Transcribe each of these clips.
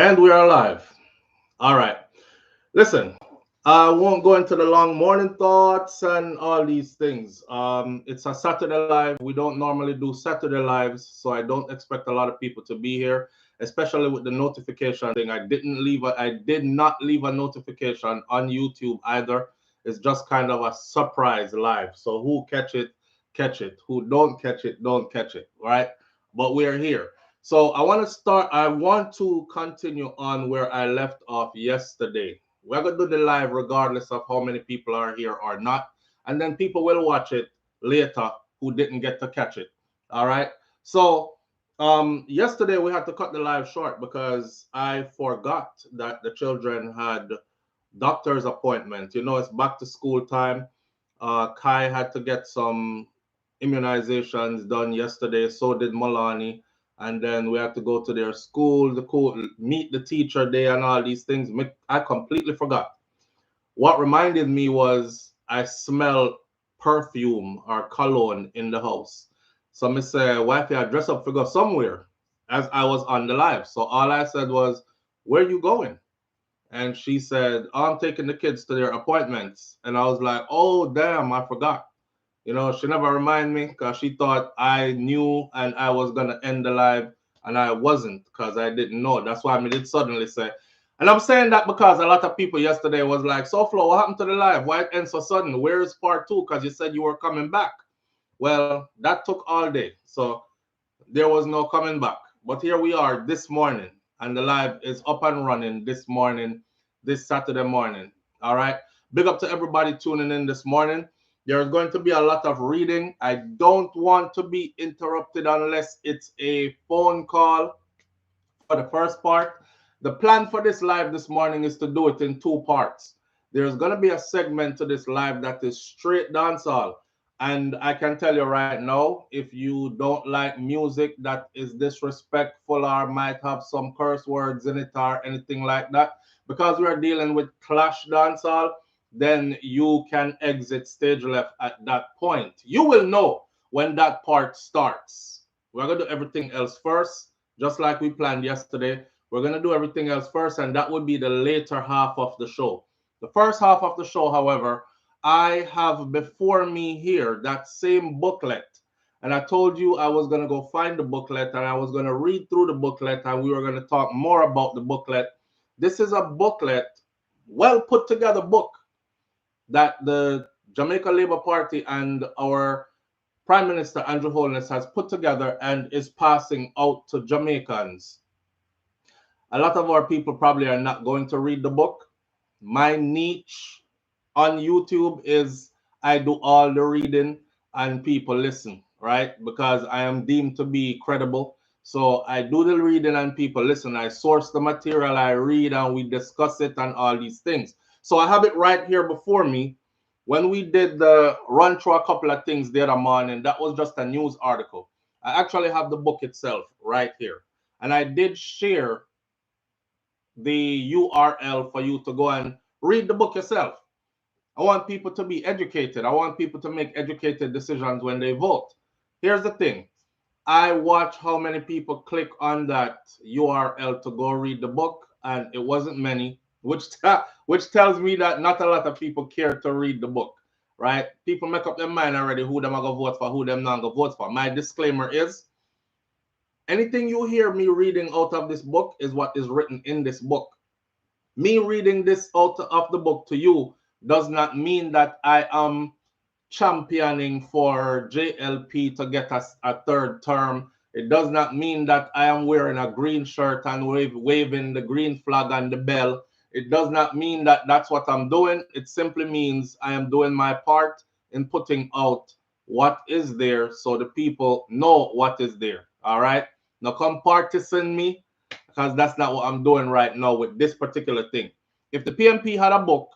And we are live. All right. Listen, I won't go into the long morning thoughts and all these things. It's a Saturday live. We don't normally do Saturday lives, so I don't expect a lot of people to be here, especially with the notification thing. I did not leave a notification on YouTube either. It's just kind of a surprise live. So who catch it, catch it. Who don't catch it, don't catch it. Right? But we're here. So I want to continue on where I left off yesterday. We're going to do the live regardless of how many people are here or not. And then people will watch it later who didn't get to catch it. All right. So yesterday we had to cut the live short because I forgot that the children had doctor's appointment. You know, it's back to school time. Kai had to get some immunizations done yesterday. So did Milani. And then we had to go to their school, meet the teacher day, and all these things. I completely forgot. What reminded me was I smell perfume or cologne in the house. So I say, wifey, I dress up to go somewhere as I was on the live. So all I said was, where you going? And she said, oh, I'm taking the kids to their appointments. And I was like, oh, damn, I forgot. You know, she never reminded me because she thought I knew and I was going to end the live, and I wasn't because I didn't know. That's why I did suddenly say. And I'm saying that because a lot of people yesterday was like, so Flo, what happened to the live? Why it ends so sudden? Where is part two? Because you said you were coming back. Well, that took all day. So there was no coming back. But here we are this morning, and the live is up and running this morning, this Saturday morning. All right. Big up to everybody tuning in this morning. There's going to be a lot of reading. I don't want to be interrupted unless it's a phone call for the first part. The plan for this live this morning is to do it in two parts. There's going to be a segment to this live that is straight dancehall. And I can tell you right now, if you don't like music that is disrespectful or might have some curse words in it or anything like that, because we are dealing with Clash Dancehall, then you can exit stage left at that point. You will know when that part starts. We're going to do everything else first, just like we planned yesterday. We're going to do everything else first, and that would be the later half of the show. The first half of the show, however, I have before me here that same booklet. And I told you I was going to go find the booklet and I was going to read through the booklet and we were going to talk more about the booklet. This is a booklet, well put together book that the Jamaica Labour Party and our Prime Minister Andrew Holness has put together and is passing out to Jamaicans. A lot of our people probably are not going to read the book. My niche on YouTube is I do all the reading and people listen, right? Because I am deemed to be credible. So I do the reading and people listen. I source the material, I read, and we discuss it and all these things. So I have it right here before me. When we did the run through a couple of things the other morning, that was just a news article. I actually have the book itself right here. And I did share the URL for you to go and read the book yourself. I want people to be educated. I want people to make educated decisions when they vote. Here's the thing. I watch how many people click on that URL to go read the book, and it wasn't many, which tells me that not a lot of people care to read the book, right? People make up their mind already who them are going to vote for, who them not going to vote for. My disclaimer is, anything you hear me reading out of this book is what is written in this book. Me reading this out of the book to you does not mean that I am championing for JLP to get a third term. It does not mean that I am wearing a green shirt and waving the green flag and the bell. It does not mean that that's what I'm doing. It simply means I am doing my part in putting out what is there so the people know what is there. All right? Now come partisan me, because that's not what I'm doing right now with this particular thing. If the PMP had a book,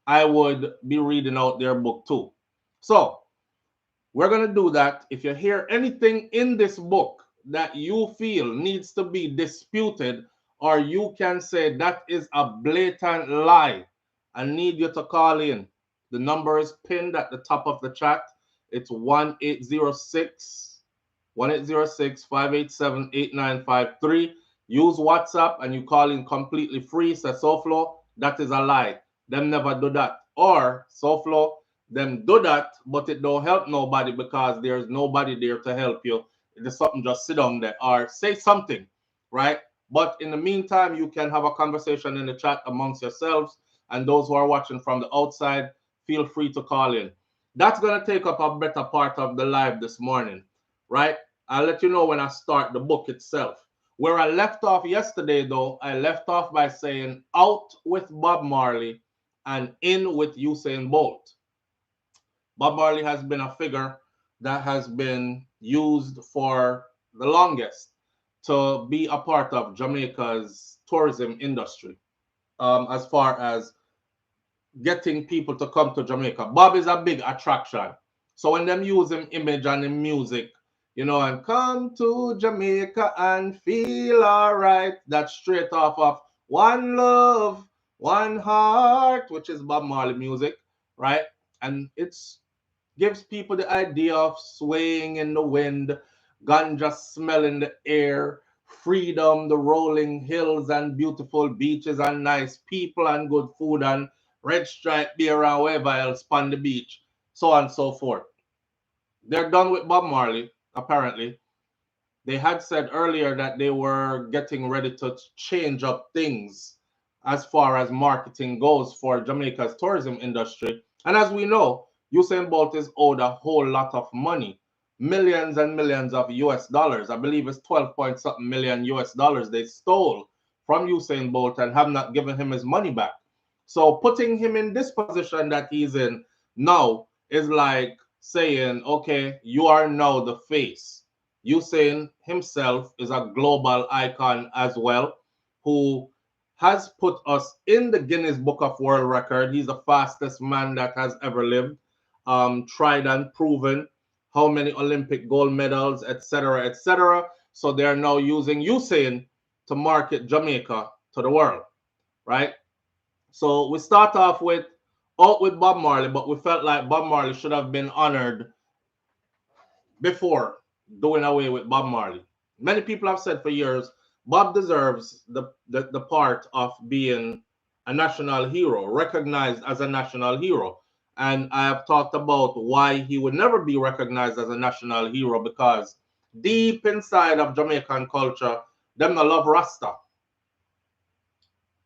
I would be reading out their book too. So we're going to do that. If you hear anything in this book that you feel needs to be disputed, or you can say that is a blatant lie, I need you to call in. The number is pinned at the top of the chat. It's 1-806 587-8953. use WhatsApp and you call in completely free, say SouFlo, that is a lie. Them never do that. Or SouFlo, them do that, but it don't help nobody because there's nobody there to help you. There's something, just sit down there or say something, right? But in the meantime, you can have a conversation in the chat amongst yourselves, and those who are watching from the outside, feel free to call in. That's going to take up a better part of the live this morning, right? I'll let you know when I start the book itself. Where I left off yesterday, though, I left off by saying out with Bob Marley and in with Usain Bolt. Bob Marley has been a figure that has been used for the longest to be a part of Jamaica's tourism industry, as far as getting people to come to Jamaica. Bob is a big attraction. So when them use him image and him music, you know, and come to Jamaica and feel all right, that's straight off of One Love, One Heart, which is Bob Marley music, right? And it's gives people the idea of swaying in the wind, ganja smell in the air, freedom, the rolling hills and beautiful beaches and nice people and good food and red stripe beer and whatever else on the beach, so on and so forth. They're done with Bob Marley, apparently. They had said earlier that they were getting ready to change up things as far as marketing goes for Jamaica's tourism industry. And as we know, Usain Bolt is owed a whole lot of money, millions and millions of US dollars. I believe it's 12 point something million US dollars they stole from Usain Bolt and have not given him his money back. So putting him in this position that he's in now is like saying, okay, you are now the face. Usain himself is a global icon as well, who has put us in the Guinness Book of World Record. He's the fastest man that has ever lived, tried and proven, how many Olympic gold medals, etc., etc. So they are now using Usain to market Jamaica to the world, right? So we start off with out with Bob Marley, but we felt like Bob Marley should have been honored before doing away with Bob Marley. Many people have said for years, Bob deserves the part of being a national hero, recognized as a national hero. And I have talked about why he would never be recognized as a national hero, because deep inside of Jamaican culture, them no love Rasta.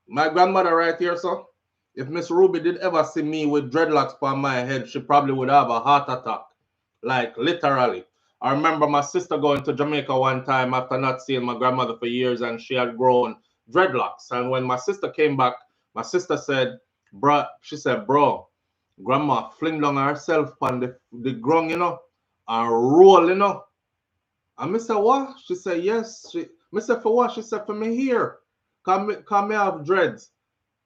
My grandmother right here, so if Miss Ruby did ever see me with dreadlocks on my head, she probably would have a heart attack. Like literally. I remember my sister going to Jamaica one time after not seeing my grandmother for years, and she had grown dreadlocks. And when my sister came back, my sister said, bro, she said, bro, grandma fling down herself on the ground, you know, and roll, you know. And I said, what? She said, yes. I said, for what? She said, for me here. Come me have dreads.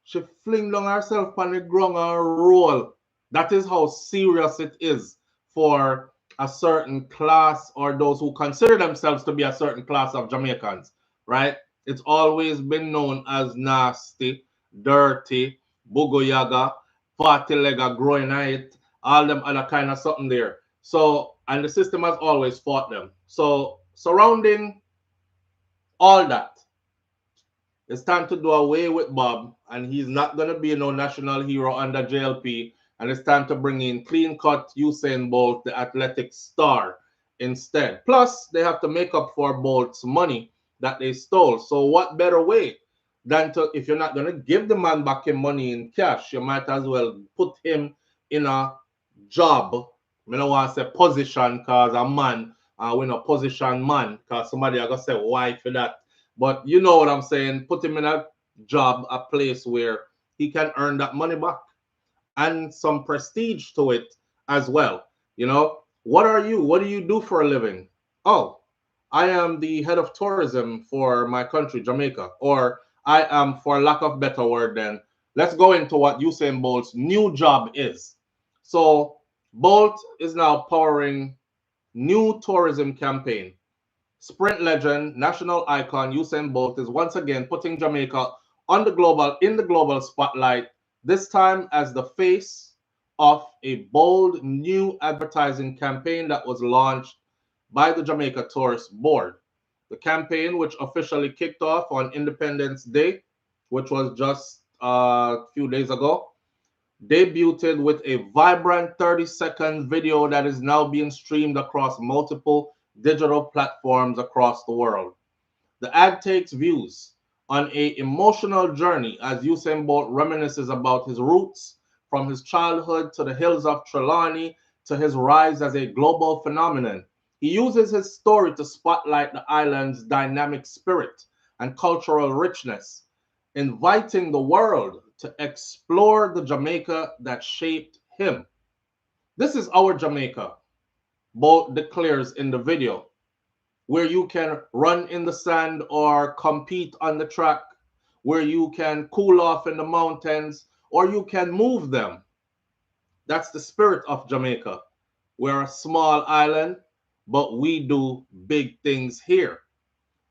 She fling down herself on the ground and roll. That is how serious it is for a certain class, or those who consider themselves to be a certain class of Jamaicans, right? It's always been known as nasty, dirty, bugoyaga, party lega, growing height, all them other kind of something there. So, and the system has always fought them. So, surrounding all that, it's time to do away with Bob, and he's not going to be no national hero under JLP. And it's time to bring in clean-cut Usain Bolt, the athletic star, instead. Plus, they have to make up for Bolt's money that they stole. So what better way than to, if you're not going to give the man back his money in cash, you might as well put him in a job. I don't want to say position, because a man, we're not position man, because somebody are going to say, why for that? But you know what I'm saying. Put him in a job, a place where he can earn that money back and some prestige to it as well. You know, what are you? What do you do for a living? Oh, I am the head of tourism for my country, Jamaica. Or I am, for lack of better word, then let's go into what Usain Bolt's new job is. So Bolt is now powering new tourism campaign. Sprint legend, national icon Usain Bolt is once again putting Jamaica on in the global spotlight, this time as the face of a bold new advertising campaign that was launched by the Jamaica Tourist Board. The campaign, which officially kicked off on Independence Day, which was just a few days ago, debuted with a vibrant 30-second video that is now being streamed across multiple digital platforms across the world. The ad takes views on an emotional journey as Usain Bolt reminisces about his roots from his childhood to the hills of Trelawney to his rise as a global phenomenon. He uses his story to spotlight the island's dynamic spirit and cultural richness, inviting the world to explore the Jamaica that shaped him. This is our Jamaica, Bolt declares in the video, where you can run in the sand or compete on the track, where you can cool off in the mountains, or you can move them. That's the spirit of Jamaica. We're a small island, but we do big things here.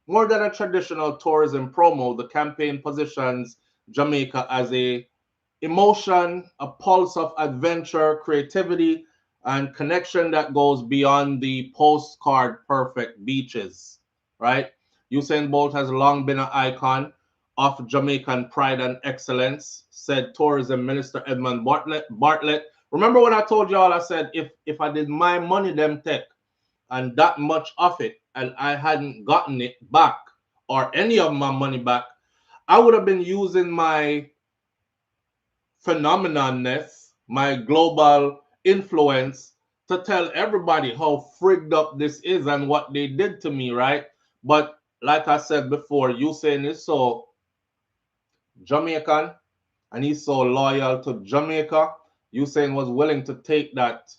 More than a traditional tourism promo, the campaign positions Jamaica as a emotion, a pulse of adventure, creativity, and connection that goes beyond the postcard perfect beaches, right? Usain Bolt has long been an icon of Jamaican pride and excellence, said Tourism Minister Edmund Bartlett. Remember when I told y'all, I said, if I did my money them take and that much of it and I hadn't gotten it back or any of my money back, I would have been using my phenomenonness, my global influence to tell everybody how frigged up this is and what they did to me, right? But like I said before, Usain is so Jamaican and he's so loyal to Jamaica. Usain was willing to take that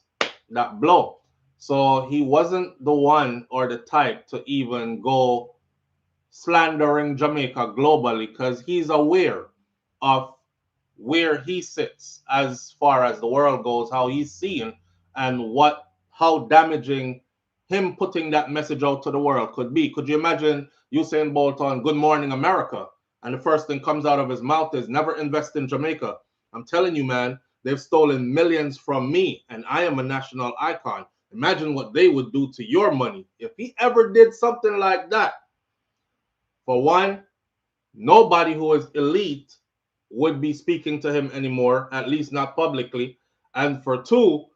blow. So he wasn't the one or the type to even go slandering Jamaica globally because he's aware of where he sits as far as the world goes, how he's seen, and how damaging him putting that message out to the world could be. Could you imagine Usain Bolt on Good Morning America, and the first thing comes out of his mouth is never invest in Jamaica? I'm telling you, man, they've stolen millions from me, and I am a national icon. Imagine what they would do to your money if he ever did something like that. For one, nobody who is elite would be speaking to him anymore, at least not publicly. And for two,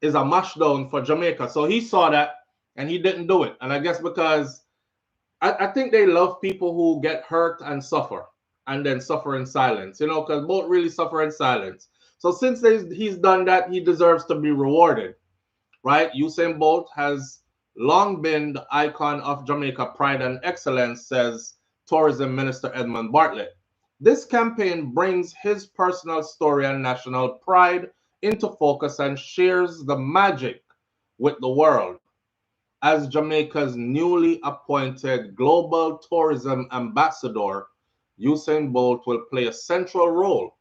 is a mashdown for Jamaica. So he saw that and he didn't do it. And I guess because I think they love people who get hurt and suffer and then suffer in silence, you know, because both really suffer in silence. So since he's done that, he deserves to be rewarded, right? Usain Bolt has long been the icon of Jamaica pride and excellence, says Tourism Minister Edmund Bartlett. This campaign brings his personal story and national pride into focus and shares the magic with the world. As Jamaica's newly appointed global tourism ambassador, Usain Bolt will play a central role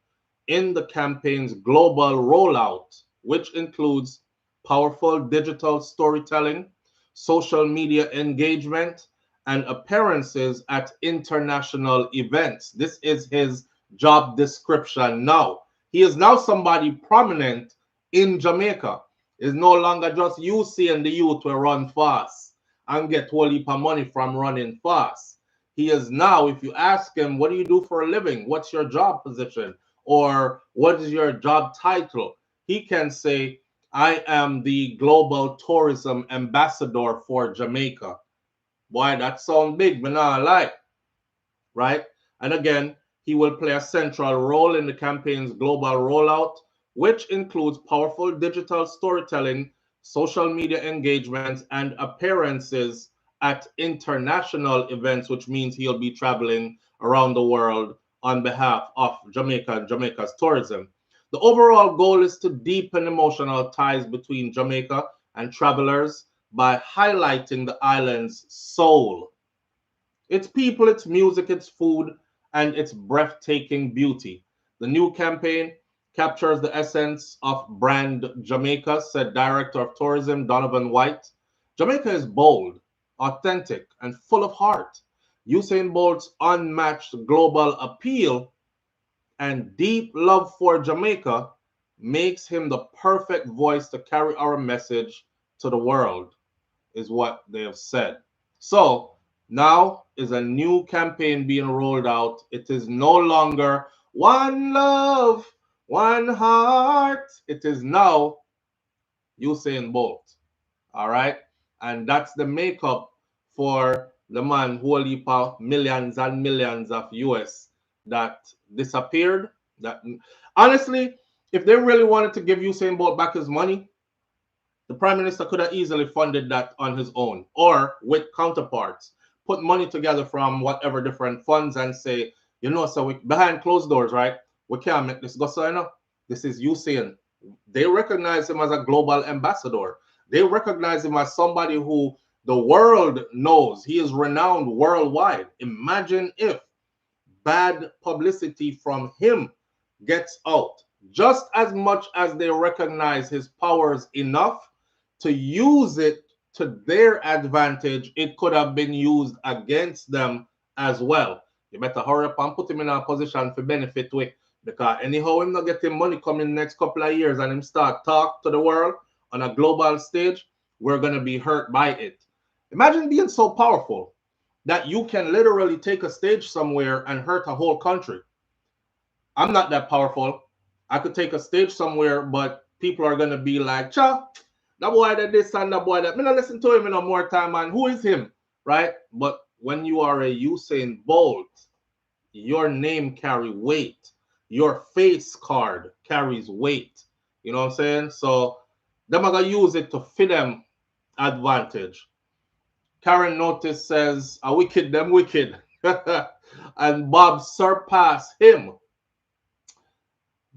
in the campaign's global rollout, which includes powerful digital storytelling, social media engagement, and appearances at international events. This is his job description now. He is now somebody prominent in Jamaica. It's no longer just you seeing the youth will run fast and get a whole heap of money from running fast. He is now, if you ask him, what do you do for a living? What's your job position? Or what is your job title? He can say, I am the global tourism ambassador for Jamaica. Boy, that sounds big, but not like, right? And again, he will play a central role in the campaign's global rollout, which includes powerful digital storytelling, social media engagements, and appearances at international events, which means he'll be traveling around the world on behalf of Jamaica and Jamaica's tourism. The overall goal is to deepen emotional ties between Jamaica and travelers by highlighting the island's soul, its people, its music, its food, and its breathtaking beauty. The new campaign captures the essence of brand Jamaica, said Director of Tourism Donovan White. Jamaica is bold, authentic, and full of heart. Usain Bolt's unmatched global appeal and deep love for Jamaica makes him the perfect voice to carry our message to the world, is what they have said. So now is a new campaign being rolled out. It is no longer one love, one heart. It is now Usain Bolt. All right. And that's the makeup for the man who will heap out millions and millions of US that disappeared. That honestly, if they really wanted to give Usain Bolt back his money, the Prime Minister could have easily funded that on his own or with counterparts, put money together from whatever different funds and say, you know, so we, behind closed doors, right? We can't make this go so, you know. This is Usain. They recognize him as a global ambassador. They recognize him as somebody who the world knows. He is renowned worldwide. Imagine if bad publicity from him gets out, just as much as they recognize his powers enough to use it to their advantage, it could have been used against them as well. You better hurry up and put him in a position for benefit with, because anyhow him not getting money coming next couple of years and him start talk to the world on a global stage, we're gonna be hurt by it. Imagine being so powerful that you can literally take a stage somewhere and hurt a whole country. I'm not that powerful. I could take a stage somewhere, but people are gonna be like, "Cha, that boy did this and that boy that." Me not listen to him in no more time, man. Who is him, right? But when you are a Usain Bolt, your name carry weight. Your face card carries weight. You know what I'm saying? So them are gonna use it to fit them advantage. Karen Notice says, "A wicked, them wicked." And Bob surpassed him.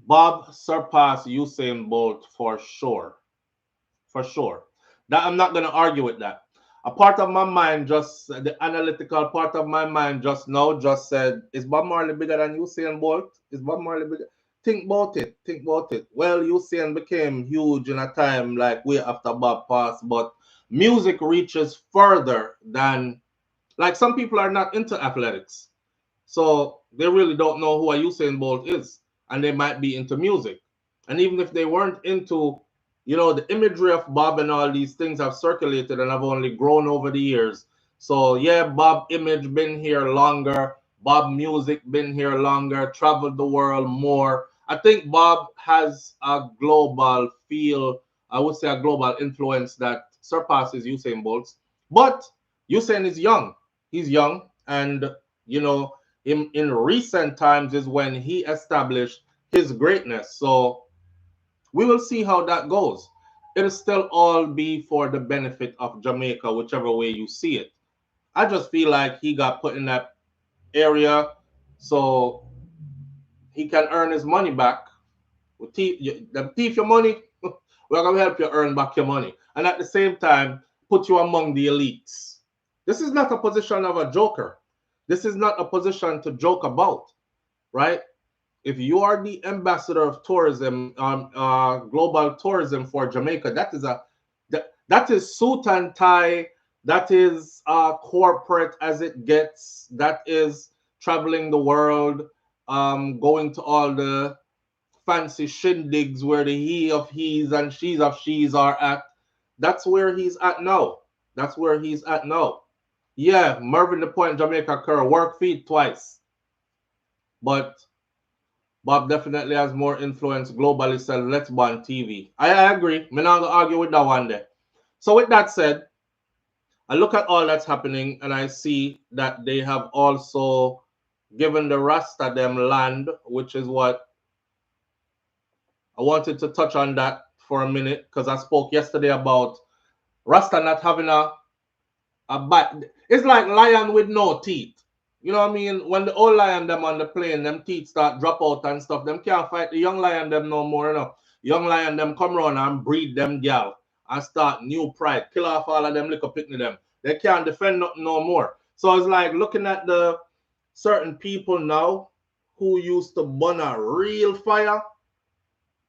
Bob surpassed Usain Bolt for sure. For sure. That I'm not going to argue with that. A part of my mind just, the analytical part of my mind just now just said, is Bob Marley bigger than Usain Bolt? Is Bob Marley bigger? Think about it. Think about it. Well, Usain became huge in a time like way after Bob passed, but music reaches further than, like, some people are not into athletics. So they really don't know who a Usain Bolt is. And they might be into music. And even if they weren't into, you know, the imagery of Bob and all these things have circulated and have only grown over the years. So yeah, Bob image been here longer. Bob music been here longer, traveled the world more. I think Bob has a global feel, I would say a global influence that surpasses Usain Bolt's. But Usain is young. He's young. And, you know, in recent times is when he established his greatness. So we will see how that goes. It'll still all be for the benefit of Jamaica, whichever way you see it. I just feel like he got put in that area so he can earn his money back. Them thief your money, we're going to help you earn back your money. And at the same time, put you among the elites. This is not a position of a joker. This is not a position to joke about, right? If you are the ambassador of tourism, global tourism for Jamaica, that is suit and tie. That is corporate as it gets. That is traveling the world, going to all the fancy shindigs where the he of he's and she's of she's are at. That's where he's at now. That's where he's at now. Yeah, Mervyn the Point, Jamaica Kerr, work feet twice. But Bob definitely has more influence globally, so let's ban TV. I agree. I'm not going to argue with that one there. So with that said, I look at all that's happening and I see that they have also given the Rasta them land, which is what I wanted to touch on that for a minute because I spoke yesterday about Rasta not having a bite. It's like lion with no teeth. You know what I mean? When the old lion them on the plane, them teeth start drop out and stuff, them can't fight the young lion them no more, you know. Young lion them come around and breed them gal and start new pride. Kill off all of them little picnic them. They can't defend nothing no more. So it's like looking at the certain people now who used to burn a real fire.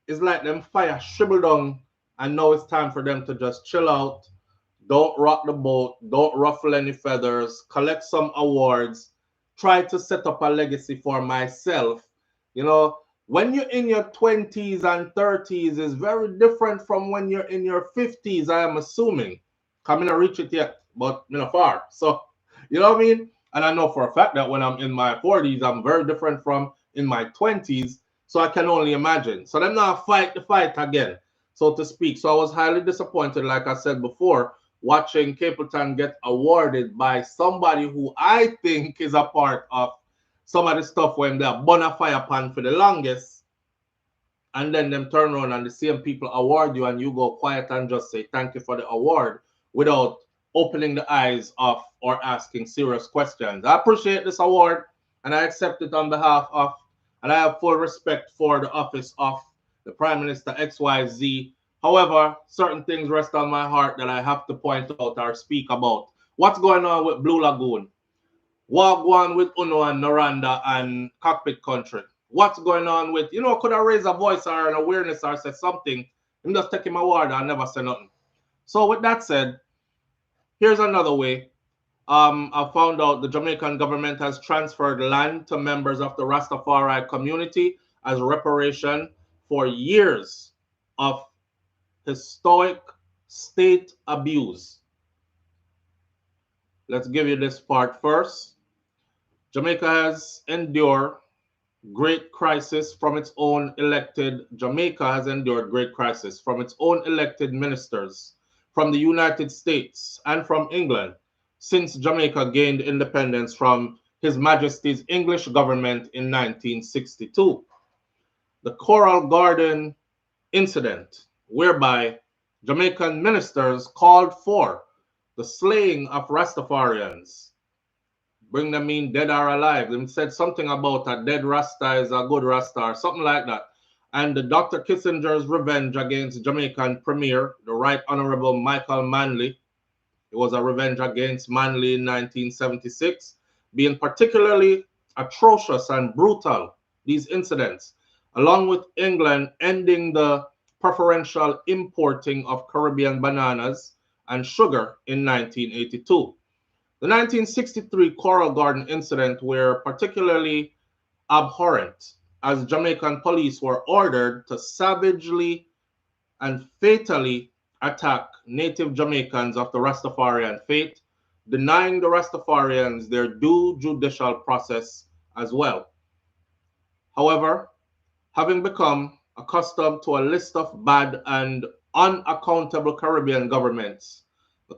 It's like them fire shriveled down and now it's time for them to just chill out. Don't rock the boat. Don't ruffle any feathers. Collect some awards. Try to set up a legacy for myself. You know, when you're in your 20s and 30s is very different from when you're in your 50s, I am assuming. Coming to reach it yet. but you know, far. So, you know what I mean? And I know for a fact that when I'm in my 40s, I'm very different from in my 20s. So I can only imagine. So them now fight the fight again, so to speak. So I was highly disappointed, like I said before, watching Capleton get awarded by somebody who I think is a part of some of the stuff when they're burn a fire pan for the longest, and then them turn around and the same people award you and you go quiet and just say thank you for the award without opening the eyes of or asking serious questions. I appreciate this award and I accept it on behalf of, and I have full respect for the office of the Prime Minister XYZ. However, certain things rest on my heart that I have to point out or speak about. What's going on with Blue Lagoon? What going on with Uno and Noranda and Cockpit Country? What's going on with, you know, could I raise a voice or an awareness or say something? I'm just taking my word and never say nothing. So with that said, here's another way. I found out the Jamaican government has transferred land to members of the Rastafari community as reparation for years of historic state abuse. Let's give you this part first. Jamaica has endured great crisis from its own elected, Jamaica has endured great crisis from its own elected ministers from the United States and from England since Jamaica gained independence from His Majesty's English government in 1962. The Coral Garden incident, whereby Jamaican ministers called for the slaying of Rastafarians, bring them in dead or alive. They said something about a dead Rasta is a good Rasta or something like that. And the Dr. Kissinger's revenge against Jamaican Premier, the Right Honorable Michael Manley, it was a revenge against Manley in 1976, being particularly atrocious and brutal, these incidents, along with England ending the preferential importing of Caribbean bananas and sugar in 1982. The 1963 Coral Garden incident were particularly abhorrent, as Jamaican police were ordered to savagely and fatally attack native Jamaicans of the Rastafarian faith, denying the Rastafarians their due judicial process as well. However, having become accustomed to a list of bad and unaccountable Caribbean governments, the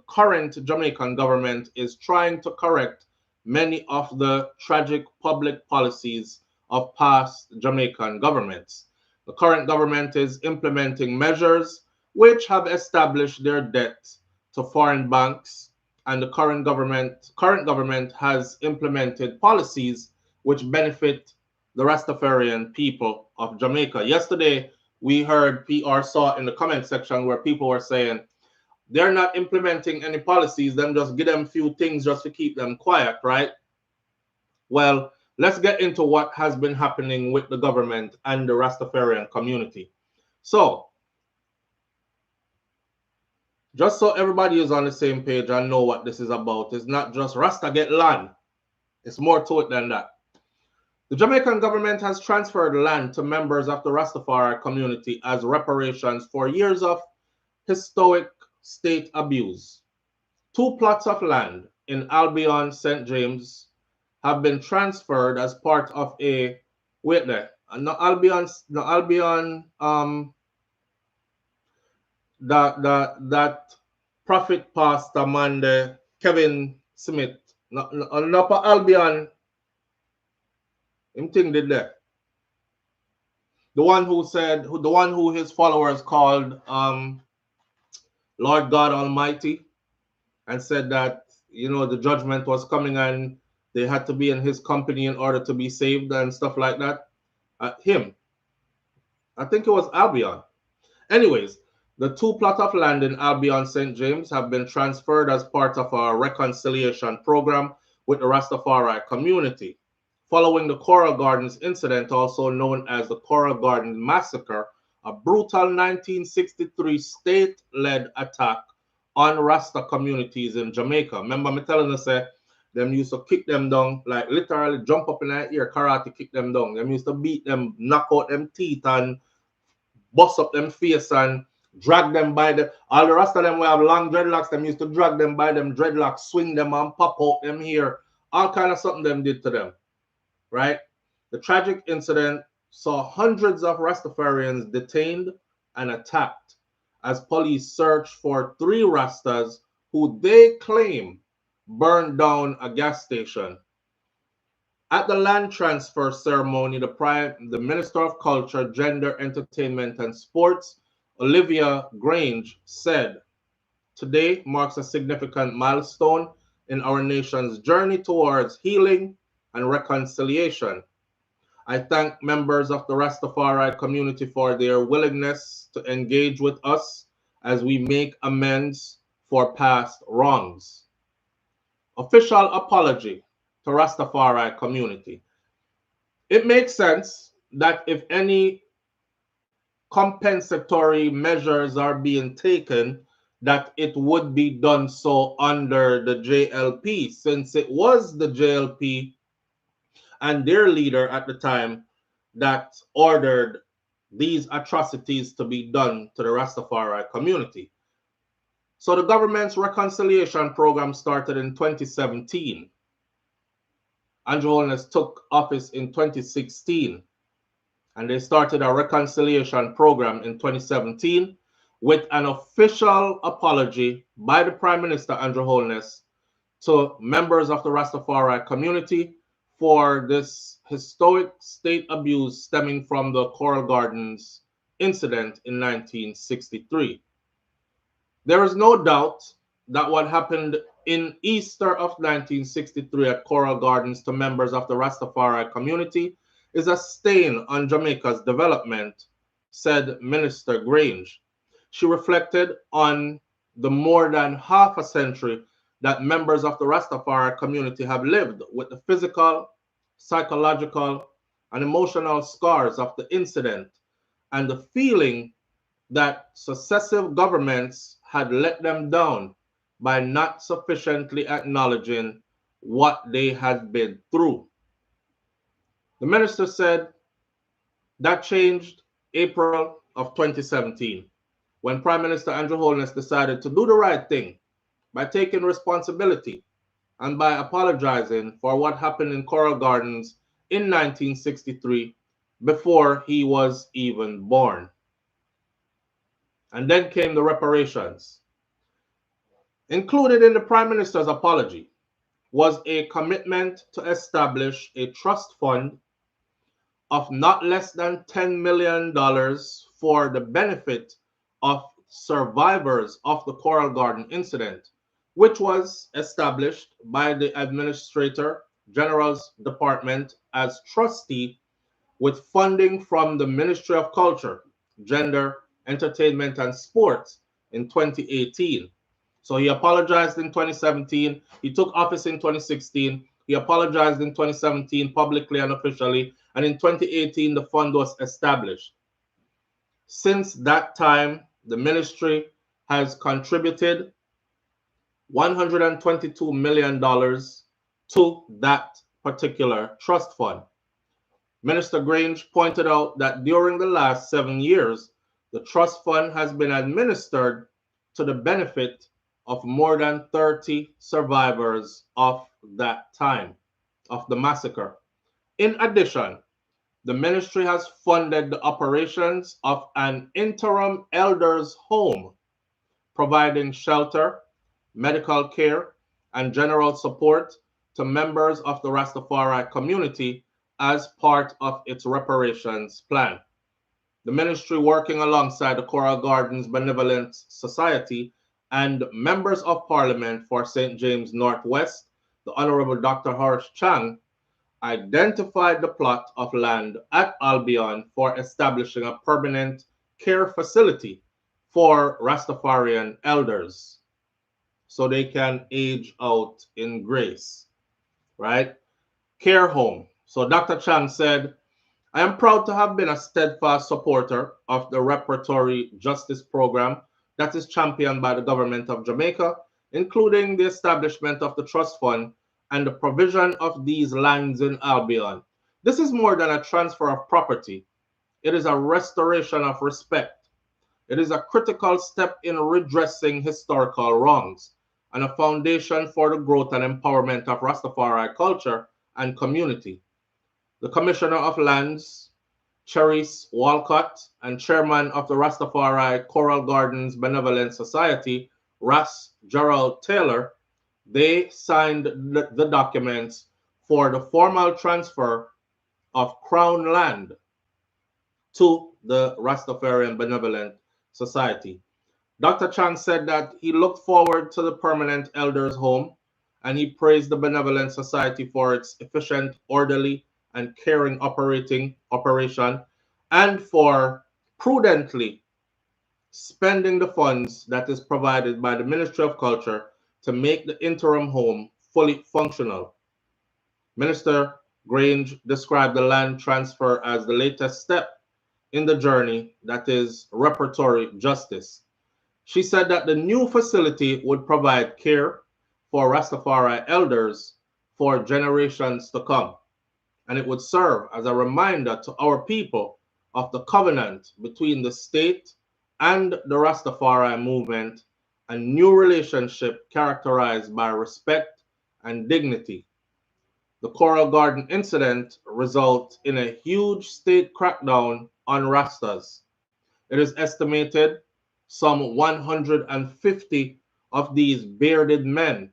current Jamaican government is trying to correct many of the tragic public policies of past Jamaican governments. The current government is implementing measures which have established their debt to foreign banks, and the current government has implemented policies which benefit the Rastafarian people of Jamaica. Yesterday, we heard PR saw in the comment section where people were saying they're not implementing any policies, them just give them a few things just to keep them quiet, right? Well, let's get into what has been happening with the government and the Rastafarian community. So, just so everybody is on the same page and know what this is about, it's not just Rasta get land. It's more to it than that. The Jamaican government has transferred land to members of the Rastafari community as reparations for years of historic state abuse. 2 plots of land in Albion, St. James have been transferred as part of a, wait there, no Albion, that prophet pastor man there, Kevin Smith, no Albion, him thing did that. The one who said, the one who his followers called Lord God Almighty, and said that, you know, the judgment was coming and they had to be in his company in order to be saved and stuff like that. Him. I think it was Albion. Anyways, the 2 plots of land in Albion, St. James have been transferred as part of a reconciliation program with the Rastafari community, following the Coral Gardens incident, also known as the Coral Garden Massacre, a brutal 1963 state-led attack on Rasta communities in Jamaica. Remember me telling us that them used to kick them down, like literally jump up in the air, karate kick them down. Them used to beat them, knock out them teeth and bust up them face and drag them by the, all the rest of them we have long dreadlocks, them used to drag them by them dreadlocks, swing them and pop out them here. All kind of something them did to them, right? The tragic incident saw hundreds of Rastafarians detained and attacked as police searched for 3 Rastas who they claim burned down a gas station. At the land transfer ceremony, the Minister of Culture, Gender, Entertainment and Sports, Olivia Grange, said, "Today marks a significant milestone in our nation's journey towards healing and reconciliation. I thank members of the Rastafari community for their willingness to engage with us as we make amends for past wrongs." Official apology to Rastafari community. It makes sense that if any compensatory measures are being taken, that it would be done so under the JLP, since it was the JLP and their leader at the time that ordered these atrocities to be done to the Rastafari community. So the government's reconciliation program started in 2017. Andrew Holness took office in 2016, and they started a reconciliation program in 2017 with an official apology by the Prime Minister Andrew Holness to members of the Rastafari community for this historic state abuse stemming from the Coral Gardens incident in 1963. There is no doubt that what happened in Easter of 1963 at Coral Gardens to members of the Rastafari community is a stain on Jamaica's development, said Minister Grange. She reflected on the more than half a century that members of the Rastafari community have lived with the physical, psychological, and emotional scars of the incident, and the feeling that successive governments had let them down by not sufficiently acknowledging what they had been through. The minister said that changed April of 2017, when Prime Minister Andrew Holness decided to do the right thing by taking responsibility and by apologizing for what happened in Coral Gardens in 1963 before he was even born. And then came the reparations. Included in the Prime Minister's apology was a commitment to establish a trust fund of not less than $10 million for the benefit of survivors of the Coral Garden incident, which was established by the Administrator General's Department as trustee with funding from the Ministry of Culture, Gender, Entertainment and Sports in 2018. So he apologized in 2017. He took office in 2016. He apologized in 2017 publicly and officially. And in 2018, the fund was established. Since that time, the ministry has contributed $122 million to that particular trust fund. Minister Grange pointed out that during the last 7 years, the trust fund has been administered to the benefit of more than 30 survivors of that time, of the massacre. In addition, the ministry has funded the operations of an interim elders' home, providing shelter, medical care, and general support to members of the Rastafari community as part of its reparations plan. The ministry, working alongside the Coral Gardens Benevolent Society and members of Parliament for St. James Northwest, the Honorable Dr. Horace Chang, identified the plot of land at Albion for establishing a permanent care facility for Rastafarian elders so they can age out in grace, right? Care home. So Dr. Chang said, "I am proud to have been a steadfast supporter of the reparatory justice program that is championed by the government of Jamaica, including the establishment of the trust fund and the provision of these lands in Albion. This is more than a transfer of property. It is a restoration of respect. It is a critical step in redressing historical wrongs and a foundation for the growth and empowerment of Rastafari culture and community. The Commissioner of Lands, Cherise Walcott, and Chairman of the Rastafari Coral Gardens Benevolent Society, Ras Gerald Taylor, they signed the documents for the formal transfer of Crown land to the Rastafarian Benevolent Society. Dr. Chang said that he looked forward to the permanent elders' home and he praised the Benevolent Society for its efficient, orderly, and caring operation and for prudently spending the funds that is provided by the Ministry of Culture to make the interim home fully functional. Minister Grange described the land transfer as the latest step in the journey that is reparatory justice. She said that the new facility would provide care for Rastafari elders for generations to come, and it would serve as a reminder to our people of the covenant between the state and the Rastafari movement, a new relationship characterized by respect and dignity. The Coral Garden incident resulted in a huge state crackdown on Rastas. It is estimated some 150 of these bearded men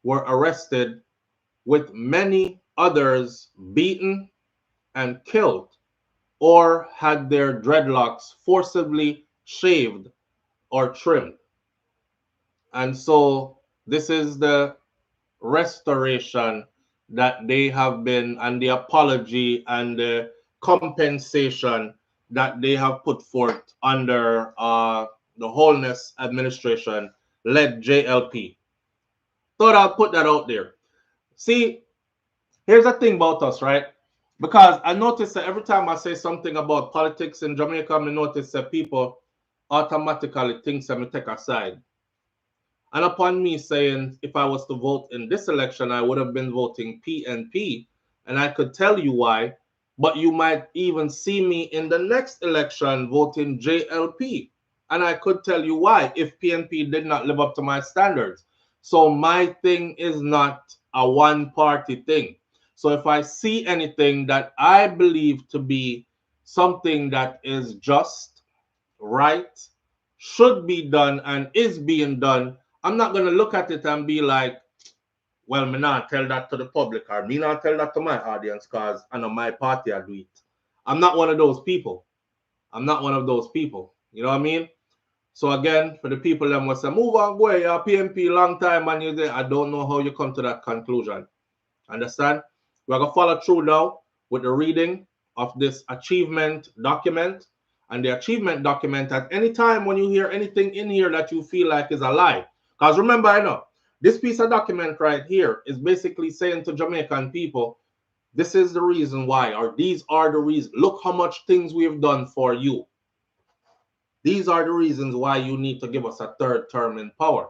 were arrested, with many others beaten and killed or had their dreadlocks forcibly shaved or trimmed. And so this is the restoration that they have been, and the apology and the compensation that they have put forth under the Holness administration led JLP. Thought I'll put that out there. See, here's the thing about us, right? Because I notice that every time I say something about politics in Jamaica, I notice that people automatically think that I take a side. And upon me saying if I was to vote in this election, I would have been voting PNP, and I could tell you why, but you might even see me in the next election voting JLP, and I could tell you why if PNP did not live up to my standards. So my thing is not a one-party thing. So if I see anything that I believe to be something that is just, right, should be done, and is being done, I'm not going to look at it and be like, well, me not tell that to the public, or me not tell that to my audience because I know my party I do it. I'm not one of those people. I'm not one of those people. You know what I mean? So again, for the people that must say, move on, go, you're PNP long time, and you there, I don't know how you come to that conclusion. Understand? We're going to follow through now with the reading of this achievement document. And the achievement document, at any time when you hear anything in here that you feel like is a lie, because remember, I know, this piece of document right here is basically saying to Jamaican people, this is the reason why, or these are the reasons. Look how much things we have done for you. These are the reasons why you need to give us a third term in power.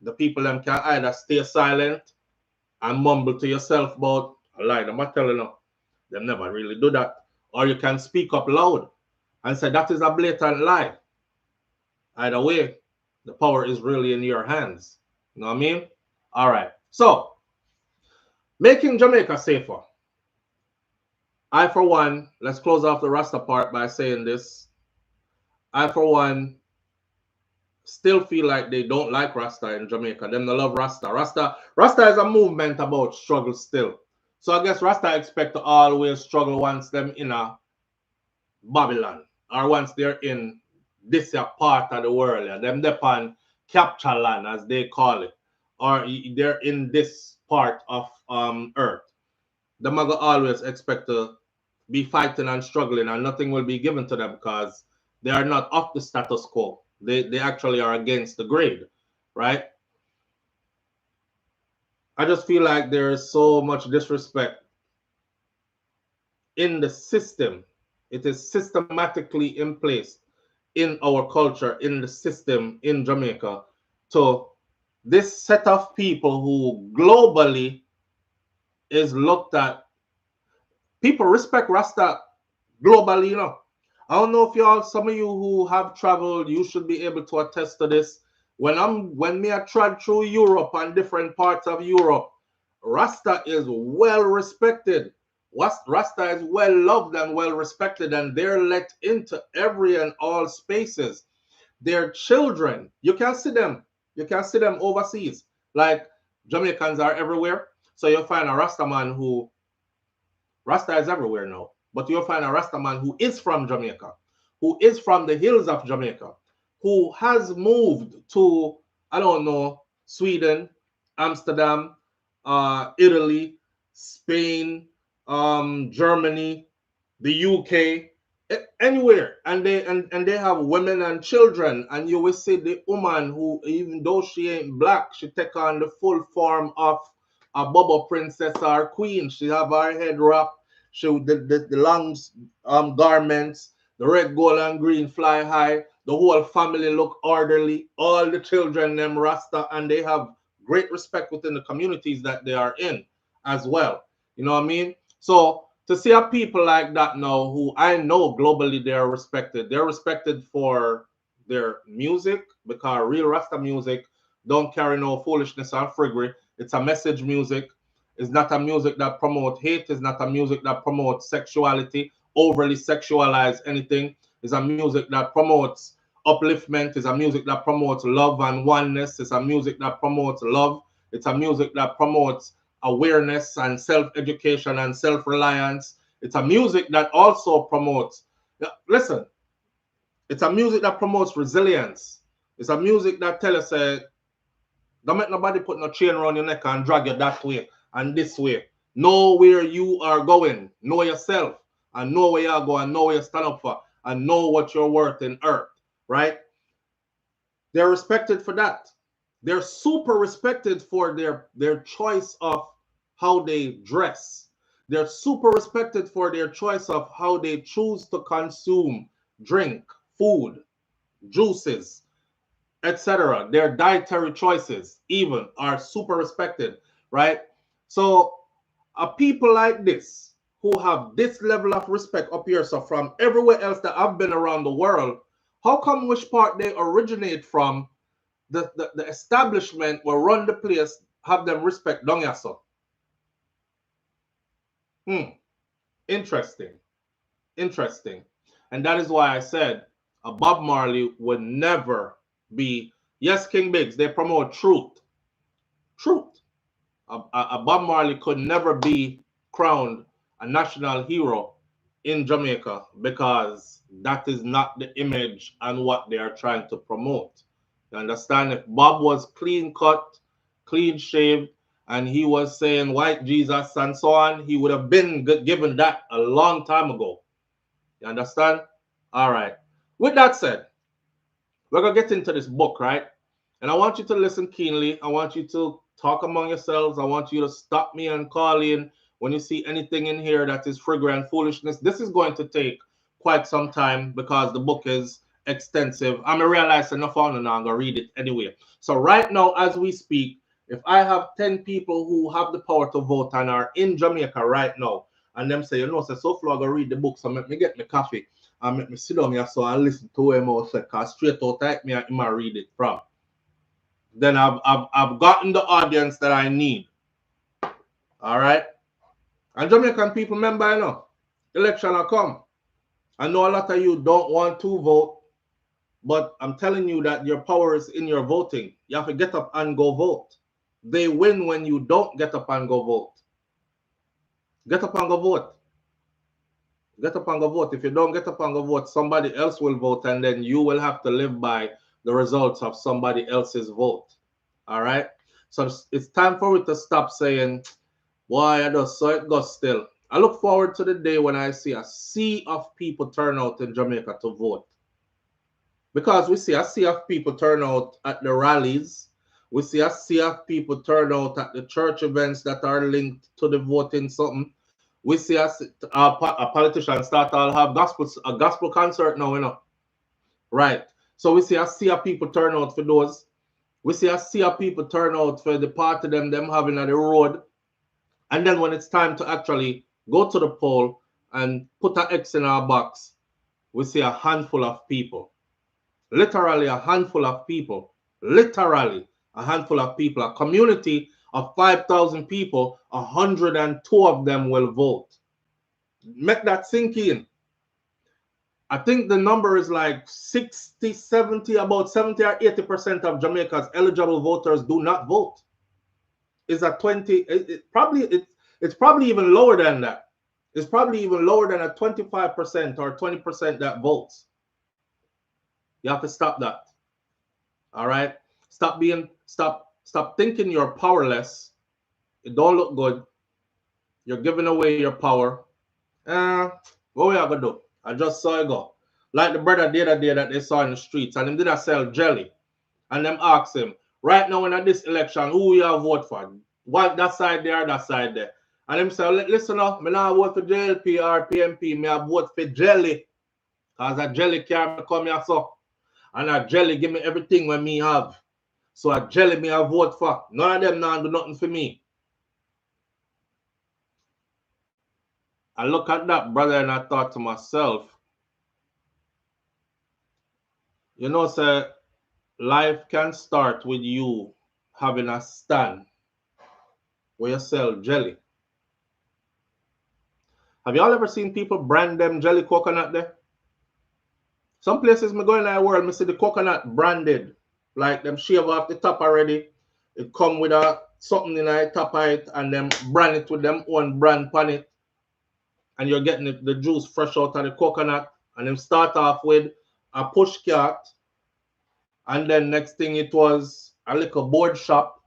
The people them can either stay silent and mumble to yourself about a lie. I'm not telling you, they never really do that. Or you can speak up loud and say that is a blatant lie. Either way, the power is really in your hands. You know what I mean? All right. So, making Jamaica safer. I, for one, let's close off the Rasta part by saying this. I, for one, still feel like they don't like Rasta in Jamaica. Them don't love Rasta. Rasta is a movement about struggle still. So I guess Rasta expect to always struggle once them in a Babylon, or once they're in this part of the world. Yeah. Them depend capture land, as they call it, or they're in this part of earth. The mother always expect to be fighting and struggling, and nothing will be given to them because they are not of the status quo. They actually are against the grade, right? I just feel like there is so much disrespect in the system. It is systematically in place in our culture, in the system in Jamaica, to this set of people who globally is looked at. People respect Rasta globally, you know. I don't know if y'all, some of you who have traveled, you should be able to attest to this. When me I traveled through Europe and different parts of Europe, Rasta is well respected. Rasta is well loved and well respected, and they're let into every and all spaces. Their children, you can see them. You can see them overseas. Like Jamaicans are everywhere. So you'll find a Rasta man who Rasta is everywhere now. But you'll find a Rasta man who is from Jamaica, who is from the hills of Jamaica, who has moved to, I don't know, Sweden, Amsterdam, Italy, Spain, Germany, the UK, anywhere, and they have women and children, and you will see the woman who, even though she ain't black, she take on the full form of a bubble princess or queen. She have her head wrap, she the long garments, the red, gold, and green fly high. The whole family look orderly. All the children them Rasta, and they have great respect within the communities that they are in as well. You know what I mean? So to see a people like that now, who I know globally they are respected. They're respected for their music, because real Rasta music don't carry no foolishness or friggery. It's a message music. It's not a music that promotes hate. It's not a music that promotes sexuality, overly sexualize anything. It's a music that promotes upliftment. It's a music that promotes love and oneness. It's a music that promotes love. It's a music that promotes awareness and self-education and self-reliance. It's a music that also promotes, listen, it's a music that promotes resilience. It's a music that tells us, don't make nobody put no chain around your neck and drag you that way and this way. Know where you are going. Know yourself and know where you go and know where you stand up for and know what you're worth in earth, right? They're respected for that. They're super respected for their choice of how they dress. They're super respected for their choice of how they choose to consume, drink, food, juices, etc. Their dietary choices even are super respected, right? So people like this who have this level of respect up here, so from everywhere else that I've been around the world, how come which part they originate from, the establishment will run the place, have them respect down here, so? Interesting. Interesting. And that is why I said a Bob Marley would never be, yes, King Biggs, they promote truth. Truth. A Bob Marley could never be crowned a national hero in Jamaica, because that is not the image and what they are trying to promote. You understand? If Bob was clean cut, clean shaved, and he was saying white Jesus and so on, he would have been given that a long time ago. You understand? All right. With that said, we're going to get into this book, right? And I want you to listen keenly. I want you to talk among yourselves. I want you to stop me and call in when you see anything in here that is frigger and foolishness. This is going to take quite some time because the book is extensive. I'm going to realize enough on and I'm going to read it anyway. So right now, as we speak, if I have 10 people who have the power to vote and are in Jamaica right now, and them say, you know, so SouFlo, I go read the book, so make me get my coffee and make me sit down here so I listen to him also, because straight out type me and him read it from. Then I've gotten the audience that I need. All right. And Jamaican people, remember, you know, election will come. I know a lot of you don't want to vote, but I'm telling you that your power is in your voting. You have to get up and go vote. They win when you don't get up and go vote. Get up and go vote. Get up and go vote. If you don't get up and go vote, somebody else will vote, and then you will have to live by the results of somebody else's vote. All right? So it's time for it to stop saying, why I just saw it go still. I look forward to the day when I see a sea of people turn out in Jamaica to vote. Because we see a sea of people turn out at the rallies. We see a sea of people turn out at the church events that are linked to the voting something. We see a politician start to have a gospel concert now, you know. Right. So we see a sea of people turn out for those. We see a sea of people turn out for the party them having at the road. And then when it's time to actually go to the poll and put an X in our box, we see a handful of people, literally a handful of people, literally a handful of people, a community of 5,000 people, 102 of them will vote. Make that sink in. I think the number is like 60, 70, about 70 or 80% of Jamaica's eligible voters do not vote. Is at 20, it's probably even lower than that. It's probably even lower than a 25% or 20% that votes. You have to stop that. All right? Stop thinking you're powerless. It don't look good. You're giving away your power. What we are gonna do? I just saw it go. Like the brother the other day that they saw in the streets, and him did sell jelly. And them ask him, right now in this election, who you vote for? What that side there, that side there. And him say, listen up, me not vote for JLP or PMP, me I vote for jelly. Because a jelly can come here so. And a jelly give me everything when me have. So a jelly me I vote for. None of them now do nothing for me. I look at that, brother, and I thought to myself, you know, sir, life can start with you having a stand where you sell jelly. Have y'all ever seen people brand them jelly coconut there? Some places me go in the world, me see the coconut branded. Like them shave off the top already. It come with a something in the top of it and them brand it with them own brand on it. And you're getting the juice fresh out of the coconut. And them start off with a push cart. And then next thing it was a little board shop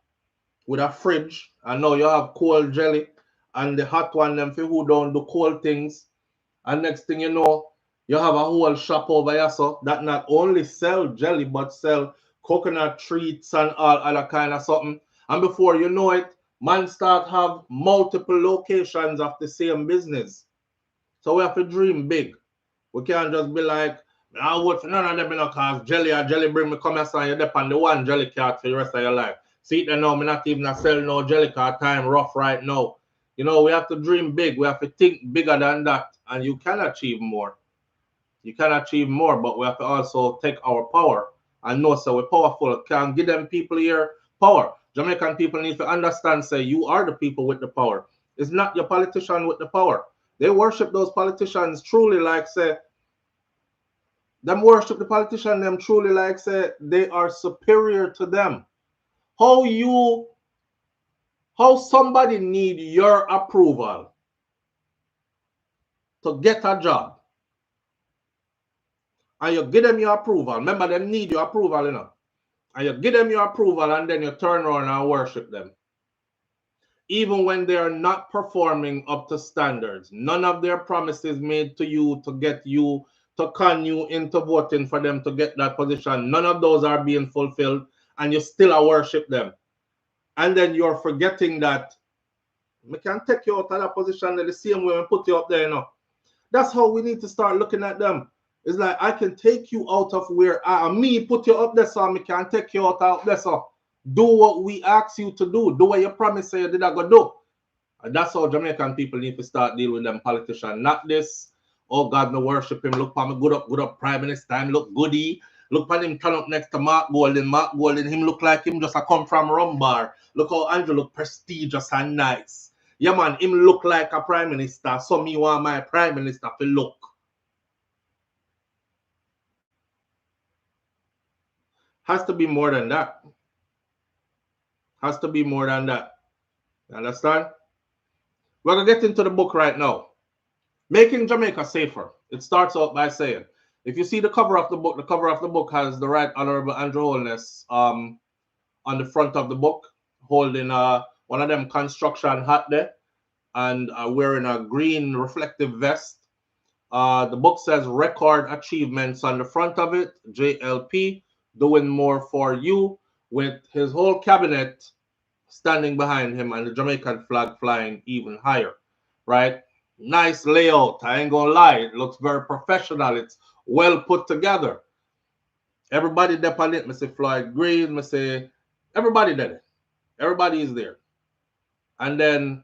with a fridge. And now you have cold jelly. And the hot one, them for who don't do cold things. And next thing you know, you have a whole shop over here so that not only sell jelly, but sell coconut treats and all other kind of something. And before you know it, man start have multiple locations of the same business. So we have to dream big. We can't just be like, I vote for none of them because jelly bring me come here and you depend on the one jelly card for the rest of your life. See it now, me not even sell no jelly card, time rough right now. You know, we have to dream big. We have to think bigger than that. And you can achieve more. You can achieve more, but we have to also take our power and know so we're powerful. Can give them people here power. Jamaican people need to understand, say, you are the people with the power. It's not your politician with the power. They worship those politicians truly like, say, them worship the politician, them truly like, say, they are superior to them. How somebody need your approval to get a job? And you give them your approval. Remember, they need your approval, you know. And you give them your approval and then you turn around and worship them. Even when they are not performing up to standards. None of their promises made to you to get you, to con you into voting for them to get that position. None of those are being fulfilled and you still worship them. And then you're forgetting that we can take you out of that position the same way we put you up there, you know. That's how we need to start looking at them. It's like I can take you out of where me put you up there, so I can take you out there, so do what we ask you to do. Do what you promised you did I go do. And that's how Jamaican people need to start dealing with them politicians. Not this, oh God, no worship him. Look for me, good up Prime Minister, him look goody. Look for him turn up next to Mark Golden. Mark Golden, him look like him just a come from Rumbar. Look how Andrew look prestigious and nice. Yeah, man, him look like a Prime Minister. So me want my Prime Minister to look. Has to be more than that. Has to be more than that. You understand? We're going to get into the book right now. Making Jamaica Safer. It starts out by saying, if you see the cover of the book has the Right Honorable Andrew Holness on the front of the book, holding one of them construction hat there and wearing a green reflective vest. The book says record achievements on the front of it, JLP, doing more for you, with his whole cabinet standing behind him and the Jamaican flag flying even higher, right? Nice layout. I ain't gonna lie. It looks very professional. It's well put together. Everybody there on it. I say Floyd Green. I say everybody there. Everybody is there. And then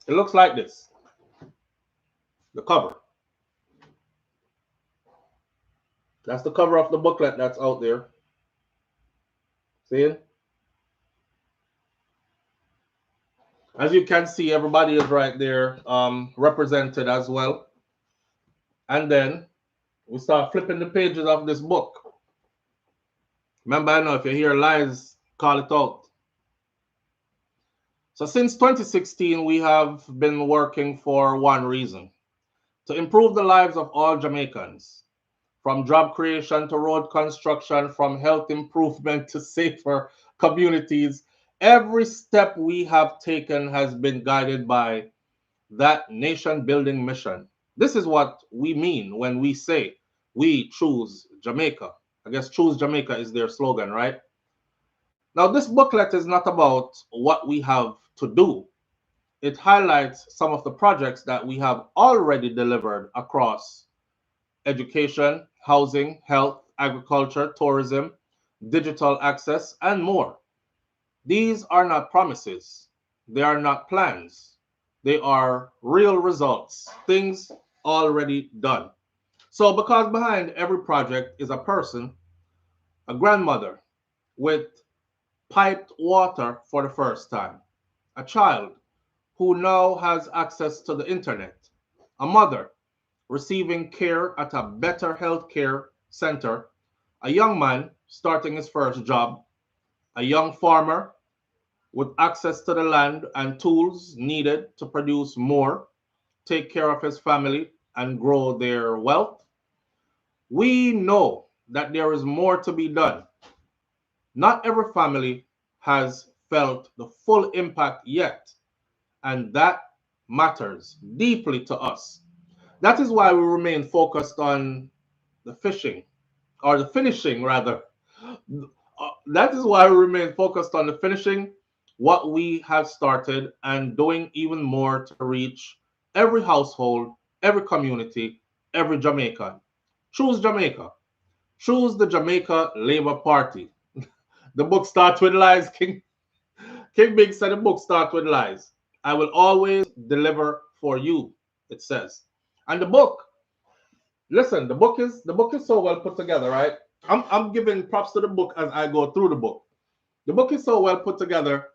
it looks like this. The cover. That's the cover of the booklet that's out there. See it? As you can see, everybody is right there represented as well. And then we start flipping the pages of this book. Remember, I know if you hear lies, call it out. So since 2016, we have been working for one reason: to improve the lives of all Jamaicans, from job creation to road construction, from health improvement to safer communities. Every step we have taken has been guided by that nation building mission. This is what we mean when we say we choose Jamaica. I guess choose Jamaica is their slogan, right? Now, this booklet is not about what we have to do. It highlights some of the projects that we have already delivered across education, housing, health, agriculture, tourism, digital access, and more. These are not promises. They are not plans. They are real results, things already done. So, because behind every project is a person, a grandmother with piped water for the first time, a child who now has access to the internet, a mother receiving care at a better healthcare center, a young man starting his first job, a young farmer with access to the land and tools needed to produce more, take care of his family, and grow their wealth. We know that there is more to be done. Not every family has felt the full impact yet, and that matters deeply to us. That is why we remain focused on the fishing, or the finishing rather. That is why we remain focused on the finishing what we have started and doing even more to reach every household, every community, every Jamaican. Choose Jamaica. Choose the Jamaica Labour Party. The book starts with lies. King Big said the book starts with lies. I will always deliver for you, it says. And the book, listen, the book is so well put together, right? I'm giving props to the book as I go through the book. The book is so well put together.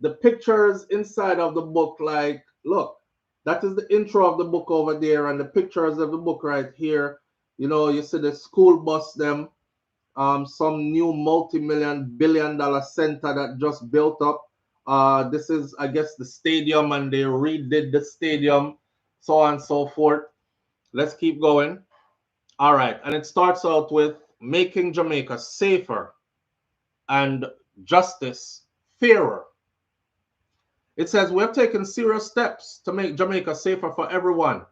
The pictures inside of the book, like, look, that is the intro of the book over there, and the pictures of the book right here. You know, you see the school bus, them, some new multi-million billion dollar center that just built up. This is, I guess, the stadium, and they redid the stadium, so on and so forth. Let's keep going. All right, and it starts out with making Jamaica safer and justice fairer. It says we have taken serious steps to make Jamaica safer for everyone,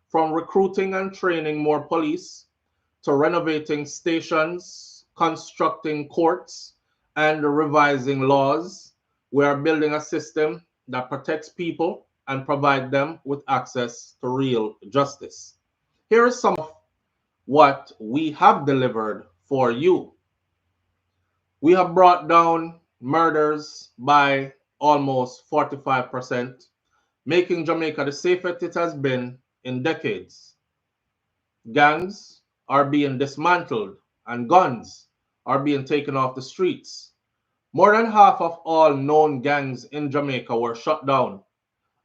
from recruiting and training more police to renovating stations, constructing courts, and revising laws. We are building a system that protects people and provide them with access to real justice. Here is some of what we have delivered for you. We have brought down murders by almost 45%, making Jamaica the safest it has been in decades. Gangs are being dismantled and guns are being taken off the streets. More than half of all known gangs in Jamaica were shut down,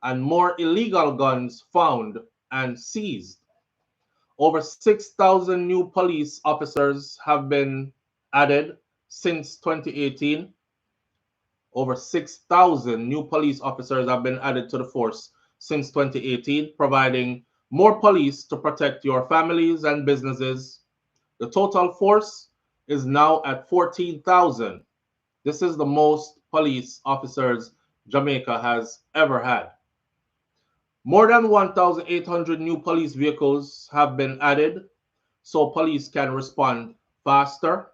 and more illegal guns found and seized. Over 6,000 new police officers have been added since 2018. Over 6,000 new police officers have been added to the force since 2018, providing more police to protect your families and businesses. The total force is now at 14,000. This is the most police officers Jamaica has ever had. More than 1,800 new police vehicles have been added so police can respond faster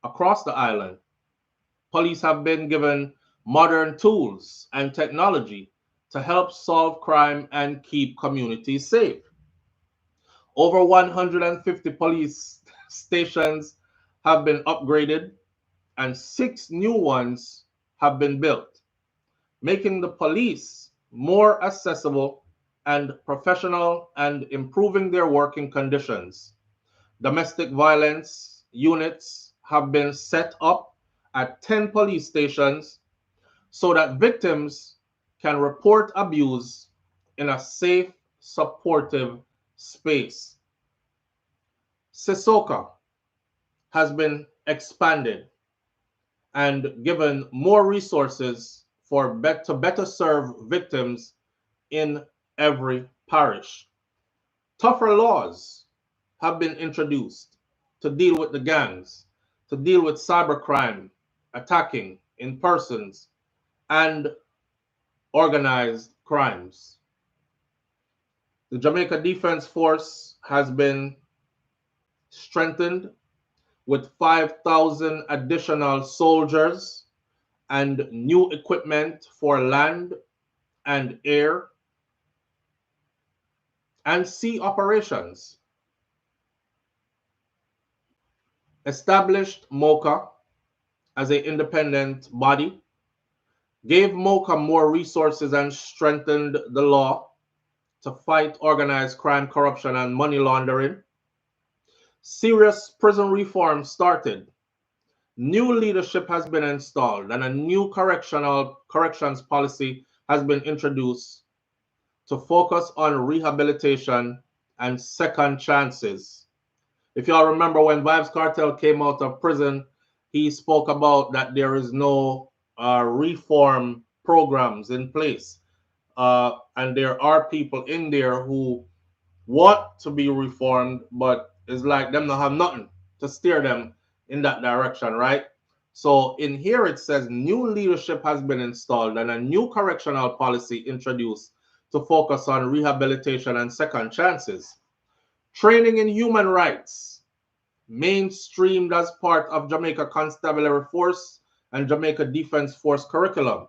across the island. Police have been given modern tools and technology to help solve crime and keep communities safe. Over 150 police stations have been upgraded and 6 new ones have been built, making the police more accessible and professional and improving their working conditions. Domestic violence units have been set up at 10 police stations so that victims can report abuse in a safe, supportive space. Sissoko has been expanded and given more resources to better serve victims in every parish. Tougher laws have been introduced to deal with the gangs, to deal with cybercrime, attacking in persons, and organized crimes. The Jamaica Defense Force has been strengthened with 5,000 additional soldiers and new equipment for land and air and sea operations. Established MOCA as an independent body, gave MOCA more resources and strengthened the law to fight organized crime, corruption, and money laundering. Serious prison reform started. New leadership has been installed and a new corrections policy has been introduced to focus on rehabilitation and second chances. If y'all remember when Vybz Kartel came out of prison, he spoke about that there is no reform programs in place. And there are people in there who want to be reformed, but it's like them not have nothing to steer them in that direction, right? So in here it says new leadership has been installed and a new correctional policy introduced to focus on rehabilitation and second chances. Training in human rights, mainstreamed as part of Jamaica Constabulary Force and Jamaica Defense Force curriculum.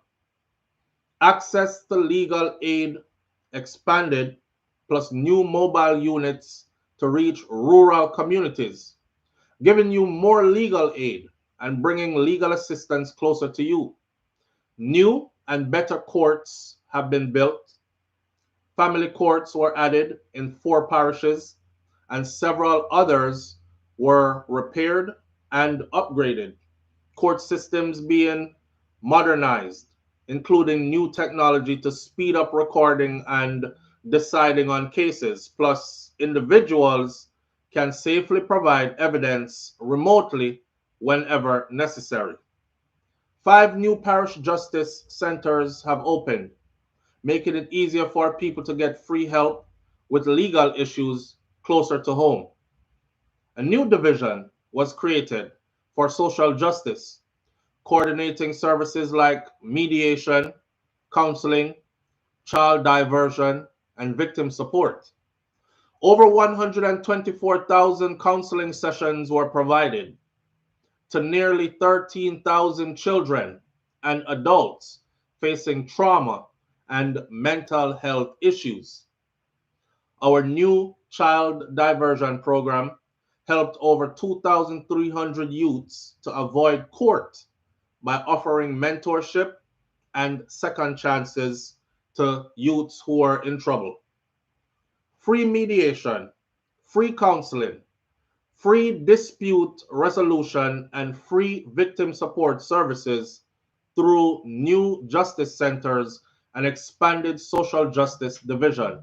Access to legal aid expanded, plus new mobile units to reach rural communities, giving you more legal aid and bringing legal assistance closer to you. New and better courts have been built. Family courts were added in 4 parishes, and several others were repaired and upgraded. Court systems being modernized, including new technology to speed up recording and deciding on cases. Plus, individuals can safely provide evidence remotely whenever necessary. 5 new parish justice centers have opened, making it easier for people to get free help with legal issues closer to home. A new division was created for social justice, coordinating services like mediation, counseling, child diversion, and victim support. Over 124,000 counseling sessions were provided to nearly 13,000 children and adults facing trauma and mental health issues. Our new child diversion program helped over 2,300 youths to avoid court by offering mentorship and second chances to youths who are in trouble. Free mediation, free counseling, free dispute resolution, and free victim support services through new justice centers and expanded social justice division.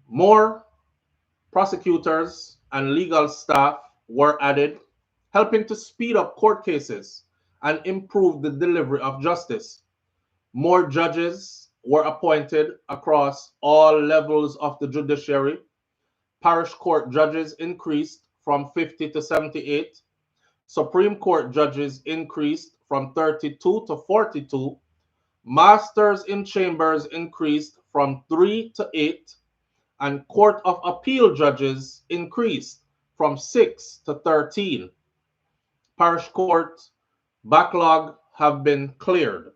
More prosecutors and legal staff were added, helping to speed up court cases and improve the delivery of justice. More judges were appointed across all levels of the judiciary. Parish court judges increased from 50 to 78. Supreme Court judges increased from 32 to 42. Masters in chambers increased from 3 to 8. And Court of Appeal judges increased from 6 to 13. Parish court backlog have been cleared,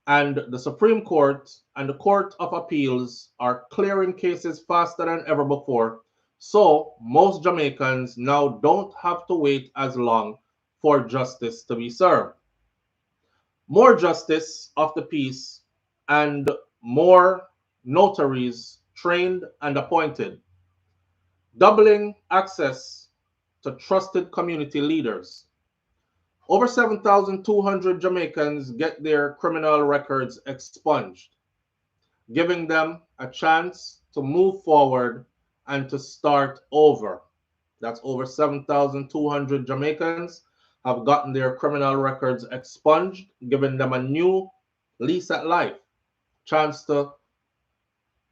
and the Supreme Court and the Court of Appeals are clearing cases faster than ever before, so most Jamaicans now don't have to wait as long for justice to be served. More justice of the peace and more notaries trained and appointed. doubling access to trusted community leaders. Over 7,200 Jamaicans get their criminal records expunged, giving them a chance to move forward and to start over. That's over 7,200 Jamaicans have gotten their criminal records expunged, giving them a new lease at life, chance to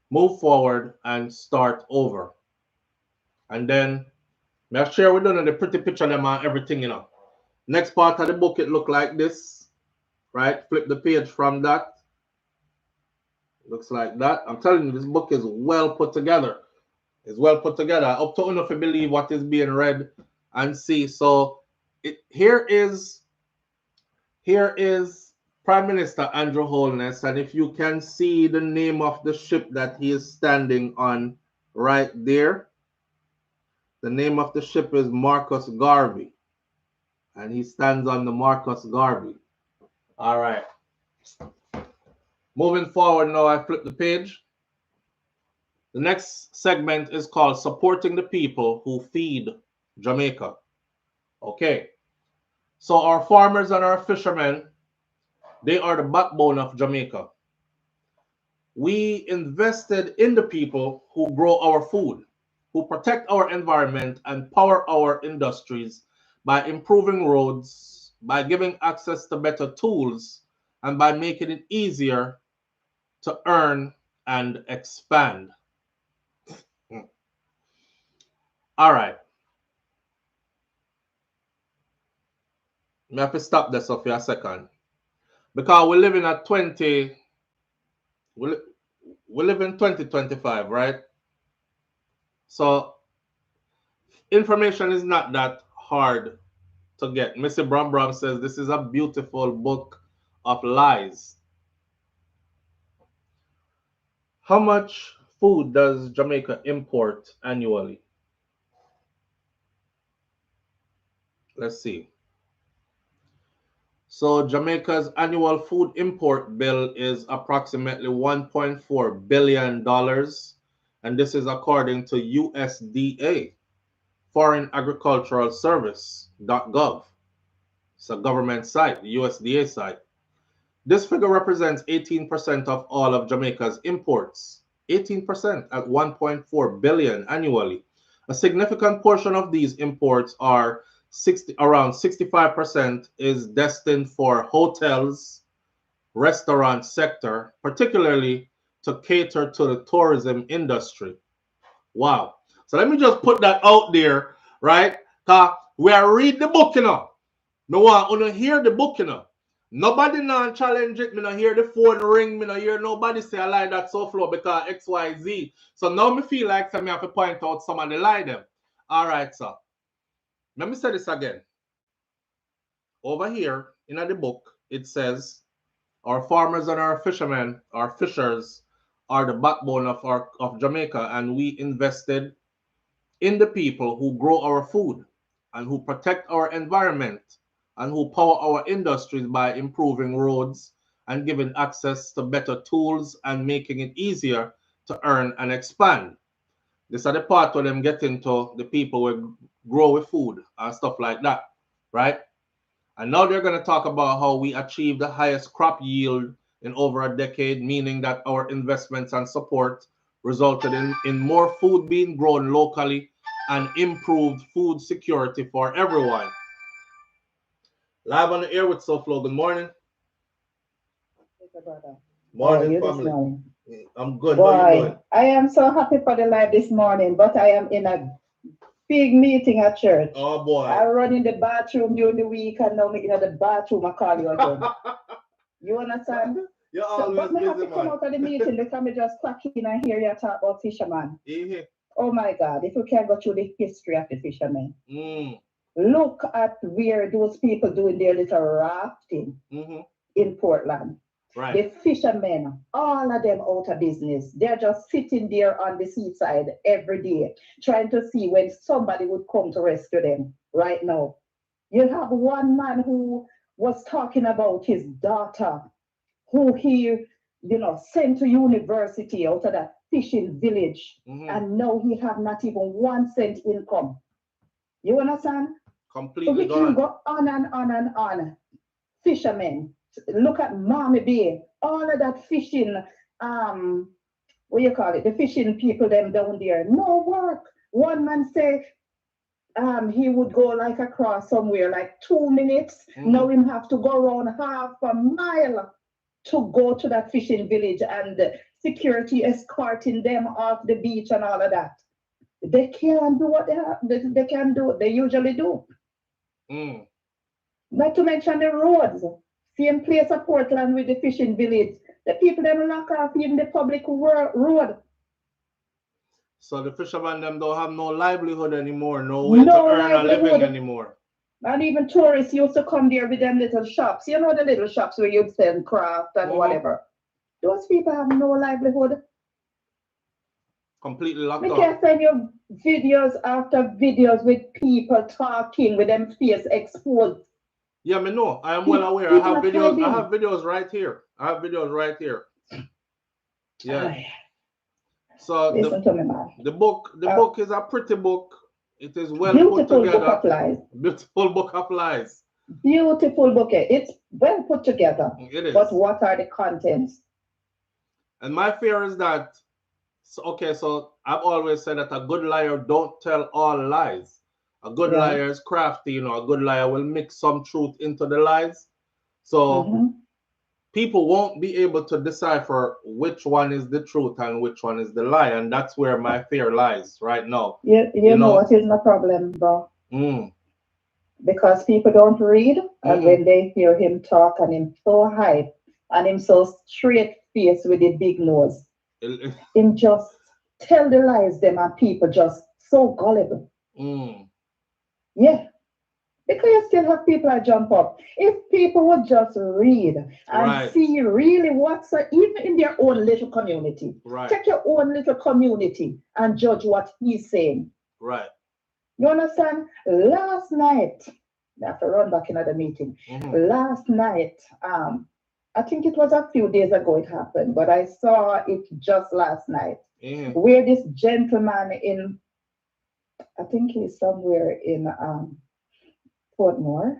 move forward and start over. And then, may I share with you the pretty picture of them and everything, Next part of the book, it look like this, right? Flip the page from that. Looks like that. I'm telling you, this book is well put together. It's well put together. Up to enough to believe what is being read and see. So here is Prime Minister Andrew Holness, and if you can see the name of the ship that he is standing on right there, the name of the ship is Marcus Garvey, and he stands on the Marcus Garvey. All right. Moving forward now, I flip the page. The next segment is called Supporting the People Who Feed Jamaica. Okay. So our farmers and our fishermen, they are the backbone of Jamaica. We invested in the people who grow our food, who protect our environment and power our industries by improving roads, by giving access to better tools, and by making it easier to earn and expand. All right. I have to stop this off for a second. Because we live in 2025, right? So information is not that hard to get. Mr. Bram says this is a beautiful book of lies. How much food does Jamaica import annually? Let's see. So Jamaica's annual food import bill is approximately $1.4 billion. And this is according to USDA, Foreign Agricultural Service.gov. It's a government site, the USDA site. This figure represents 18% of all of Jamaica's imports. 18% at 1.4 billion annually. A significant portion of these imports are around 65% is destined for hotels, restaurant sector, particularly to cater to the tourism industry. Wow. So let me just put that out there, right? Because we are reading the book, Me want to hear the book, Nobody now challenge it. Me not hear the phone ring. Me not hear nobody say I lie that SouFLo because XYZ. So now me feel like me have to point out some of the lie them. All right, sir. Let me say this again. Over here in the book, it says our farmers and our fishermen, our fishers, are the backbone of Jamaica, and we invested in the people who grow our food and who protect our environment and who power our industries by improving roads and giving access to better tools and making it easier to earn and expand. This is the part where them get into the people who grow with food and stuff like that, right? And now they're going to talk about how we achieved the highest crop yield in over a decade, meaning that our investments and support resulted in more food being grown locally and improved food security for everyone. Live on the air with SouFLo. Good morning. Morning, family. Morning. I'm good. Boy, how you doing? I am so happy for the live this morning, but I am in a big meeting at church. Oh boy. I run in the bathroom during the week and now in the bathroom I call you again. You understand? You're always but busy, I have to come out of the meeting because I just clock in and hear you talk about fishermen. Oh my God, if you can go through the history of the fishermen. Look at where those people doing their little rafting in Portland. Right. The fishermen, all of them out of business. They're just sitting there on the seaside every day, trying to see when somebody would come to rescue them right now. You have one man who was talking about his daughter, who he, sent to university out of that fishing village, and now he have not even 1 cent income. You understand? Completely so we gone. can go on and on and on. Fishermen, look at Marley Bay, all of that fishing, what you call it, the fishing people them down there, no work. One man say he would go like across somewhere like 2 minutes. Now him have to go around half a mile to go to that fishing village, and the security escorting them off the beach and all of that. They can't do what they can do. They usually do. Not to mention the roads. Same place of Portland with the fishing village. The people them lock off even the public road. So the fishermen them don't have no livelihood anymore, no way to earn a living anymore. And even tourists used to come there with them little shops. You know the little shops where you'd sell craft and whatever. Those people have no livelihood. Completely locked up. We can send you videos after videos with people talking with them face exposed. Yeah, me know. I am well aware. I have videos. I have videos right here. I have videos right here. Yeah. So listen to me, man. The book is a pretty book. It is well put together. Book of lies. Beautiful book of lies. Beautiful book. It's well put together. It is. But what are the contents? And my fear is that, so I've always said that a good liar don't tell all lies. A good liar is crafty, a good liar will mix some truth into the lies. So people won't be able to decipher which one is the truth and which one is the lie. And that's where my fear lies right now. You know what is my problem, bro? Because people don't read, and when they hear him talk and him so hype and him so straight face with a big nose, him just tell the lies them, and people just so gullible. Yeah. Because you still have people that jump up. If people would just read and see really what's even in their own little community. Check your own little community and judge what he's saying. Right. You understand? Last night, I have to run back in another meeting. Last night, I think it was a few days ago it happened, but I saw it just last night. Where this gentleman in, I think he's somewhere in Portmore,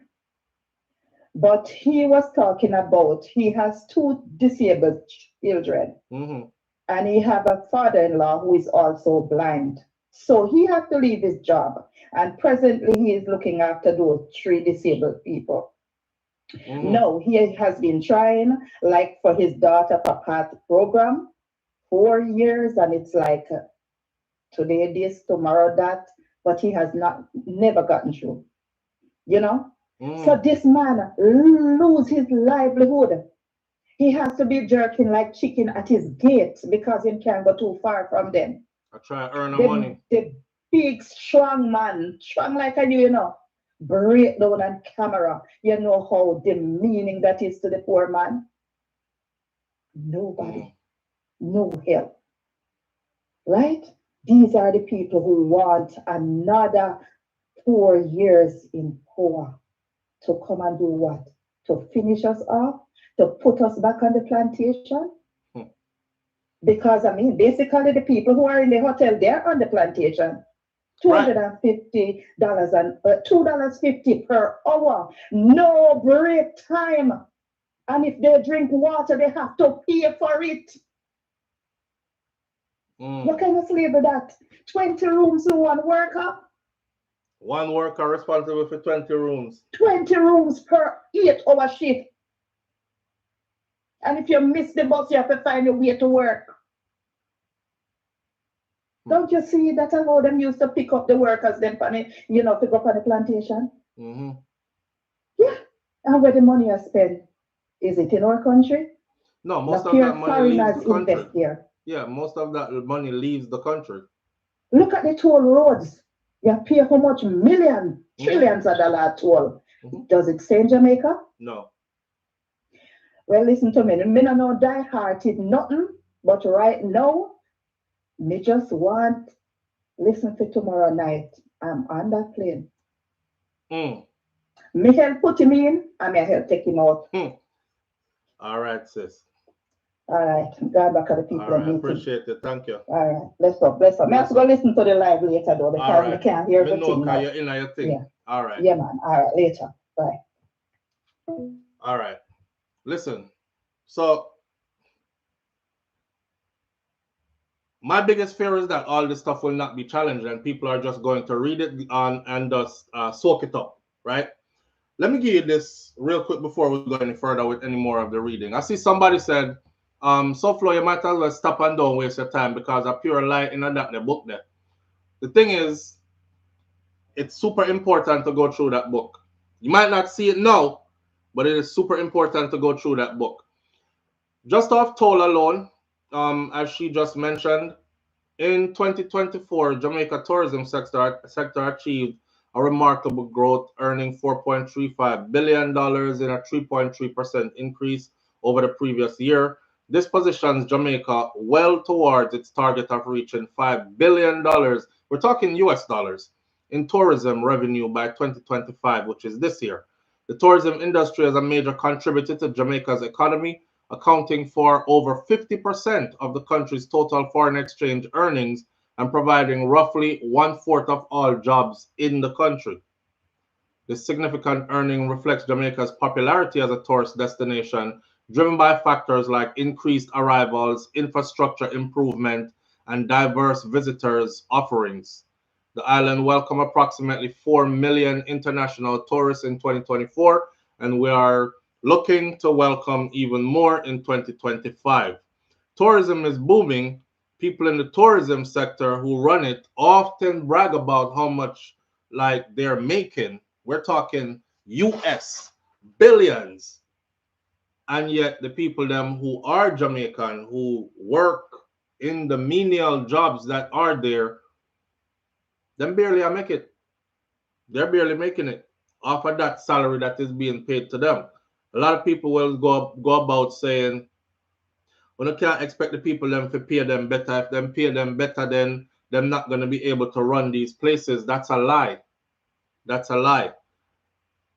but he was talking about he has 2 disabled children, and he have a father-in-law who is also blind. So he had to leave his job, and presently he is looking after those 3 disabled people. No, he has been trying, like for his daughter for PATH program, 4 years, and it's like today this, tomorrow that, but he has never gotten through. So this man lose his livelihood. He has to be jerking like chicken at his gate because he can't go too far from them. I try to earn money. The big strong man, strong like you, break down on camera. You know how demeaning that is to the poor man. Nobody, no help. Right? These are the people who want another 4 years in power to come and do what? To finish us off? To put us back on the plantation? Because, basically the people who are in the hotel, they're on the plantation. $250 and $2.50 per hour. No break time. And if they drink water, they have to pay for it. What kind of slavery is that? 20 rooms to one worker? One worker responsible for 20 rooms. 20 rooms per 8-hour shift. And if you miss the bus, you have to find your way to work. Don't you see that how them used to pick up the workers then pick up on the plantation? Yeah. And where the money is spent? Is it in our country? No, most of that money leaves the country. Invest here. Yeah, most of that money leaves the country. Look at the toll roads. You pay how much trillions of dollars toll. Does it say in Jamaica? No. Well, listen to me. Me no know die-hearted nothing, but right now, me just want listen for tomorrow night. I'm on that plane. Me help put him in, and me help take him out. All right, sis. All right. God back at the people. All right, I appreciate it. Thank you. All right. Bless up, bless up. I have to go listen to the live later though, because I can't hear the thing now. You're in your thing. Yeah. All right. Yeah, man. All right, later. Bye. All right. Listen. So my biggest fear is that all this stuff will not be challenged and people are just going to read it and just soak it up, right? Let me give you this real quick before we go any further with any more of the reading. I see somebody said, SouFlo, you might as well stop and don't waste your time because a pure lie in that book there. The thing is, it's super important to go through that book. You might not see it now, but it is super important to go through that book. Just off toll alone, as she just mentioned, in 2024, Jamaica tourism sector achieved a remarkable growth, earning $4.35 billion in a 3.3% increase over the previous year. This positions Jamaica well towards its target of reaching $5 billion. We're talking US dollars in tourism revenue by 2025, which is this year. The tourism industry is a major contributor to Jamaica's economy, accounting for over 50% of the country's total foreign exchange earnings and providing roughly 1/4 of all jobs in the country. This significant earning reflects Jamaica's popularity as a tourist destination, driven by factors like increased arrivals, infrastructure improvement, and diverse visitors' offerings. The island welcomed approximately 4 million international tourists in 2024, and we are looking to welcome even more in 2025. Tourism is booming. People in the tourism sector who run it often brag about how much like they're making. We're talking US billions. And yet the people them who are Jamaican, who work in the menial jobs that are there, them barely make it. They're barely making it off of that salary that is being paid to them. A lot of people will go about saying, well, you can't expect the people them to pay them better. If them pay them better, then they're not going to be able to run these places. That's a lie. That's a lie.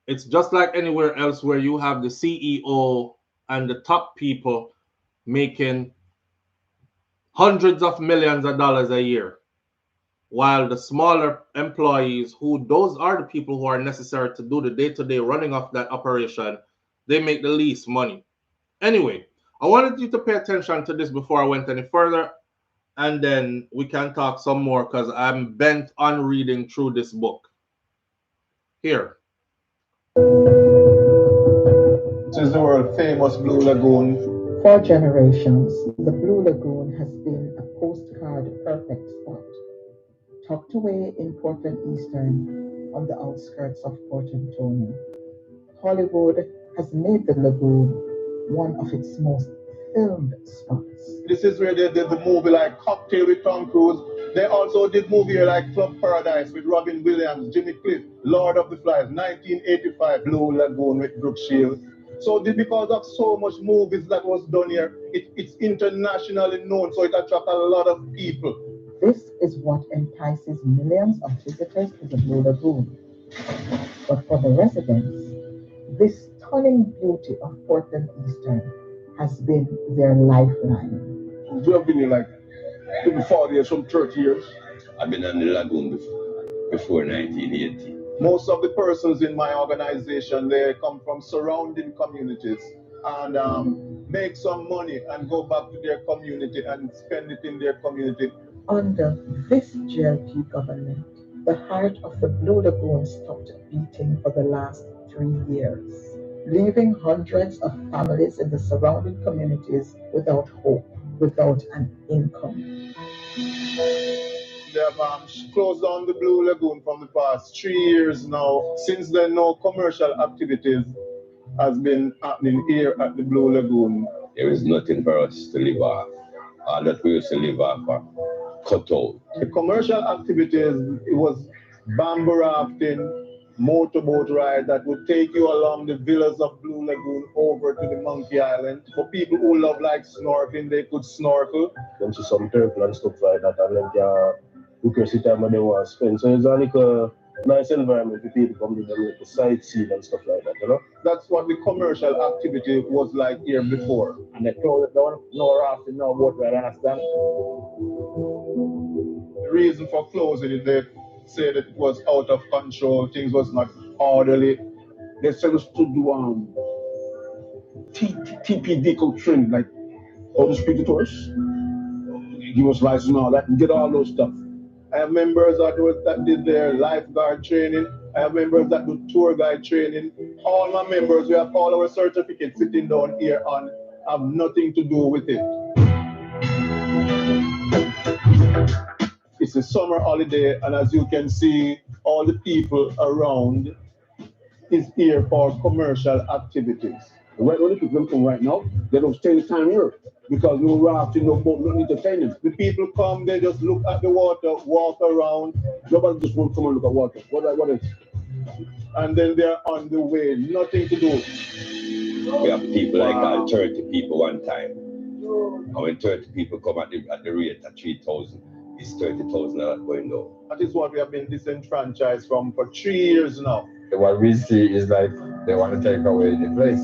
It's just like anywhere else where you have the CEO and the top people making hundreds of millions of dollars a year, while the smaller employees, who those are the people who are necessary to do the day-to-day running of that operation, they make the least money. Anyway, I wanted you to pay attention to this before I went any further, and then we can talk some more because I'm bent on reading through this book. Here. This is the world famous Blue Lagoon. For generations, the Blue Lagoon has been a postcard perfect spot. Tucked away in Portland Eastern on the outskirts of Port Antonio, Hollywood has made the lagoon one of its most filmed spots. This is where they did the movie like Cocktail with Tom Cruise. They also did movie here like Club Paradise with Robin Williams, Jimmy Cliff, Lord of the Flies, 1985, Blue Lagoon with Brooke Shields. So because of so much movies that was done here, it's internationally known, so it attracts a lot of people. This is what entices millions of visitors to the Blue Lagoon. But for the residents, this stunning beauty of Portland Eastern has been their lifeline. We have been here like 40 years, some 30 years. I've been on the lagoon before 1980. Most of the persons in my organization, they come from surrounding communities and make some money and go back to their community and spend it in their community. Under this GLP government, the heart of the Blue Lagoon stopped beating for the last 3 years, leaving hundreds of families in the surrounding communities without hope, without an income. They have closed down the Blue Lagoon from the past 3 years now. Since then, no commercial activities has been happening here at the Blue Lagoon. There is nothing for us to live off. All that we used to live off are cut out. The commercial activities, it was bamboo rafting, motorboat ride that would take you along the villas of Blue Lagoon over to the Monkey Island. For people who love like snorkeling, they could snorkel. Then see some turtle and stuff like that, and then book your time when they want to spend. So it's like Nice environment for people come to them with the sightseeing and stuff like that, you know? That's what the commercial activity was like here before. And they close it down, no rafting, no boat ride, understand? The reason for closing it, they say that it was out of control, things was not orderly. They said us to do TPD code training, like how to speak to tourists, give us license and all that, and get all those stuff. I have members that did their lifeguard training. I have members that do tour guide training. All my members, we have all our certificates sitting down here and have nothing to do with it. It's a summer holiday, and as you can see, all the people around is here for commercial activities. Right when the people come right now, they don't stay the time here because no rafting, no boat, no entertainment. The people come, they just look at the water, walk around. Nobody just won't come and look at water. What is? And then they're on the way, nothing to do. We have people like 30 people one time. And when 30 people come at the rate of 3,000, it's 30,000 going down. That is what we have been disenfranchised from for 3 years now. What we see is like they want to take away the place.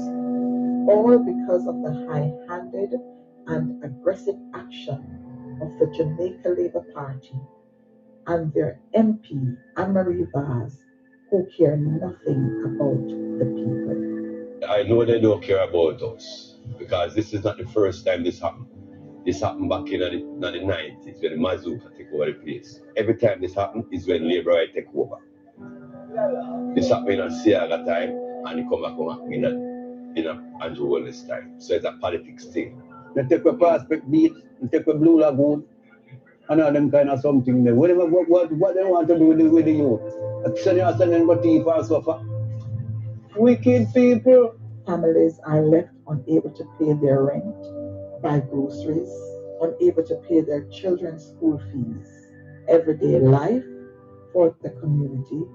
All because of the high-handed and aggressive action of the Jamaica Labour Party and their MP, Anne-Marie Vaz, who care nothing about the people. I know they don't care about us because this is not the first time this happened. This happened back in the 90s when the Mazooka take over the place. Every time this happened is when Labour right take over. This happened in Siaga time and it come back in Andrew Holness time. So it's a politics thing. They take a Prospect Beach, they take a Blue Lagoon, and all them kind of something there. What they want to do with the youth? Sending what tea for suffer. Wicked people. Families are left unable to pay their rent, buy groceries, unable to pay their children's school fees. Everyday life for the community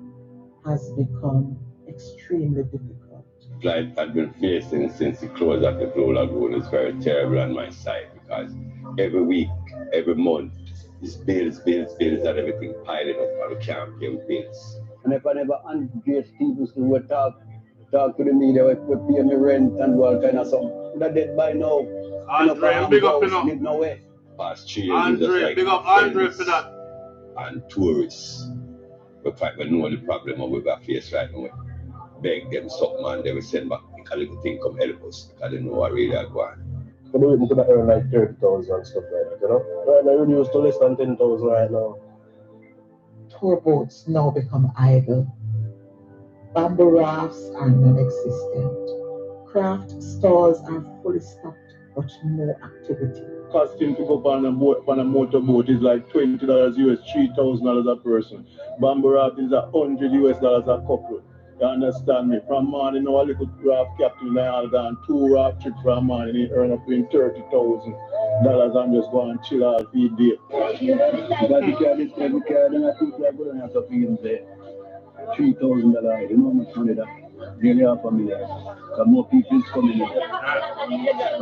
has become extremely difficult. Life I've been facing since the close of the Blue Lagoon is very terrible on my side because every week, every month, it's bills, and everything piling up and we can't pay bills. And if I never engage people who would talk to the media, we pay me rent and all kind of something. They're dead by now. Andre, big up enough. Live nowhere. Past 3 years, Andre, like big up Andre for that. And tourists. We know the problem we have faced right now. Beg them something and they will send back a little thing come help us because they know what really are going. For the week, we could have earned like 30,000 and stuff like that, you know? Right now, we're used to less than 10,000 right now. Tour boats now become idle. Bamboo rafts are non-existent. Craft stores are fully stocked, but no activity. Costing to go on a motorboat is like $20 US, $3,000 a person. Bamboo raft is $100 US a couple. You understand me? From morning, now a little raft captain and all gone 2 raft trips from morning, he earn up in $30,000 and just go and chill out for a day. But you can't every car, then I think they're going to have to pay them there. $3,000, you know how much money that? Nearly $500,000. Because more people is coming in.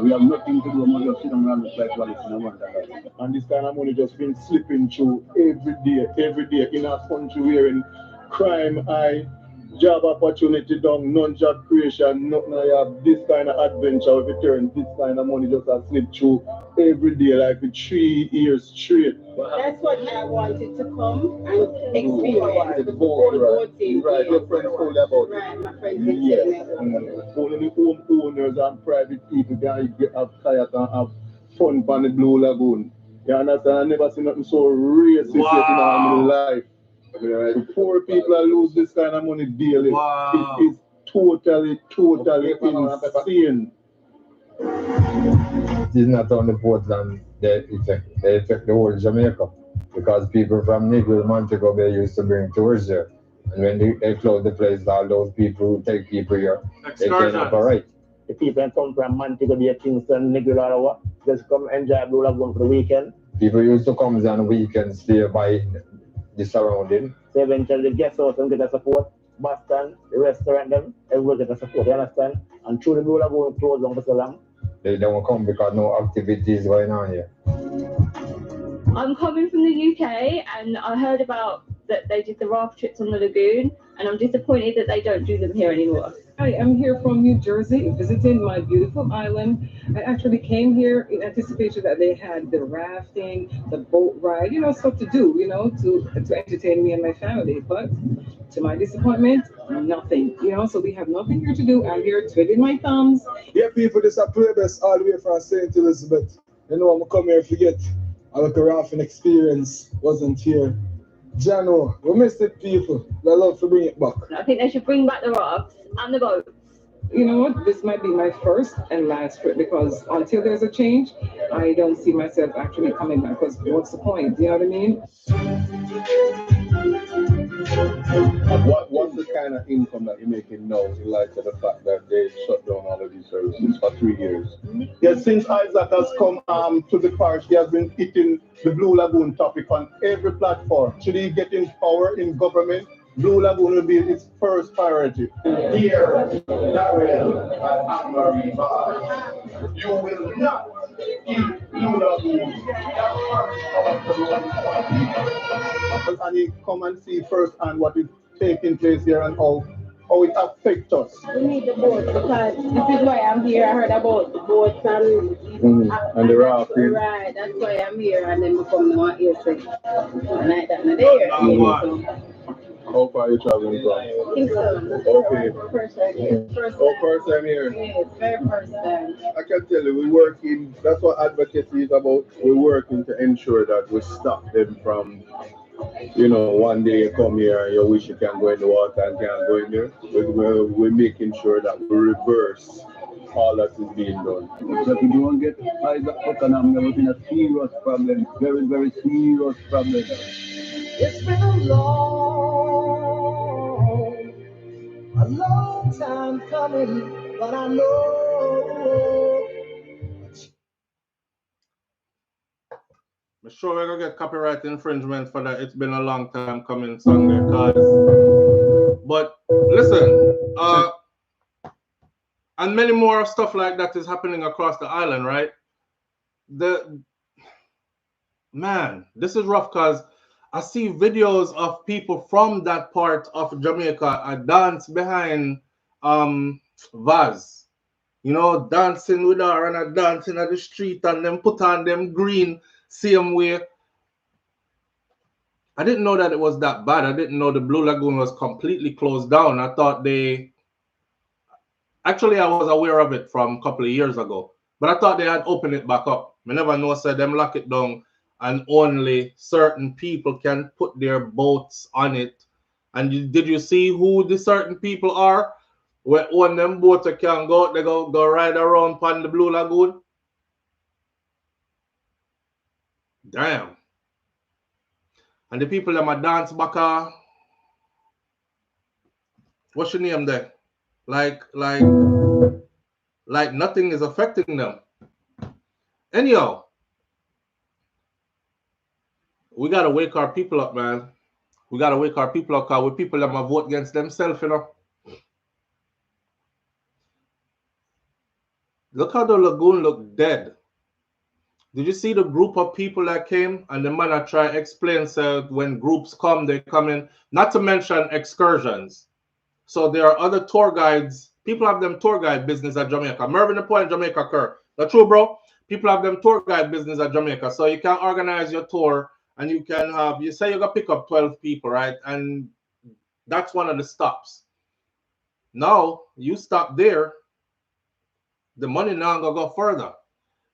We have nothing to do, we just sit down and look like Wallace in a wonderland. And this kind of money just been slipping through every day in a country where in crime high, job opportunity down, non-job creation, nothing. I have this kind of adventure with return, this kind of money just has slipped through every day, like for 3 years straight. That's what I wanted to come and experience. Right, your friends told you about it. Right, my friends did tell me. Only the homeowners and private people can have kayak and have fun on the Blue Lagoon. You understand? I never seen nothing so racist yet in my life. The poor people lose this kind of money daily. It is totally insane. It is not only Portland, they affect the whole Jamaica. Because people from Nigel, Montego Bay used to bring tours here. And when they close the place, all those people who take people here, they can't operate. The people come from Montego Bay, Kingston, Nigel, or what, just come enjoy Blue Lagoon for the weekend. People used to come on the weekends, stay by the surrounding. So eventually the guest house and get a support, Boston, the restaurant them, everyone get a support, you understand? And through the Blue Lagoon close down for so long. They don't come because no activity is going on here. I'm coming from the UK and I heard about that they did the raft trips on the lagoon, and I'm disappointed that they don't do them here anymore. Hi, I'm here from New Jersey, visiting my beautiful island. I actually came here in anticipation that they had the rafting, the boat ride, you know, stuff to do, you know, to entertain me and my family. But to my disappointment, nothing, you know, so we have nothing here to do. I'm here twiddling my thumbs. Yeah, people, this is Playbest all the way from St. Elizabeth. You know, I'm come here to forget a little rafting experience wasn't here. Jano, we missed it, people. I love to bring it back. I think they should bring back the rafts and the boats. You know what? This might be my first and last trip because until there's a change, I don't see myself actually coming back. Because what's the point? You know what I mean? What's the kind of income that you're making now in light of the fact that they shut down all of these services for 3 years? Yes, since Isaac has come to the parish, he has been hitting the Blue Lagoon topic on every platform. Should he get in power in government, Blue Lagoon will be its first priority. Here, Darrell and Anne-Marie Bar, you will not keep Blue Lagoon. And he come and see firsthand what is taking place here and how it affects us. We need the boats because this is why I'm here. I heard about the boats and the rafting. Right, that's why I'm here, and then we come to one ear and like that, and there. How far are you traveling from? Kingston. Okay. First time here. First time here? Yes, very first time. I can tell you, we're working, that's what advocacy is about. We're working to ensure that we stop them from, you know, one day you come here and you wish you can go in the water and can't go in there. We're making sure that we reverse all that is being done. So if you don't get Isaac economy, we're in a serious problem, very, very serious problem. It's been a long time coming, but I know. I'm sure we're gonna get copyright infringement for that. It's been a long time coming song there, cause. But listen, and many more stuff like that is happening across the island, right? Man, this is rough because I see videos of people from that part of Jamaica dance behind Vaz. You know, dancing with her and dancing at the street and then put on them green same way. I didn't know that it was that bad. I didn't know the Blue Lagoon was completely closed down. I thought actually I was aware of it from a couple of years ago, but I thought they had opened it back up. I never know, said them lock it down and only certain people can put their boats on it. And did you see who the certain people are? Where on them boats can go, they go ride around on the Blue Lagoon. Damn. And the people that might dance back, what's your name there? Like nothing is affecting them. Anyhow, we gotta wake our people up, man. We gotta wake our people up, because we're people that might vote against themselves, you know. Look how the lagoon looked dead. Did you see the group of people that came? And the man I try to explain, so when groups come, they come in, not to mention excursions. So there are other tour guides. People have them tour guide business at Jamaica. Mervyn the Point, Jamaica, Kerr. That's true, bro. People have them tour guide business at Jamaica. So you can organize your tour and you can have, you say you're going to pick up 12 people, right? And that's one of the stops. Now, you stop there, the money now going to go further.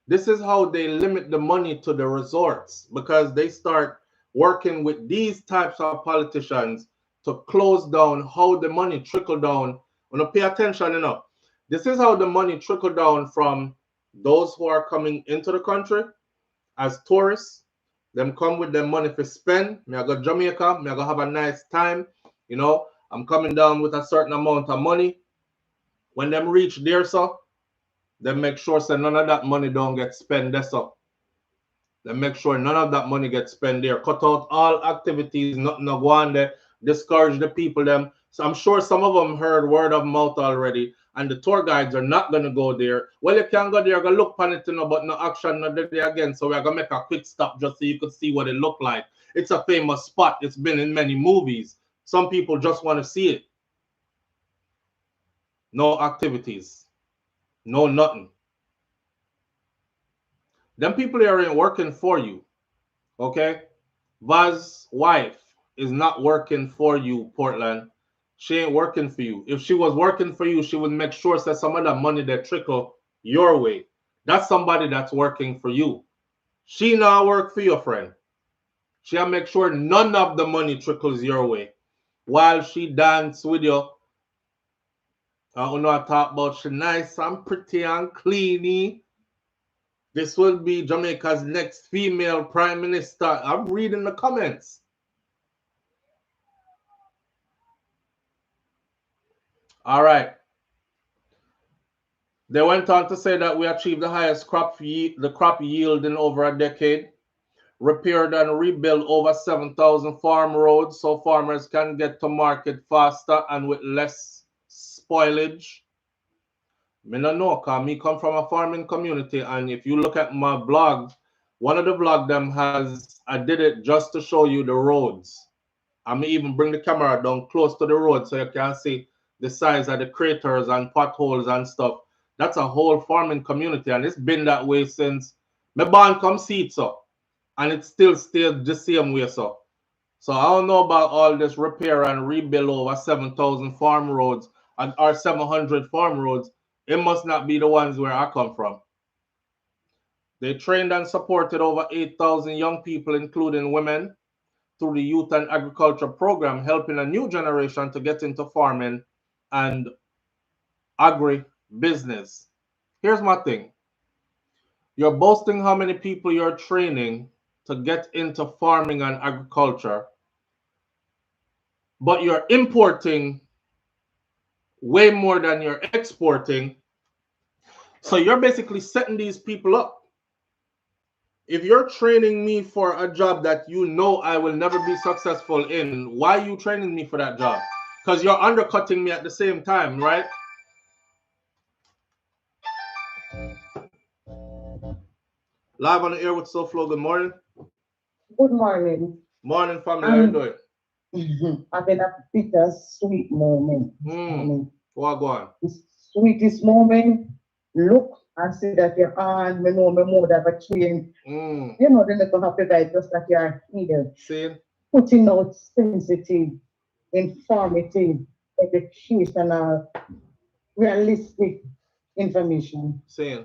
This is how they limit the money to the resorts, because they start working with these types of politicians to close down how the money trickle down. Want to pay attention enough. This is how the money trickle down from those who are coming into the country as tourists. Them come with their money for spend. Me I go to Jamaica. Me I go have a nice time. You know, I'm coming down with a certain amount of money. When them reach there, so then make sure so none of that money don't get spent there, so. Then make sure none of that money gets spent there. Cut out all activities, nothing no go on there. Discourage the people them. So I'm sure some of them heard word of mouth already. and the tour guides are not going to go there. Well, you can go there, go look on it, you know, but no action, not there again. So we're going to make a quick stop just so you could see what it looked like. It's a famous spot. It's been in many movies. Some people just want to see it. No activities. No nothing. Them people here ain't working for you. Okay? Vaz's wife is not working for you, Portland. She ain't working for you. If she was working for you, she would make sure that some of that money that trickle your way. That's somebody that's working for you. She not work for your friend. She'll make sure none of the money trickles your way. While she dance with you, I talk about she nice and pretty and cleany. This will be Jamaica's next female Prime Minister. I'm reading the comments. All right. They went on to say that we achieved the highest crop yield in over a decade, repaired and rebuilt over 7,000 farm roads so farmers can get to market faster and with less spoilage. Me no know, because me come from a farming community, and if you look at my blog, one of the blog them has, I did it just to show you the roads. I may even bring the camera down close to the road so you can see the size of the craters and potholes and stuff. That's a whole farming community, and it's been that way since me born come see it, so. And it still stays the same way, so. So I don't know about all this repair and rebuild over 7,000 farm roads or 700 farm roads. It must not be the ones where I come from. They trained and supported over 8,000 young people, including women, through the Youth and Agriculture Program, helping a new generation to get into farming and agri-business. Here's my thing. You're boasting how many people you're training to get into farming and agriculture, but you're importing way more than you're exporting. So you're basically setting these people up. If you're training me for a job that you know I will never be successful in, why are you training me for that job? Because you're undercutting me at the same time, right? Live on the air with SouFLo. Good morning. Good morning. Morning, family. How you doing? Having a bittersweet moment. What go on? The sweetest moment. Look and see that you're on. Me know me more than a train. You know the little happy guy just that you're needed. See? Putting out sensitive, informative, educational, realistic information. See?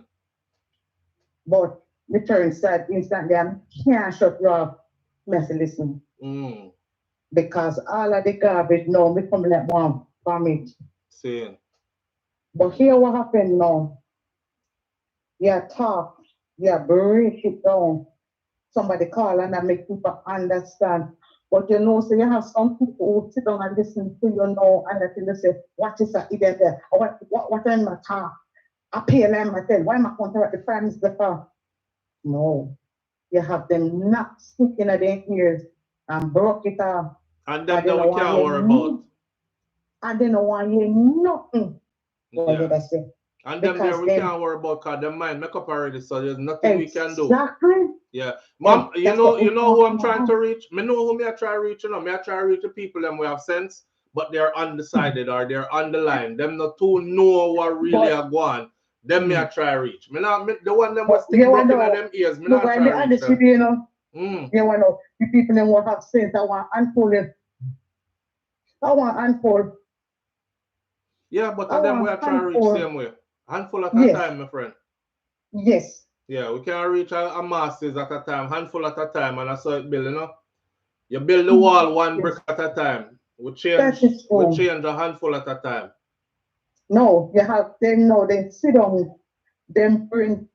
But the turn sad instantly I can't shut you off. Messy listen. Because all of the garbage now become like one from it. See. But here what happened now. You talk, you break it down. Somebody call and I make people understand. But you know, so you have some people who sit down and listen to you now and they say, what is that idiot there? Or what am I talk? I pay them myself. Why am I contract the Prime Minister for? No. You have them not sticking at their ears and broke it off. And then we can't worry about. And they don't want to hear nothing. Yeah. And then there we can't worry about because their mind make up already, so there's nothing we can do. Exactly. Yeah. Mom, you know who I'm trying to reach? Me know who me I try to reach, you know. Me I try to reach the people them we have sense, but they're undecided or they're on the line. Them not too know what really are going. Them me I try to reach. Me not the one them was still broken in them ears. Me not try to reach them. You know. You know, the people them will have sense. I want unfold it. I want unfold. Yeah, but them we are trying to reach same way. Handful at a time, my friend. Yes. Yeah, we can reach a masses at a time, handful at a time, and I saw it build, you know. You build the wall one brick at a time. We change a handful at a time. No, you have them now, they sit down, them bring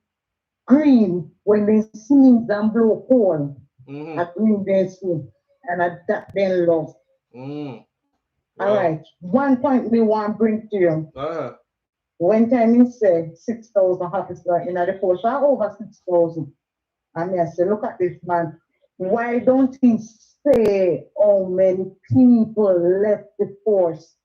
green when they sneeze and blow corn. At green they see, and at that they love. All right, one point we want to bring to you. One time he said 6,000 officers in the force, or over 6,000. And I said, look at this man. Why don't he say how many people left the force?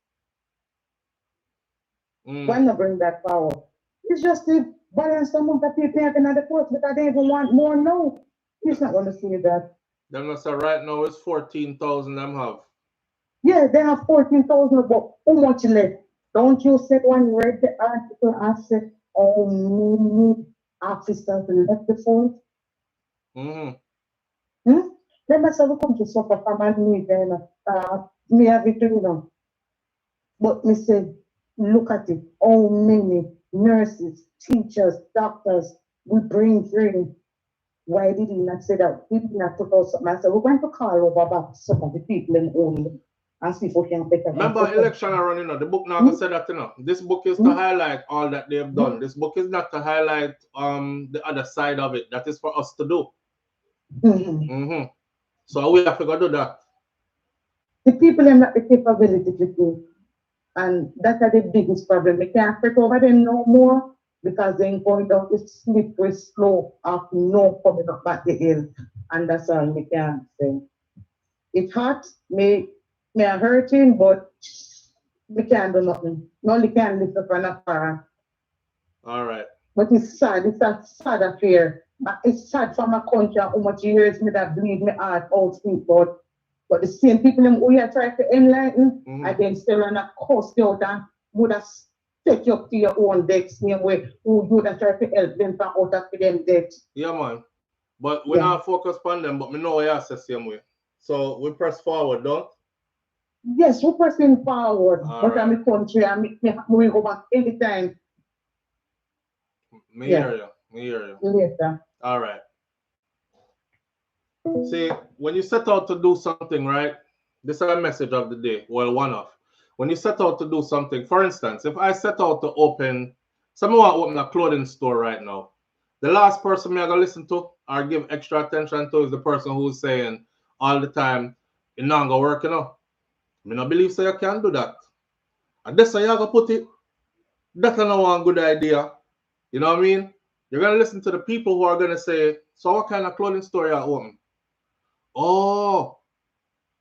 Why not bring that forward? It's just to balance some of the people having at the court because they even want more now. He's not going to see that. Them not say right now it's 14,000 them have. Yeah, they have 14,000, but how much left? Don't you say when you read the article and said, oh, many officers left the force? They must have come to suffer from a need, me have it, you know. But me say, look at it, how many nurses, teachers, doctors, we bring in. Why did he not say that? He did not talk about something. I said, we're going to call over back some of the people in only and see if we can better. Remember, election are running out. The book now said that, you know. This book is to highlight all that they've done. This book is not to highlight the other side of it. That is for us to do. So we have to go do that. The people have not the capability to do. And that's the biggest problem. We can't take over them no more because they're going down the slippery slope of no coming up back the hill. And that's all we can say. It's hot, may hurting, but we can't do nothing. We only can lift up an affair. All right. But it's sad. It's a sad affair. It's sad for my country how much years me that bleed me heart out speak, but the same people who are trying to enlighten, and then still on a coast out and would have take you up to your own deck, same way who would have tried to help them from out of them debt. Yeah, man. But we're not focused on them, but we know we are the same way. So we press forward, don't? Yes, we're pressing forward. But I'm a country, we go back anytime. Me hear you. Later. All right. See, when you set out to do something, right? This is a message of the day. Well, one of. When you set out to do something, for instance, if I set out to open, someone want to open a clothing store right now, the last person me I gonna listen to or give extra attention to is the person who's saying all the time, you're not gonna work, you know. I don't believe so you can do that. And that's how you're gonna put it. That's not one good idea. You know what I mean? You're gonna listen to the people who are gonna say, so what kind of clothing store you open? Oh,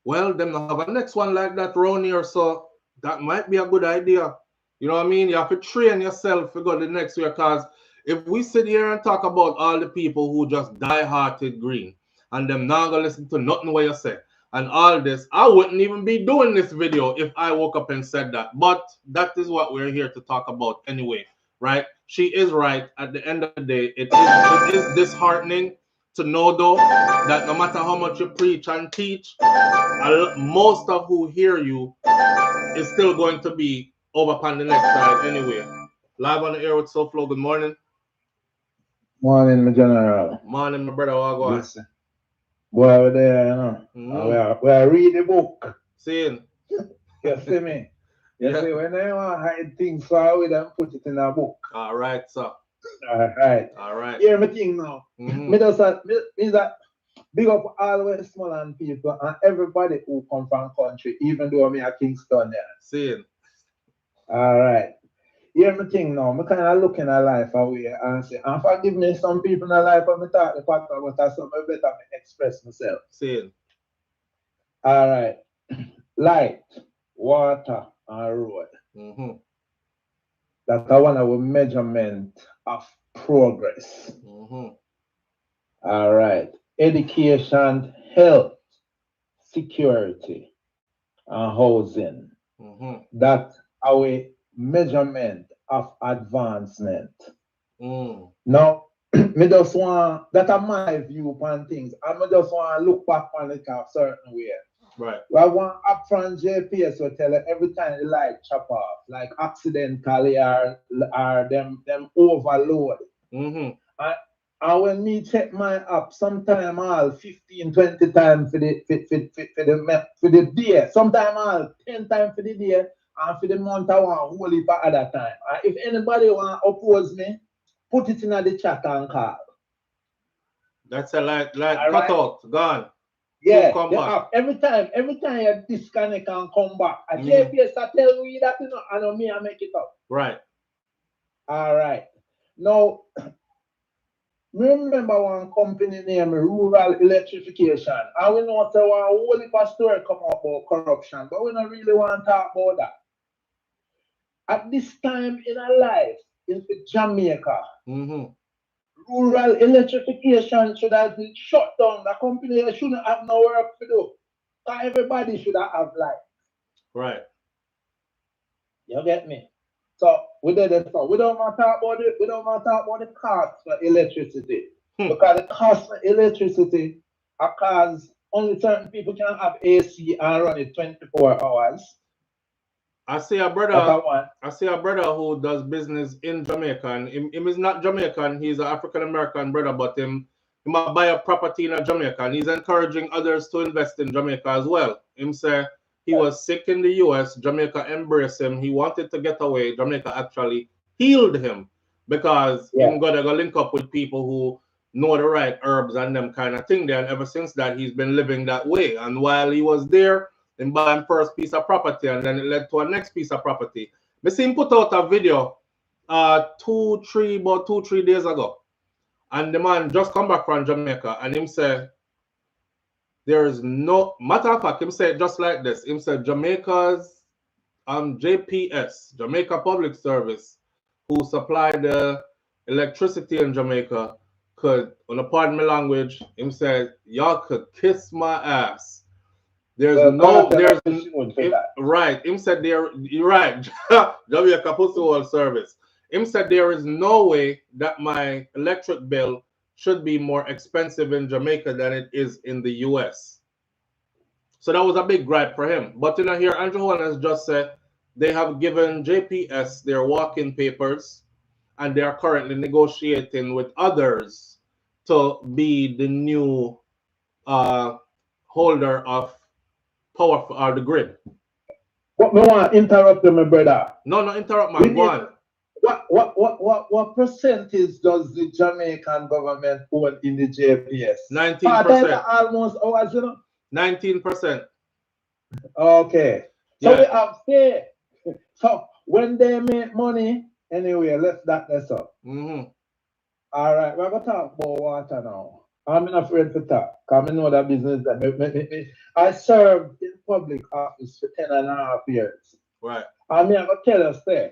well, them have a next one like that around here, so that might be a good idea. You know what I mean? You have to train yourself to go the next year, because if we sit here and talk about all the people who just die-hearted green and them not gonna listen to nothing what you say and all this, I wouldn't even be doing this video if I woke up and said that. But that is what we're here to talk about anyway, right? She is right. At the end of the day, it is disheartening to know, though, that no matter how much you preach and teach, most of who hear you is still going to be over upon the next side anyway. Live on the air with SouFLo. Good morning. Morning, my general. Morning, my brother. What going? Listen. Boy, we're there, you know. We are read the book. Seeing. You see me? You see, when they want to hide things far away, then put it in a book. All right, sir. All right. Hear me thing now. Me just big up all the Westmoreland people and everybody who come from country, even though me a Kingston there. Seeing. All right. Hear me thing now. Me kind of looking at life away and say, and forgive me, some people in life when me talk the part about that, so I better me express myself. Seeing. All right. Light, water, and road. That's one of our measurement of progress. All right. Education, health, security, and housing. That's our measurement of advancement. Now, me just want, that's my view on things. I just want to look back on it a certain way. Right. I want upfront GPS will tell you every time the light chop off, like accidentally or them overload. And when me check my app, sometime all 15, 20 times for the day, sometime all 10 times for the day, and for the month I want whole heap at other time. And if anybody want to oppose me, put it in the chat and call. That's a like cut out, gone. Yeah, come back. Every time you disconnect and come back. A GPS I tell you that, you know, I know me I make it up. Right. All right. Now, remember one company named Rural Electrification. And we know that one whole heap of story come up about corruption, but we don't really want to talk about that. at this time in our life, in Jamaica, rural electrification should have been shut down. The company shouldn't have no work to do. Everybody should have light. Right. You get me? So we did it. So we don't want to talk about it. We don't want to talk about the cost for electricity. Because the cost for electricity because only certain people can have AC and run it 24 hours. I see a brother who does business in Jamaica, and him is not Jamaican, he's an African American brother, but him might buy a property in Jamaica, and he's encouraging others to invest in Jamaica as well. Him say he was sick in the US, Jamaica embraced him, he wanted to get away, Jamaica actually healed him because him gotta go link up with people who know the right herbs and them kind of thing there, and ever since that he's been living that way. And while he was there, and buying first piece of property, and then it led to a next piece of property. I see him put out a video about 2-3 days ago. And the man just come back from Jamaica and him say, there is no, matter of fact, him say just like this. Him said Jamaica's JPS, Jamaica Public Service, who supply the electricity in Jamaica, could, on a pardon my language, him said, y'all could kiss my ass. There's right. Him said you're right. Jamaica Postal Service. Him said there is no way that my electric bill should be more expensive in Jamaica than it is in the US. So that was a big gripe for him. But you know, here Andrew Holness just said they have given JPS their walk-in papers, and they are currently negotiating with others to be the new holder of power for the grid. What me want to interrupt you, my brother? No, interrupt, man. Go on. What percentage does the Jamaican government own in the JPS? 19%. Almost ours, you know? 19%. Okay. So we have say. So when they make money, anyway, let's up. All right, we're gonna talk about water now. I'm not afraid to talk, because I know that business that I served in public office for 10.5 years. Right. And I'm going to tell you, say,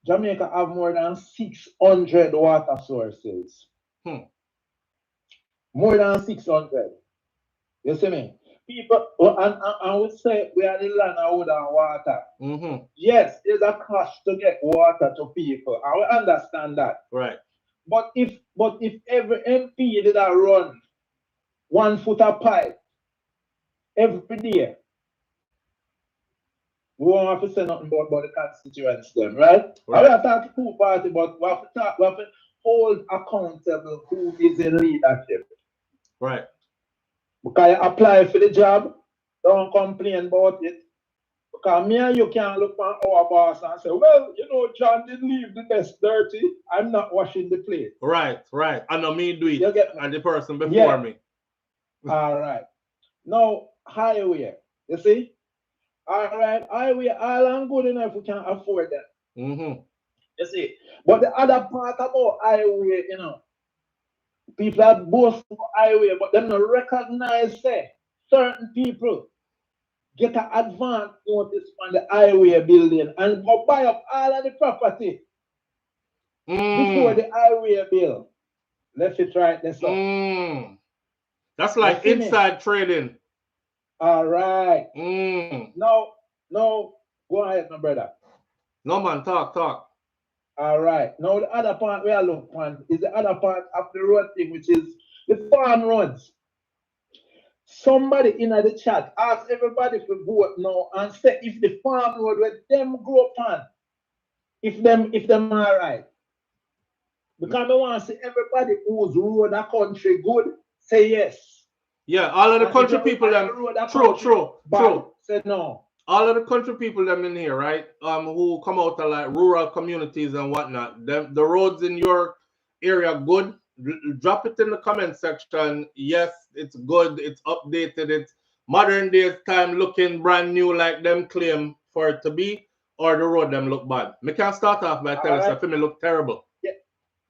Jamaica have more than 600 water sources. More than 600. You see me? People, and we say we are the land of wood and water. Yes, there's a cost to get water to people. I will understand that. Right. But if every MP did run 1 foot of pipe every day, we won't have to say nothing about the constituents them, right? I will talk to two parties, but we have to hold accountable who is in leadership. Right. Because you apply for the job, don't complain about it. Because me and you can't look on our boss and say, well, you know, John didn't leave the desk dirty. I'm not washing the plate. Right. I know me do it and the person before me. All right. Now, highway, you see? All right, highway, all and good enough, we can afford that. You see? But the other part about highway, you know, people are both highway, but they don't recognize, say, certain people get an advance notice on the highway building and go buy up all of the property before the highway bill. Let's try it this up. That's like inside trading. All right. No, go ahead, my brother. No, man, talk. All right. Now, the other part we are looking on is the other part of the road thing, which is the farm roads. Somebody in the chat ask everybody to vote now and say if the farm road where them grow up on, if them are right. Because I want to see everybody whose road a country good say yes. Yeah, all of the country people them true. Say no. All of the country people them in here, right? Who come out of like rural communities and whatnot. The roads in your area good. Drop it in the comment section. Yes, it's good. It's updated. It's modern days time looking brand new like them claim for it to be, or the road them look bad. Me can start off by telling us if me look terrible. Yeah.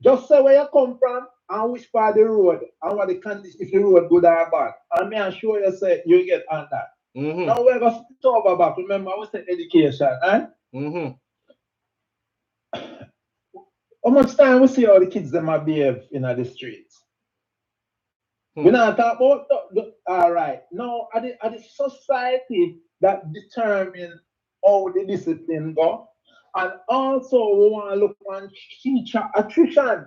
Just say where you come from and which part of the road and what the condition, if the road good or bad. And me I'm sure you say you get on that. Now we're going to talk about, remember I was saying education, eh? How much time we see how the kids them are behave in the streets? We not talk about all right. Now, are the society that determine how the discipline go, and also we want to look on teacher attrition,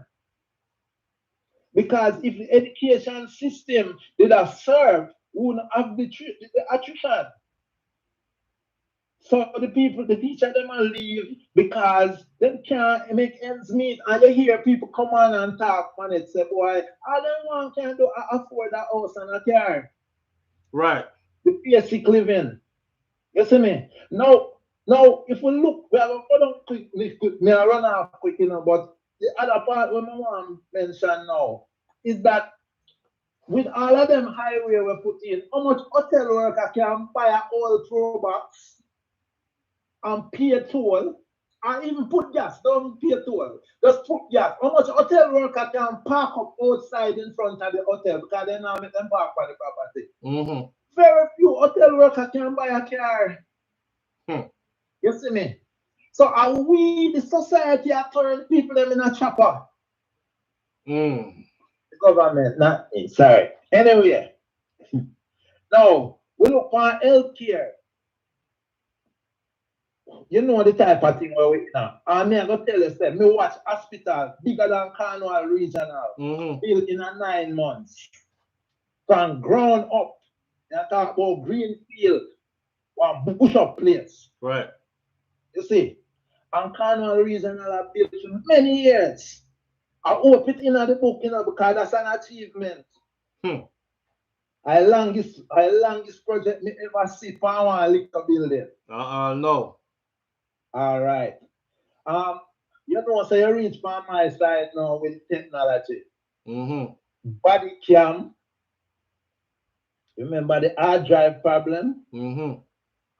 because if the education system did have served, we wouldn't have the attrition. So the teacher them will leave because they can't make ends meet. And you hear people come on and talk on it, say, boy, all them one can do afford a house and a car. Right. The basic living. You see me? Now, if we look, we have a hold on quick, me I run off quick, but the other part when I want to mention now is that with all of them highway we put in, how much hotel worker can buy a old throwbacks and pay toll, and even put gas, don't pay toll, just put gas. How much hotel worker can park up outside in front of the hotel because they now make them park on the property? Very few hotel worker can buy a car. You see me? So are we, the society, are turning people them in a chopper? The government, not me, sorry. Anyway, now we look for healthcare. You know the type of thing where we now. I'm going to tell you, me watch hospital bigger than Cornwall Regional, built in 9 months. From ground up. You talk about greenfield, one bush up place. Right. You see, and Cornwall Regional are built for many years. I hope it in the book, because that's an achievement. I longest project me ever see for one little building. No. All right. You know, so you reach from my side now with technology. Body cam. Remember the hard drive problem?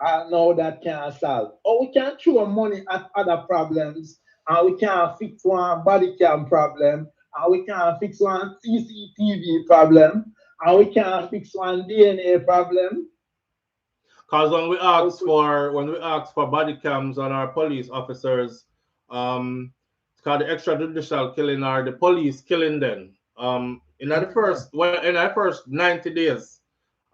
I know that can't solve. Or we can throw money at other problems, and we can fix one body cam problem, and we can fix one CCTV problem, and we can fix one DNA problem. Because when we ask for body cams on our police officers, it's called the extrajudicial killing or the police killing them. In the first 90 days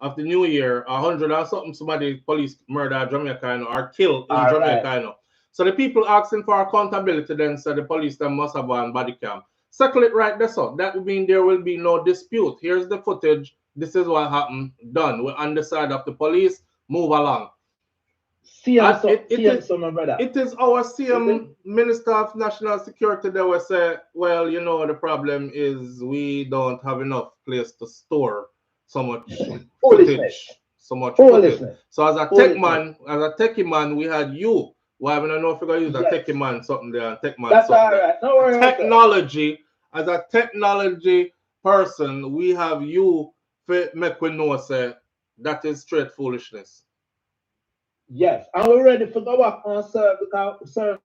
of the new year, 100 or something somebody police murder Jamaica or killed in Jamaica. So the people asking for accountability then said the police then must have one body cam. Circle it right there, so that would mean there will be no dispute. Here's the footage. This is what happened. Done. We're on the side of the police. Move along. It is our CM Minister of National Security that will say, well, you know, the problem is we don't have enough place to store so much footage. So as a techie man, we had you. Well, I don't know if we're going to use a techie man something there, tech man. That's all right. No worries. Technology, as a technology person, we have you make we know say that is straight foolishness. Yes, and we're ready to go back and serve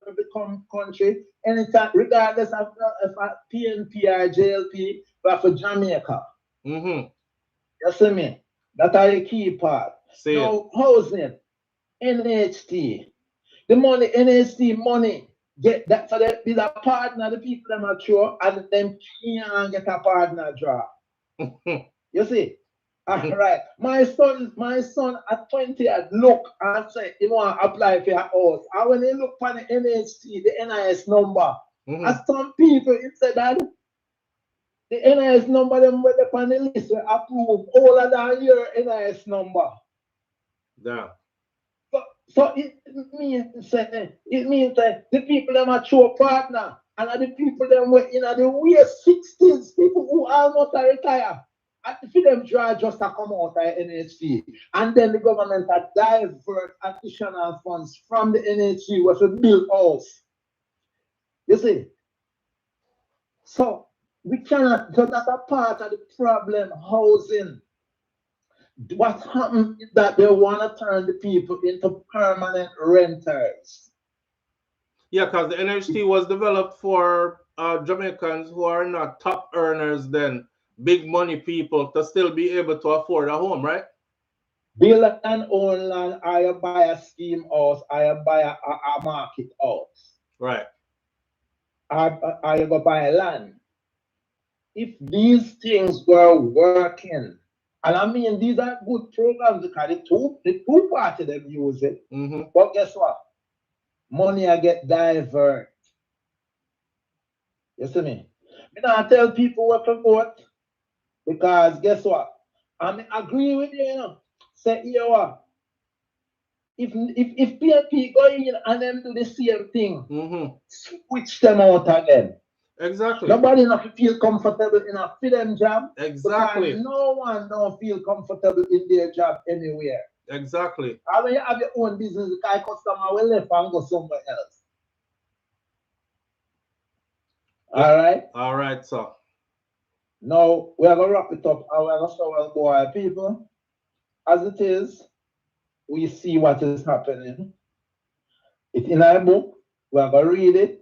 the country anytime, regardless of PNP or JLP, but for Jamaica. You see me? That's the key part. Now, housing, NHT, the money, NHT money, get that, so they be a partner, the people that are sure, and them can't get a partner draw. You see? All right. My son at 20 had look and say he want to apply for a house. And when he look for the NHT, the NIS number, as some people it said that the NIS number them were on the list will approve older than your NIS number. Yeah. So it means that the people them are true partner, and the people them were in the weird 60s, people who almost retire. And for them try just to come out of NHC, and then the government had divert additional funds from the NHC was to build house. You see? So we cannot, so that's a part of the problem, housing. What happened is that they want to turn the people into permanent renters. Yeah, because the NHT was developed for Jamaicans who are not top earners then. Big money people to still be able to afford a home, right? Build and own land, or you buy a scheme house, or you buy a market house. Right. or you go buy land. If these things were working, and I mean these are good programs because the two party them use it. But guess what? Money I get divert. You see me? Me not tell people what to vote because guess what? I agree with you, you know. Say here what? If PNP go in and them do the same thing, switch them out again. Exactly. Nobody not feel comfortable enough for them job. Exactly. No one don't feel comfortable in their job anywhere. Exactly. And when you have your own business, the kind of customer will left and go somewhere else. All right? All right, sir. Now, we are going to wrap it up. And we are going to show our people. As it is, we see what is happening. It's in our book. We are going to read it.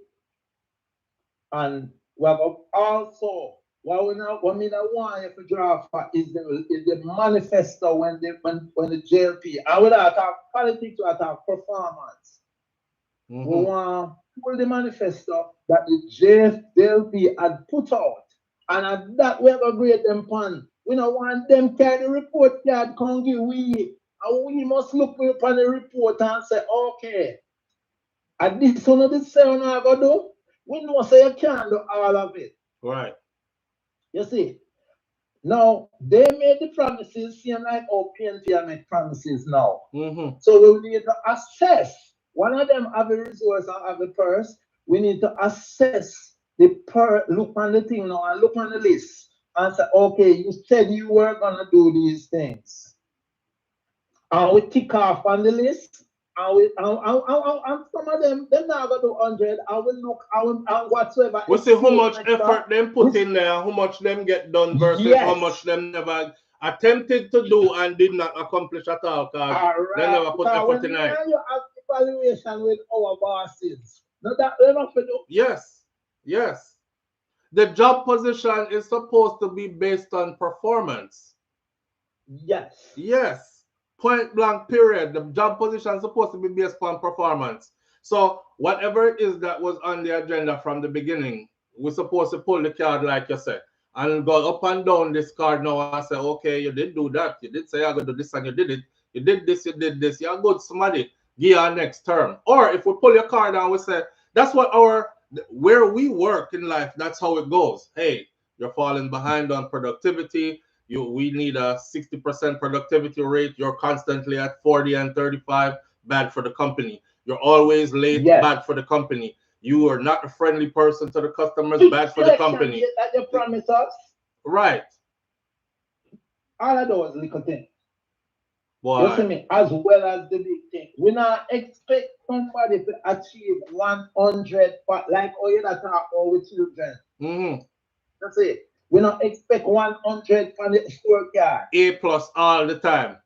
And we are going to also, what we don't want you to draw for is the manifesto when the JLP, and we don't talk politics, we talk performance. We want to pull the manifesto that the JLP had put out. And at that, we are going to grade them pan. We don't want them carry the report card, come give we. And we must look upon the report and say, okay, and this one of the seven I go do, we know say you can't do all of it. Right. You see, now they made the promises, same like how PNP make promises now. So we need to assess. One of them have a resource and have a purse. We need to assess the look on the thing now and look on the list and say, okay, you said you were gonna do these things. And we tick off on the list. And some of them now go to 100. I will look and whatsoever. We see how much effort them put in there, how much them get done versus how much them never attempted to do and did not accomplish at all because they never put effort in it. You have evaluation with our bosses. Not that we have to do. Yes, yes. The job position is supposed to be based on performance. Yes. Yes. Point blank period. The job position is supposed to be based on performance. So whatever it is that was on the agenda from the beginning, we're supposed to pull the card like you said and go up and down this card now and say, okay, you did do that. You did say you're going to do this and you did it. You did this, you did this. You're good, somebody. Give you our next term. Or if we pull your card down, we say, that's what where we work in life, that's how it goes. Hey, you're falling behind on productivity. We need a 60% productivity rate. You're constantly at 40 and 35, bad for the company. You're always late, bad for the company. You are not a friendly person to the customers, bad for the company. That you promise us. Right. All of those little things. Boy. You see me? As well as the big thing. We not expect somebody to achieve 100, like how you talk about with children. That's it. We don't expect 100 from the scorecard. A+ all the time.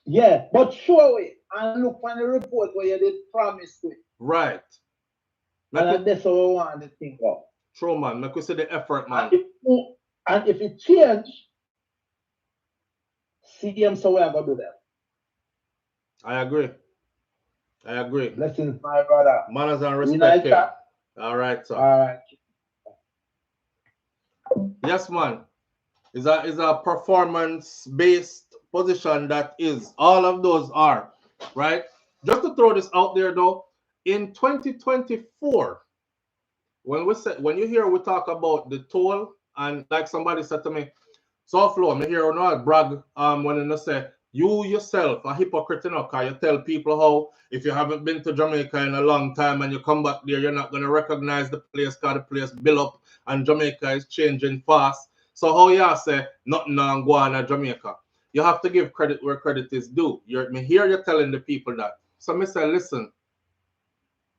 Yeah, but show it and look on the report where you did promise to it. Right. And that's what we want to think of. True, man. Like we see the effort, man. And if it change, see them so we are going to do that. I agree. I agree. Blessings, my brother. Manners and respect. All right, sir. All right. Yes, man. Is a performance-based position that is. All of those are, right? Just to throw this out there though, in 2024, when you hear we talk about the toll, and like somebody said to me, SouFLo, me hear not brag when they say you yourself a hypocrite, you know, because you tell people how if you haven't been to Jamaica in a long time and you come back there, you're not going to recognize the place because the place built up and Jamaica is changing fast. So how you say nothing on go on at Jamaica? You have to give credit where credit is due. Me hear you telling the people that. So me say, listen,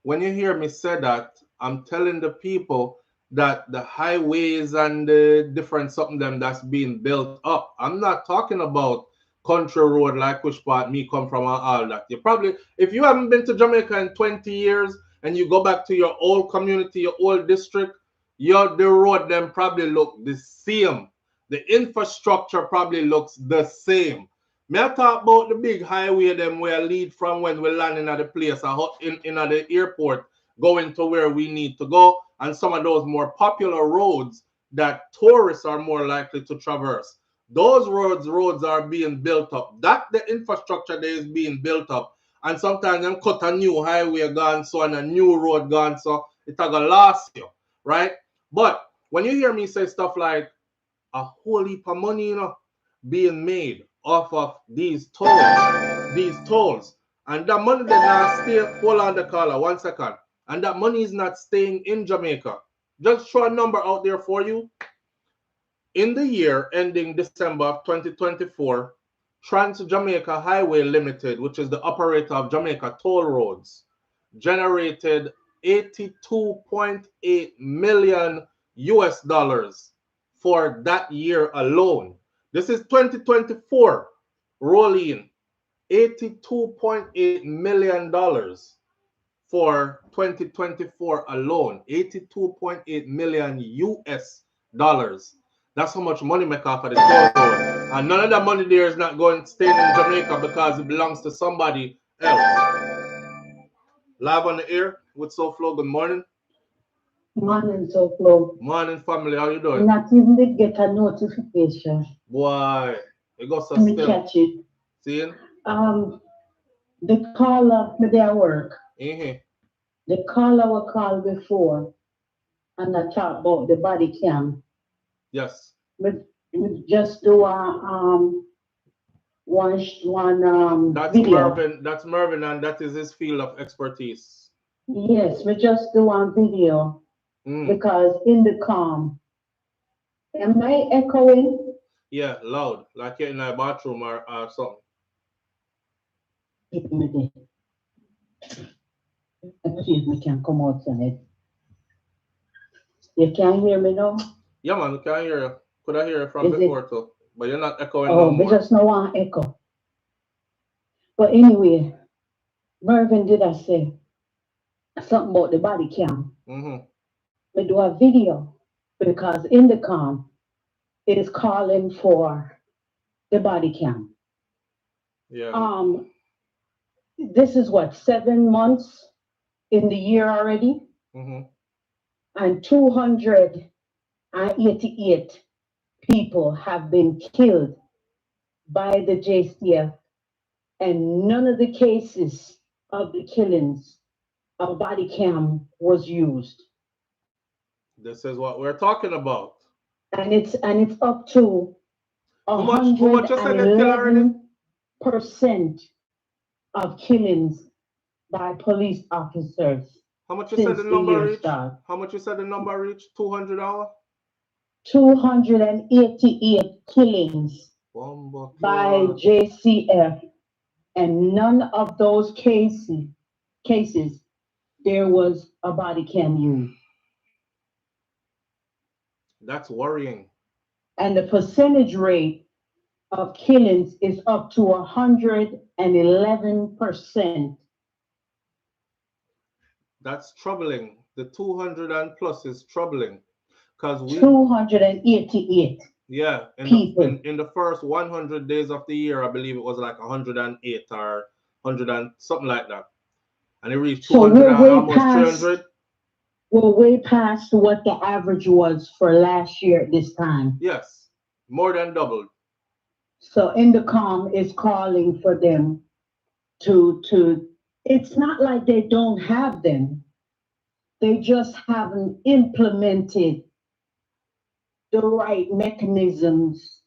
when you hear me say that, I'm telling the people that the highways and the different something them that's being built up. I'm not talking about country road like which part me come from and all that. You probably, if you haven't been to Jamaica in 20 years and you go back to your old community, your old district, the road them probably look the same. The infrastructure probably looks the same. May I talk about the big highway them where lead from when we landing at the place in the airport going to where we need to go, and some of those more popular roads that tourists are more likely to traverse. Those roads are being built up. That the infrastructure there is being built up. And sometimes them cut a new highway gone so and a new road gone so it a go last you, right? But when you hear me say stuff like a whole heap of money, being made off of these tolls, and that money did not stay, hold on the caller, 1 second, and that money is not staying in Jamaica. Just throw a number out there for you. In the year ending December of 2024, Trans-Jamaica Highway Limited, which is the operator of Jamaica toll roads, generated $82.8 million for that year alone. This is 2024 rolling $82.8 million for 2024 alone. $82.8 million US dollars. That's how much money make off of the toll road. And none of that money there is not going to stay in Jamaica because it belongs to somebody else. Live on the air with SouFLo. Good morning. Morning, SouFLo. Morning, family. How you doing? Not even did get a notification. Why? It got so Let me still. catch it. See? The caller for their work. Mm-hmm. The caller was called before, and I talked about the body cam. Yes. We just do one that's video. Mervin. That's Mervin, and that is his field of expertise. Yes, we just do one video because in the calm. Am I echoing? Yeah, loud, like you're in a bathroom or something. Excuse me, can come outside. You can't hear me now? Yeah, man, we can hear you. Could I hear you from before too? But you're not echoing no more. We just no one echo. But anyway, Mervin did I say something about the body cam. We do a video because in the calm it is calling for the body cam. Yeah. This is what, 7 months in the year already? And 288 people have been killed by the JCF, and none of the cases of the killings of body cam was used. This is what we're talking about. And it's up to 111% of killings by police officers. How much you said the number reached? How much you said the number reached? 200 hours? 288 killings by JCF, and none of those cases there was a body cam used. That's worrying. And the percentage rate of killings is up to 111%. That's troubling. The 200 and plus is troubling because we 288. Yeah, in the first 100 days of the year, I believe it was like 108 or 100 and something like that, and it reached 200 and almost 300. We're way past what the average was for last year at this time. Yes, more than doubled. So Indicom is calling for them to. It's not like they don't have them. They just haven't implemented the right mechanisms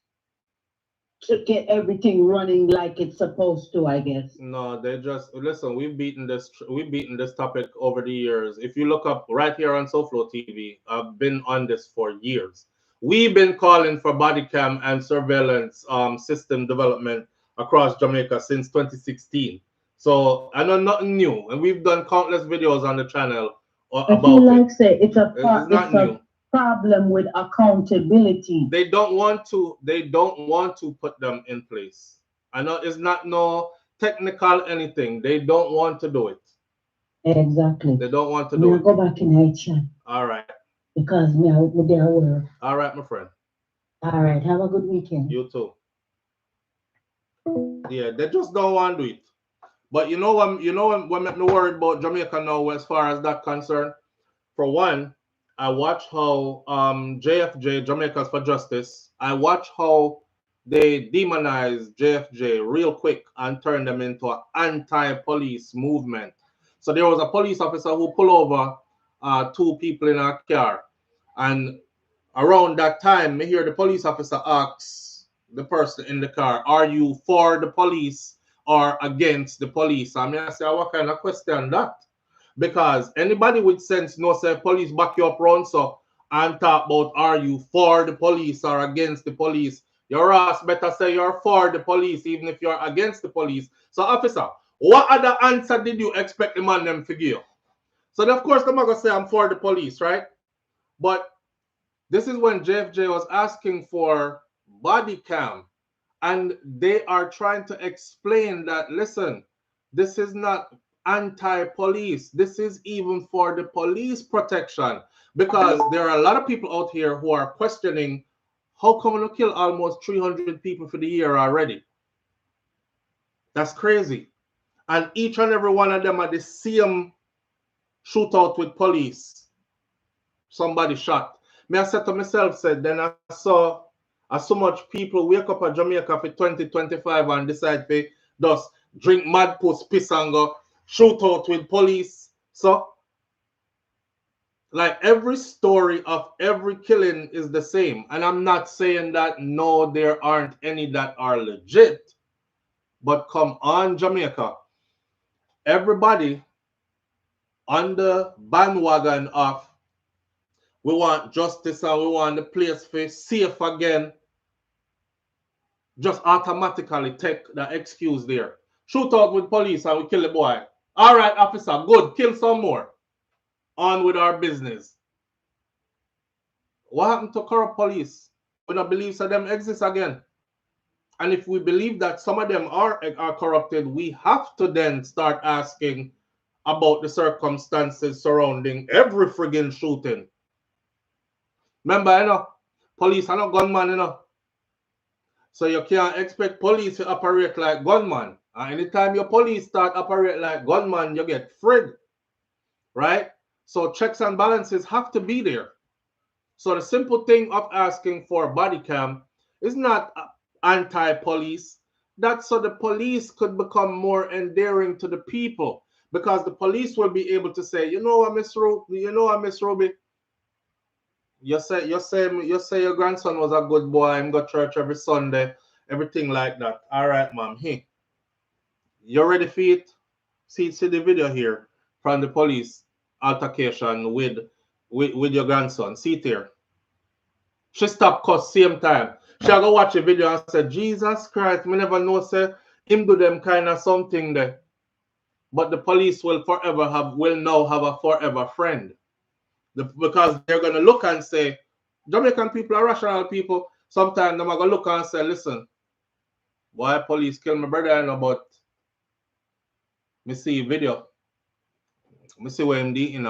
to get everything running like it's supposed to, I guess. No, they just listen. We've beaten this topic over the years. If you look up right here on SouFLoTV, I've been on this for years. We've been calling for body cam and surveillance system development across Jamaica since 2016. So I know nothing new, and we've done countless videos on the channel about it. It's a problem with accountability. They don't want to put them in place. I know it's not no technical anything. They don't want to do it. Exactly. They don't want to do it. Go back in the chat. All right. Because me there were. All right, my friend. All right. Have a good weekend. You too. Yeah, they just don't want to do it. But what make me worried about Jamaica now as far as that concern. For one, I watch how JFJ, Jamaicans for Justice, I watch how they demonize JFJ real quick and turn them into an anti-police movement. So there was a police officer who pulled over two people in a car, and around that time, me hear the police officer asks the person in the car, "Are you for the police or against the police?" I mean, I say, what kind of question that? Because anybody with sense knows say police back you up round so and talk about are you for the police or against the police. Your ass better say you're for the police even if you're against the police. So officer, what other answer did you expect the man them to give? So of course the man gonna say I'm for the police, right? But this is when JFJ was asking for body cam, and they are trying to explain that, listen, this is not anti-police. This is even for the police protection, because there are a lot of people out here who are questioning how come we kill almost 300 people for the year already. That's crazy. And each and every one of them are the same shootout with police. Somebody shot. Me, I said to myself, said, then I saw so much people wake up at Jamaica for 2025 and decide to just drink mad puss, piss and go shoot out with police. So, like every story of every killing is the same. And I'm not saying that no, there aren't any that are legit. But come on, Jamaica. Everybody on the bandwagon of we want justice and we want the place to be safe again, just automatically take the excuse there. Shoot out with police and we kill the boy. All right, officer, good. Kill some more. On with our business. What happened to corrupt police? We don't believe some of them exist again. And if we believe that some of them are corrupted, we have to then start asking about the circumstances surrounding every friggin' shooting. Remember, police are not gunmen, So you can't expect police to operate like gunmen. And anytime your police start operate like gunmen, you get frigged, right? So checks and balances have to be there. So the simple thing of asking for body cam is not anti-police. That's so the police could become more endearing to the people, because the police will be able to say, you know what, Miss Ruby, you say your grandson was a good boy and go to church every Sunday, everything like that. All right, ma'am. Hey, you ready for it? See the video here from the police altercation with your grandson. See it here. She stopped cuss same time. She go watch a video and said, Jesus Christ, me never know say him do them kind of something there. But the police will now have a forever friend. Because they're going to look and say, Jamaican people are rational people. Sometimes they're going to look and say, listen, why police kill my brother? But me see video. Me see where him did,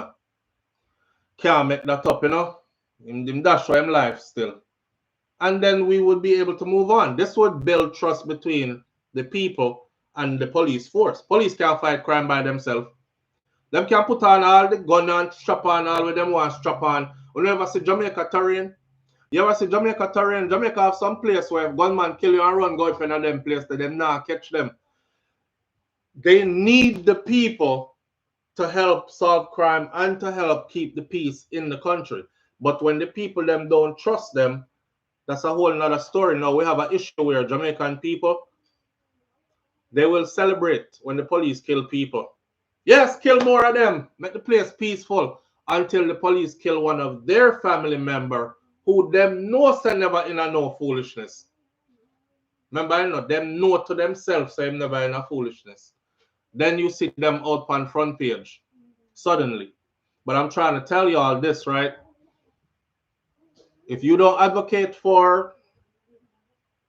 Can't make that up, Him dash for him life still. And then we would be able to move on. This would build trust between the people and the police force. Police can't fight crime by themselves. Them can put on all the gun and strap on all with them want strap on. You never see Jamaica terrain? You ever see Jamaica terrain? Jamaica have some place where if gunman kill you and run go if in them place that them not catch them. They need the people to help solve crime and to help keep the peace in the country. But when the people them don't trust them, that's a whole nother story. Now we have an issue where Jamaican people, they will celebrate when the police kill people. Yes, kill more of them. Make the place peaceful until the police kill one of their family member who them know say never in a no foolishness. Remember, them know to themselves say never in a foolishness. Then you see them out on front page suddenly. But I'm trying to tell you all this, right? If you don't advocate for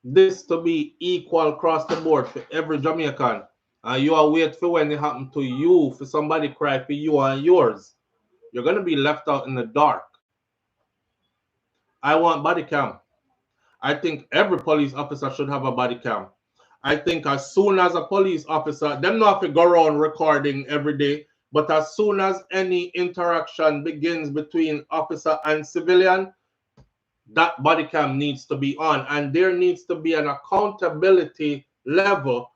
this to be equal across the board for every Jamaican, and you are wait for when it happen to you, for somebody cry for you and yours, you're going to be left out in the dark. I want body cam. I think every police officer should have a body cam. I think as soon as a police officer, them not have to go around recording every day, but as soon as any interaction begins between officer and civilian, that body cam needs to be on. And there needs to be an accountability level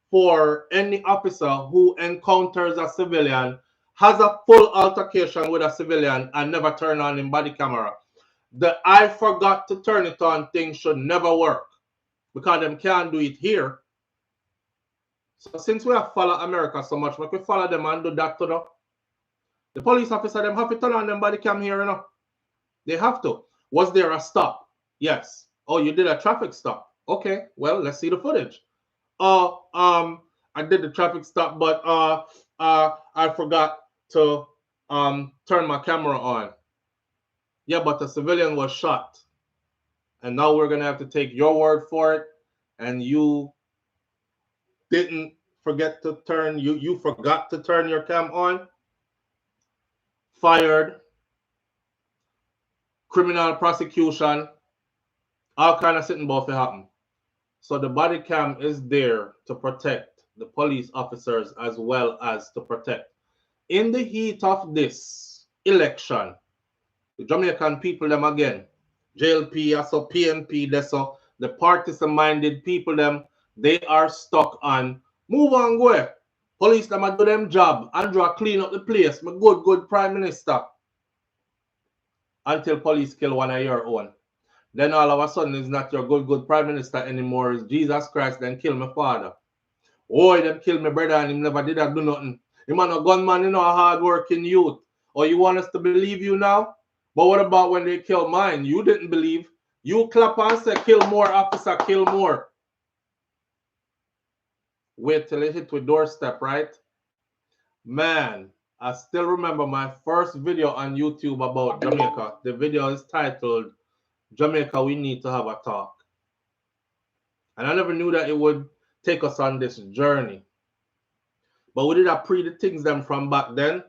for any officer who encounters a civilian, has a full altercation with a civilian, and never turn on his body camera. The I forgot to turn it on thing should never work, because them can't do it here. So since we have followed America so much, we follow them and do that to them. The police officer, them have to turn on them body cam here, you know. They have to. Was there a stop? Yes. Oh, you did a traffic stop. Okay, well, let's see the footage. I did the traffic stop, but I forgot to turn my camera on. Yeah, but the civilian was shot. And now we're gonna have to take your word for it. And you didn't forget to turn, you forgot to turn your cam on. Fired. Criminal prosecution. All kind of sitting both to happen. So the body cam is there to protect the police officers as well as to protect. In the heat of this election, the Jamaican people, them again, JLP, so PNP, so the partisan-minded people, them, they are stuck on, move on, go. Police, them, do them job. Andrew, clean up the place. My good Prime Minister. Until police kill one of your own. Then all of a sudden, it's not your good Prime Minister anymore. It's Jesus Christ, then kill my father. Oh, them kill my brother and him never did that do nothing. Him man a gunman, you know, a hard-working youth. Or you want us to believe you now? But what about when they kill mine? You didn't believe. You clap and say, kill more, officer, kill more. Wait till it hit with doorstep, right? Man, I still remember my first video on YouTube about Jamaica. The video is titled, Jamaica, we need to have a talk. And I never knew that it would take us on this journey. But we did a pre the things them from back then.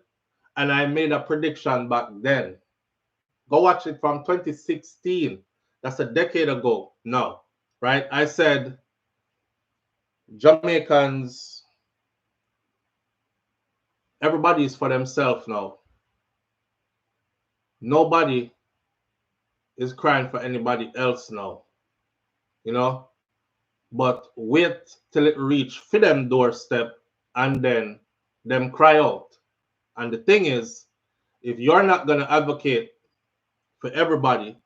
And I made a prediction back then. Go watch it from 2016. That's a decade ago now, right? I said, Jamaicans, everybody is for themselves now. Nobody is crying for anybody else now, you know? But wait till it reach for them doorstep and then them cry out. And the thing is, if you're not going to advocate for everybody,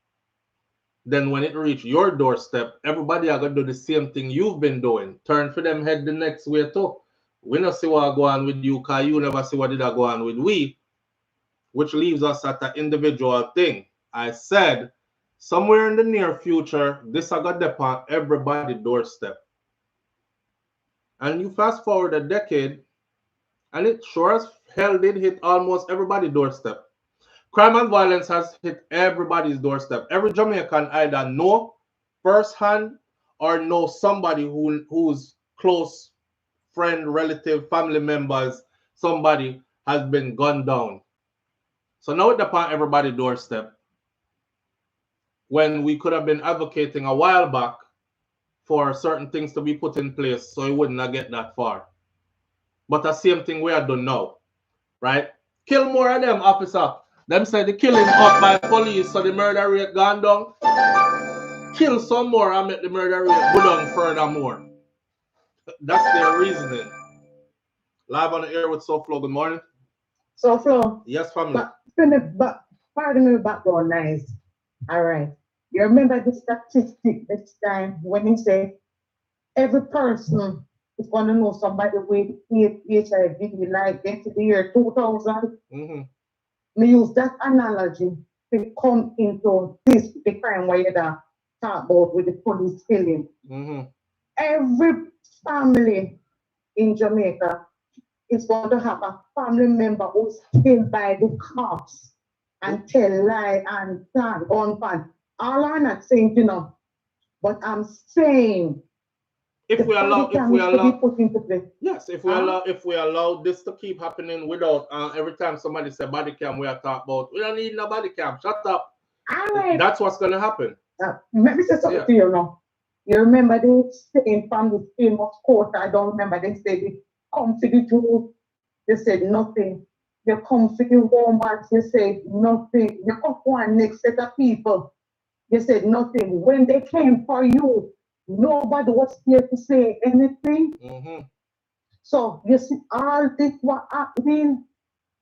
then when it reach your doorstep, everybody are going to do the same thing you've been doing. Turn for them head the next way too. We don't see what go on with you, because you never see what did go on with we, which leaves us at an individual thing. I said, somewhere in the near future, this I got upon everybody's doorstep. And you fast forward a decade, and it sure as hell did hit almost everybody's doorstep. Crime and violence has hit everybody's doorstep. Every Jamaican either know firsthand or know somebody who's close friend, relative, family members, somebody has been gunned down. So now it's upon everybody's doorstep, when we could have been advocating a while back for certain things to be put in place so it wouldn't not get that far. But the same thing we are doing now, right? Kill more of them, officer. Them say the killing up by police, so the murder rate gone down. Kill some more and make the murder rate go down furthermore. That's their reasoning. Live on the air with SouFLo. Good morning. SouFLo. Yes, family. Pardon me, background noise. All right. You remember the statistic this time when he said every person is going to know somebody with HIV, like get to the year 2000. Me use that analogy to come into this the crime where you talk about with the police killing. Every family in Jamaica is going to have a family member who's killed by the cops and tell lie and plan on plan. All I'm not saying, you know, but I'm saying if we allow this to keep happening without every time somebody say body cam, we are talking about, we don't need no body cam. Shut up. All right. That's what's gonna happen. Let me say something to you now. You remember they saying from the famous court, I don't remember, they said, come for the truth, they said nothing. You come for the Romans, you said nothing. You come for one next set of people, you said nothing. When they came for you, nobody was here to say anything. So you see all this what happening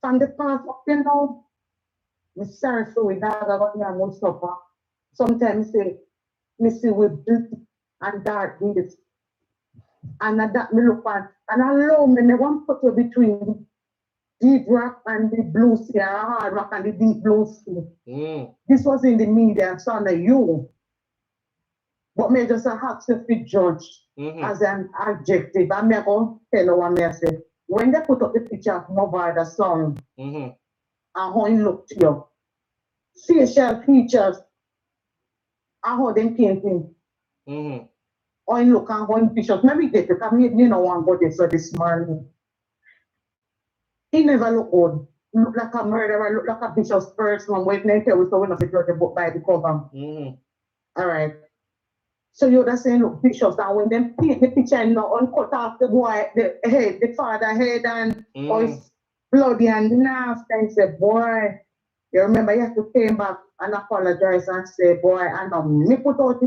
from the past up till now. I'm sorry for we not about me and suffer. Sometimes say, me see we built and dark days. And that me look at and allow me never put you between deep rock and the blue sea, or hard rock and the deep blue sea. This was in the media, so on you. But me just have to be judged as an adjective. I'm going to tell you what I say. When they put up the picture of Mother son, and how he looked to you, facial features, and how they painting. How he look and how he pictures. Maybe they because me no one go there so this morning. He never look good. Look like a murderer, look like a vicious person. When they tell us so we not secure the book by the cover. All right. So you're just saying, look, vicious, and when they paint the picture and cut off the boy, the head, the father head, and it's bloody and nasty, and say, boy, you remember you have to came back and apologize and say, boy, I know me put out,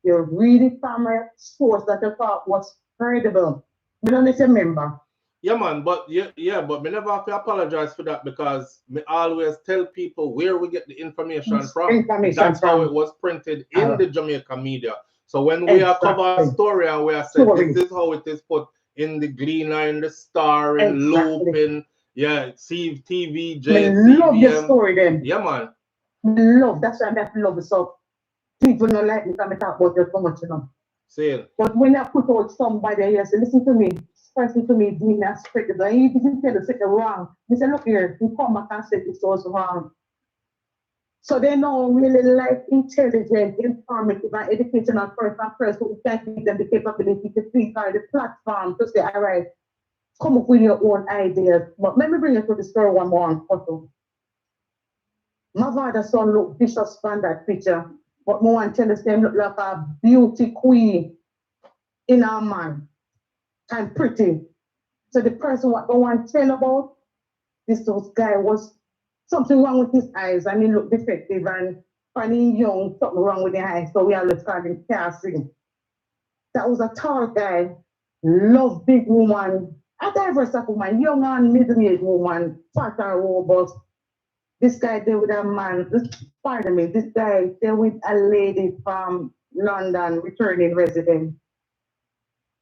you really family source that you thought was credible. You don't remember. Yeah, man, but but me never have to apologize for that because me always tell people where we get the information from. That's how it was printed in the Jamaica media. So when we are cover a story and we are saying this is how it is put in the Gleaner, in the Star, in Loop, in TV, I love the story then. Yeah, man. Love, that's why I have to love it. So people don't like me because I talk about it so much, Say it. But when I put out somebody here, say, listen to me, person to me, doing that straight, and he didn't tell us it's wrong. He said, look here, you come back and say this was wrong. So they know really like intelligent, informative, and educational person who can give them the capability to think or the platform to say, all right, come up with your own ideas. But let me bring you to the story one more photo. My father's son looked vicious from that picture, but more want to tell us them look like a beauty queen in our man and pretty. So the person what I want to tell about this guy was something wrong with his eyes and he looked defective and funny young, something wrong with the eyes. So we always call him casting. That was a tall guy, love big woman, a diverse of woman, young and middle-aged woman, fat and robust. This guy there with a man, pardon me, this guy there with a lady from London, returning resident.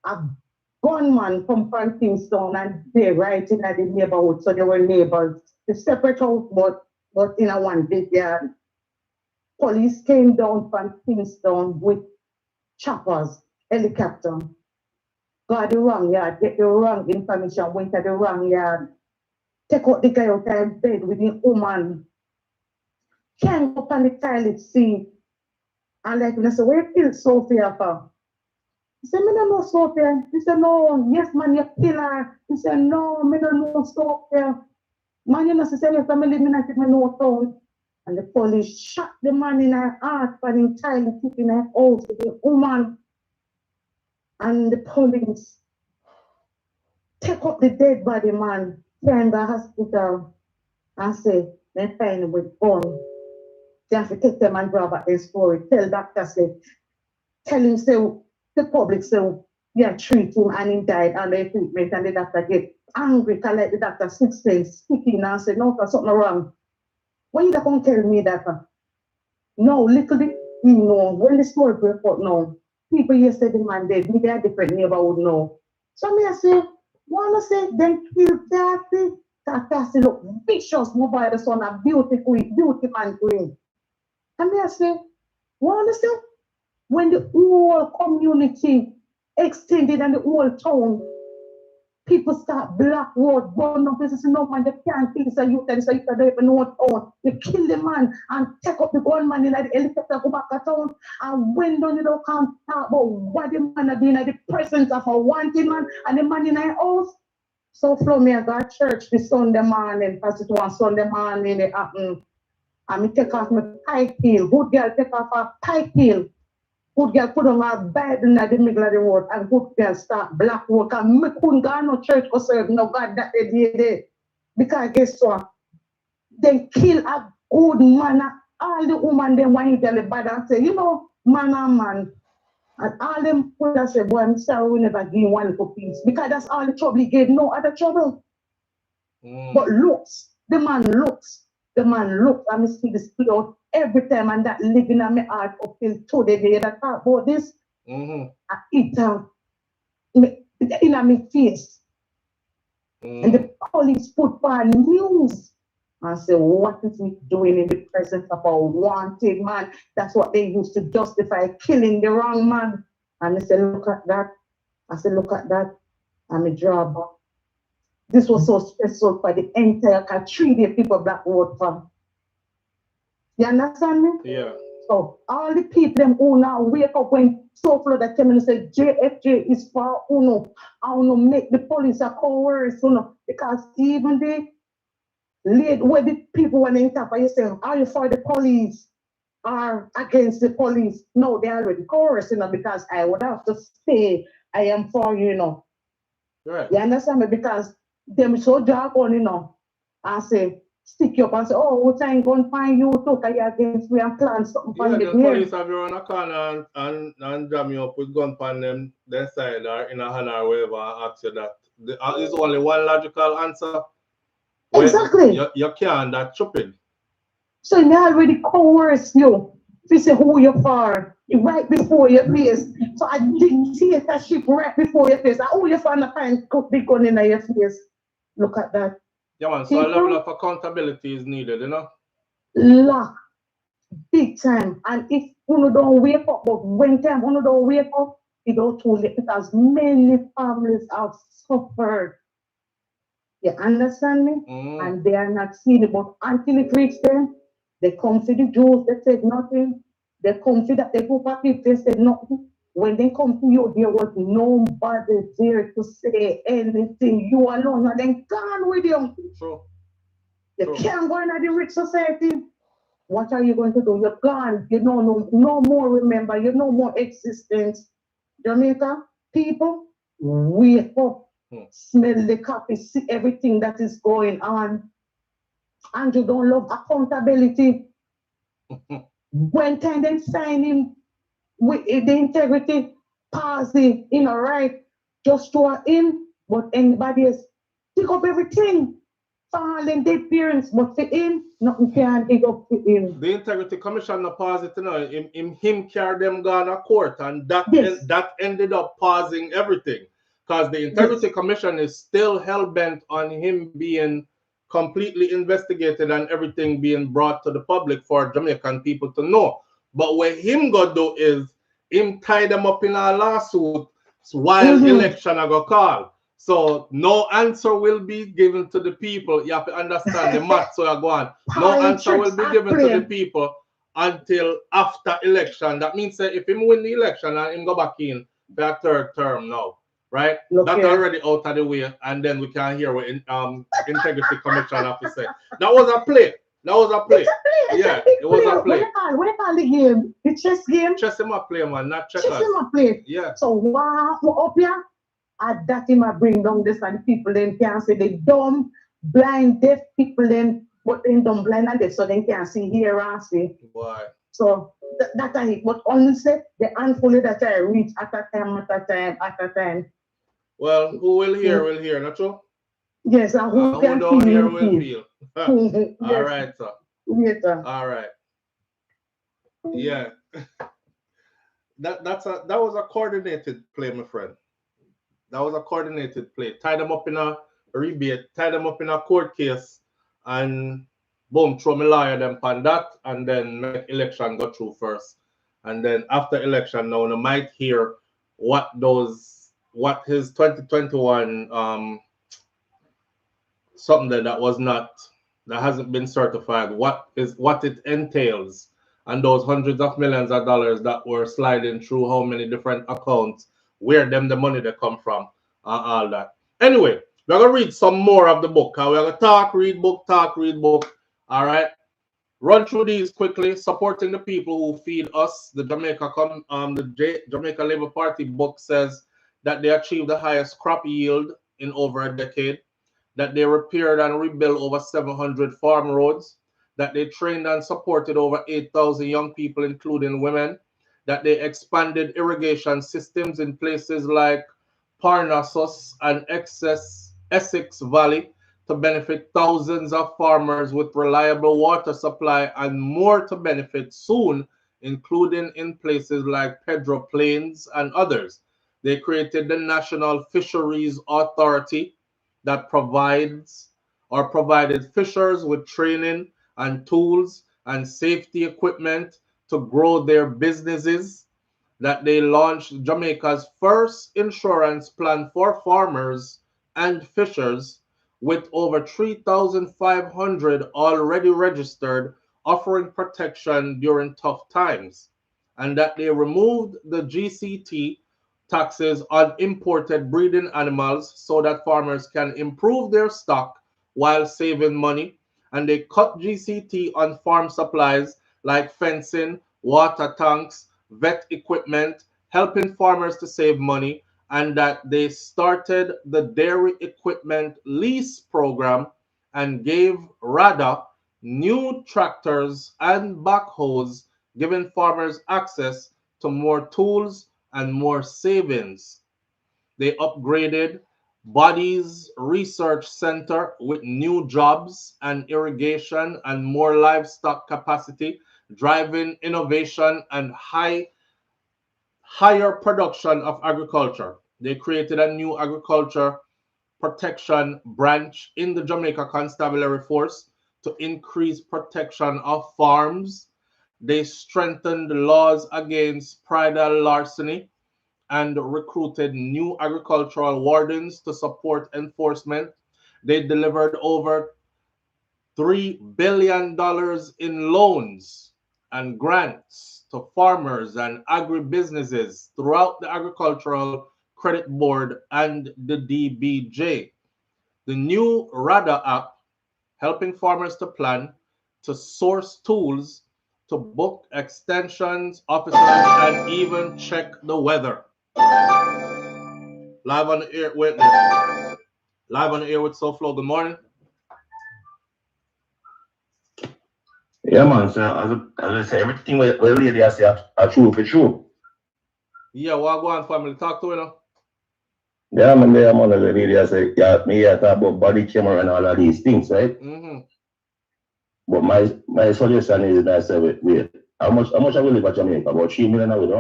A gunman come from Kingston and they right in the neighborhood, so they were neighbors. The separate house, but in a one big yard. Police came down from Kingston with choppers, helicopter. Got the wrong yard, get the wrong information, went to the wrong yard. Take out the guy out of bed with the woman. Came up on the toilet seat. And like, I said, where you kill Sophia for? He said, I don't know Sophia. He said, no, yes, man, you kill her. He said, no, I don't know Sophia. Man, you know, she said, yes, I'm living at my no town. And the police shot the man in her heart for the entire in her house with the woman. And the police take up the dead body, man, in the hospital, and say, they find him with gun. They have to take them and grab at their story. Tell doctor, say, tell him, say, the public, say, yeah, treat him, and he died under treatment, and the doctor get angry, because like the doctor 6 days, speaking and say, no, there's something wrong. Why you don't tell me that? No, little bit, you know, when the story break out now, people yesterday man dead, maybe a different neighborhood know. So me I say, wanna say them kill Cassie? Cassie look vicious, mobile the son a beauty man queen. And me I say, wanna say, when the whole community extended and the whole town, people start black road, burn up places, no man, they can't kill this youth, and so you don't even know what town. They kill the man and take up the gunman in the helicopter, go back to town, and when don't you don't come talk about what the man are doing in the presence of a wanted man and the man in our house. So from me, I got church this Sunday morning, because it was Sunday morning, it happened. And me take off my pike heel, good girl take off her pike heel. good girl put on a bed in the middle of the road and good girl start black work and me couldn't go no church or serve no God that they did there. Because guess what? They kill a good man. All the women them want you tell the bad and say, you know, man and man. And all them put us say, boy, I'm sorry we never give one for peace. Because that's all the trouble he gave, no other trouble. But looks, the man looks, and I see this play out every time and that living on my heart up till today that talk about this. I eat in my face. And the police put on news and say, what is he doing in the presence of a wanted man? That's what they used to justify killing the wrong man. And I said, look at that. I said, look at that. I'm a driver. This was so stressful for the entire 3 day people black vote for. You understand me? Yeah. So all the people them who now wake up when SouFLoTV tell me say JFJ is for Uno. I want to make the police a coerce Uno. Because even the late where the people when they talk, you say, are you for the police or against the police? No, they already coerced, because I would have to say I am for you, Right. You understand me? Because them so dark on, I say, stick you up and say, oh, what time going to find you too, because you're against me and plan something for the the police have you on a corner and jam you up with gun on them, their side or in a hand or whatever and ask you that. There's only one logical answer. Exactly. You can't, that's stupid. So they already coerce you. They say who you for right before your face. So I dictatorship right before your face. Oh, you find a fine big gun in your face. Look at that. Yeah, man. So a level of accountability is needed, Lock. Big time. And if you don't wake up, but when time you don't wake up, it don't too late because many families have suffered. You understand me? And they are not seeing it. But until it reaches them, they come to the Jews, they said nothing. They come to that, they go back, they said nothing. When they come to you, there was nobody there to say anything. You alone, and then gone with you. True. You can't go into the rich society. What are you going to do? You're gone. You know no more remember. You no more existence. Jamaica, people, wake up. Smell the coffee, see everything that is going on. And you don't love accountability. When time they sign him with the integrity policy, right, just to him, but anybody else pick up everything. For all them dead parents, but for him, nothing can pick up for him. The Integrity Commission paused it, him carry them gone to court, and that that ended up pausing everything. Because the Integrity Commission is still hell-bent on him being completely investigated and everything being brought to the public for Jamaican people to know. But what him go do is him tie them up in a lawsuit while election I go call. So no answer will be given to the people. You have to understand the math so you go on. No answer will be given to the people until after election. That means that if him win the election and him go back in for a 3rd term now. Right? That's already out of the way, and then we can hear what Integrity Commission have to say. That was a play. That was a play. Yeah, it was a play. What do you call the game? The chess game? Chess him a play, man, not checkers. Chess him a play. Yeah. So wow, up here, at that him I bring down this and people then can say the dumb, blind, deaf people then, but then dumb, blind and deaf, so they can see here and see. Why? So that I hit. But honestly, the handful that I reach at a time. Well, who will hear, not true? Yes, and who can don't feel, hear will feel. Yes. All right, sir. Yes, sir. All right. Yeah. that was a coordinated play, my friend. That was a coordinated play. Tie them up in a rebate, tie them up in a court case, and boom, throw me lawyer them on that, and then make election go through first. And then after election, now we might hear what his 2021 something that hasn't been certified, what it entails, and those hundreds of millions of dollars that were sliding through how many different accounts, where the money they come from, all that. Anyway, we're gonna read some more of the book. We're gonna talk, read book. All right. run through these quickly. Supporting the people who feed us. The Jamaica Labour Party book says that they achieved the highest crop yield in over a decade, that they repaired and rebuilt over 700 farm roads, that they trained and supported over 8,000 young people, including women, that they expanded irrigation systems in places like Parnassus and Essex Valley to benefit thousands of farmers with reliable water supply, and more to benefit soon, including in places like Pedro Plains and others. They created the National Fisheries Authority that provided fishers with training and tools and safety equipment to grow their businesses, that they launched Jamaica's first insurance plan for farmers and fishers with over 3,500 already registered, offering protection during tough times, and that they removed the GCT taxes on imported breeding animals so that farmers can improve their stock while saving money, and they cut GCT on farm supplies like fencing, water tanks, vet equipment, helping farmers to save money, and that they started the dairy equipment lease program and gave RADA new tractors and backhoes, giving farmers access to more tools and more savings. They upgraded Bodies Research Center with new jobs and irrigation and more livestock capacity, driving innovation and higher production of agriculture. They created a new agriculture protection branch in the Jamaica Constabulary Force to increase protection of farms. They strengthened the laws against bridal larceny and recruited new agricultural wardens to support enforcement. They delivered over $3 billion in loans and grants to farmers and agribusinesses throughout the Agricultural Credit Board and the DBJ. The new RADA app, helping farmers to plan, to source tools, to book extensions, officers, and even check the weather. Live on the air, live on the air with SouFLo. Good morning. Yeah, man. So as I say, everything we lady I say are true for true. Yeah, what go on, family? Talk to you now. Yeah, man. The lady I say, yeah, me talk about body camera and all of these things, right? But my suggestion is that I say, wait, how much I will live at Jamaica? About 3 million a week,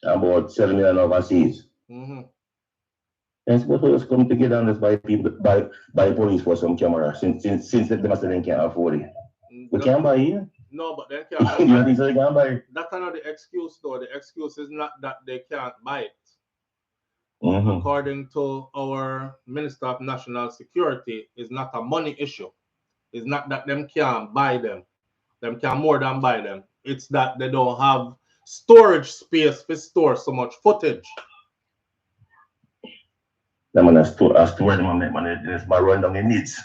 about 7 million overseas. And suppose we just come together and just buy people, buy police for some camera since them can't afford it. We can't buy it. No, but they can't. You think so they can't buy it? That's another excuse, though. The excuse is not that they can't buy it. According to our Minister of National Security, it's not a money issue. It's not that them can't buy them. Them can more than buy them. It's that they don't have storage space to store so much footage. I store them and make money. It's my run down the needs.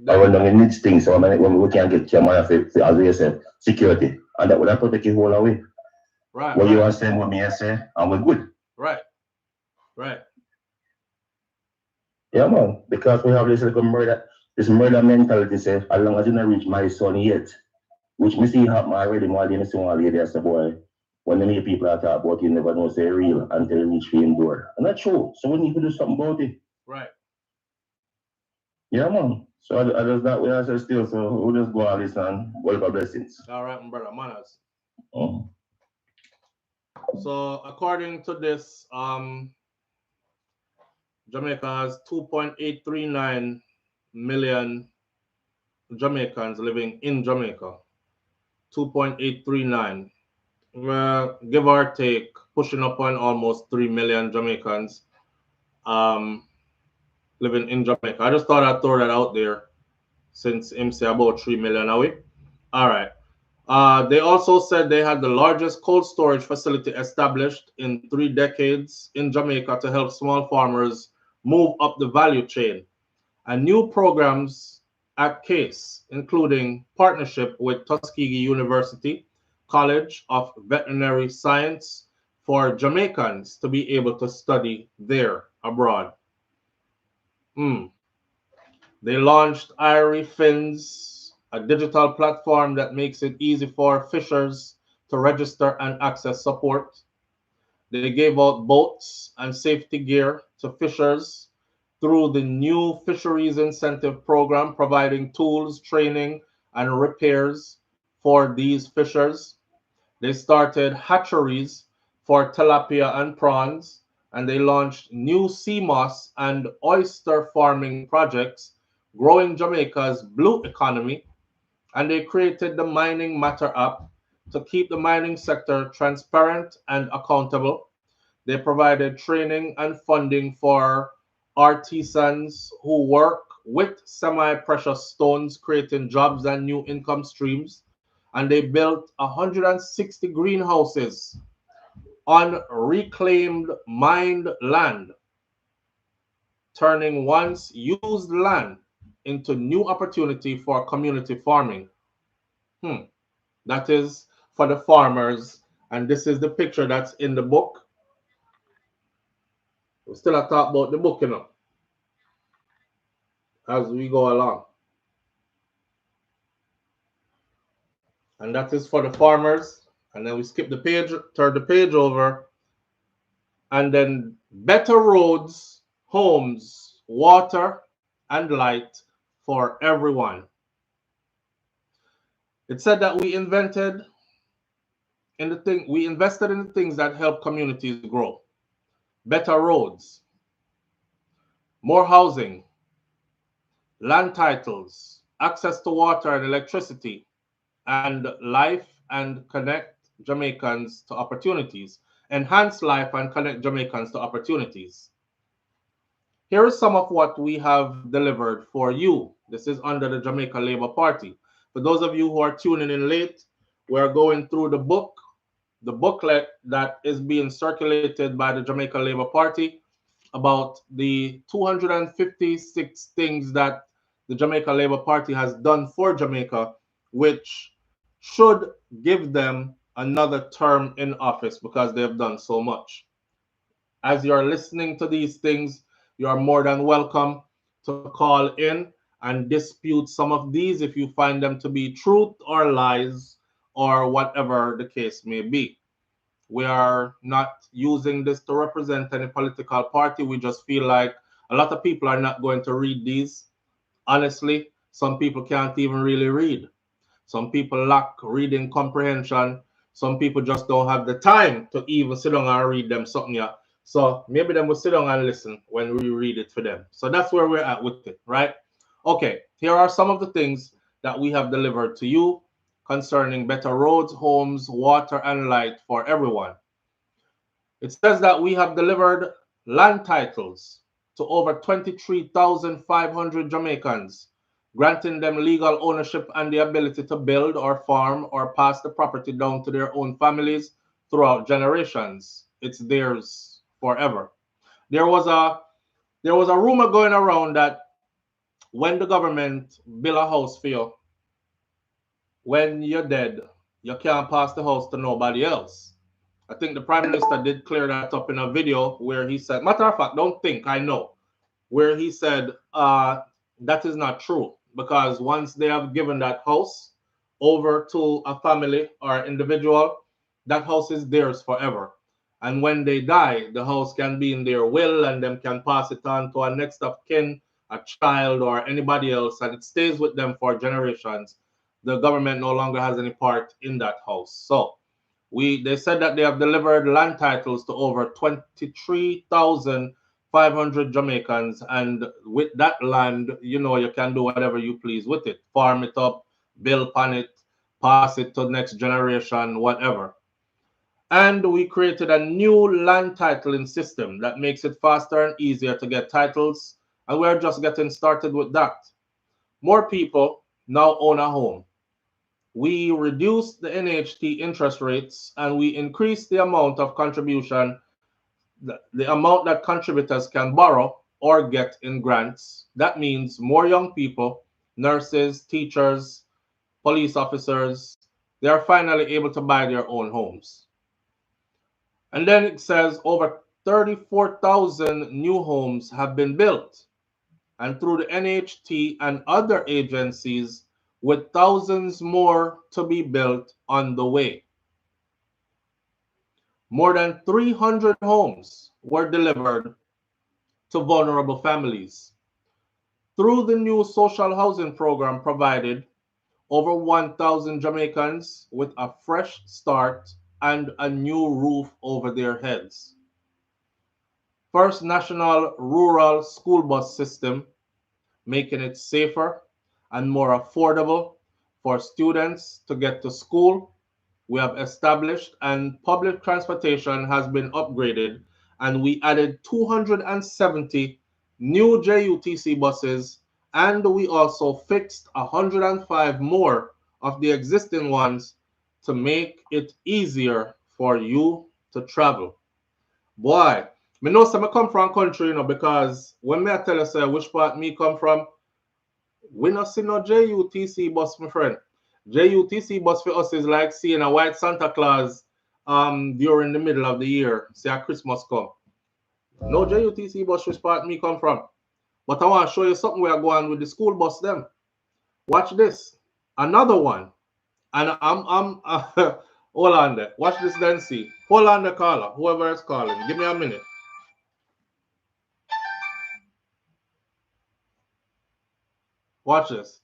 I run down the needs things. So when we can get camera for, as we say, security. And that will protect you all away. Right. What you are saying, what me I say, and we're good. Right. Right. Yeah, man. Because we have this murder mentality, say, as long as you don't reach my son yet, which me see happen already, more than see one lady, I say, boy, when many people are talking about it, you never know say real until you reach the door. And that's true. So we need to do something about it. Right. Yeah, man. So I just that way I say still, so we'll just go on this and welcome blessings. All right, my brother, manners. So according to this, Jamaica has 2.839 million Jamaicans living in Jamaica. 2.839. Give or take, pushing up on almost 3 million Jamaicans living in Jamaica. I just thought I'd throw that out there since him say about 3 million away. All right. They also said they had the largest cold storage facility established in 3 decades in Jamaica to help small farmers move up the value chain. And new programs at case, including partnership with Tuskegee University College of Veterinary Science for Jamaicans to be able to study there abroad. They launched Irie Fins, a digital platform that makes it easy for fishers to register and access support. They gave out boats and safety gear to fishers through the new Fisheries Incentive Program, providing tools, training, and repairs for these fishers. They started hatcheries for tilapia and prawns, and they launched new sea moss and oyster farming projects, growing Jamaica's blue economy. And they created the Mining Matter app to keep the mining sector transparent and accountable. They provided training and funding for artisans who work with semi-precious stones, creating jobs and new income streams. And they built 160 greenhouses on reclaimed mined land, turning once used land into new opportunity for community farming. That is for the farmers, and this is the picture that's in the book. We still have to talk about the book, you know, as we go along. And that is for the farmers. And then we skip the page, turn the page over, and then better roads, homes, water, and light for everyone. It said that we invested in the things that help communities grow. Better roads, more housing, land titles, access to water and electricity, and life and connect Jamaicans to opportunities. Enhance life and connect Jamaicans to opportunities. Here is some of what we have delivered for you. This is under the Jamaica Labour Party. For those of you who are tuning in late, we're going through the booklet that is being circulated by the Jamaica Labour Party about the 256 things that the Jamaica Labour Party has done for Jamaica, which should give them another term in office because they have done so much. As you're listening to these things, you are more than welcome to call in and dispute some of these if you find them to be truth or lies or whatever the case may be. We are not using this to represent any political party. We just feel like a lot of people are not going to read these. Honestly, some people can't even really read. Some people lack reading comprehension. Some people just don't have the time to even sit down and read them something yet. So maybe them will sit down and listen when we read it for them. So that's where we're at with it, right? Okay, here are some of the things that we have delivered to you concerning better roads, homes, water, and light for everyone. It says that we have delivered land titles to over 23,500 Jamaicans, granting them legal ownership and the ability to build or farm or pass the property down to their own families throughout generations. It's theirs forever. There was a rumor going around that when the government build a house for you, when you're dead, you can't pass the house to nobody else. I think the Prime Minister did clear that up in a video where he said, matter of fact, don't think, I know, where he said that is not true, because once they have given that house over to a family or individual, that house is theirs forever. And when they die, the house can be in their will and them can pass it on to a next of kin, a child or anybody else, and it stays with them for generations. The government no longer has any part in that house. So they said that they have delivered land titles to over 23,500 Jamaicans, and with that land, you know, you can do whatever you please with it. Farm it up, build on it, pass it to the next generation, whatever. And we created a new land titling system that makes it faster and easier to get titles, and we're just getting started with that. More people now own a home. We reduced the NHT interest rates, and we increased the amount of contribution, the amount that contributors can borrow or get in grants. That means more young people nurses, teachers, police officers, they are finally able to buy their own homes. And then it says over 34,000 new homes have been built, and through the NHT and other agencies, with thousands more to be built on the way. More than 300 homes were delivered to vulnerable families. Through the new social housing program provided, over 1,000 Jamaicans with a fresh start and a new roof over their heads. First national rural school bus system, making it safer and more affordable for students to get to school. We have established, and public transportation has been upgraded, and we added 270 new JUTC buses, and we also fixed 105 more of the existing ones to make it easier for you to travel. Boy, me know some come from country, because when me I tell you say which part me come from, we not see no JUTC bus, my friend. JUTC bus for us is like seeing a white Santa Claus during the middle of the year, say a Christmas come. No JUTC bus which part me come from. But I want to show you something we are going with the school bus them. Watch this. Another one. And I'm hold on there. Watch this then see. Hold on the caller, whoever is calling. Give me a minute. Watch this.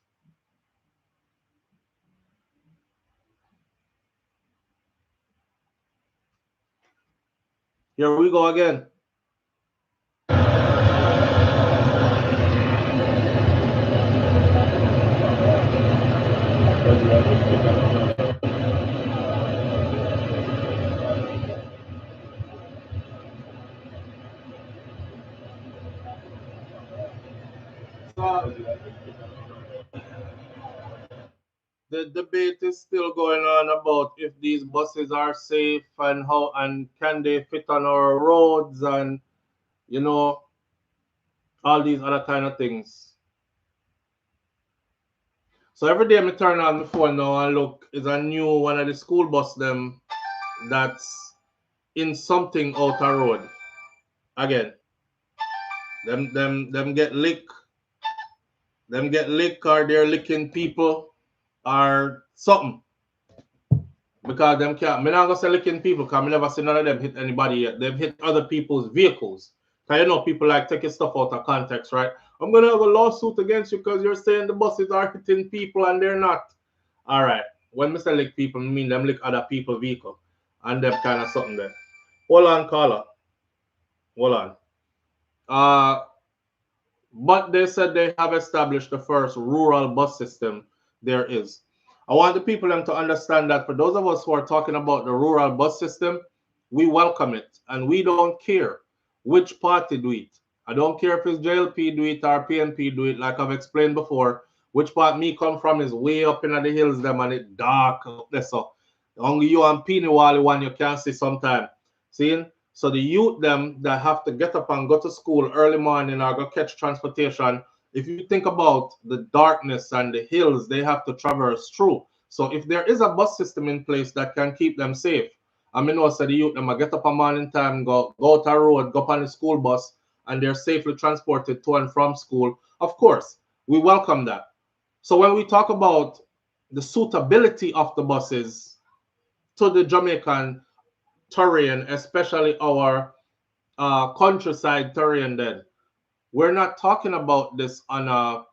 Here we go again. The debate is still going on about if these buses are safe and how and can they fit on our roads and all these other kind of things. So every day I turn on my phone now and look, is a new one of the school bus them that's in something out the road. Again, them get licked. Them get licked or they're licking people or something. Because them can't, I'm not gonna say licking people because I never seen none of them hit anybody yet. They've hit other people's vehicles. Because people like taking stuff out of context, right? I'm gonna have a lawsuit against you because you're saying the buses are hitting people and they're not. All right. When I say lick people, I mean them lick other people's vehicle and them kind of something there. Hold on, caller. Hold on. But they said they have established the first rural bus system there is. I want the people to understand that for those of us who are talking about the rural bus system, we welcome it and we don't care which party do it. I don't care if it's JLP do it or PNP do it, like I've explained before. Which part me come from is way up in the hills them and it dark up there. So only you and Peeny Wally one you can see sometime. See? So the youth them that have to get up and go to school early morning or go catch transportation, if you think about the darkness and the hills they have to traverse through. So if there is a bus system in place that can keep them safe, I mean, also the youth them get up a morning time, go out a road, go up on the school bus, and they're safely transported to and from school. Of course, we welcome that. So when we talk about the suitability of the buses to the Jamaican terrain, especially our countryside terrain, then we're not talking about this on a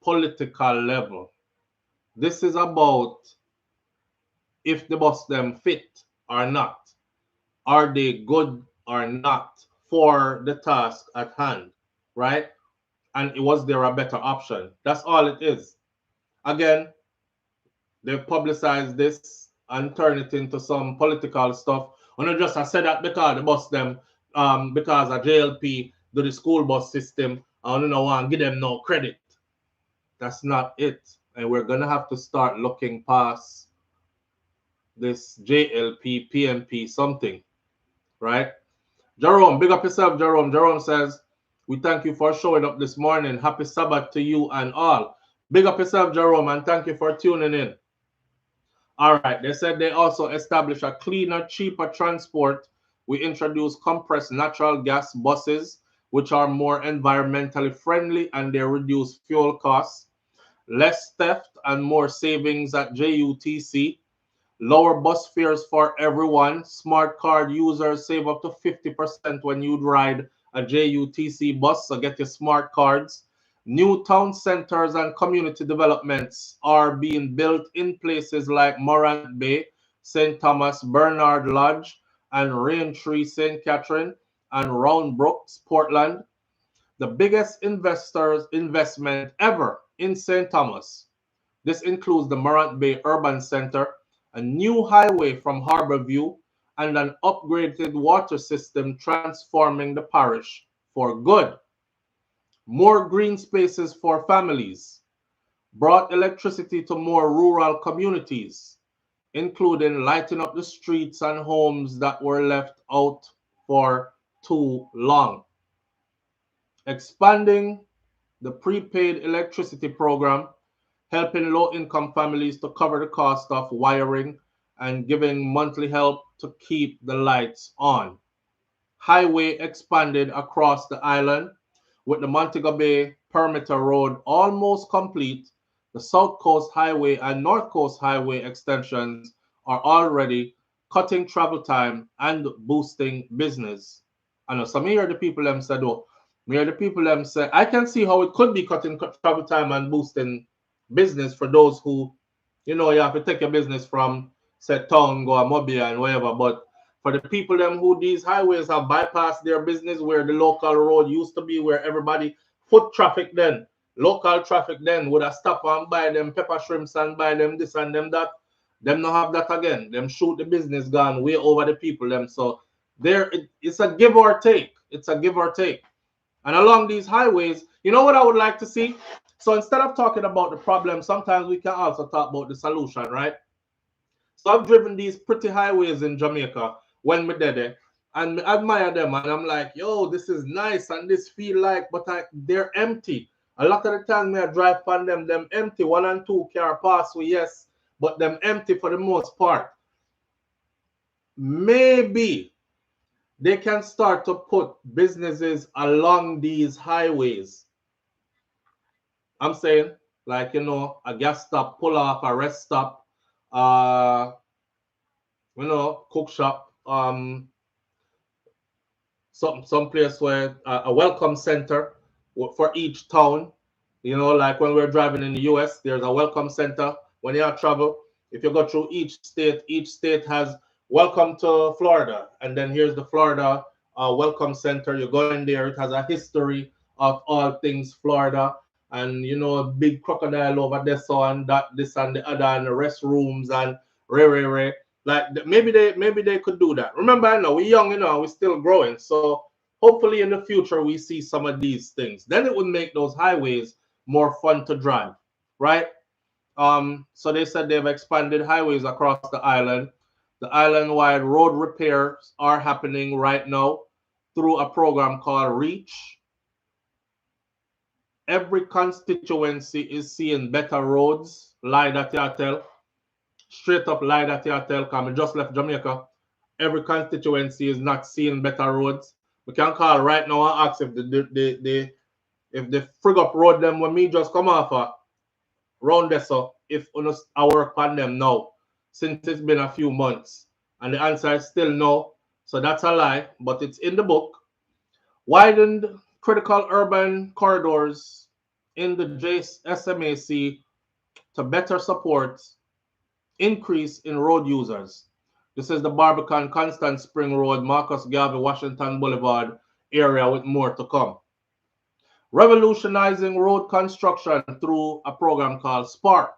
political level. This is about if the bus them fit or not. Are they good or not for the task at hand, right? And was there a better option? That's all it is. Again, they've publicized this and turned it into some political stuff. And I just I said that because the bus them, because of JLP do the school bus system, I don't want to give them no credit. That's not it. And we're gonna have to start looking past this JLP, PNP something, right? Jerome, big up yourself, Jerome. Jerome says, we thank you for showing up this morning. Happy Sabbath to you and all. Big up yourself, Jerome, and thank you for tuning in. All right, they said they also established a cleaner, cheaper transport. We introduced compressed natural gas buses, which are more environmentally friendly and they reduce fuel costs. Less theft and more savings at JUTC. Lower bus fares for everyone. Smart card users save up to 50% when you ride a JUTC bus, so get your smart cards. New town centers and community developments are being built in places like Morant Bay, St. Thomas, Bernard Lodge, and Raintree, St. Catherine, and Round Brooks, Portland. The biggest investment ever in St. Thomas. This includes the Morant Bay Urban Center, a new highway from Harborview, and an upgraded water system transforming the parish for good. More green spaces for families. Brought electricity to more rural communities, including lighting up the streets and homes that were left out for too long. Expanding the prepaid electricity program, helping low-income families to cover the cost of wiring and giving monthly help to keep the lights on. Highway expanded across the island with the Montego Bay Perimeter Road almost complete. The South Coast Highway and North Coast Highway extensions are already cutting travel time and boosting business. I know some of the people them said, oh, the people them say, I can see how it could be cutting travel time and boosting business for those who, you know, you have to take your business from, say, town, go a Mobile and whatever. But for the people them who these highways have bypassed their business where the local road used to be, where everybody, foot traffic then, local traffic then, would have stopped and buy them pepper shrimps and buy them this and them that. Them not have that again. Them shoot the business gone way over the people them. So there, it's a give or take. It's a give or take. And along these highways, you know what I would like to see? So instead of talking about the problem, sometimes we can also talk about the solution, right? So I've driven these pretty highways in Jamaica when we did it, and I admire them, and I'm like, yo, this is nice, and this feel like, but they're empty. A lot of the time, I drive on them empty. 1 and 2 car pass we, yes, but them empty for the most part. Maybe they can start to put businesses along these highways. I'm saying, like, you know, a gas stop, pull off, a rest stop, you know, cook shop, some place where a welcome center for each town. You know, like when we're driving in the US, there's a welcome center. When you travel, if you go through each state has welcome to Florida, and then here's the Florida welcome center. You go in there, it has a history of all things Florida, and you know, a big crocodile over there, so and that, this and the other, and the restrooms and re. Like maybe they could do that. Remember, I know we're young, you know, we're still growing. So hopefully in the future we see some of these things. Then it would make those highways more fun to drive, right? So they said they've expanded highways across the island. The island-wide road repairs are happening right now through a program called REACH. Every constituency is seeing better roads. Lie that you tell. Straight up lie that you tell, because I just left Jamaica. Every constituency is not seeing better roads. We can call right now and ask if the frig up road them when me just come off round there, so if I work on them now, since it's been a few months. And the answer is still no. So that's a lie, but it's in the book. Widened critical urban corridors in the SMAC to better support increase in road users. This is the Barbican, Constant Spring Road, Marcus Garvey, Washington Boulevard area with more to come. Revolutionizing road construction through a program called SPARK.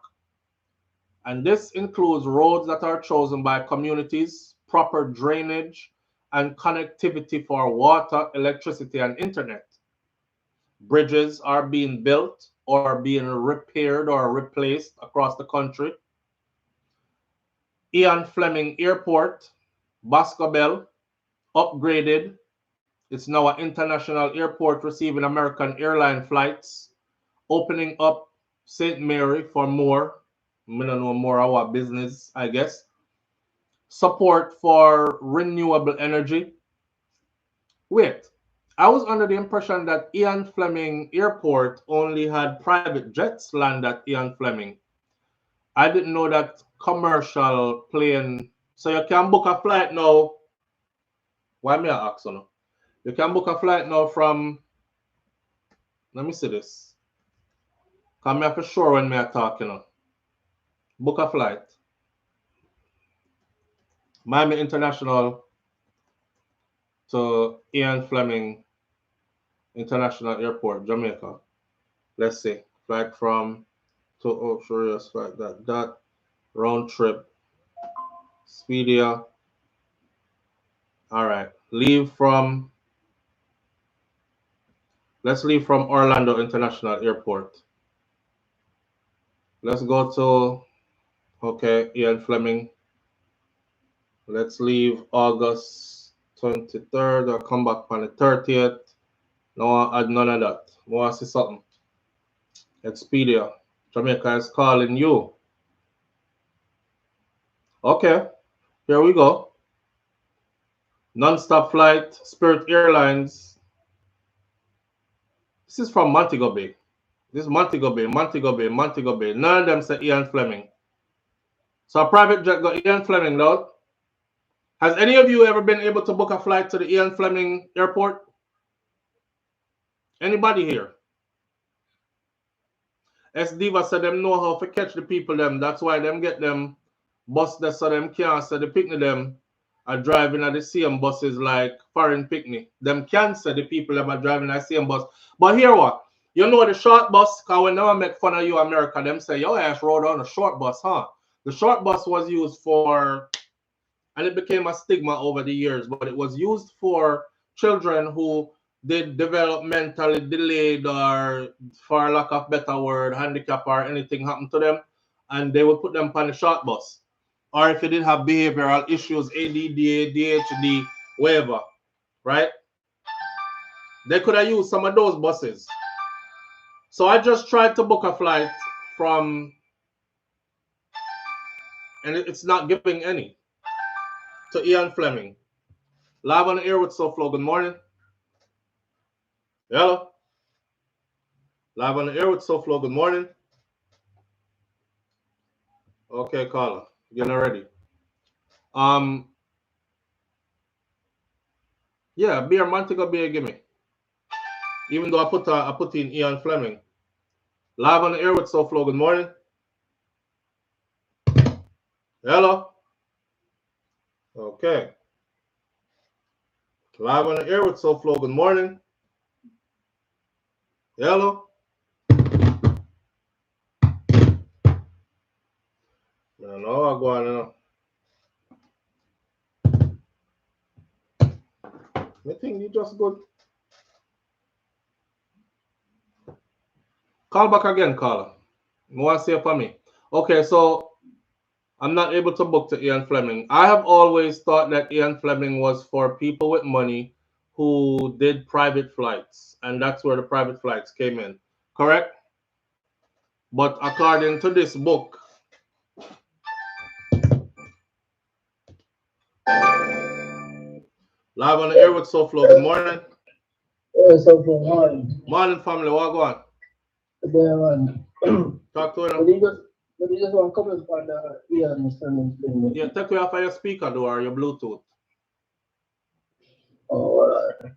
And this includes roads that are chosen by communities, proper drainage, and connectivity for water, electricity, and internet. Bridges are being built or being repaired or replaced across the country. Ian Fleming Airport, Boscobel, upgraded. It's now an international airport receiving American airline flights, opening up St. Mary for more. I don't know more our business, I guess. Support for renewable energy. Wait, I was under the impression that Ian Fleming Airport only had private jets land at Ian Fleming. I didn't know that commercial plane. So you can book a flight now. Why me I ask you? You can book a flight now from. Let me see this. Come here for sure when me I talk, you know. Book a flight. Miami International to Ian Fleming International Airport, Jamaica. Let's see. Flight from to Oxford, flight that round trip. Speedia. All right. Let's leave from Orlando International Airport. Let's go to, okay, Ian Fleming. Let's leave August 23rd or come back on the 30th. No, I add none of that. I want to see something. Expedia. Jamaica is calling you. Okay, here we go. Non-stop flight, Spirit Airlines. This is from Montego Bay. This is Montego Bay. None of them say Ian Fleming. So a private jet got Ian Fleming, though. Has any of you ever been able to book a flight to the Ian Fleming Airport? Anybody here? S Diva said them know how to catch the people them. That's why them get them bus there so them can't say the picnic them are driving at the same buses like foreign picnic. Them can't say the people them are driving at the same bus. But here what? You know the short bus, because when they make fun of you America, them say your ass rode on a short bus, huh? The short bus was used for, and it became a stigma over the years, but it was used for children who did developmentally delayed or, for lack of better word, handicap or anything happened to them, and they would put them on the short bus. Or if they did have behavioral issues, ADD, ADHD, whatever, right? They could have used some of those buses. So I just tried to book a flight from, and it's not giving any, to Ian Fleming. Live on the air with SouFLo. Good morning. Hello. Live on the air with SouFLo. Good morning. Okay, caller. Getting ready. Yeah, beer Montego Bay, give me. Even though I put in Ian Fleming. Live on the air with SouFLo. Good morning. Hello. Okay. Live on the air with SouFLo. Good morning. Hello. I don't know what's going on. I think you just good. Call back again, caller. You want to say it for me? Okay, so I'm not able to book to Ian Fleming. I have always thought that Ian Fleming was for people with money who did private flights, and that's where the private flights came in. Correct? But according to this book, live on the air with SouFLo. Good morning. Yes, SouFLo, morning. Morning, family. What going? Talk to him. But you just want to comment on the Ian Fleming thing. Yeah, take you off of your speaker, though, or your Bluetooth. Oh, all right.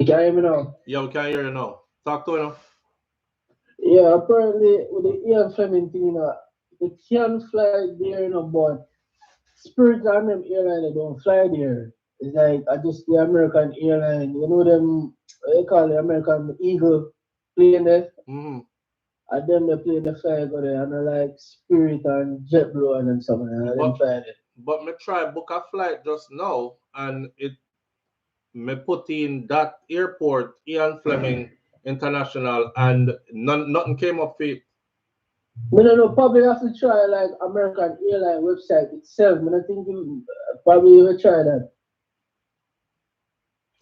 You can hear me now? Yeah, we can hear you now. Talk to him. Yeah, apparently with the Ian Fleming thing, they can fly there, but Spirit and them airline, they don't fly there. It's like I just the American airline, you know them, what they call the American Eagle plane there? And them they play the fly go there, and I like Spirit and JetBlue and them something, and them fly there. But me try book a flight just now, and it me put in that airport, Ian Fleming International, and nothing came up for it. No, probably have to try like American airline website itself. I think you probably will try that.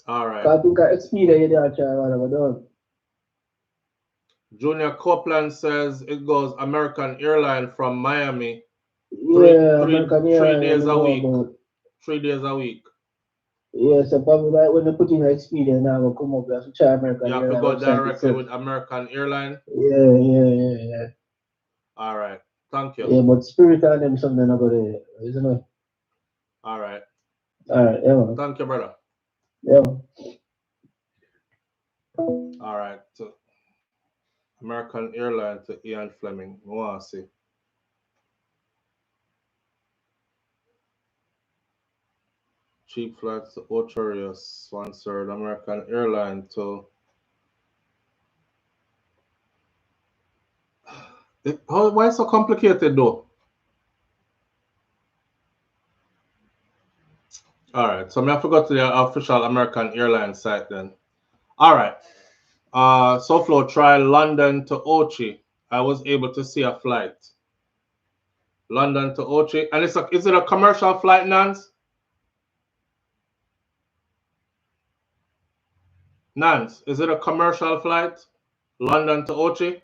All right. I think I experience it actually whatever done. Junior Copeland says it goes American Airline from Miami. Three days a week. 3 days a week. Yeah, so probably like when they put in an experience now, will come up, you have to try American Airline. You have to go directly with American Airline? Yeah. All right. Thank you. Yeah, but Spirit and them something about it, isn't it? All right. Yeah, man. Thank you, brother. Yeah. All right. So American Airline to Ian Fleming. We want to see. Cheap flights to Ochoria sponsored American Airline to. Why so complicated though? All right, so I forgot the official American Airlines site then. All right, SouFlo tried London to Ochi. I was able to see a flight. London to Ochi, and is it a commercial flight, Nance? Nance, is it a commercial flight? London to Ochi?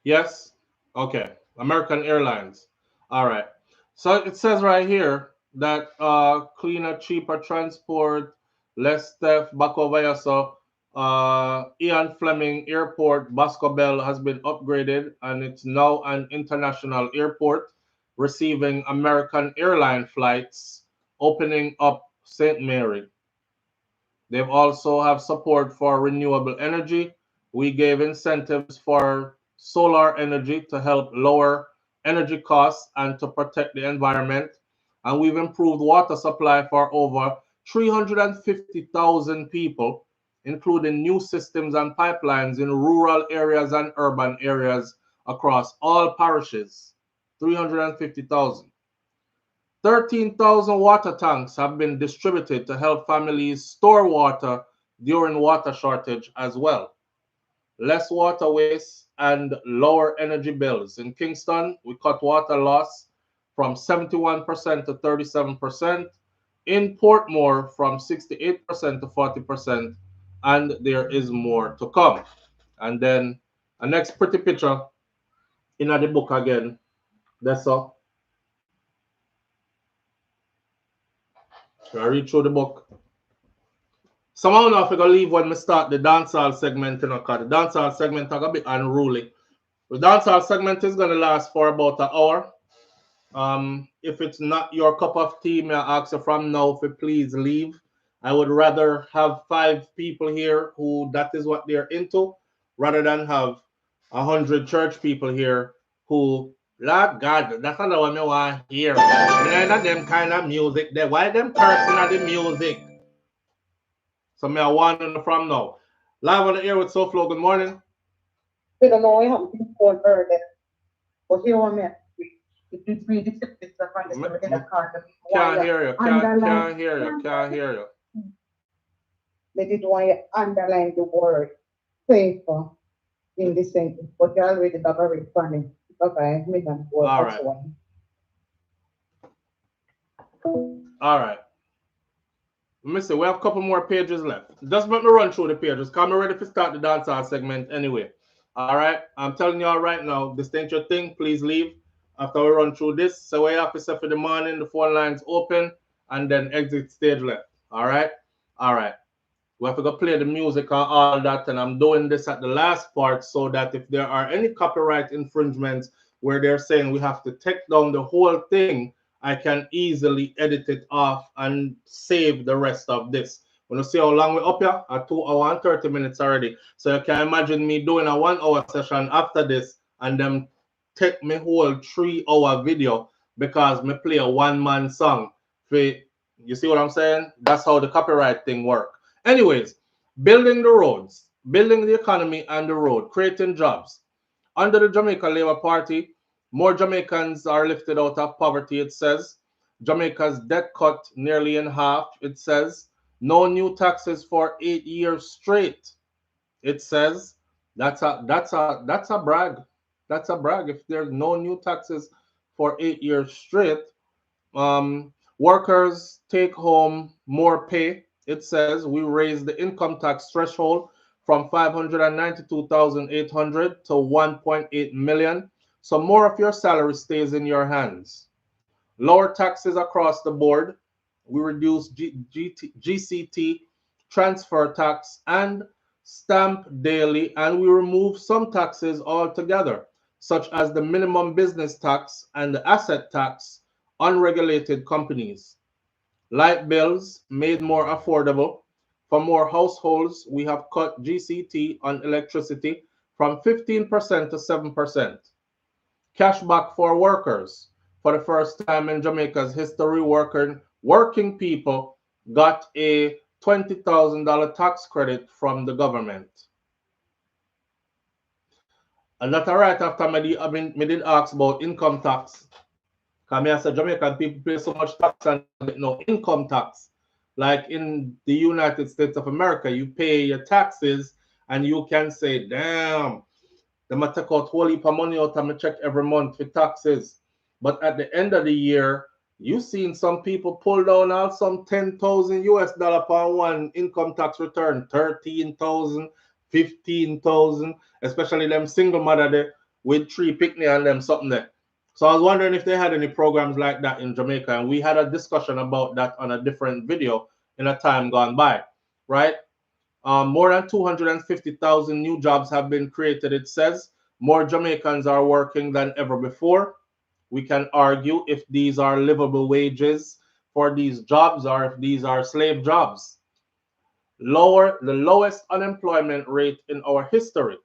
Yes? Okay. American Airlines. All right. So it says right here that cleaner, cheaper transport, less theft, back over here. So Ian Fleming Airport, Bosco Bell, has been upgraded and it's now an international airport receiving American airline flights, opening up St. Mary. They've also have support for renewable energy. We gave incentives for solar energy to help lower energy costs and to protect the environment. And we've improved water supply for over 350,000 people, including new systems and pipelines in rural areas and urban areas across all parishes. 350,000. 13,000 water tanks have been distributed to help families store water during water shortage as well. Less water waste and lower energy bills. In Kingston, we cut water loss from 71% to 37%. In Portmore, from 68% to 40%. And there is more to come. And then a next pretty picture in the book again. That's all. I read through the book. Somehow now if we're gonna leave when we start the dancehall segment, you know, because the dancehall segment is a bit unruly. The dancehall segment is gonna last for about an hour. If it's not your cup of tea, may I ask you from now if you please leave. I would rather have 5 people here who that is what they're into, rather than have 100 church people here who, Lord God, that's not what I want to hear. None of them kind of music there. Why them cursing at the music? So may I want to know from now. Live on the air with SouFlo, good morning. We don't know, we haven't been called earlier. But here one minute. It is really deceptive to understand the card. Can't hear you, can't hear you. They did want you underline the word faithful in this sentence, but you already got very funny. Okay, all right. All right. Let me see, we have a couple more pages left. Just let me run through the pages. Come ready to start the dancehall segment anyway. All right. I'm telling you all right now, this ain't your thing. Please leave after we run through this. So we have to set for the morning, the phone lines open, and then exit stage left. All right. All right. We have to go play the music and all that, and I'm doing this at the last part so that if there are any copyright infringements where they're saying we have to take down the whole thing, I can easily edit it off and save the rest of this. When you see how long we're up here, at 2 hours and 30 minutes already. So you can imagine me doing a 1 hour session after this and then take me whole 3 hour video because me play a one-man song. You see what I'm saying? That's how the copyright thing works. Anyways, building the roads, building the economy and the road, creating jobs. Under the Jamaica Labour Party, more Jamaicans are lifted out of poverty, it says. Jamaica's debt cut nearly in half, it says. No new taxes for 8 years straight, it says. That's a brag. That's a brag. If there's no new taxes for 8 years straight, Workers take home more pay. It says we raised the income tax threshold from 592,800 to 1.8 million. So more of your salary stays in your hands. Lower taxes across the board. We reduce GCT, transfer tax, and stamp daily, and we remove some taxes altogether, such as the minimum business tax and the asset tax on regulated companies. Light bills made more affordable. For more households, we have cut GCT on electricity from 15% to 7%. Cashback for workers. For the first time in Jamaica's history, working people got a $20,000 tax credit from the government. And that's right after me did ask about income tax. Because I said Jamaican people pay so much tax and get no income tax. Like in the United States of America, you pay your taxes and you can say, damn, they might take out a whole heap of money out of my check every month for taxes. But at the end of the year, you've seen some people pull down out some 10,000 US dollar per one income tax return, 13,000, 15,000, especially them single mother there with 3 picnic and them something there. So I was wondering if they had any programs like that in Jamaica, and we had a discussion about that on a different video in a time gone by, right? More than 250,000 new jobs have been created, it says. More Jamaicans are working than ever before. We can argue if these are livable wages for these jobs or if these are slave jobs. The lowest unemployment rate in our history.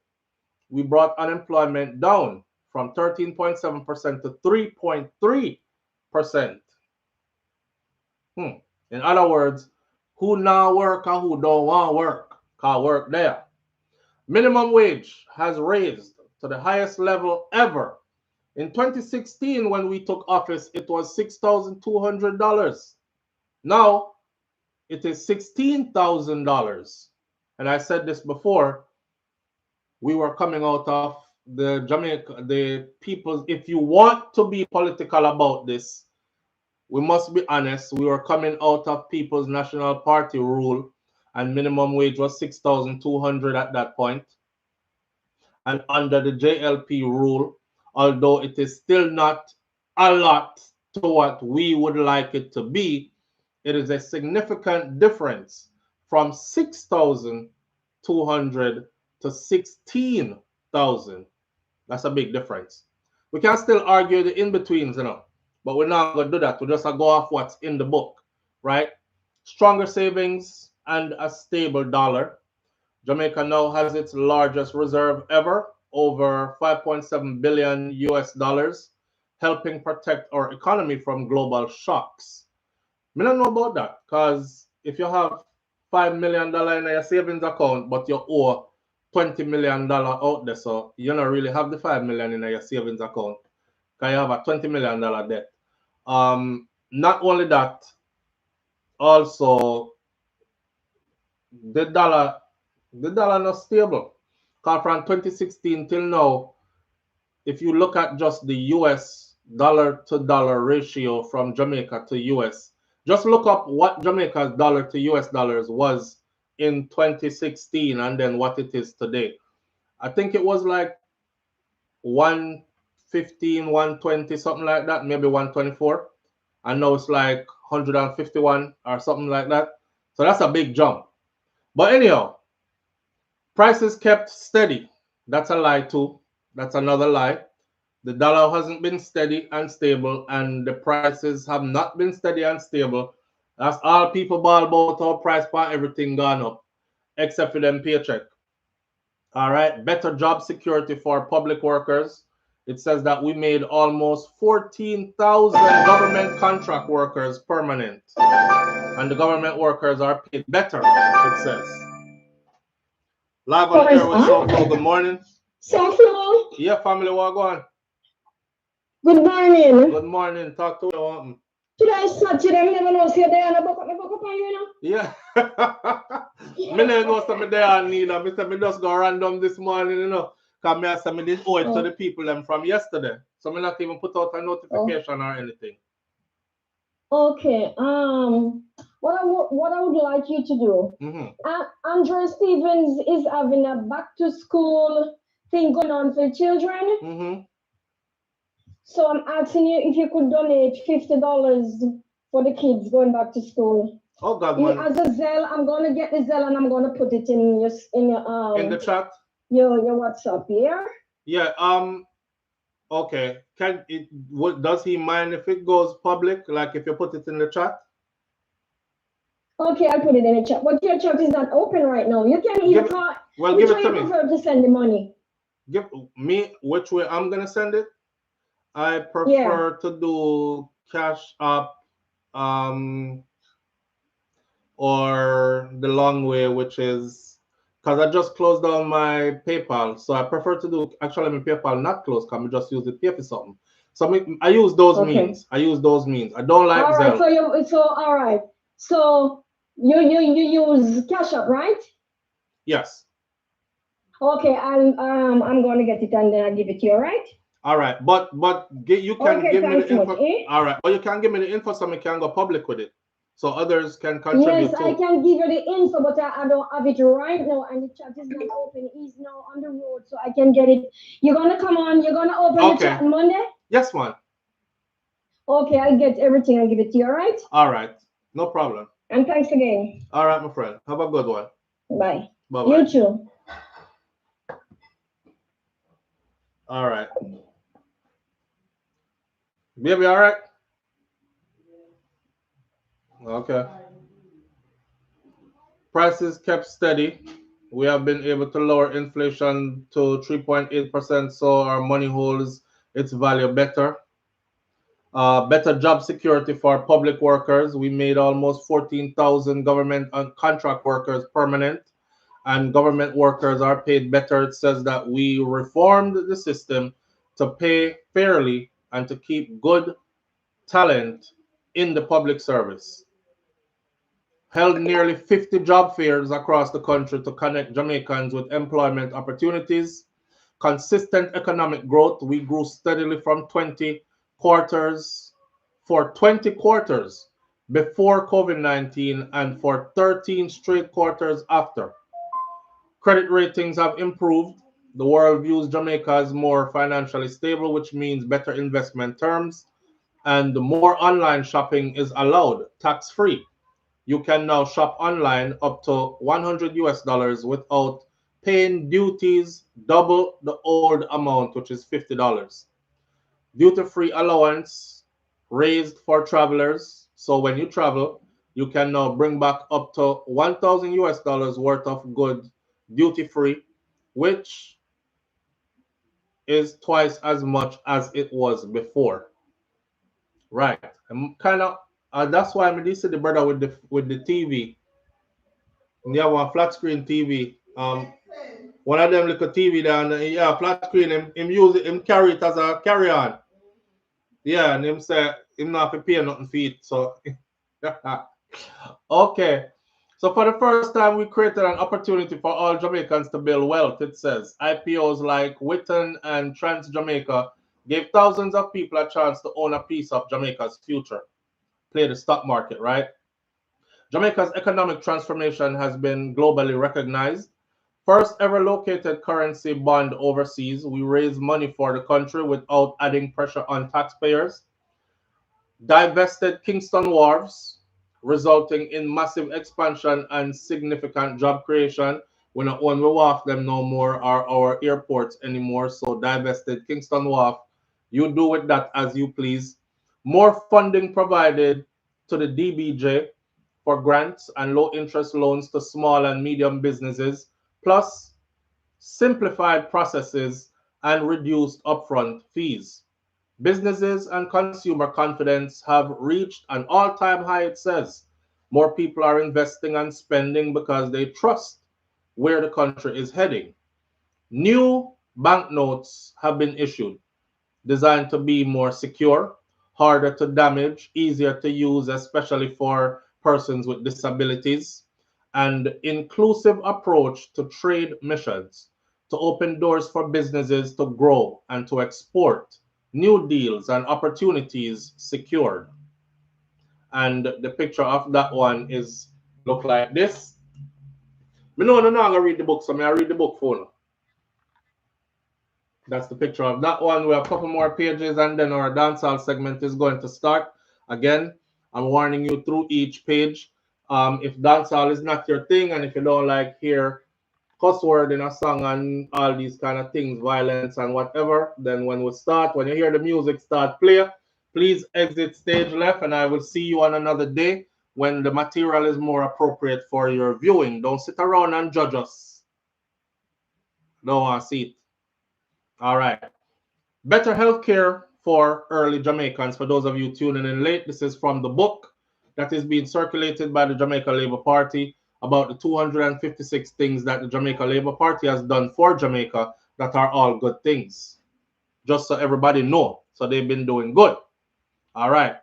We brought unemployment down from 13.7% to 3.3%. In other words, who now work and who don't want to work can work there. Minimum wage has raised to the highest level ever. In 2016, when we took office, it was $6,200. Now, it is $16,000. And I said this before, we were coming out of the people, if you want to be political about this, we must be honest, we were coming out of People's National Party rule, and minimum wage was 6,200 at that point. And under the JLP rule, although it is still not a lot to what we would like it to be, it is a significant difference from 6,200 to 16,000. That's a big difference. We can still argue the in-betweens, but we're not going to do that. We'll just go off what's in the book, right? Stronger savings and a stable dollar. Jamaica now has its largest reserve ever, over 5.7 billion US dollars, helping protect our economy from global shocks. I don't know about that, because if you have $5 million in your savings account, but you owe $20 million out there, so you don't really have the $5 million in your savings account, because you have a $20 million debt. Not only that, also the dollar not stable. Because from 2016 till now, if you look at just the US dollar to dollar ratio from Jamaica to US, just look up what Jamaica's dollar to US dollars was in 2016 and then what it is today. I think it was like 115, 120, something like that, maybe 124. And now it's like 151 or something like that. So that's a big jump. But anyhow, prices kept steady. That's a lie too. That's another lie. The dollar hasn't been steady and stable, and the prices have not been steady and stable. That's all people ball about, our price for everything gone up, except for them paycheck. All right, better job security for public workers. It says that we made almost 14,000 government contract workers permanent, and the government workers are paid better, it says. Live on air with SouFLo. Good morning. SouFLo. Yeah, family, what going on? Good morning. Good morning. Talk to you. Should I start to them? Never know. See, they are not book up on you, Yeah. Me never know something they are need. I said me just go random this morning, Because me said me didn't owe it to the people them from yesterday. So me not even put out a notification or anything. Okay. What I would like you to do. Andre Stevens is having a back to school thing going on for children. So I'm asking you if you could donate $50 for the kids going back to school. Oh God, man. As a Zelle, I'm gonna get the Zelle and I'm gonna put it in your in the chat. Your WhatsApp, yeah. Yeah. Okay. Does he mind if it goes public? Like if you put it in the chat? Okay, I'll put it in the chat. But your chat is not open right now. You can either call. Well, give it to me. Prefer to send the money? Give me which way I'm gonna send it. I prefer to do Cash App, or the long way, which is because I just closed down my PayPal, so I prefer to do actually my PayPal not closed. Can we just use it pay for something? So I use those means. I use those means. I don't like Zelle. All right. So you use Cash App, right? Yes. Okay, I'm going to get it and then I'll give it to you, all right? All right, but you can give me the info. All right, or you can give me the info so I can go public with it, so others can contribute. Yes, I can give you the info, but I don't have it right now, and the chat is not open. He's now on the road, so I can get it. You're gonna come on. You're gonna open the chat on Monday. Yes, man. Okay, I'll get everything and give it to you. All right. All right, no problem. And thanks again. All right, my friend. Have a good one. Bye. Bye. You too. All right. Baby, all right? Okay. Prices kept steady. We have been able to lower inflation to 3.8%, so our money holds its value better. Better job security for public workers. We made almost 14,000 government and contract workers permanent, and government workers are paid better. It says that we reformed the system to pay fairly and to keep good talent in the public service. Held nearly 50 job fairs across the country to connect Jamaicans with employment opportunities. Consistent economic growth. We grew steadily from 20 quarters before COVID-19 and for 13 straight quarters after. Credit ratings have improved. The world views Jamaica as more financially stable, which means better investment terms. And more online shopping is allowed, tax-free. You can now shop online up to $100 without paying duties, double the old amount, which is $50. Duty-free allowance raised for travelers. So when you travel, you can now bring back up to $1,000 worth of goods duty-free, which is twice as much as it was before. Right. I'm kind of that's why I'm see the brother with the TV. And you have one flat screen TV. One of them little TV there, and yeah, flat screen. Him use it, him carry it as a carry on. Yeah, and him say him not have to pay nothing for it. So okay. So for the first time, we created an opportunity for all Jamaicans to build wealth. It says IPOs like Witten and Trans Jamaica gave thousands of people a chance to own a piece of Jamaica's future. Play the stock market, right? Jamaica's economic transformation has been globally recognized. First ever located currency bond overseas. We raise money for the country without adding pressure on taxpayers. Divested Kingston wharves, resulting in massive expansion and significant job creation. We not own the wharf them no more, or our airports anymore. So divested Kingston wharf. You do with that as you please. More funding provided to the DBJ for grants and low interest loans to small and medium businesses, plus simplified processes and reduced upfront fees. Businesses and consumer confidence have reached an all-time high, it says. More people are investing and spending because they trust where the country is heading. New banknotes have been issued, designed to be more secure, harder to damage, easier to use, especially for persons with disabilities, and inclusive approach to trade missions to open doors for businesses to grow and to export. New deals and opportunities secured. And the picture of that one is look like this. No, I'm gonna read the book, so I read the book for you. That's the picture of that one. We have a couple more pages, and then our dancehall segment is going to start. Again, I'm warning you through each page. If dancehall is not your thing, and if you don't like hear cuss word in a song and all these kind of things, violence and whatever, then when we start, when you hear the music start play, please exit stage left, and I will see you on another day when the material is more appropriate for your viewing. Don't sit around and judge us. Don't want to see it. All right. Better healthcare for early Jamaicans. For those of you tuning in late, this is from the book that is being circulated by the Jamaica Labour Party about the 256 things that the Jamaica Labour Party has done for Jamaica that are all good things. Just so everybody know. So they've been doing good. All right.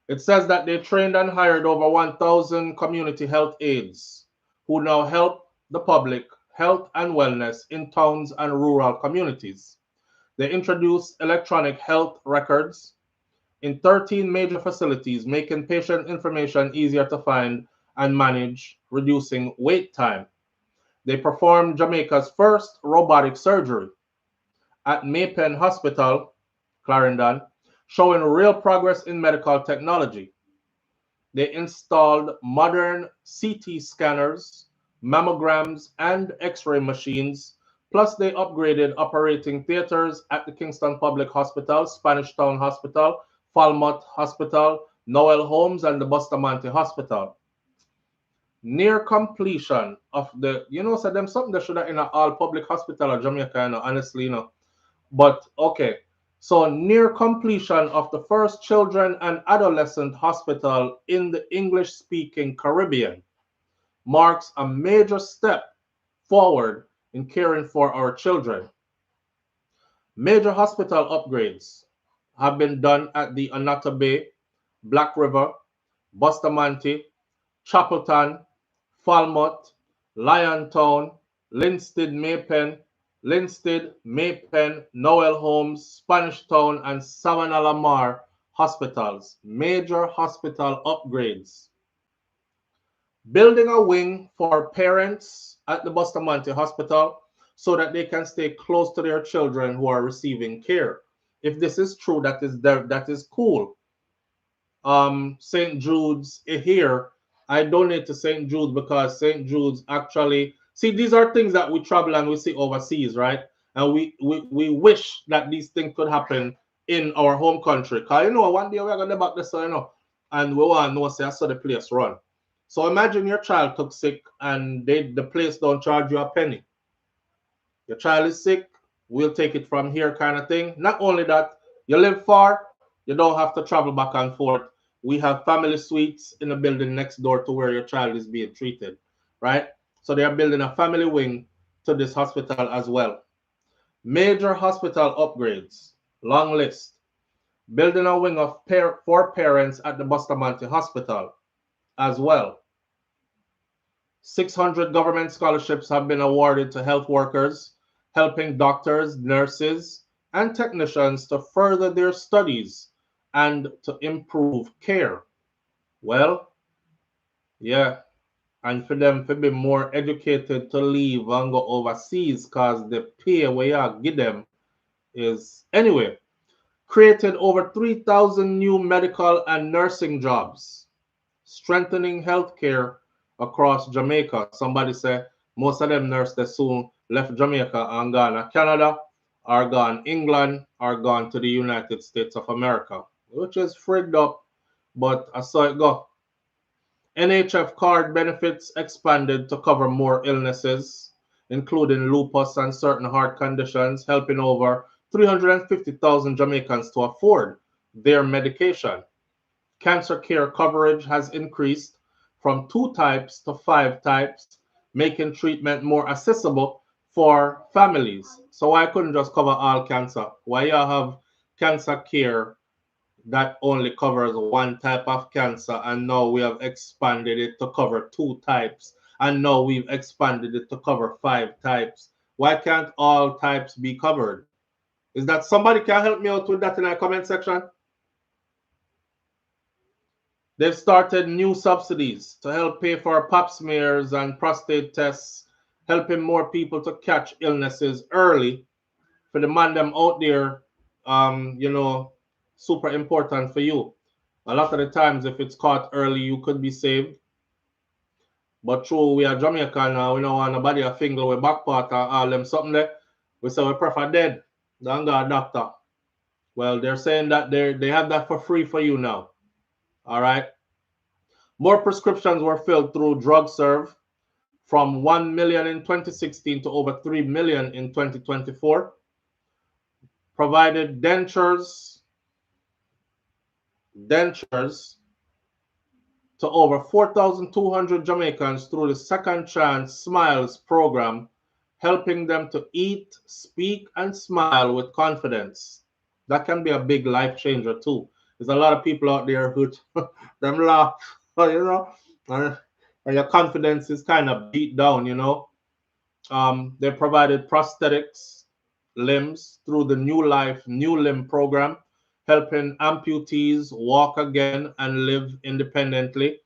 It says that they trained and hired over 1,000 community health aides who now help the public health and wellness in towns and rural communities. They introduced electronic health records in 13 major facilities, making patient information easier to find and manage, reducing wait time. They performed Jamaica's first robotic surgery at Maypen Hospital, Clarendon, showing real progress in medical technology. They installed modern CT scanners, mammograms, and X-ray machines. Plus, they upgraded operating theaters at the Kingston Public Hospital, Spanish Town Hospital, Falmouth Hospital, Noel Holmes, and the Bustamante Hospital. Near completion of the, so them something that should have in an all public hospital of Jamaica, honestly, But okay, so near completion of the first children and adolescent hospital in the English-speaking Caribbean marks a major step forward in caring for our children. Major hospital upgrades have been done at the Anata Bay, Black River, Bustamante, Chapelton, Falmouth, Liontown, Linstead, Maypen, Noel Holmes, Spanish Town, and Savannah Lamar hospitals. Major hospital upgrades. Building a wing for parents at the Bustamante Hospital so that they can stay close to their children who are receiving care. If this is true, that is cool. St. Jude's here. I donate to St. Jude's because St. Jude's actually, see, these are things that we travel and we see overseas, right? And we wish that these things could happen in our home country. Because, one day we're going to back this, and we want to know, say, I saw the place run. So imagine your child took sick and the place don't charge you a penny. Your child is sick, we'll take it from here kind of thing. Not only that, you live far, you don't have to travel back and forth. We have family suites in the building next door to where your child is being treated, right? So they are building a family wing to this hospital as well. Major hospital upgrades, long list. Building a wing for parents at the Bustamante Hospital as well. 600 government scholarships have been awarded to health workers, helping doctors, nurses, and technicians to further their studies and to improve care. Well, yeah, and for them to be more educated to leave and go overseas because the pay where you give them is anyway. Created over 3,000 new medical and nursing jobs, strengthening healthcare across Jamaica. Somebody say most of them nurses soon left Jamaica and gone to Canada, or gone England, or gone to the United States of America, which is frigged up, but I saw it go. NHF card benefits expanded to cover more illnesses, including lupus and certain heart conditions, helping over 350,000 Jamaicans to afford their medication. Cancer care coverage has increased from 2 types to 5 types, making treatment more accessible for families. So why couldn't just cover all cancer? Why you have cancer care that only covers 1 type of cancer, and now we have expanded it to cover 2 types, and now we've expanded it to cover 5 types? Why can't all types be covered? Is that somebody can help me out with that in the comment section? They've started new subsidies to help pay for pap smears and prostate tests, helping more people to catch illnesses early. For the man them out there, you know, super important for you. A lot of the times, if it's caught early, you could be saved. But true, we are Jamaican now. We don't want nobody a finger with back part or all them something there. We say we prefer dead than go a doctor. Well, they're saying that they have that for free for you now. All right. More prescriptions were filled through DrugServe from 1 million in 2016 to over 3 million in 2024. Provided dentures to over 4,200 Jamaicans through the Second Chance Smiles program, helping them to eat, speak, and smile with confidence. That can be a big life changer too. There's a lot of people out there who them laugh, you know, and your confidence is kind of beat down, you know. They provided prosthetics, limbs through the New Life New Limb program, helping amputees walk again and live independently.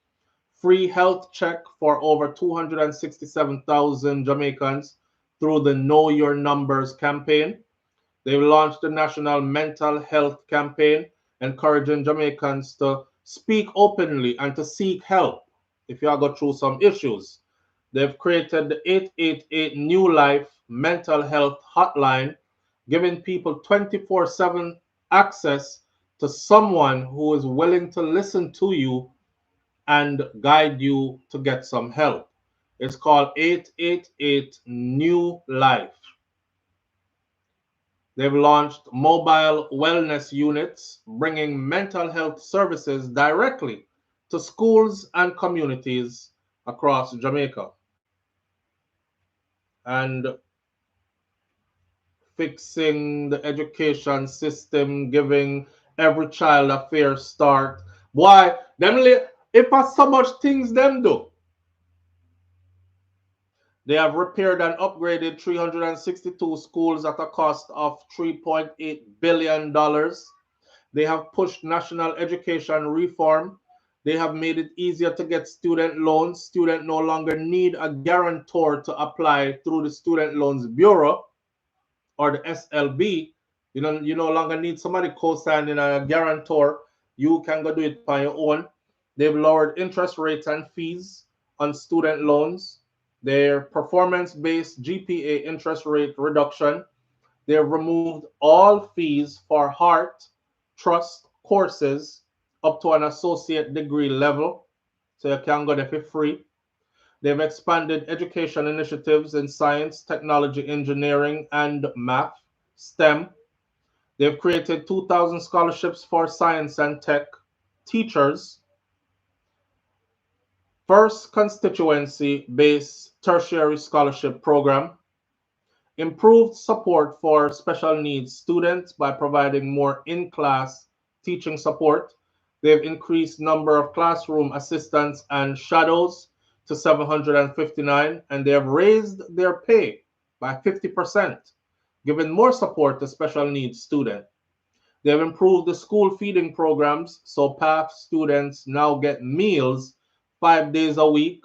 Free health check for over 267,000 Jamaicans through the Know Your Numbers campaign. They've launched the National Mental Health Campaign, encouraging Jamaicans to speak openly and to seek help if you are going through some issues. They've created the 888 New Life Mental Health Hotline, giving people 24/7 access to someone who is willing to listen to you and guide you to get some help. It's called 888 New Life. They've launched mobile wellness units, bringing mental health services directly to schools and communities across Jamaica. And fixing the education system, giving every child a fair start. Why? If so much things them do. They have repaired and upgraded 362 schools at a cost of $3.8 billion. They have pushed national education reform. They have made it easier to get student loans. Students no longer need a guarantor to apply through the Student Loans Bureau or the SLB. You no longer need somebody co-signing a guarantor. You can go do it by your own. They've lowered interest rates and fees on student loans. Their performance-based GPA interest rate reduction. They have removed all fees for heart trust courses up to an associate degree level, so you can go there for free. They've expanded education initiatives in science, technology, engineering, and math, STEM. They've created 2,000 scholarships for science and tech teachers. First constituency-based tertiary scholarship program. Improved support for special needs students by providing more in-class teaching support. They've increased number of classroom assistants and shadows to 759, and they have raised their pay by 50%, giving more support to special needs students. They have improved the school feeding programs, so PATH students now get meals 5 days a week.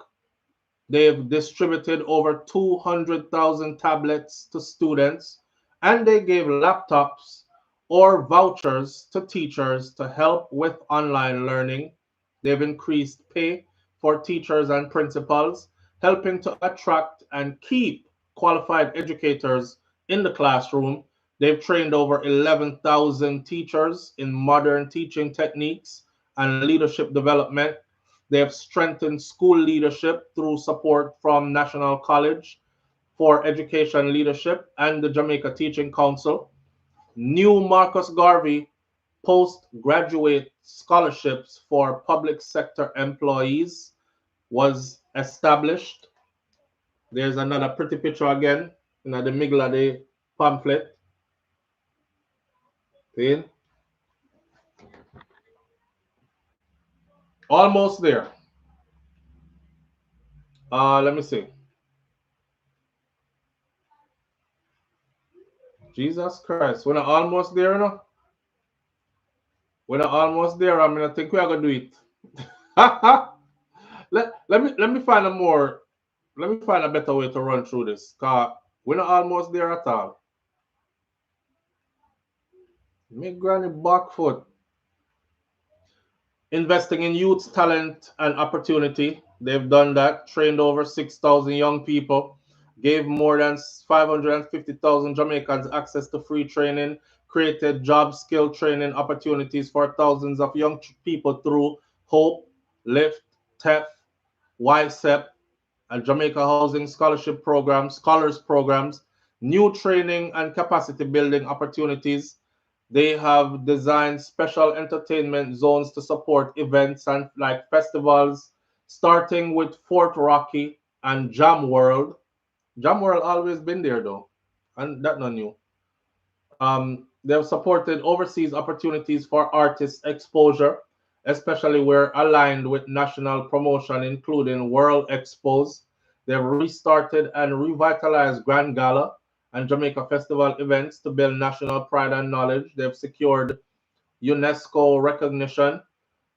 They've distributed over 200,000 tablets to students, and they gave laptops or vouchers to teachers to help with online learning. They've increased pay for teachers and principals, helping to attract and keep qualified educators in the classroom. They've trained over 11,000 teachers in modern teaching techniques and leadership development. They have strengthened school leadership through support from National College for Education Leadership and the Jamaica Teaching Council. New Marcus Garvey postgraduate scholarships for public sector employees was established. There's another pretty picture again in the middle of the pamphlet. See? Almost there. Let me see. Jesus Christ, we're not almost there, no? We're not almost there. I mean, I think we are gonna do it. let me find a more. Let me find a better way to run through this. Cause we're not almost there at all. Make granny back foot. Investing in youth talent and opportunity. They've done that. Trained over 6,000 young people. Gave more than 550,000 Jamaicans access to free training. Created job skill training opportunities for thousands of young people through Hope, Lift, TEF, YSEP, and Jamaica Housing Scholarship Programs, Scholars Programs, new training and capacity building opportunities. They have designed special entertainment zones to support events and like festivals, starting with Fort Rocky and Jam World. Jam World always been there though, and that not new. They've supported overseas opportunities for artist exposure, especially where aligned with national promotion, including World Expos. They've restarted and revitalized Grand Gala and Jamaica Festival events to build national pride and knowledge. They've secured UNESCO recognition,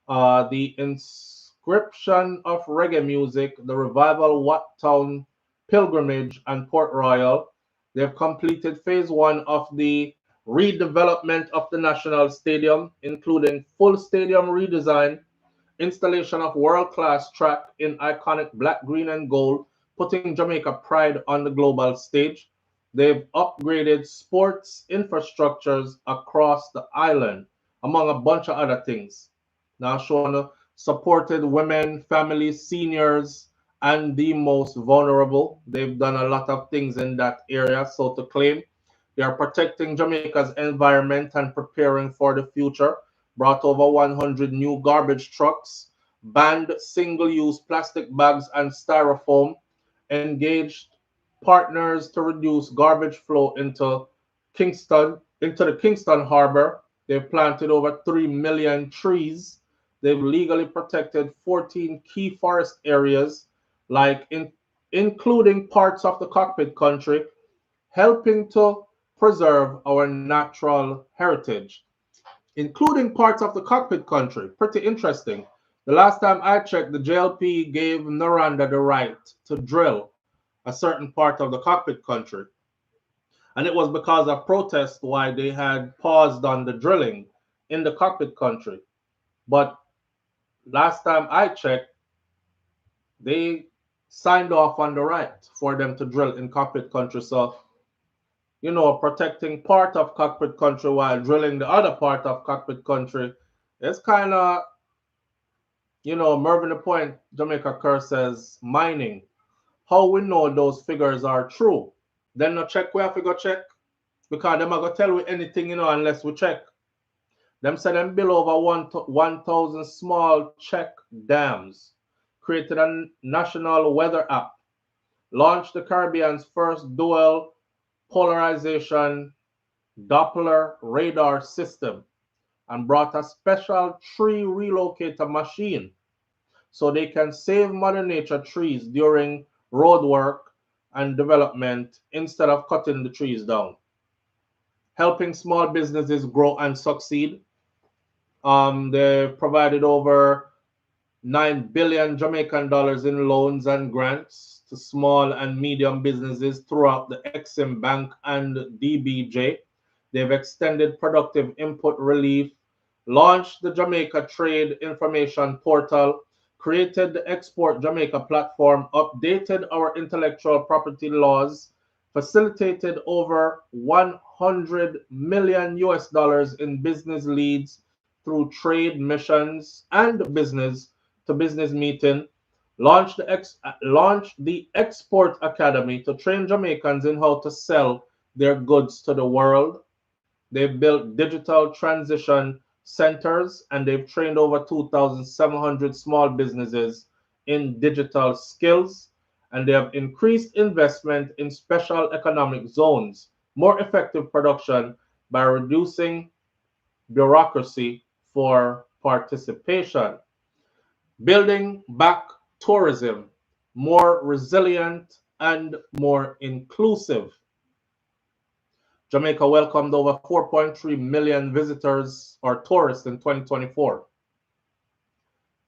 the inscription of reggae music, the revival Wat Town pilgrimage, and Port Royal. They've completed phase one of the redevelopment of the National Stadium, including full stadium redesign, installation of world-class track in iconic black, green, and gold, putting Jamaica pride on the global stage. They've upgraded sports infrastructures across the island, among a bunch of other things. Now showing supported women, families, seniors, and the most vulnerable. They've done a lot of things in that area, so to claim. They are protecting Jamaica's environment and preparing for the future. Brought over 100 new garbage trucks, banned single-use plastic bags and styrofoam, engaged partners to reduce garbage flow into the Kingston Harbor. They've planted over 3 million trees. They've legally protected 14 key forest areas, including parts of the cockpit country, helping to preserve our natural heritage, including parts of the cockpit country. Pretty interesting. The last time I checked, the JLP gave Noranda the right to drill a certain part of the cockpit country. And it was because of protest why they had paused on the drilling in the cockpit country. But last time I checked, they signed off on the right for them to drill in cockpit country. So, you know, protecting part of cockpit country while drilling the other part of cockpit country, it's kind of, you know, Mervyn the Point, Jamaica Curse says, mining. How we know those figures are true? Then no check, we have to go check. Because them are going to tell we anything, you know, unless we check. Them say them build over 1,000 small check dams, created a national weather app, launched the Caribbean's first dual polarization Doppler radar system, and brought a special tree relocator machine so they can save Mother Nature trees during road work and development instead of cutting the trees down. Helping small businesses grow and succeed. They provided over 9 billion Jamaican dollars in loans and grants to small and medium businesses throughout the Exim Bank and DBJ. They've extended productive input relief, launched the Jamaica Trade Information Portal, created the Export Jamaica platform, updated our intellectual property laws, facilitated over 100 million US dollars in business leads through trade missions and business to business meeting, launched the Export Academy to train Jamaicans in how to sell their goods to the world. They've built digital transition centers and they've trained over 2,700 small businesses in digital skills, and they have increased investment in special economic zones, more effective production by reducing bureaucracy for participation, building back tourism, more resilient and more inclusive. Jamaica welcomed over 4.3 million visitors or tourists in 2024.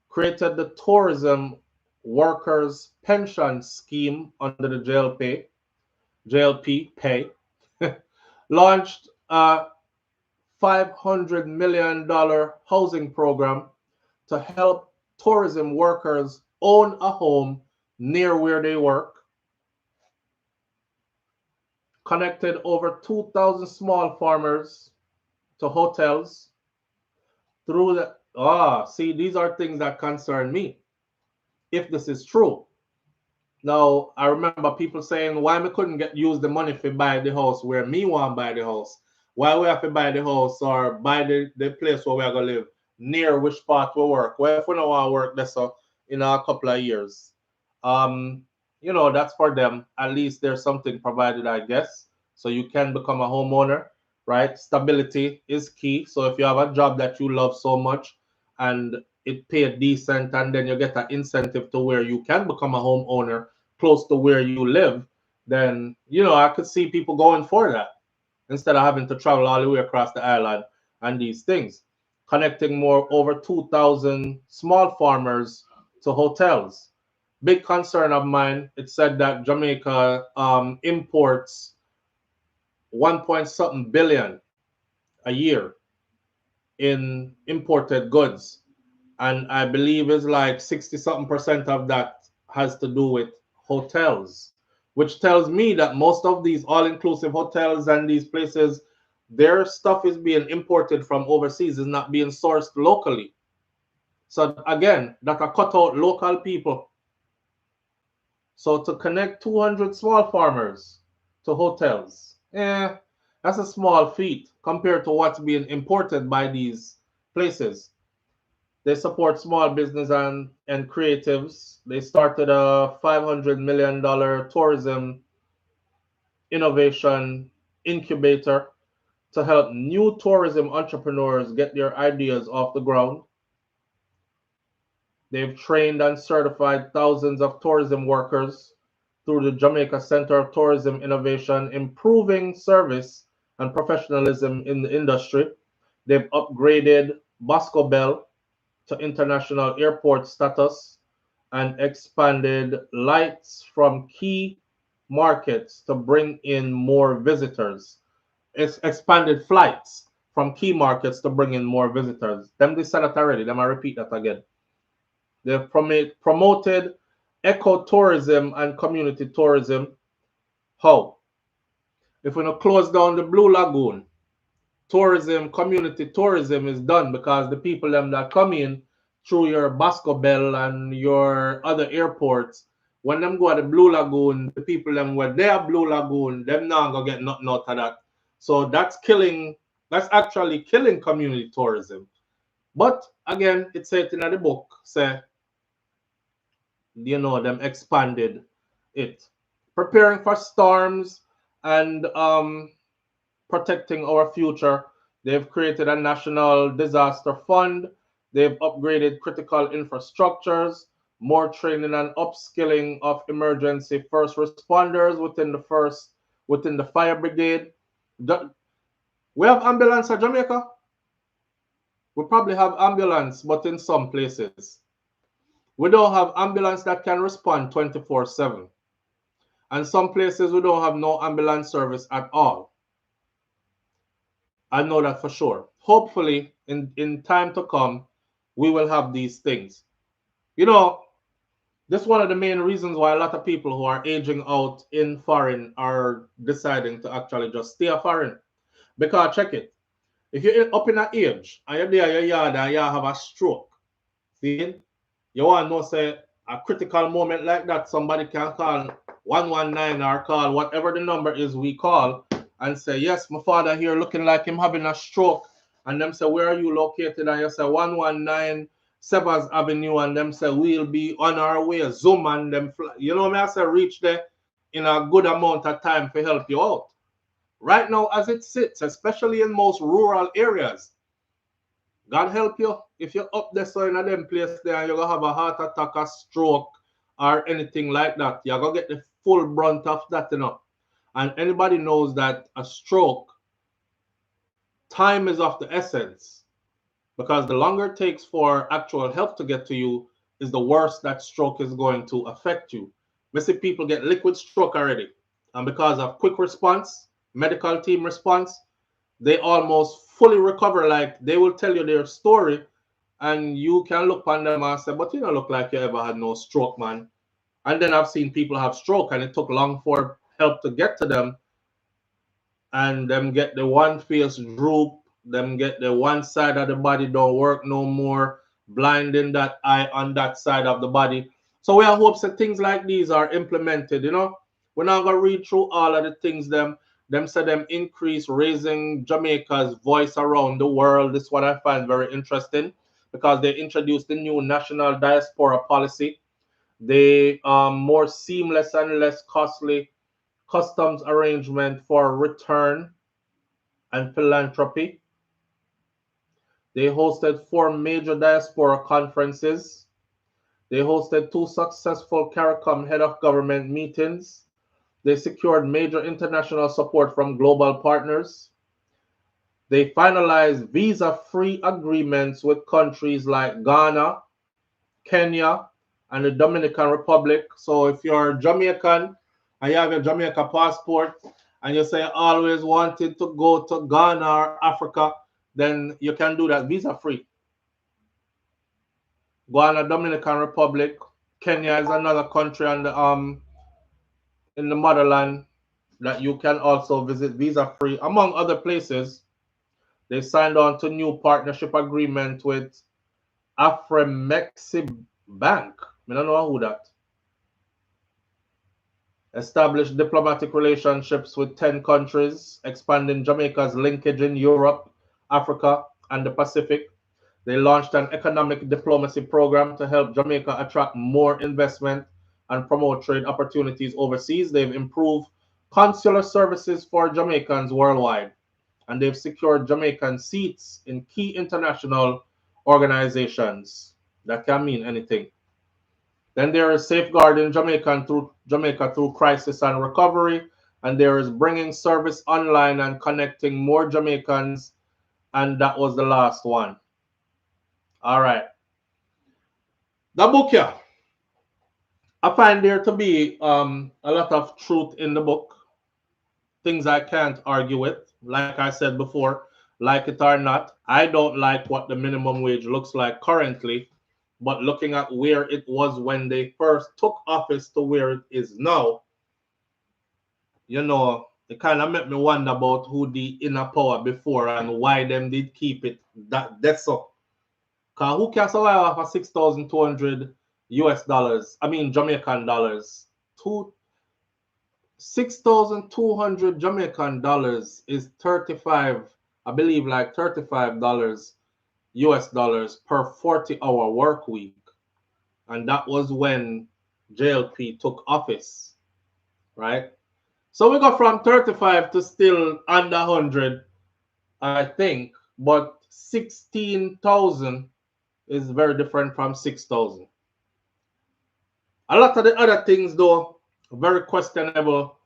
created the Tourism Workers Pension Scheme under the JLP pay, launched a $500 million housing program to help tourism workers own a home near where they work, connected over 2,000 small farmers to hotels through the, see, these are things that concern me, if this is true. Now, I remember people saying, why we couldn't use the money to buy the house where me want to buy the house? Why we have to buy the house or buy the place where we're going to live near which part we work? Well, if we don't want to work that's in a couple of years. You know, that's for them. At least there's something provided, I guess. So you can become a homeowner, right? Stability is key. So if you have a job that you love so much and it paid decent, and then you get an incentive to where you can become a homeowner close to where you live, then, you know, I could see people going for that instead of having to travel all the way across the island and these things. Connecting over 2,000 small farmers to hotels. Big concern of mine, it said that Jamaica imports 1.something billion a year in imported goods. And I believe it's like 60-something% of that has to do with hotels, which tells me that most of these all-inclusive hotels and these places, their stuff is being imported from overseas, is not being sourced locally. So again, that are cut out local people. So to connect 200 small farmers to hotels, that's a small feat compared to what's being imported by these places. They support small business and creatives. They started a $500 million tourism innovation incubator to help new tourism entrepreneurs get their ideas off the ground. They've trained and certified thousands of tourism workers through the Jamaica Center of Tourism Innovation, improving service and professionalism in the industry. They've upgraded Bosco Bell to international airport status and expanded lights from key markets to bring in more visitors. It's expanded flights from key markets to bring in more visitors. Them they said that already. Let me repeat that again. They've promoted ecotourism and community tourism. How? If we don't close down the Blue Lagoon, tourism, community tourism is done because the people them that come in through your Bosco Bell and your other airports, when them go to the Blue Lagoon, the people them where they are Blue Lagoon, them not gonna get nothing out of that. So that's actually killing community tourism. But again, it said in the book, say, you know, them expanded it. Preparing for storms and protecting our future. They've created a national disaster fund. They've upgraded critical infrastructures, more training and upskilling of emergency first responders within the fire brigade. We have ambulance in Jamaica. We probably have ambulance, but in some places. We don't have ambulance that can respond 24/7. And some places we don't have no ambulance service at all. I know that for sure. Hopefully, in time to come, we will have these things. You know, this is one of the main reasons why a lot of people who are aging out in foreign are deciding to actually just stay a foreign. Because check it. If you're up in an age and you're there in your yard and you have a stroke, see, you want to know, say, a critical moment like that, somebody can call 119 or call whatever the number is we call and say, yes, my father here looking like him having a stroke. And them say, where are you located? And you say, 119 Severs Avenue. And them say, we'll be on our way. Zoom and them, you know me, I say, reach there in a good amount of time to help you out. Right now, as it sits, especially in most rural areas, God help you. If you're up there so in a them place there and you're going to have a heart attack, a stroke, or anything like that, you're going to get the full brunt of that, you know. And anybody knows that a stroke, time is of the essence. because the longer it takes for actual help to get to you is the worse that stroke is going to affect you. We see people get liquid stroke already, and because of quick response, medical team response, they almost fully recover. Like they will tell you their story, and you can look on them and say, but you don't look like you ever had no stroke, man. And then I've seen people have stroke and it took long for help to get to them, and them get the one face droop, them get the one side of the body don't work no more, blinding that eye on that side of the body. So we have hopes that things like these are implemented, you know. We're not gonna read through all of the things them say them increase raising Jamaica's voice around the world. This is what I find very interesting because they introduced the new national diaspora policy. They more seamless and less costly customs arrangement for return and philanthropy. They hosted 4 major diaspora conferences. They hosted 2 successful CARICOM head of government meetings. They secured major international support from global partners. They finalized visa-free agreements with countries like Ghana, Kenya, and the Dominican Republic. So if you're Jamaican and you have your Jamaica passport and you say always wanted to go to Ghana or Africa, then you can do that visa-free. Ghana, Dominican Republic, Kenya is another country on the in the motherland that you can also visit visa-free, among other places. They signed on to new partnership agreement with Afremexi Bank. I don't know who that. Established diplomatic relationships with 10 countries, expanding Jamaica's linkage in Europe, Africa, and the Pacific. They launched an economic diplomacy program to help Jamaica attract more investment and promote trade opportunities overseas. They've improved consular services for Jamaicans worldwide, and they've secured Jamaican seats in key international organizations. That can mean anything. Then there is safeguarding Jamaica through crisis and recovery, and there is bringing service online and connecting more Jamaicans, and that was the last one. All right. The book here, I find there to be a lot of truth in the book, things I can't argue with. Like I said before, like it or not, I don't like what the minimum wage looks like currently, but looking at where it was when they first took office to where it is now, you know, it kind of made me wonder about who the inner power before and why them did keep it that's up. Cause who can survive off of 6,200 US dollars? I mean Jamaican dollars. 6,200 Jamaican dollars is 35, I believe like $35 US dollars per 40-hour work week. And that was when JLP took office, right? So we got from 35 to still under 100, I think, but 16,000 is very different from 6,000. A lot of the other things, though, very questionable,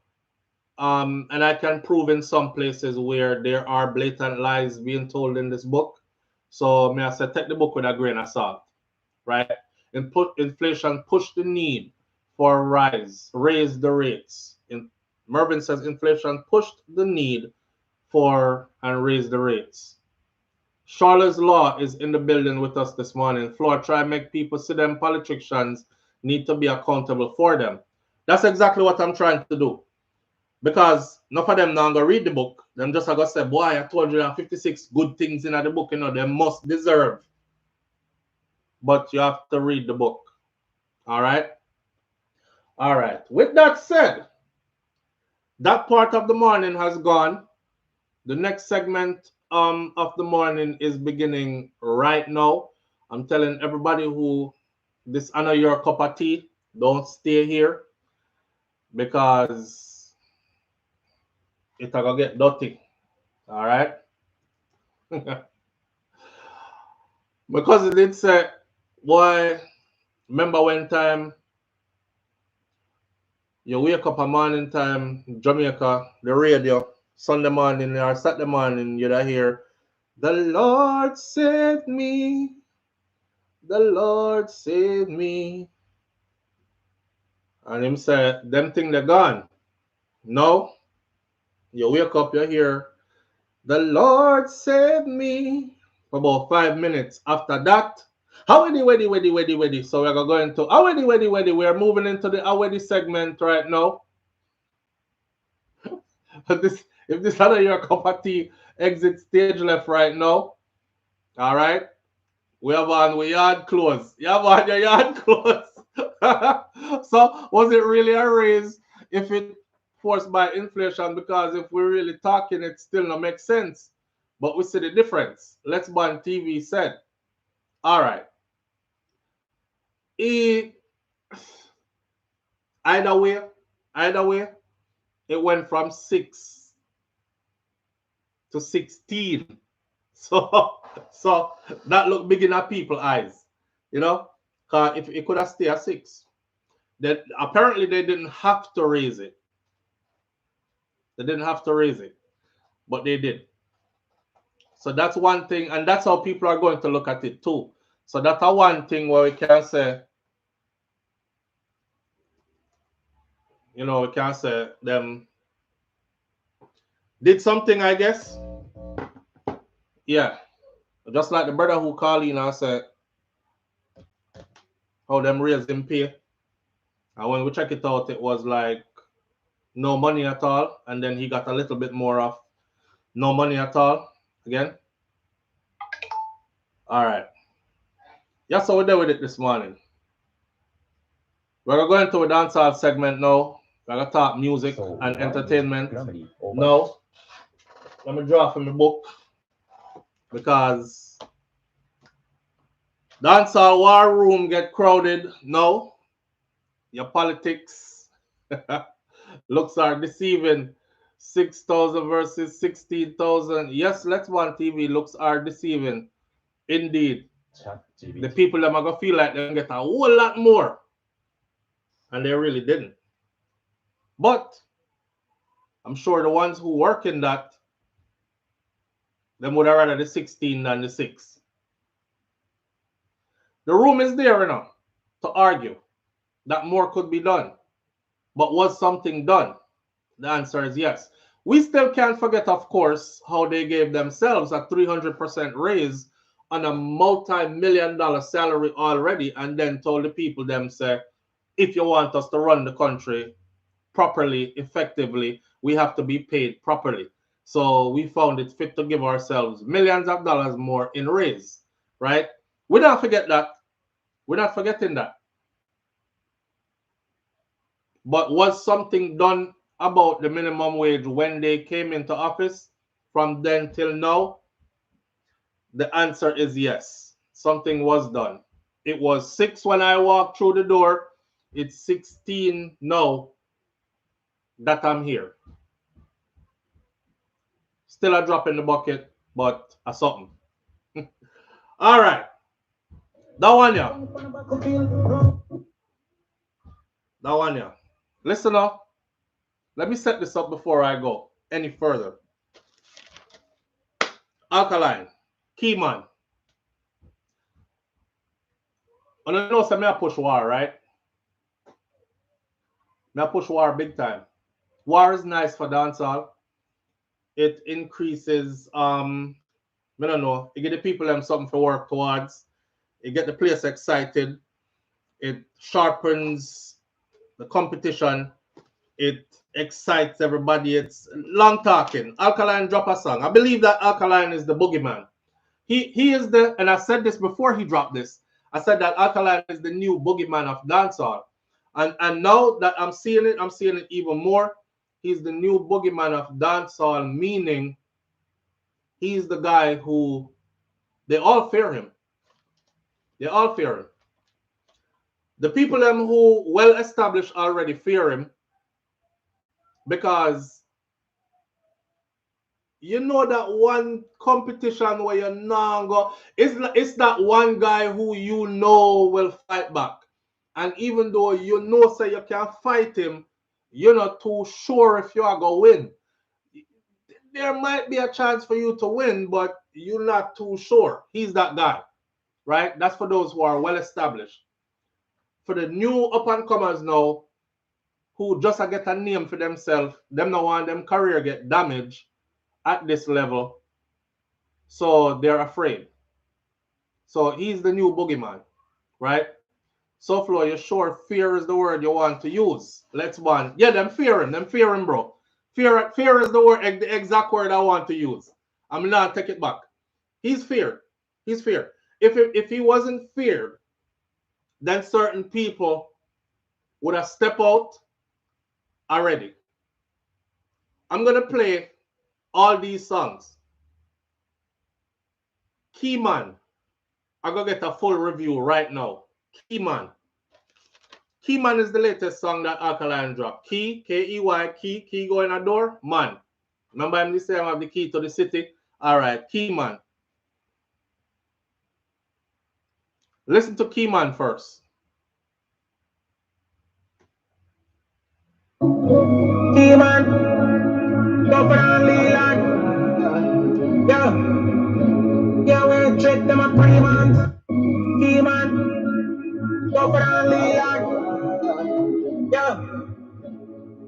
and I can prove in some places where there are blatant lies being told in this book. So may I say, take the book with a grain of salt, right? Inflation pushed the need for raise the rates. Mervyn says inflation pushed the need for and raise the rates. Charlotte's Law is in the building with us this morning. Floor, try and make people see them politicians need to be accountable for them. That's exactly what I'm trying to do. Because none of them now going to read the book. Them just going to say, boy, 256 good things in the book, you know, they must deserve. But you have to read the book. All right? All right. With that said, that part of the morning has gone. The next segment of the morning is beginning right now. I'm telling everybody who this honor your cup of tea, don't stay here because it's gonna get dirty. All right. Because it did say, boy, remember when time you wake up a morning time, Jamaica, the radio, Sunday morning or Saturday morning, you'd hear The Lord save me. The Lord save me. And him said, them thing they're gone. No. You wake up, you hear, the Lord save me. For about 5 minutes. After that, weddy. So we're going to weddy. We're moving into the weddy segment right now. If this other your cup of tea, exit stage left right now. All right. We have on we yard clothes. You have on your yard clothes. So was it really a raise if it forced by inflation? Because if we're really talking, it still not makes sense. But we see the difference. Let's Ban TV said. All right. Either way, it went from 6 to 16. So that looked big in our people's eyes, you know. Because if it could have stayed at 6, then apparently they didn't have to raise it. They didn't have to raise it, but they did. So that's one thing, and that's how people are going to look at it too. So that's a one thing where we can say, you know, we can say them did something, I guess. Yeah. Just like the brother who called in and said how them raised him pay. And when we check it out, it was like no money at all. And then he got a little bit more of no money at all again. All right. Yeah, so we're there with it this morning. We're going to a dancehall segment now. We're going to talk music and entertainment. No. Let me draw from the book. Because dancehall war room get crowded. No. Your politics looks are deceiving. 6,000 versus 16,000. Yes, Let's Ban TV looks are deceiving. Indeed. The people that are going to feel like they get a whole lot more. And they really didn't. But I'm sure the ones who work in that, them would have rather the 16 than the 6. The room is there, you know, to argue that more could be done. But was something done? The answer is yes. We still can't forget, of course, how they gave themselves a 300% raise on a multi-million-dollar salary already, and then told the people them say, if you want us to run the country properly, effectively, we have to be paid properly. So we found it fit to give ourselves millions of dollars more in raise, right? We don't forget that. We're not forgetting that. But was something done about the minimum wage when they came into office from then till now? The answer is yes. Something was done. It was 6 when I walked through the door. It's 16 now that I'm here. Still a drop in the bucket, but a something. All right. That one, yeah. That one, yeah. Listen up. Let me set this up before I go any further. Alkaline. Key man. I don't know, so I push war, right? I push war big time. War is nice for dancehall. It increases, I don't know, you get the people them something to work towards. You get the place excited. It sharpens the competition. It excites everybody. It's long talking. Alkaline drop a song. I believe that Alkaline is the boogeyman. He is the, and I said this before he dropped this. I said that Alkaline is the new boogeyman of dancehall. And now that I'm seeing it even more. He's the new boogeyman of dancehall, meaning he's the guy who they all fear him. They all fear him. The people them who well established already fear him because you know that one competition where you're not go. It's that one guy who you know will fight back. And even though you know say you can fight him, you're not too sure if you are going to win. there might be a chance for you to win, but you're not too sure. He's that guy, right? That's for those who are well established. For the new up-and-comers now, who just get a name for themselves, them no want them career get damaged at this level, so they're afraid. So he's the new boogeyman, right? SouFlo, you sure fear is the word you want to use? Let's one. Yeah, them fearing, bro. Fear is the word, the exact word I want to use. I'm not take it back. He's feared. He's feared. If he wasn't feared, then certain people would have stepped out already. I'm gonna play all these songs. Keyman, I'm gonna get a full review right now. Keyman. Keyman is the latest song that Alkaline dropped. Key, K-E-Y, key going a door, man. Remember him this time have the key to the city? All right, Keyman. Listen to Keyman first. Keyman, tougher than Leland. Yeah, we treat them a pre-man. Keyman, tougher than Leland.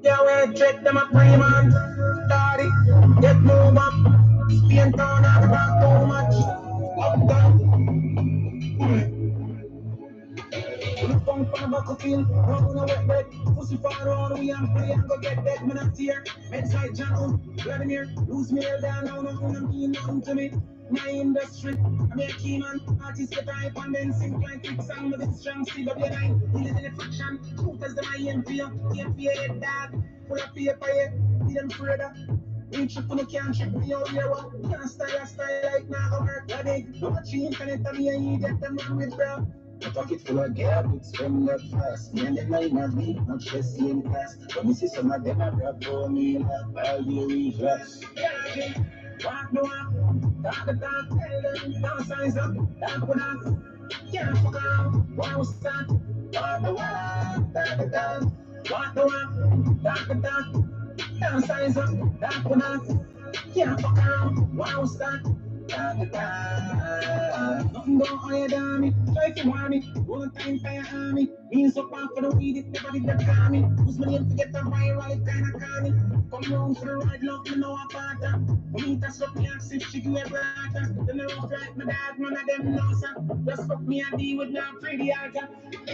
Yeah, we treat them a pre-man. Starty, get move up. Spain town, I got too much. Up down. Funk on the battlefield, round a wet bed. Pussy far around, we and play and go get dead. Man, I'm here. Meds like John, Vladimir. Lose me all down, now don't mean nothing to me. My industry, I'm a key man. Artists get hype and then sing like quicksand with it strong CW9. We live in a faction, shooters them I am fear. Can't fear it, dad. Full of paper, yeah. Be them further. We trip on the can't trip me out here. Can't style like now, I'm hurt. I think, no much internet, and me, I need that the man with bro. I talk it full of garbage, spend that fast. Me and them I not me, not just in class. But me see some of them a rap for me, like all the reverse. Walk no walk, talk the talk, tell them, don't size up, talk with us. Can't fuck around, wow, start. Walk the walk, talk the talk. Walk the walk, talk the talk. Don't size up, talk with us. Can't fuck around, wow, start. Nothing don't hire down me, try to want me. One time for your army, means so far for the weed, it never did that call me. Who's my name to get the viral, it kinda call me. Come round for the ride, love me know a partner. We meet us up, me ask if she do a brother. Then I rough like my dad, none of them know, sir. Just fuck me and deal with now, pretty altar.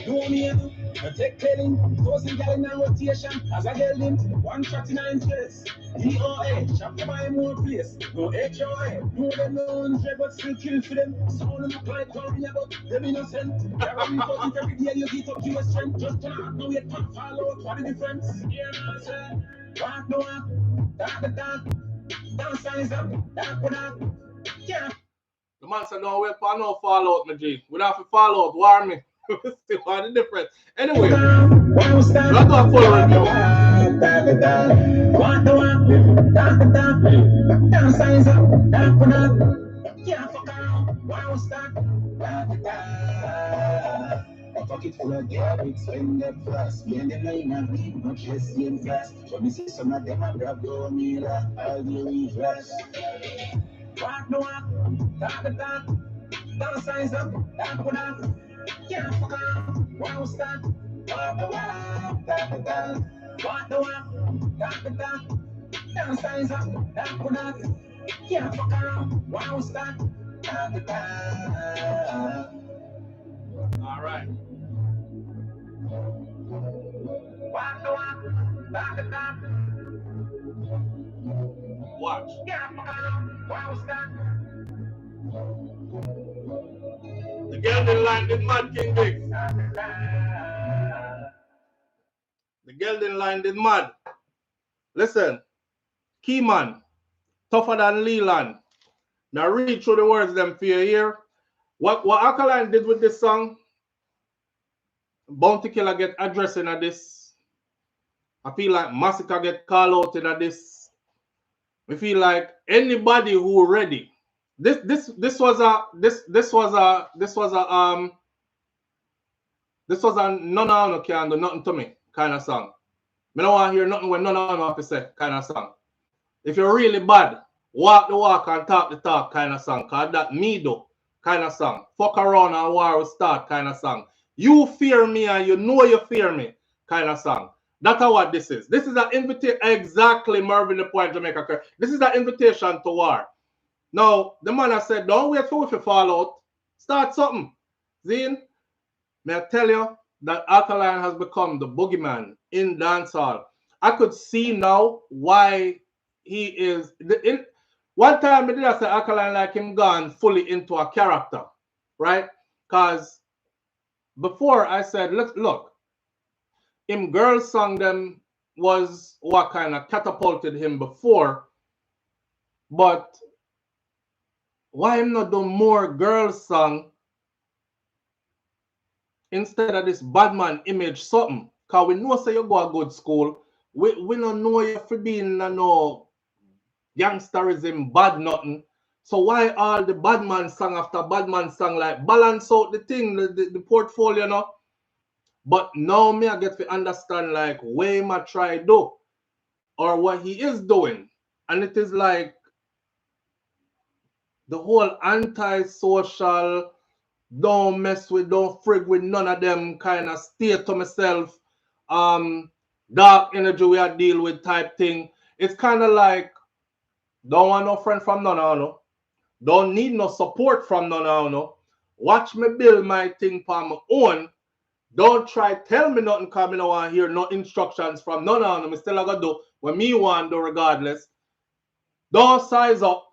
Do me a do, I take telling. 1,000 gallon in rotation, as I held him. 139 stress. DOA, shop to buy more place. No HOA, no them no 100, but still kill for them. Sound them like worry about them innocent. Carry me for it every day, you get up to your strength. Just turn out, no wait, follow out, what the difference? Yeah, man, sir. Walk no walk, talk the talk. Don't size up, talk with that. Yeah. The man said, no wait for no fallout, my G. We don't have to follow out, warn me. Still what the difference. Anyway, let's go full review. Walk the walk, talk the talk. Don't size up, talk with that. Can't fuck around, wow, start. I fuck it full of garbage, spend that fast. Me and them I not leave, not just in fast. But me see some of them a grab your meal, all the reverse. Walk the walk, talk the talk. Don't size up, talk with that. Can't fuck around, wow, start. Walk the walk, talk the talk. Walk the walk, talk the talk. Don't size up, talk with that. Can't fuck around, wow, start. Talk the talk. All right. Watch. The girl in line did mad King Big. The girl in line did mad. Listen, Keyman, tougher than Leland. Now read through the words them for you here. What Alkaline did with this song, Bounty Killer get addressed in this. I feel like Massacre get called out in this. We feel like anybody who ready. This was a none of no can do nothing to me kind of song. I don't want to hear nothing when none of them have to say kind of song. If you're really bad, walk the walk and talk the talk kind of song. Cause that me do kind of song. Fuck around and war will start kind of song. You fear me and you know you fear me kind of song. That's what this is. This is an invitation. Exactly, Marvin the point Jamaica. This is an invitation to war. Now, the man has said, don't wait for if you fall out. Start something. Zine, may I tell you that Alkaline has become the boogeyman in dancehall. I could see now why he is. One time I did I say Alkaline like him gone fully into a character, right? Because before I said, look, him girls song them was what kind of catapulted him before, but why him not do more girls song instead of this bad man image something? Because we know say you go a good school. We don't know you for being no gangsterism, bad nothing. So why all the bad man song after bad man song like balance out the thing, the portfolio, no? But now me I get to understand like way my try do or what he is doing. And it is like the whole anti-social, don't mess with, don't frig with none of them kind of stay to myself, dark energy we are deal with type thing. It's kind of like, don't want no friend from none of you. Don't need no support from none of you. Watch me build my thing for my own. Don't try tell me nothing because I don't want to hear no instructions from none of them. I still got to do what me want to do regardless. Don't size up.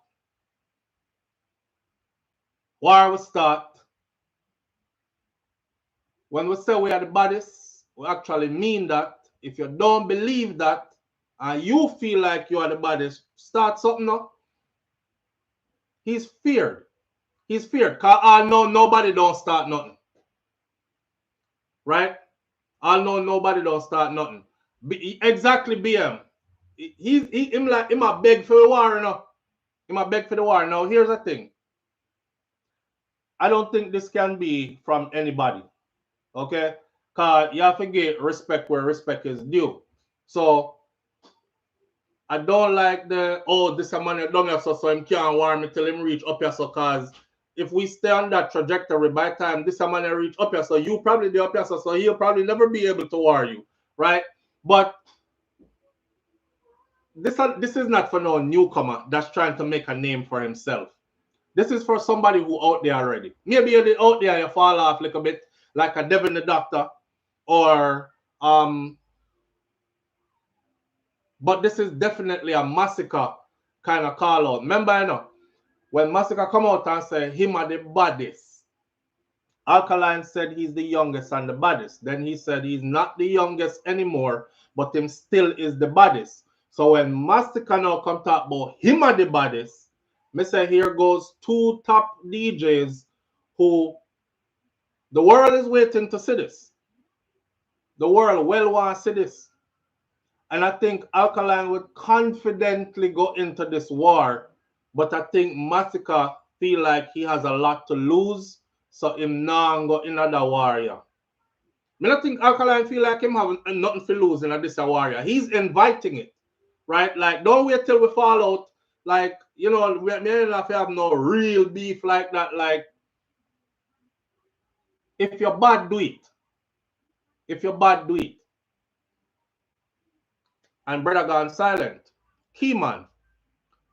War will start. When we say we are the baddest, we actually mean that. If you don't believe that and you feel like you are the baddest, start something up. He's feared. He's feared. Because I know nobody don't start nothing. Right? I know nobody don't start nothing. Exactly, BM. Him a beg for the war, you know. Him a beg for the war. Now, here's the thing. I don't think this can be from anybody. Okay? Because you have to get respect where respect is due. So, I don't like the, oh, this a man down here, so him can't warn me till him reach up here, so because if we stay on that trajectory, by the time this a man reach up here, so you probably the up here, so he'll probably never be able to war you, right? But this is not for no newcomer that's trying to make a name for himself. This is for somebody who out there already. Maybe you're out there, you fall off a little bit, like a Devin the Doctor, or but this is definitely a massacre kind of call out. Remember, you know, when Massacre come out and say him are the baddest, Alkaline said he's the youngest and the baddest. Then he said he's not the youngest anymore, but him still is the baddest. So when Massacre now come talk about him are the baddest, me say here goes two top DJs who the world is waiting to see this. The world well want to see this. And I think Alkaline would confidently go into this war, but I think Massacre feel like he has a lot to lose, so him now go in another warrior. I don't think Alkaline feel like him having nothing to lose in this warrior. He's inviting it, right? Like, don't wait till we fall out. Like, you know, we don't have no real beef like that. Like, if you're bad, do it. If you're bad, do it. And brother gone silent. Keyman,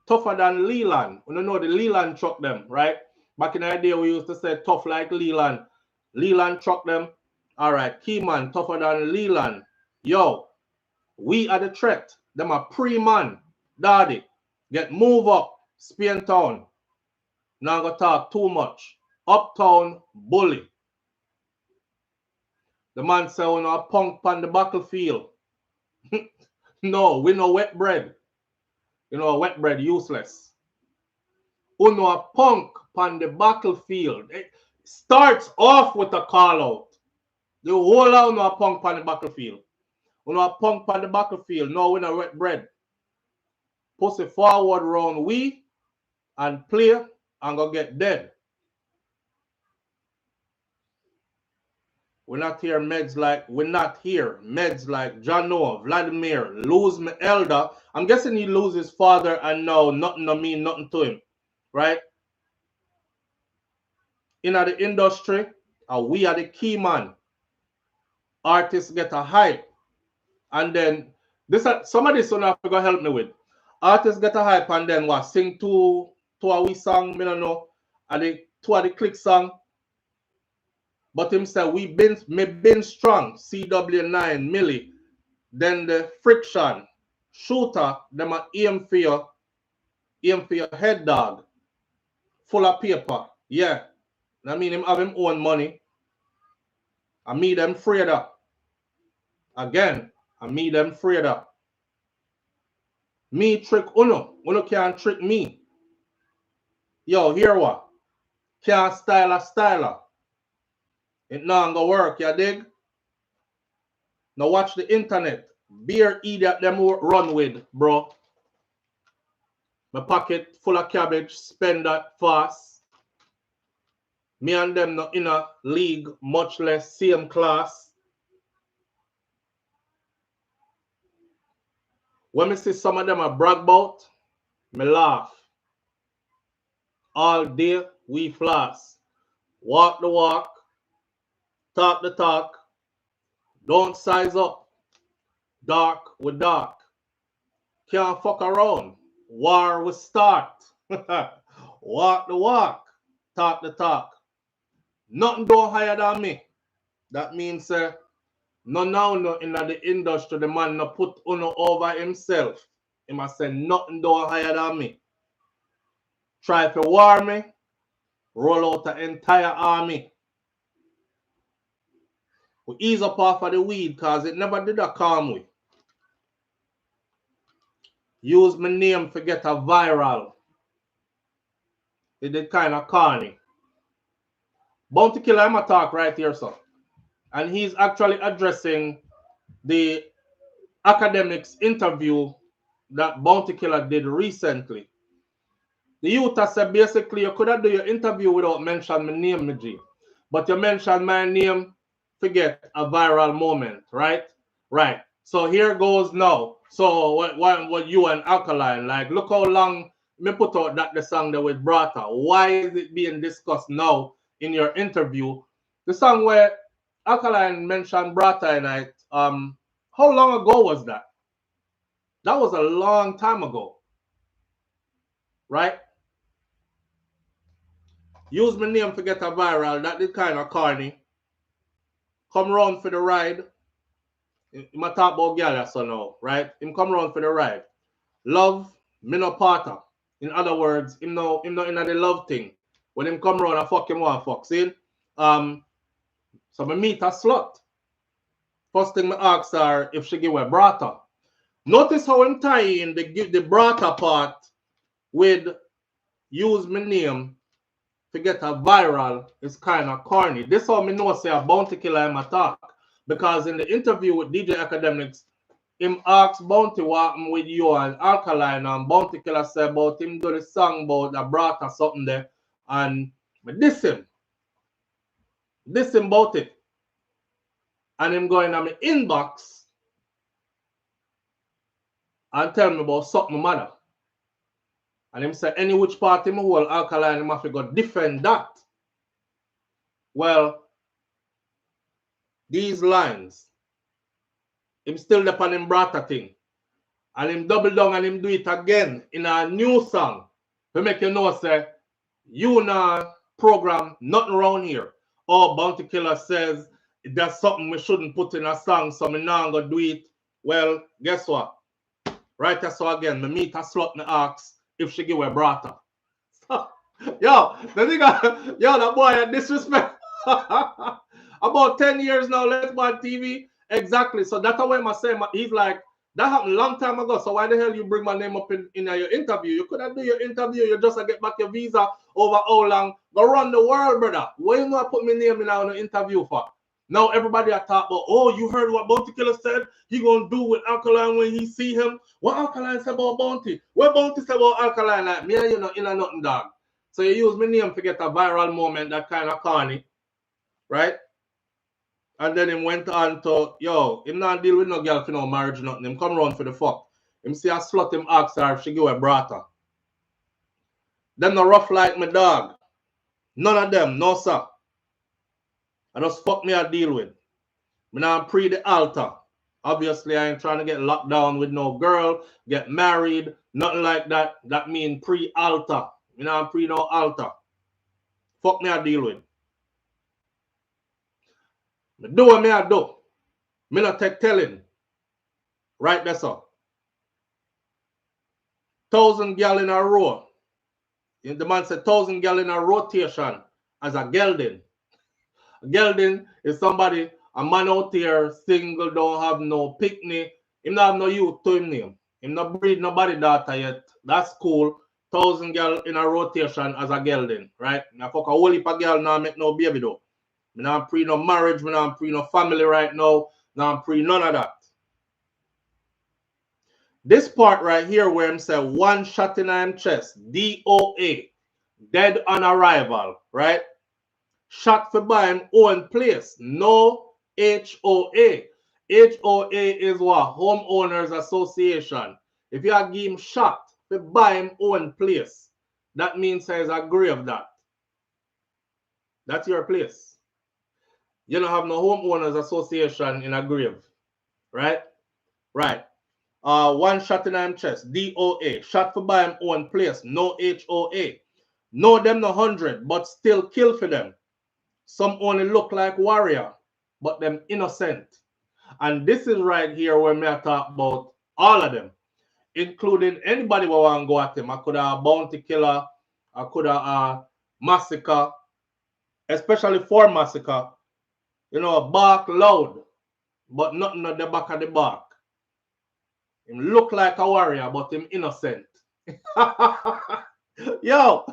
tougher than Leland. We don't know the Leland truck them, right? Back in the day, we used to say tough like Leland. Leland truck them. All right, Keyman, tougher than Leland. Yo, we are the threat. Them a pre-man. Daddy, get move up. Spain Town. Now go talk too much. Uptown bully. The man say we no a punk on the battlefield. No, we no wet bread. You know, wet bread useless. Uno a punk on the battlefield. It starts off with a call out. The whole lot uno a punk on the battlefield. Uno a punk on the battlefield. No, we no wet bread. Push it forward round we and play and go get dead. We're not here meds like John Noah, Vladimir, lose my elder. I'm guessing he lose his father and now nothing to mean nothing to him. Right? In the industry, we are the key man. Artists get a hype. And then some of this one I forgot help me with. Artists get a hype and then what? Sing two a wee song, me don't know. And two of the click song. But him say we been strong. CW9, Millie. Then the friction, shooter, them a aim for your head dog. Full of paper. Yeah. I mean him have him own money. I me them afraid of. Again, I me them afraid of. Me trick Uno. Uno can't trick me. Yo, hear what? Can't styler. It not gonna work, you dig? Now watch the internet. Beer idiot them run with, bro. My pocket full of cabbage, spend that fast. Me and them not in a league, much less same class. When me see some of them I brag about, me laugh. All day we floss. Walk the walk. Talk the talk. Don't size up. Dark with dark. Can't fuck around. War will start. Walk the walk. Talk the talk. Nothing don't higher than me. That means no in the industry the man no put uno over himself. He must say nothing don't higher than me. Try to war me. Roll out the entire army. We ease up off of the weed because it never did a calm way. Use my name to get a viral. It did kind of corny. Bounty Killer, I'm a talk right here, sir. And he's actually addressing the academics interview that Bounty Killer did recently. The youth has said basically you could have do your interview without mentioning my name, my G. But you mentioned my name, forget a viral moment, right? Right. So here goes now. So what you and Alkaline, like look how long me put out that the song there with Brata. Why is it being discussed now in your interview? The song where Alkaline mentioned Brata and how long ago was that? That was a long time ago. Right? Use my name to get a viral. That is kind of corny. Come round for the ride. Him a talk about girl so now, right? Him come round for the ride. Love, me no part of. In other words, him no in the love thing. When him come round, I fuck him one fuck. See? So me meet a slut. First thing me ask her if she give a brata. Notice how him tie in the brata part with use my name to get a viral is kind of corny. This how me know say a Bounty Killer him attack. Because in the interview with DJ Academics, him asked Bounty what happened with you and Alkaline, and Bounty Killer said about him do the song about a brata something there, and diss him about it. And him going on my inbox and tell me about something mother. And him say any which part him hold Alkaline him have to go defend that. Well, these lines, him still upon him brata thing. And him double down and him do it again in a new song. To make you know, say, you nah program nothing around here. Or Bounty Killer says, that's something we shouldn't put in a song, so me nah gonna do it. Well, guess what? Right so again, me meet a slut me ask if she give a brata. Yo, the nigga, yo, that boy had disrespect. About 10 years now, Let's Bad TV. Exactly. So that's why I say, he's like, that happened a long time ago. So why the hell you bring my name up in your interview? You could have do your interview. You just get back your visa over how long. Go run the world, brother. Why you not put my name in our interview for? Now everybody are talking about, oh, you heard what Bounty Killer said? He gonna do with Alkaline when he see him. What Alkaline said about Bounty? What Bounty said about Alkaline? Like me and you know, in a nothing dog. So you use my name to get a viral moment that kind of corny, right? And then him went on to, yo, him not deal with no girl for no marriage, nothing. Him come round for the fuck. Him see a slut, him ask her if she give a brata. Them no rough like my dog. None of them, no sir. I just fuck me I deal with. Me now pre the altar. Obviously, I ain't trying to get locked down with no girl, get married, nothing like that. That mean pre-altar. Me now pre no altar. Fuck me I deal with. Me do what me I do. Me not take telling. Right there, sir. 1,000 gal in a row. The man said 1,000 gal in a rotation as a gelding. A gelding is somebody, a man out here, single, don't have no picnic. Him not have no youth to him name. Him not breed nobody daughter yet. That's cool. 1,000 gal in a rotation as a gelding, right? Now fuck a whole heap of gal now make no baby though. Me not pre no marriage, me not pre no family right now. Now pre none of that. This part right here where him say one shot in him chest, DOA, dead on arrival, right? Shot for by him own place, no HOA. HOA is what? Homeowners Association. If you give him shot for by him own place, that means there's a grave that. That's your place. You don't have no homeowners association in a grave, right? Right. One shot in him chest, DOA. Shot for by him own place, no HOA. No them no 100, but still kill for them. Some only look like warrior, but them innocent. And this is right here where me I talk about all of them, including anybody who want to go at him. I could have bounty killer, I could have massacre, especially for massacre. You know, bark loud, but nothing at the back of the bark. Him look like a warrior, but him innocent. Yo,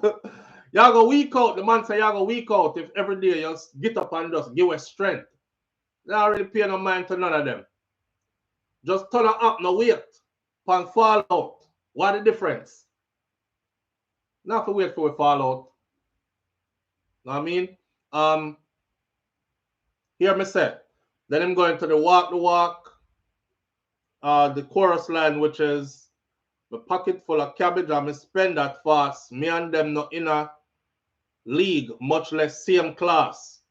y'all go weak out. The man say y'all go weak out if every day you get up and just give us strength. They don't really pay no mind to none of them. Just turn up, no wait. And fall out. What the difference? Not to wait for we fall out. Know what I mean? Hear me say. Then I'm going to the walk the walk. The chorus line, which is the pocket full of cabbage, and me spend that fast. Me and them not in a league, much less same class.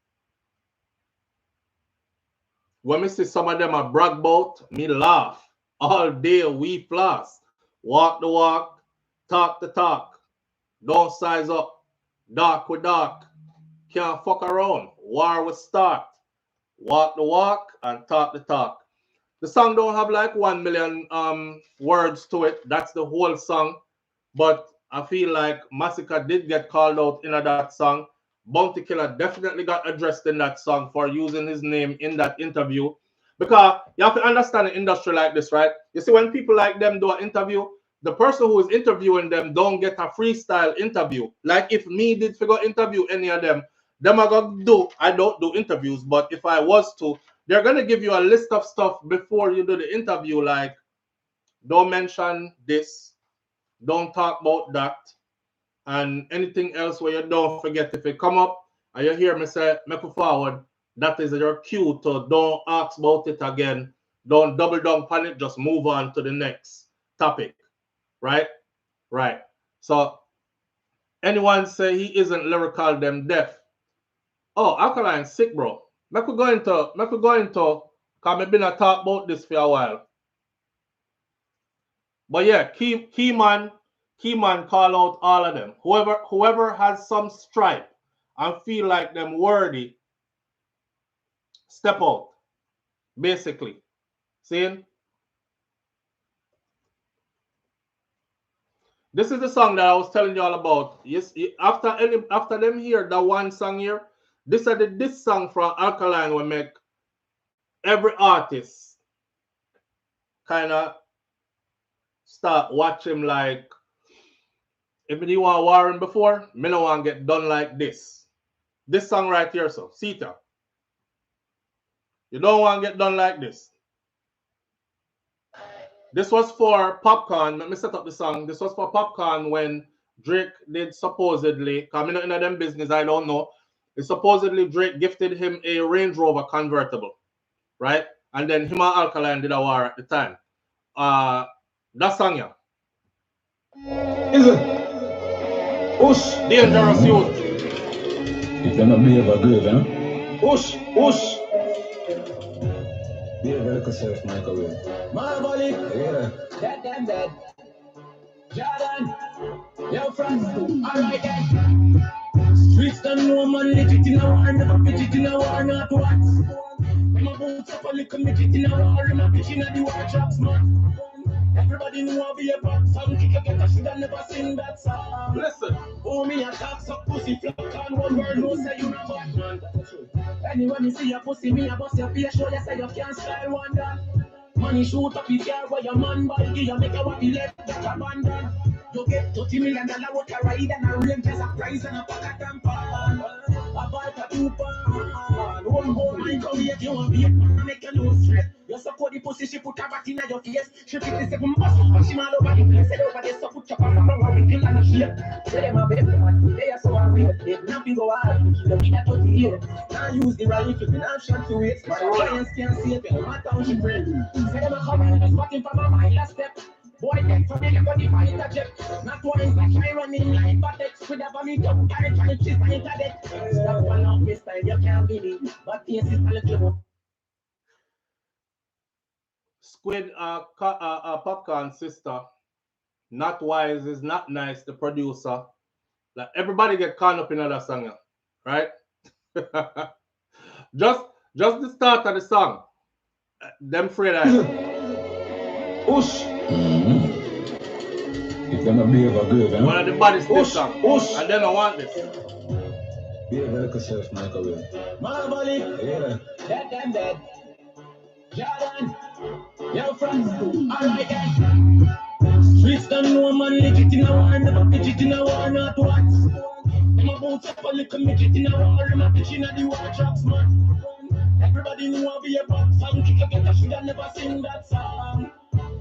When me see some of them a brag about, me laugh. All day we floss. Walk the walk, talk the talk. Don't size up. Dark with dark. Can't fuck around. War will start. Walk the walk and talk the talk. The song don't have like 1 million words to it. That's the whole song. But I feel like Massacre did get called out in that song. Bounty Killer definitely got addressed in that song for using his name in that interview. Because you have to understand an industry like this, right? You see, when people like them do an interview, the person who is interviewing them don't get a freestyle interview. Like if me did figure interview any of them are gonna do, I don't do interviews, but if I was to, they're gonna give you a list of stuff before you do the interview, like don't mention this, don't talk about that, and anything else where you don't forget. If it come up and you hear me say make it forward, that is your cue to don't ask about it again, don't double down on it, just move on to the next topic. Right? Right. So anyone say he isn't lyrical, them deaf. Oh, Alkaline sick, bro. I could go into, because I've been a talk about this for a while. But yeah, key man call out all of them. Whoever has some stripe and feel like them worthy, step out. Basically. See? This is the song that I was telling you all about. Yes, after them hear that one song here, this is this song from Alkaline will make every artist kind of start watching like, if you want Warren before, me no want get done like this. This song right here, so Sita. You don't want to get done like this. This was for Popcorn. Let me set up the song. This was for Popcorn when Drake did supposedly, because I'm not in them business, I don't know. is supposedly Drake gifted him a Range Rover convertible, right? And then him and Alkaline did a war at the time. That song, yeah. Is it? Push. Dangerous youth. It's gonna be a good, huh? Push, push. Be a very yourself, Michael. Marley. Yeah. Dead. Jordan. Yo, friends. Alright then. Streets don't know man legit in a war, never fidget in a war, not once. I'm about to a little midget in a war, I'm a bitch in a the war drops, man. Everybody know I'll be a box, I'm kick a get a should have never sing that song. Listen. Oh, me a talk so pussy flock on one word, no say you not bad, man. Anyway, me see a pussy, me a bust your face, show you say you can't style one that. Money shoot up his car, where your man buy, you make a wappy left, that abandon. You get $30 million what a ride and a range as a prize and a pocket tampon. A bite a 2 pound. One more mind come here, you want be a man, make you no stress. You suck the pussy, she put her back in your face. She 57 bust, but she all over the place. Say over there, so put your phone around with you and a shit. Say them a best man, they are so unreal. They nothing go hard, you don't get 30 years. Now use the rifle, and I'm shot to it. My clients can't see it, my township friend. Say them a come and just spotting from a mile step. Boy, them familiar with the fighter jet. Not once like I run in line, but it's with a bunny dumb carry trying to chase my internet. Stop one off this style, you can't believe. But yes, it's a little. Squid Popcorn sister. Not wise is not nice, the producer. Like everybody get caught up in another song, right? just the start of the song. Them afraid I Push. It's gonna be a good, huh? One of the baddest this song. And then I want this. Be a very yourself, Michael. Marley. Yeah. Dead. Jordan. Yo, friends. Alright then. Streets don't know man legit in a war, never fidget in a war, not once. I'm about to a little midget in a war, I'm a bitch in a the war drops, man. Everybody know I'll be a box, I'm kick a get a should have never sing that song.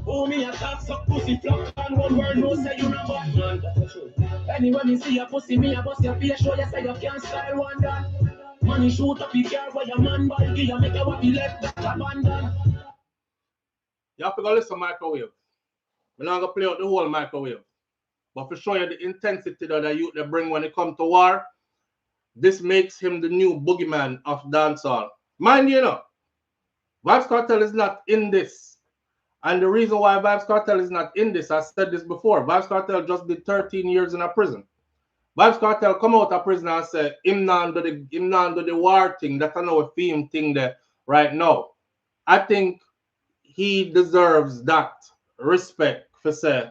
Oh, me a talk so pussy flock on one word, no say you not bad, man. Anyway, me see a pussy, me a bust your face, show you say you can't style one that. Money shoot up your car where your man buy, you make a wappy left that abandon. You have to go listen microwave. We're not going to play out the whole microwave. But for show you the intensity that the youth they bring when it comes to war, this makes him the new boogeyman of dancehall. Mind you, Vybz Kartel is not in this. And the reason why Vybz Kartel is not in this, I said this before, Vybz Kartel just did 13 years in a prison. Vybz Kartel come out of prison and say, him not do the war thing, that's a theme thing there right now. I think he deserves that respect for say,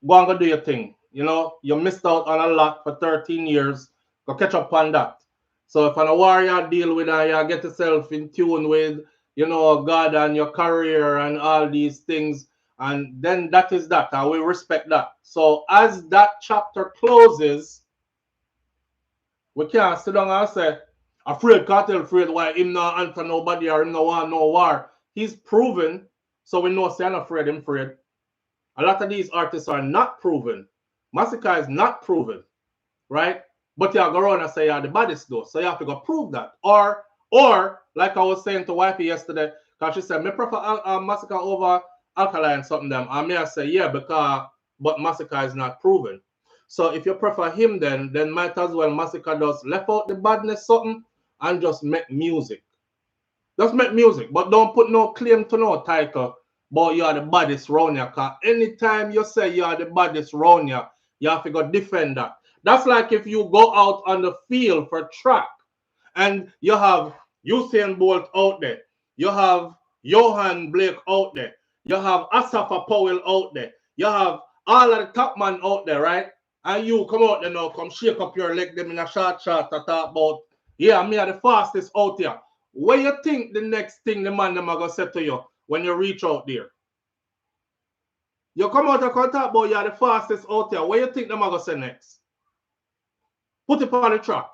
go and go do your thing. You know, you missed out on a lot for 13 years. Go catch up on that. So if a warrior deal with that, you get yourself in tune with, you know, God and your career and all these things. And then that is that. I will respect that. So as that chapter closes, we can't sit down and say, afraid Kartel afraid why him not answer nobody or him no want no war. He's proven, so we know say I'm afraid him afraid. A lot of these artists are not proven. Massacre is not proven, right? But you have to go around and say you're the baddest though. So you have to go prove that. Or like I was saying to wifey yesterday, because she said, me prefer Massacre over Alkaline something them. And me I say, yeah, but Massacre is not proven. So if you prefer him then might as well Massacre does left out the badness something and just make music. Just make music, but don't put no claim to no title, but you are the baddest round here. Because anytime you say you are the baddest round here, you have to go defend that. That's like if you go out on the field for track and you have Usain Bolt out there, you have Johan Blake out there, you have Asafa Powell out there, you have all of the top man out there, right? And you come out there now, come shake up your leg, them in a short to talk about, yeah, me are the fastest out here. What you think the next thing the man them are going to say to you when you reach out there? You come out and talk about you're the fastest out there. What you think them are going to say next? Put it on the track.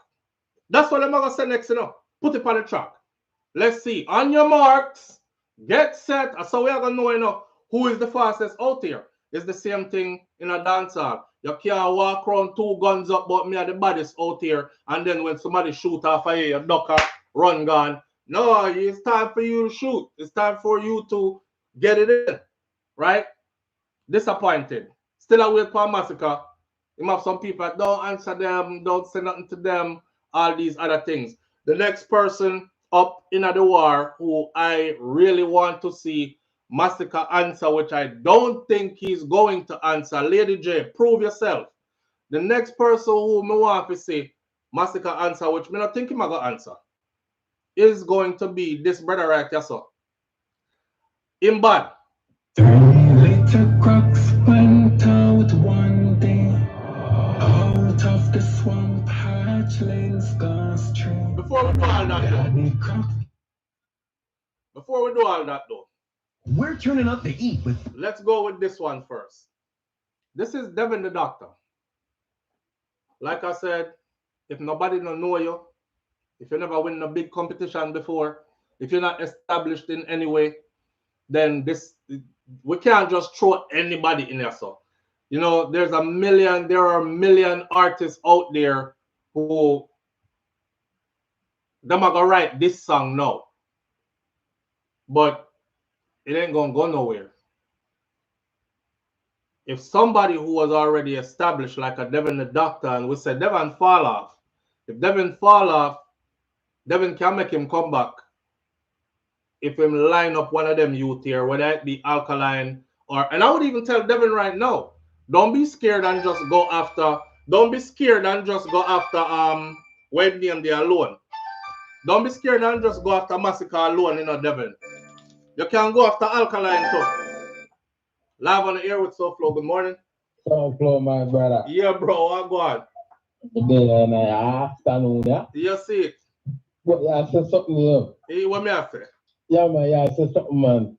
That's what them are going to say next, you know. Put it on the track. Let's see. On your marks, get set. So we are going to know, you know, who is the fastest out there. It's the same thing in a dancehall. You can't walk around 2 guns up, but me are the baddest out here. And then when somebody shoot off of you, you duck up, run gun. No, it's time for you to shoot. It's time for you to get it in. Right? Disappointed. Still a wait for a massacre. You have some people that don't answer them, don't say nothing to them, all these other things. The next person up in the war who I really want to see massacre answer, which I don't think he's going to answer. Lady J, prove yourself. The next person who me want to see massacre answer, which me not think him going to answer, is going to be this brother right here, so. In bad. 3 little crocs went out one day, out of the swamp, hatchlings gone straight. Before we do all that though, we're turning up the heat with. Let's go with this one first. This is Devin the Doctor. Like I said, if nobody don't know you, if you never win a big competition before, if you're not established in any way, then we can't just throw anybody in there. So, you know, there are a million artists out there who them are gonna write this song now, but it ain't gonna go nowhere. If somebody who was already established, like a Devin the Doctor, and we said Devin fall off, if Devin fall off, Devin can make him come back. If him line up one of them youth here, whether it be Alkaline or, and I would even tell Devin right now, don't be scared and just go after, when name they alone. Don't be scared and just go after Massacre alone, you know, Devin. You can go after Alkaline too. Live on the air with SouFLo. Good morning. SouFLo, my brother. Yeah, bro. What go on? Good day and afternoon, yeah? You see it. But yeah, I said something here. Hey, what me I say? Yeah, man, yeah, I said something, man.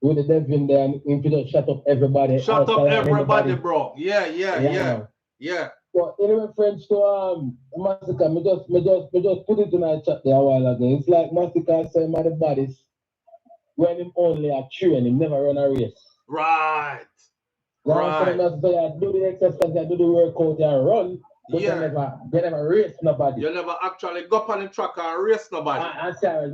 With the Devin there, and if you just shut up everybody. Shut up everybody, bro. Yeah. But in reference to Massacre, me just put it in our chat there a while ago. It's like Massacre said, my the bodies, when him only a train, him never run a race. Right. So I do the exercise, I do the workout, and run. But they never race nobody. You never actually go up on the track and race nobody. I'm sorry,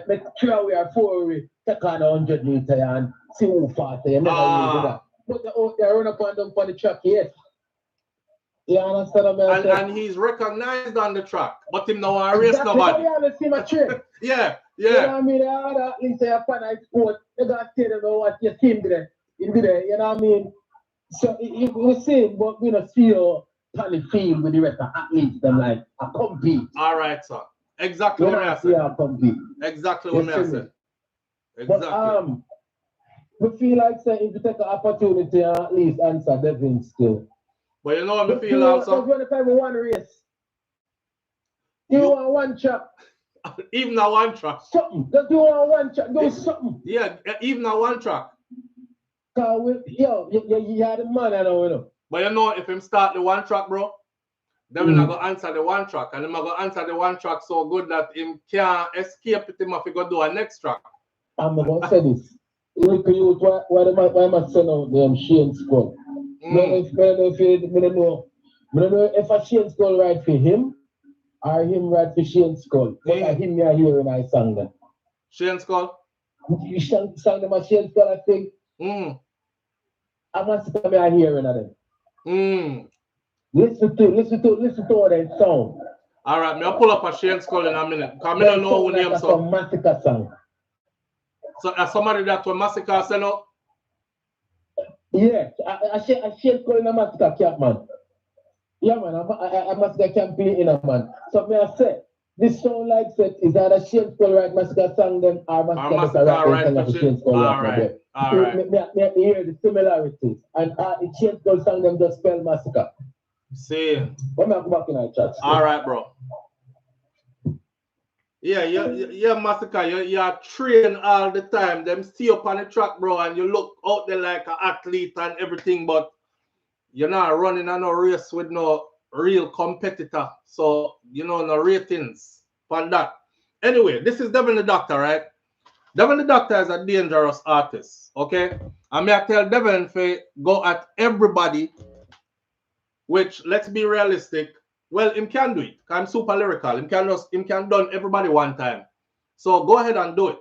make 3 or 4 we take on 100 meters and see who faster. You never really do that. But they run up and down on the track, yes. You understand what I'm saying? And he's recognized on the track, but him no want race nobody. Yeah. You know what I mean? At least you find a sport, you got to tell them what your team did. You know what I mean? So we see, but we don't see you on the field with the rest of athletes, them like a compete. All right, sir. Exactly what I said. Exactly what I said. Exactly. We feel like say if you take an opportunity at least answer Devin still. But you know what I feel also? Just run one race. You want one track. Even a one track. Something. Just do one track. Do something. Yeah, even a one track. Cause you are the man, I know. But you know, if him start the one track, bro, then we're not going to answer the one track. And him going to answer the one track so good that him can't escape it. Him if he go do a next track. I'm going to say this. Look at you, why am I sending out them Shane Skull? I don't know if a Shane Skull right for him or him right for Shane Skull. But him you are hearing I sang them. Shane Skull? You sang them a Shane Skull, I think. I must say me are hearing of them. Listen to all that sound. All right, me I'll pull up a Shane Skull in a minute. Because I don't know who name some Massacre song. So somebody that will Massacre sell out? Yeah, I Shane Skull in a Massacre camp, man. Yeah, man, I Massacre campaign in a man. So me I say, this sound like set is either Shane Skull right Massacre song them or Massacre right Shane Skull right. All right. Me hear the similarities. And Shane Skull song them just spell Massacre. See. Let me go back in our chat. All right, bro. Yeah, Massacre, you're trained all the time. Them stay up on the track, bro, and you look out there like an athlete and everything, but you're not running on no race with no real competitor. So, you know, no ratings for that. Anyway, this is Devin the Doctor, right? Devin the Doctor is a dangerous artist, okay? And me I tell Devin to go at everybody which, let's be realistic, well, him can do it. I'm super lyrical. Him can done everybody one time. So go ahead and do it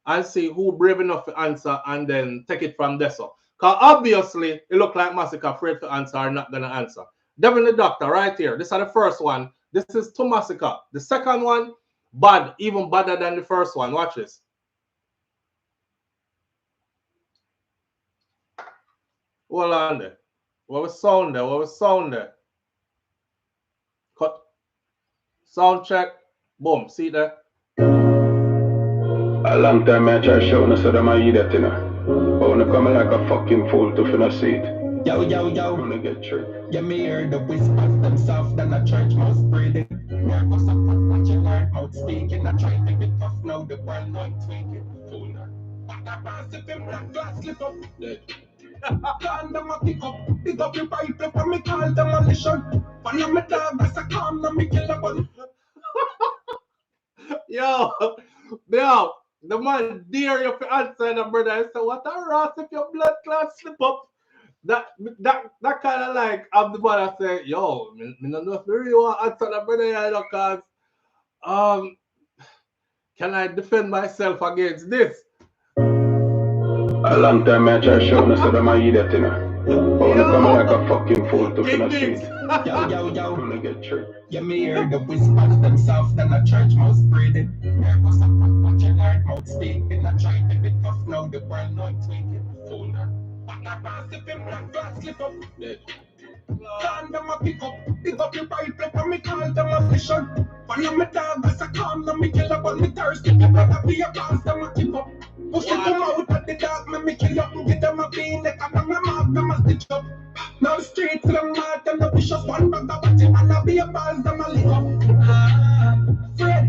and see who brave enough to answer and then take it from there. So, because obviously, it look like Massacre afraid to answer or not going to answer. Devin the Doctor, right here. This is the first one. This is to Massacre. The second one, bad, even badder than the first one. Watch this. Hold on there. What was sound there? What was sound there? Cut. Sound check. Boom. See there? A long time I try showing us that I'm a idiot, you know. I wanna come like a fucking fool to finna see it. Yo, yo, yo. I wanna get tricked. Yeah, me hear the whispers, them soft than a church mouse breathing. Nervous up, what you learn out speaking. I try to be tough now, the world not tweaking. Fool now. What a pass if him black glass slip up. Dead. Call them a pick up your pipe, for me call them a mission. Follow me dog, that's a calm, now me kill a bun. Yo, the man dare you to answer the brother and say, what a rat if your blood clot slip up. That kind of like, I'm the man that say, yo, me don't know if you really want to answer the brother, you know, because, can I defend myself against this? A long time I try showing us that I'm a idiot, you know. I wanna come like a fucking fool to finna see it. Yo, yo, yo. I wanna get tricked. Yeah, me hear the whispers, them soft than a church mouse breathing. Nervous up, what you learn out speaking. I try to be tough now, the world not tweaking. Fool now. What a pass if him black glass slip up. Dead. Call them a pick up your pipe, for me call them a mission. Follow me dog, that's a calm, now me kill up on me thirsty. You better be a boss, them a keep up. Push it come out at the dark, me kill up. Get them a bean, like I'm a mark, them a stitch up. Now the streets, them mad, them the vicious one, but I watch it, and I be a boss, them a lick up. Fred, I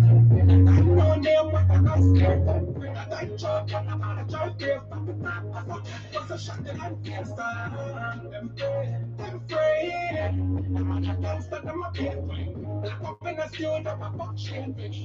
know them, what I got scared. That I chop, and I'm on a joy grave. What's a shot in my face, them afraid. I'm on a gangster, them a beat. Black up in the studio, them a fuck shit, bitch.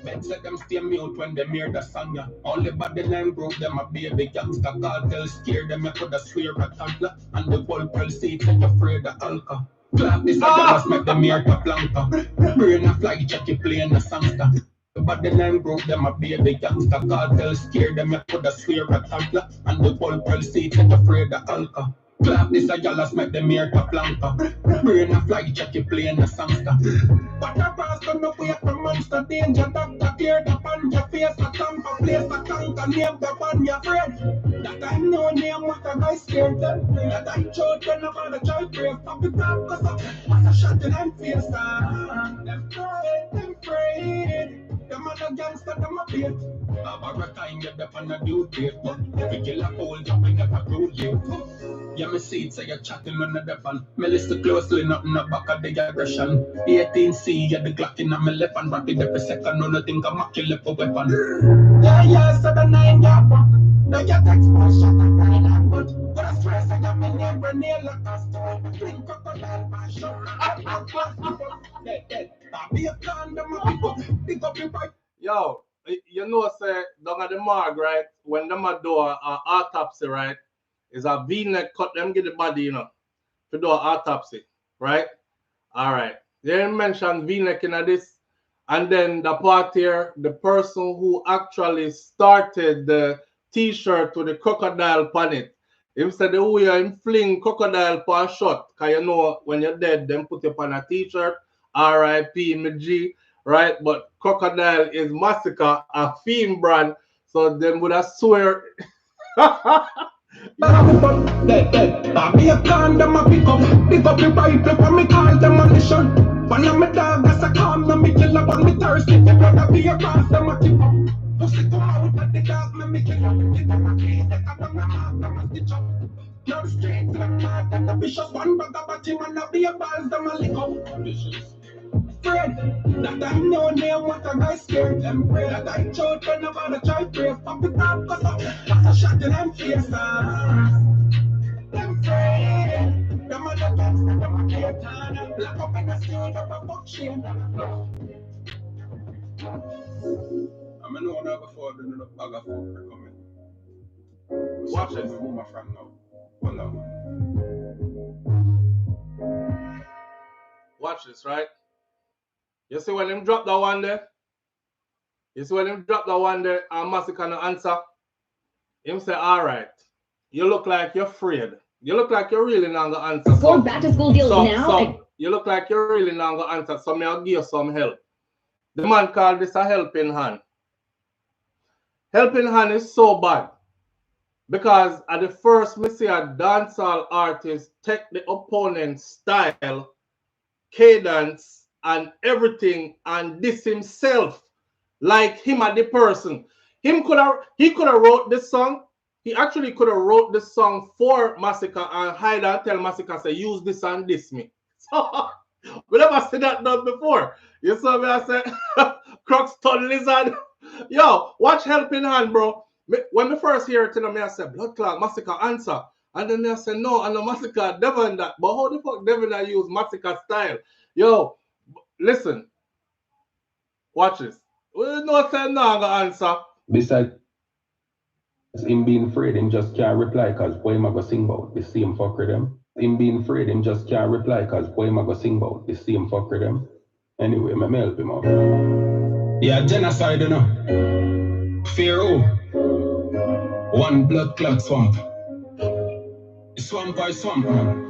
Men said them stay mute when them hear the song, yeah. Only body line broke them a baby gangster cartel. Scare them, you coulda swear a toddler. And the whole pearl seat like afraid of alcohol. Clap this again, make them hear the planka. Brain a fly, check you playing a songster. The body line broke them a baby gangster cartel. Scare them, you coulda swear a toddler. And the whole pearl seat like afraid of alcohol. Clap this a y'all make them hear the planka. Brain a fly, check you playing a songster. But a pass on the way from monster danger. Doctor clear the pan, your face a tamper. Place a conquer, name the pan, your friend. That I know name what a guy scared them. That I showed them about the child brave. Pop it up, cause what's a shot in them face. Them afraid. Them are the gangster, them a beat. Barbara time get up on a due date. We kill a hole, jumping up a road late. Yeah, me see it, say you're chatting on the fan. Me listen closely, nothing the back of the aggression. 18C, yeah, the Glock in my left hand. Rapid every second, no, nothing can make you left a weapon. Yeah, so the 9 got one. Now your text was shot and nine and good. But I stress I got my name, Renee, like a story. Drink crocodile, my shot. Dead. I be a plan, them a pick up your pipe. Yo, you know, say, down at the morgue, right? When them a do a autopsy, right? Is a V-neck cut them get the body, you know, to do an autopsy, right? All right. They mentioned V-neck in this. And then the part here, the person who actually started the t-shirt with the crocodile on it. Him said, oh, yeah, him fling crocodile for a shot. Because you know, when you're dead, them put you on a t-shirt, R.I.P. MG, right? But crocodile is Massacre, a theme brand. So them would have swear. I be a plan, them a pick up your rifle for me call them a mission. One of my dog, that's a calm, now me kill up on me thirsty. You better be a boss, them a keep up. Pussy come out at the dog, me kill up. Get them a clean, they got them a mark, them a stitch up. Now the streets, them mad, and the vicious one bag of a team, and I be a boss, them a lick up. Fred, that I know name what a guy scared them. Pray that I showed when about a child brave. Pop it up, cause I shot in them face. Them afraid. Them other guns, them a clear turn. Black up in the street, up a fuck shit. I'm a know now before the bag of folk coming. Watch it. Who my friend now? Watch this, right? You see when him drop that one there? You see when him drop that one there and Massacre no answer? Him say, all right, you look like you're afraid. You look like you're really not going to answer. Going back to school deals now. So you look like you're really not going to answer. So I'll give you some help. The man called this a helping hand. Helping hand is so bad. Because at the first, me see a dancehall artist take the opponent's style, cadence, and everything and diss himself like him at the person. He could have wrote this song. He actually could have wrote this song for Massacre and hide and tell Massacre, say, use this and diss me. So we never seen that done before. You saw me, I said, Crux Ton Lizard. Yo, watch Helping Hand, bro. When we first hear it, you know, I said, Blood Clot, Massacre answer. And then I said, no, and the Massacre Devon that. But how the fuck Devon I use Massacre style? Yo, listen. Watch this. We no say no, I'm gonna answer. Besides him being afraid, him just can't reply because what am I gonna sing about? The same fucker them. Him being afraid, him just can't reply because what am I gonna sing about? The same fucker them. Anyway, I may help him out. Yeah, genocide, you know. Fear who? One blood clot swamp. Swamp by swamp, man.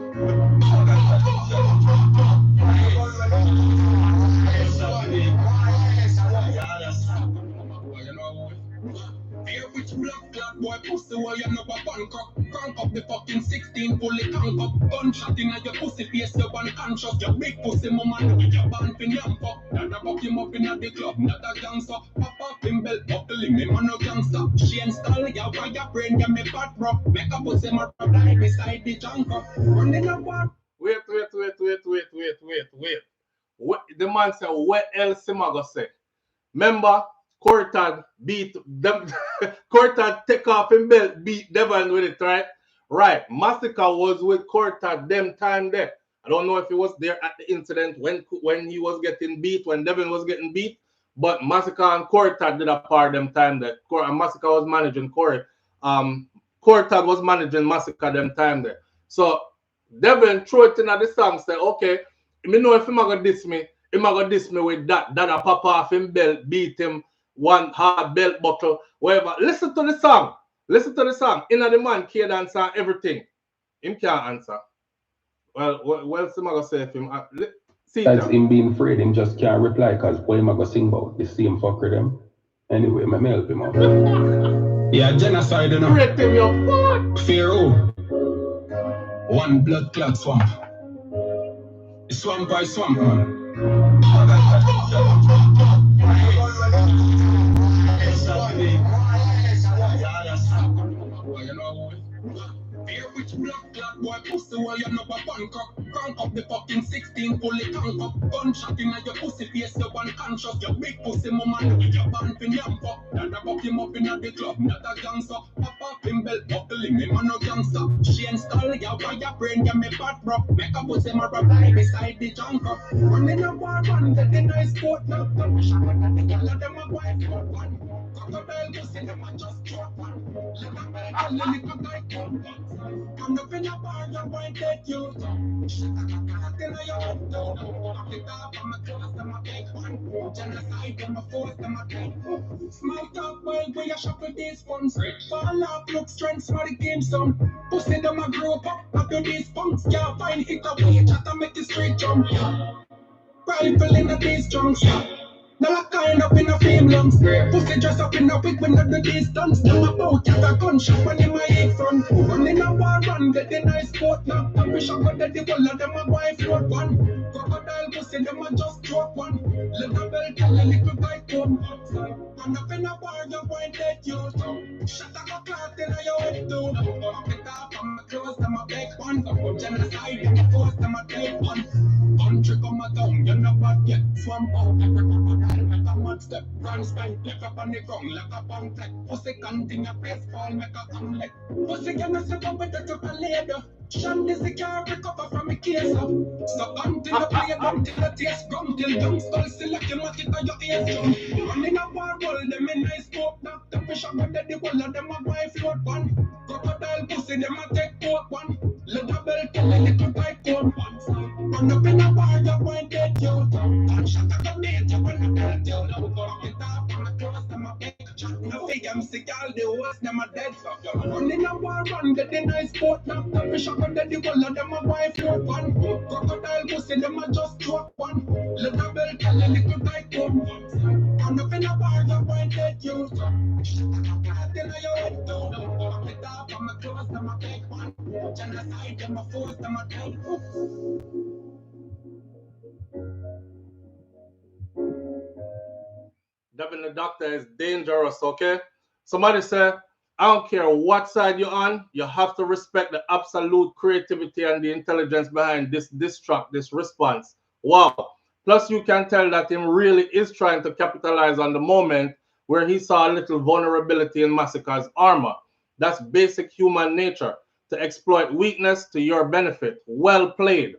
Which blood clot boy pussy where you know a Bangkok. Crank up the fucking 16 fully crank up. Gunshot in your pussy face, you unconscious. Your big pussy mama know your band fin yam fuck. Not a buck him up in the club, not a gangster. Pop up him belt buckling, me man no gangster. She install ya by your brain, ya me fat bro. Make a pussy man fly beside the junker. Running up one. Wait. The man said, what else am I gonna say? Remember, Cortad beat them. Cortad take off him belt, beat Devon with it, right? Right. Massacre was with Cortad them time there. I don't know if he was there at the incident when he was getting beat, when Devon was getting beat, but Massacre and Cortad did a part them time there. Massacre was managing Corey. Cortad was managing Massacre them time there. So Devon threw it in at the song, say, okay, me know if him gonna diss me, him gonna diss me with that. That a pop off him belt, beat him one hard belt buckle, whatever. Listen to the song. Listen to the song. Inna the man, cadence and everything. Him can't answer. Well, what else am I gonna say if him? See that's him being afraid, him just can't reply because what am I gonna sing about? The same fucker them. Anyway, I may help him out. Yeah, genocide, you know. Fear who? One blood clot swamp. Swamp by swamp, man. Which blood clot boy pussy where you know a Bangkok. Crank up the fucking 16 fully crank up. Gunshot in your pussy face, you unconscious. Your big pussy mama know your band fin yam fuck. That a buck him up in the club, not a gangster. Pop up him belt buckling, me man no gangster. She install ya by your brain, ya me fat bro. Make a pussy ma fly beside the junker. Running a war run, get the nice sport now. Don't shot with the girl of them a wife for one. Crocodile pussy, them a just drop one. Let them make a little guy come. Come up in a bar, you won't take you. Shut up, in your head, though. Knock it off, I'm a close, I'm a big one. Genocide, I'm a force, I'm a big one. Small talk, boy, where you shop with these funds. Fall off, look strength, smart game, son. Pussy, them a grow up, after these punks. Can't find it away, chat to make the street jump. Rifle in the these drunks. Now I kind up in a fame lungs. Pussy dress up in a wig when at the distance. Now my boat get a gunshot when in my head front. Running a war run, get the nice sport now. I wish I could let the whole of them a wife float one. Crocodile pussy, them a just drop one. Little bell tell a little guy come outside. Run up in a bar, you won't let you down. Shut up a cloth in your head too. Pop it off, I'm a close, I'm a big one. Genocide, I'm a force, I'm a take one. Country come a down, you're not bad yet. Swamp out, make a mud step, grand spine, left up on the ground like a punk leg. Pussy continue, press fall, make a omelet. Pussy gonna step up with the top of later. Shandy the car recover from a case up. So until the play until the taste gum, till young skull still like you must it on your ears drum. Running up our world, them in nice scope, knock the fish up with the wall of them a wife float one. Crocodile pussy, them a take coke one. little tight one box. Run up in a bar, you point it out. Gunshot at the mate, you run up the tail. Now we go up it off, and my clothes, them a big. No fig, I'm sick, all the hosts, them a dead. Run in a bar, run, get the nice sport. Now the shop and the wall of them a buy 4 1. Crocodile pussy, them a just drop 1. Little bell, tell a little tight one box. Run up in a bar, you point it out. Till I head down, now go up it off, and my clothes, them a big one. Genocide, them a force, them a die. Devin the Doctor is dangerous, okay? Somebody say, I don't care what side you're on, you have to respect the absolute creativity and the intelligence behind this track, this response. Wow. Plus, you can tell that him really is trying to capitalize on the moment where he saw a little vulnerability in Massacre's armor. That's basic human nature, to exploit weakness to your benefit. Well played.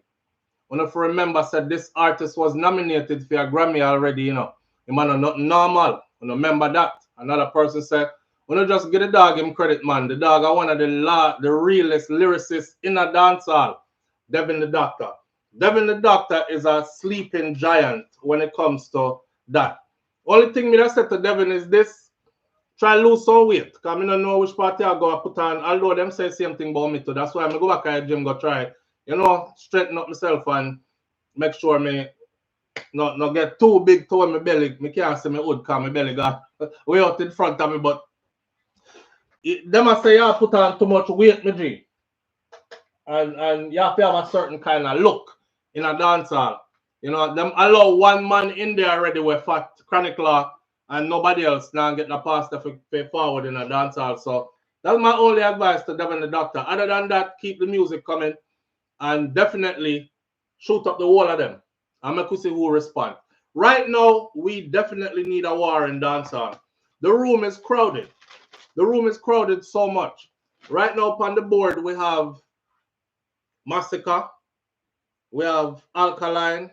When if you remember, said this artist was nominated for a Grammy already, you know. The man not normal. You remember that. Another person said, when you just get the dog him credit, man. The dog are one of the realest lyricists in a dancehall. Devin the Doctor. Devin the Doctor is a sleeping giant when it comes to that. Only thing me that said to Devin is this: try lose some weight. Because I don't know which party I go put on. Although them say the same thing about me too. That's why I go back to the gym, go try, you know, straighten up myself and make sure me not get too big to my belly. Me can't see my hood because my belly got way out in front of me. But them I say you put on too much weight, me G. And you have to have a certain kind of look in a dancehall. You know, them allow one man in there already with fat chronic law and nobody else now get the pass to pay forward in a dancehall. So that's my only advice to Devin the Doctor. Other than that, keep the music coming and definitely shoot up the wall of them. And make us see who respond. Right now, we definitely need a war in dancehall. The room is crowded. The room is crowded so much. Right now up on the board, we have Massacre. We have Alkaline.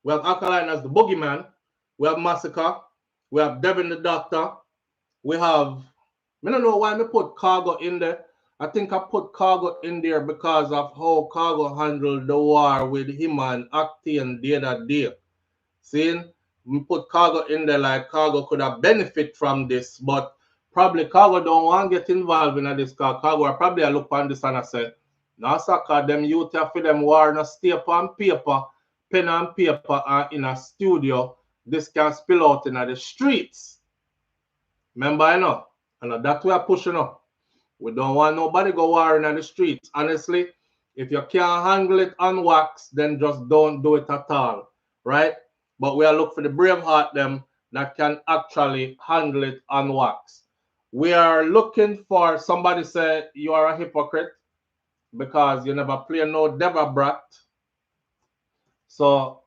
We have Alkaline as the boogeyman. We have Massacre. We have Devin the Doctor. We have, I don't know why I put Cargo in there. I think I put Cargo in there because of how Cargo handled the war with him and Octane the other day. See, we put Cargo in there like Cargo could have benefit from this, but probably Cargo don't want to get involved in this because Cargo are probably look on this and I say, no, sucker, them youth for them war, no stay on paper, pen and paper, and in a studio. This can spill out in the streets. Remember, I know, and that's why we're pushing up. We don't want nobody go warring in the streets. Honestly, if you can't handle it on wax, then just don't do it at all, right? But we are looking for the brave heart them that can actually handle it on wax. We are looking for somebody say you are a hypocrite because you never play no Deva Brat. So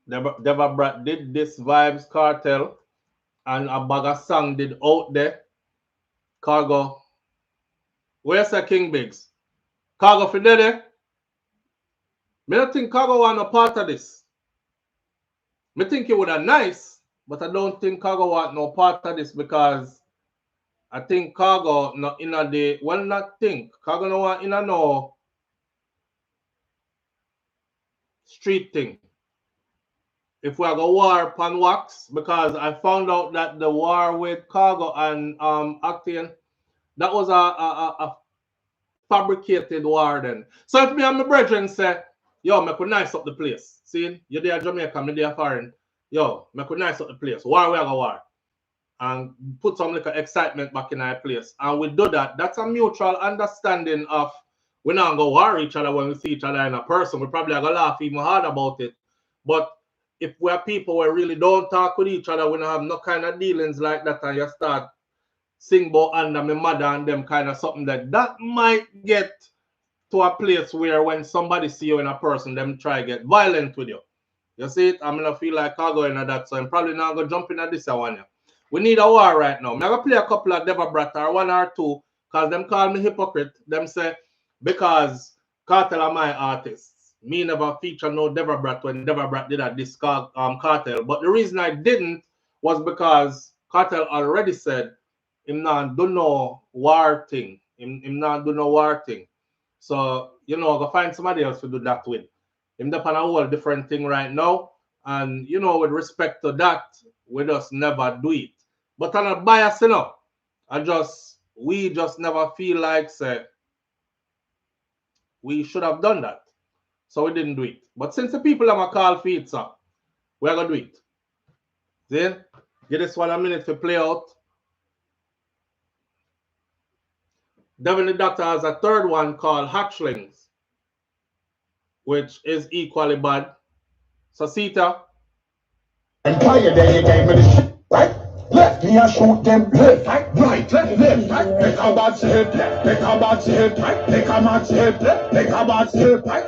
Deva Brat did this Vibes Cartel and a bag of song did out there. Cargo. Where's the King Biggs? Cargo for Dede? Me don't think Cargo want a part of this. Me think it would have nice, but I don't think Cargo want no part of this because I think Cargo not in a day. Well, not think. Cargo no want in a no street thing. If we are go war pan wax, because I found out that the war with Cargo and Octane, that was a fabricated war then. So if me and my brethren say, yo, me could nice up the place. See, you're there Jamaica, me there foreign. Yo, me could nice up the place. War we are go war. And put some like excitement back in our place. And we do that. That's a mutual understanding of we not go war each other when we see each other in a person. We probably are gonna laugh even hard about it. But if we're people who really don't talk with each other, we don't have no kind of dealings like that, and you start sing about under my mother and them kind of something that might get to a place where when somebody see you in a person, them try to get violent with you. You see it? I'm gonna feel like I'll go into that, so I'm probably not gonna jump into this one. We need a war right now. I'm gonna play a couple of Deva Brat or one or two, because them call me hypocrite. Them say because Cartel are my artists. Me never feature no Deva Brat when Deva Brat did a disc Cartel. But the reason I didn't was because Cartel already said him not do no war thing. Him not do no war thing. So, you know, go find somebody else to do that with. Him up on a whole different thing right now. And, you know, with respect to that, we just never do it. But I'm not biased, you know. We just never feel like, say, we should have done that. So we didn't do it. But since the people have a call for it, so we're going to do it. Then, give this one a minute to play out. Devin the Doctor has a third one called Hatchlings, which is equally bad. So, Sita. Empire, then you gave me the shit, right? Left me and shoot them left, right? Right, left, right? They come back to hip, they come back to hip, right? They come back to hip, they come back to hip, right?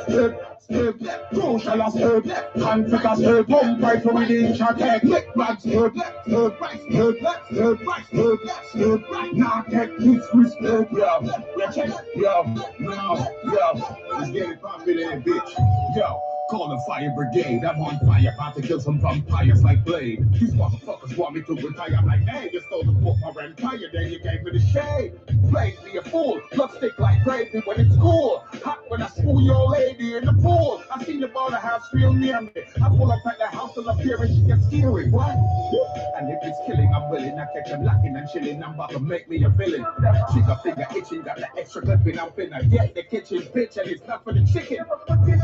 Hip, crucial as hip, conflict as hip, pump right from within shot, take, lick back to hip, right, right, now take this respect, yo, let's get it poppin', bitch, yo. Call the fire brigade, I'm on fire, about to kill some vampires like Blade. These motherfuckers want me to retire, I'm like, hey, you stole the book for empire, then you gave me the shade. Played me a fool, blood stick like gravy when it's cool. Hot when I school your lady in the pool. I seen the border house real near me. I pull up at the house and appear and she gets scary, what? And if it's killing, I'm willing, I catch them lacking and chilling, I'm about to make me a villain. She got finger itching, got the extra clipping, I'm finna get the kitchen bitch and it's not for the chicken.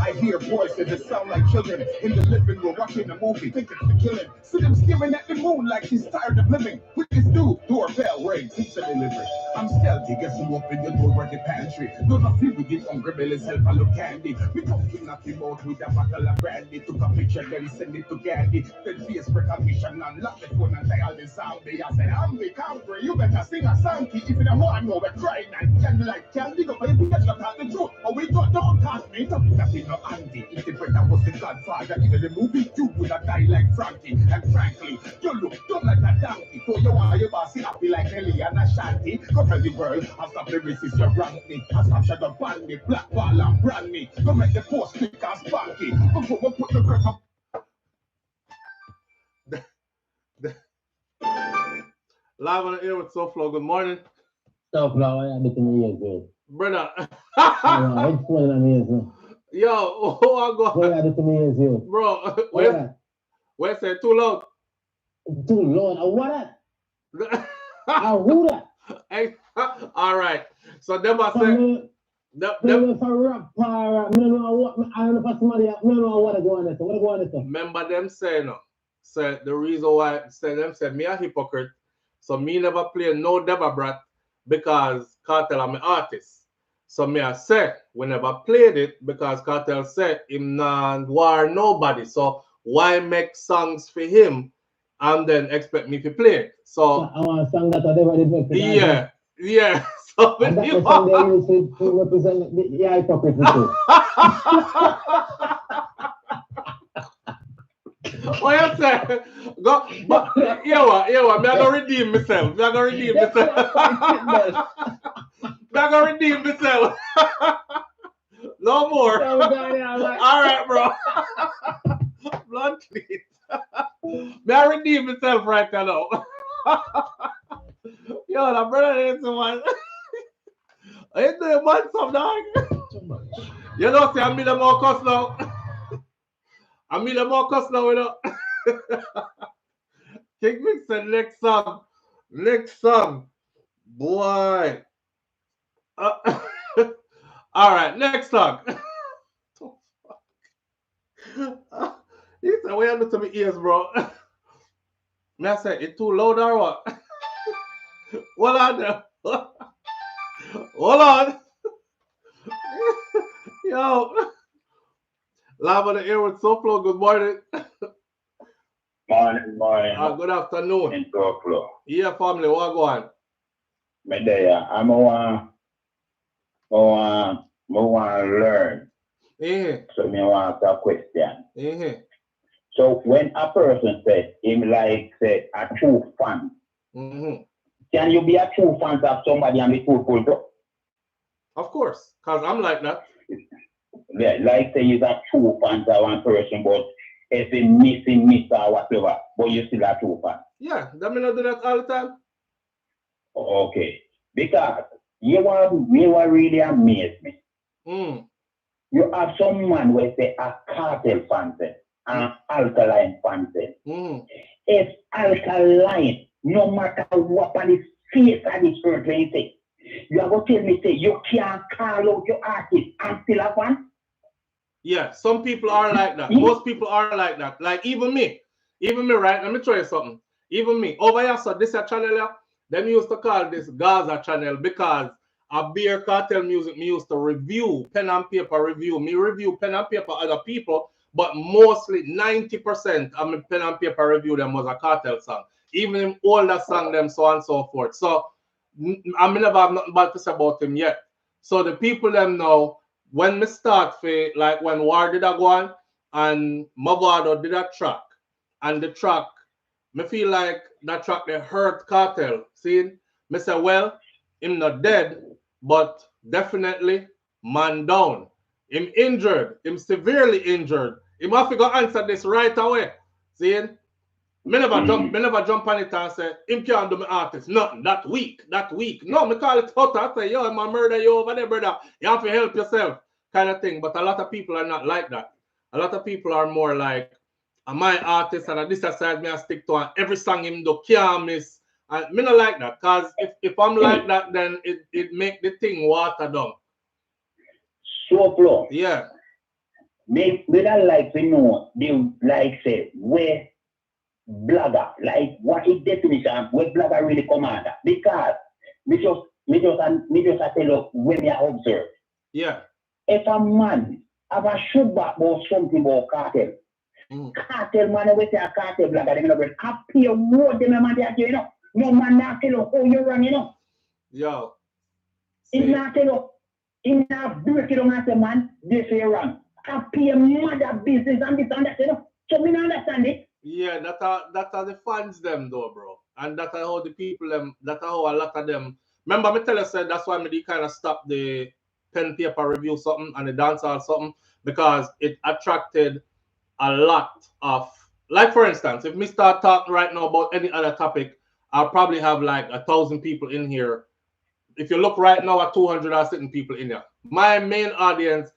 I hear voices that sound like children in the living room watching a movie, think it's the killing. See them staring at the moon like she's tired of living. With this new doorbell rings, pizza delivery. I'm stealthy, guess who open your door at the pantry? Don't I feel with this hungry belly self a look candy. We talking at the mouth with a bottle of brandy. Took a picture, then send it to Gandhi. Then face recognition and lock the phone and dial the zombie. I said, I'm the country, you better sing a song. If you don't want to know, we're crying and candy like candy. Go, but if you get not the truth, or we don't cast me. Talking that in no Andy. If the brother was the godfather in the movie, you would have died like Frankie. And frankly, you look dumb like a donkey. So you want your bossy happy like Nelly and Ashanti. Go tell the world, I stop the races, you rank me. I stop shadow ban me, black ball and brand me. Go make the post click and spanky. Before we put the grip up. Live on the air with SouFLo. Good morning. SouFLo, I did me good. Brother. It's one amazing. Yo, oh, I go. What are the amazing? Bro, where's it too loud? Too loud. What that? Who that? Hey, all right. So them I say. Remember them saying, say the reason why them said me a hypocrite. So me never play no Deba Brat because Cartel am an artist. So me I say we never played it because Cartel said him not war nobody. So why make songs for him and then expect me to play it? So I want a song that I never did make. Yeah. So and that's the song they use to represent the hypocrisy too. What you say? Go, but yeah, what? Me I gonna redeem myself. Me I gonna redeem myself. No more. All right, bro. Blunt, please. Me I redeem myself right now. Yo, that brother is the one. I ain't doing much of dog. You know, see, I'm in the more cuss now. I'm in the more cuss now, you know. King Mix said next song. Boy. All right, next song. He said, what you do to my ears, bro? Me I said, it too loud or what? Hold on there. Hold on. Yo. Live on the air with SouFLo. Good morning. Morning. Good afternoon. In SouFLo. Yeah, family. What go on? Me there. I want to learn. So me want a question. So when a person says him like say a true fan, can you be a true fan of somebody and be truthful too? Of course, because I'm like that. Yeah, like say he's a true fan of one person, but if he miss or whatever, but you still a true fan. Yeah, that mean I do that all the time. Okay. Because you want really amaze me. You have some man where say a cartel fancy and alkaline fancy. If alkaline, no matter what on the face of this earth when you say, you are going to tell me say you can't call out your artist and still have one? Yeah, some people are like that. Most people are like that. Like even me, right? Let me tell you something. Even me, over here, so this a channel here, them used to call this Gaza channel because a beer cartel music me used to review, pen and paper review. Me review pen and paper other people, but mostly 90% of my pen and paper review them was a cartel song. Even in older song them, so on and so forth. So I never have nothing bad to say about him yet. So the people them know when me start for like when War did a go on and Mavado did a track and the track me feel like that track they hurt cartel. See? Me say, well, him not dead, but definitely man down. Him injured, him severely injured. Him have to go answer this right away. See? Me never jump on it and say, him can't do my artist. Nothing. That weak. No, me call it out. I say, yo, I'm a murder you over there, brother. You have to help yourself. Kind of thing. But a lot of people are not like that. A lot of people are more like, my artist and this aside me I stick to and every song him do can't miss. And me not like that. Because if I'm like that, then it make the thing water down. SouFlo. Yeah. Me don't like to know they like say where blogger, like what is definition where blogger really come under. Because me just tell you when I observe. Yeah. If a man have a shoot back about something about cartel, cartel man we say a cartel blogger, they never appear more than a man there, you know. No man not tell you how you run, you know. Yo. He not tell you, he not break it down and say, man, this is wrong. Appear mother business and this and that, you know. So me not understand it. Yeah, that are the fans them though, bro. And that are how the people them, that are how a lot of them. Remember me tell you said that's why me kind of stop the pen paper review something and the dancehall something because it attracted a lot of, like for instance, if me start talking right now about any other topic, I'll probably have like 1,000 people in here. If you look right now at 200 are sitting people in here. My main audience,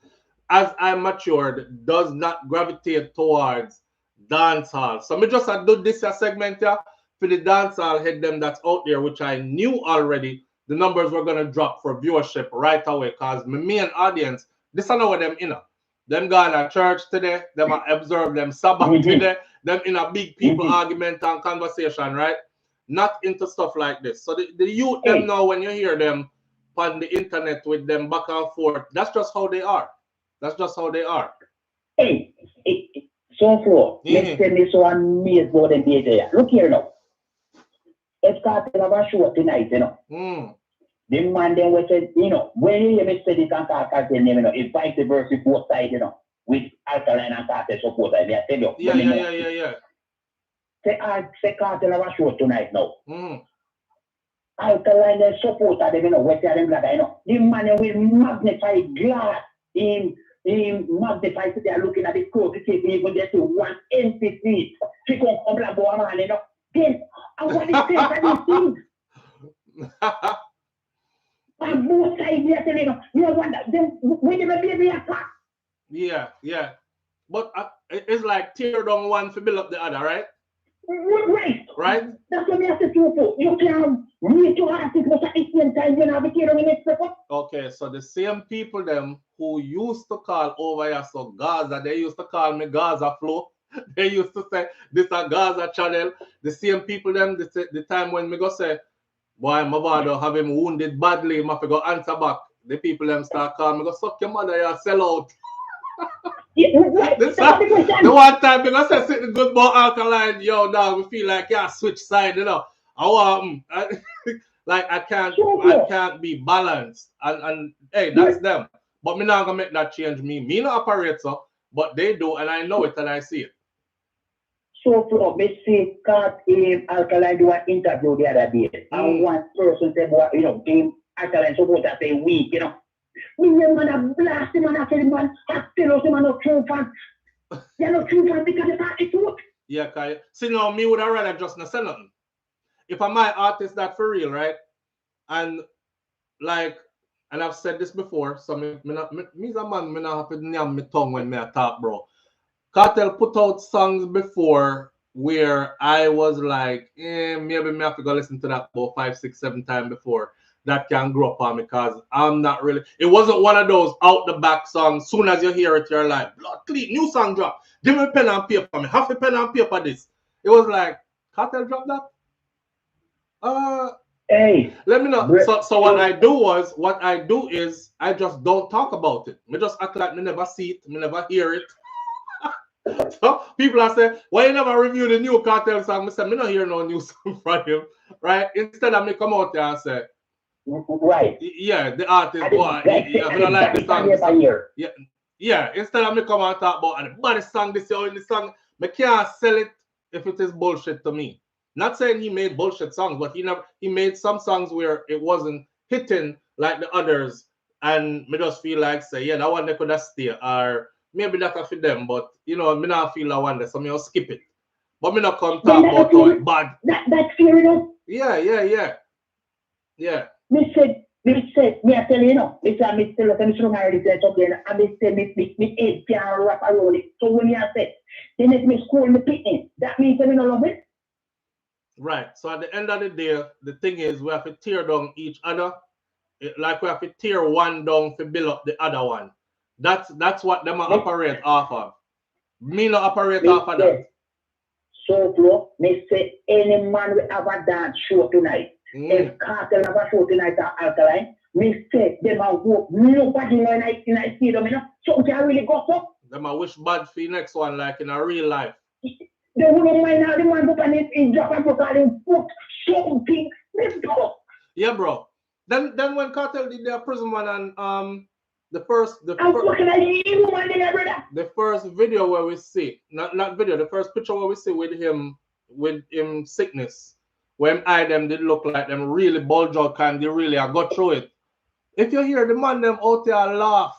as I matured, does not gravitate towards dancehall. So me just do this segment here for the dancehall head them that's out there, which I knew already the numbers were gonna drop for viewership right away. Cause my main audience, this I know what them in. Them going to church today, them observe them Sabbath today, them in a big people argument and conversation, right? Not into stuff like this. So the youth them know when you hear them on the internet with them back and forth, that's just how they are. That's just how they are. Hey, SouFlo, let's tell me so amazed about them there. Look here now. If cartel have a show tonight, you know. The man then was said, you know, when you hear me say this and cartel name, you know, it's vice versa both sides, you know, with alkaline and cartel support. I tell you. Yeah. Say cartel have a show tonight now. Alkaline and support them, you know, where they are them like, you know. The man will magnify glass in magnify so they are looking at the code to see if even they see one empty seat. She can come like boy man, you know. Then I want to say that these things. On both sides, you know, you wonder then when they may be attacked. Yeah. But it's like tear down one to build up the other, right? Right? That's what I have to do. You can reach your artist but at the same time you have to tear down the next person. Okay, so the same people them who used to call over here so Gaza, they used to call me Gaza Flow. They used to say this a Gaza channel. The same people them the time when me go say, boy, my father have him wounded badly, I have to go answer back. The people them start calling me, go suck your mother, you sell out. The one time because I said good about alkaline, yo, now we feel like switch side, you know. I want like I can't be balanced. And hey, that's them. But me not gonna make that change me. Me not operate so, but they do, and I know it and I see it. SouFlo, me see Cat alkaline do an interview the other day. And one person said, boy, you know, game alkaline supposed to say weak, you know. Me man a blast him and I tell him man, I tell us him no true fan. You're not true fan because you can't do. Yeah, Kai. See now, me would have rather just not say nothing. If I'm my artist that for real, right? And like and I've said this before, so me's a man, me not have to nyam my tongue when me a talk, bro. Cartel put out songs before where I was like, maybe me have to go listen to that about 5, 6, 7 times before that can grow up on me, because I'm not really, it wasn't one of those out the back songs. Soon as you hear it, you're like, blood clean, new song drop. Give me a pen and paper, me have a pen and paper this. It was like, Cartel drop that? Hey, let me know. So what I do is I just don't talk about it. Me just act like me never see it, me never hear it. So people are saying, why you never review the new Cartel song? I say, me not hear no new song from him, right? Instead of me come out there and say, right, yeah, the artist, boy, I don't like the song. Yeah. Instead of me come and talk about the baddest song this year in the song, me can't sell it if it is bullshit to me. Not saying he made bullshit songs, but he made some songs where it wasn't hitting like the others, and me just feel like say, yeah, that one they could have stayed, or maybe that's for them, but you know, me not feel that one there, so me just skip it. But me not come talk about how it bad. That's fair enough. Yeah. Me I tell you, know, me say me still up and strong already say something, and me say me head can't wrap around it. So when you say, then if me school me picking, that means me no love it. Right. So at the end of the day, the thing is we have to tear down each other. Like we have to tear one down to build up the other one. That's what them operate off of. Me not operate off of that. So bro, me say any man will have a dance show tonight. If Cartel have a show tonight at Alkaline, me say them a go nobody in I see them, you know. Something can really go up. Them a wish bad for the next one, like in a real life. They wouldn't mind how the man go and he drop and go call him put something. Let's go. Yeah, bro. Then when Cartel did their prison one, and the first video where we see, not video, the first picture where we see with him sickness, when them did look like them really bulge out, kind they really I got through it. If you hear the man them out there laugh,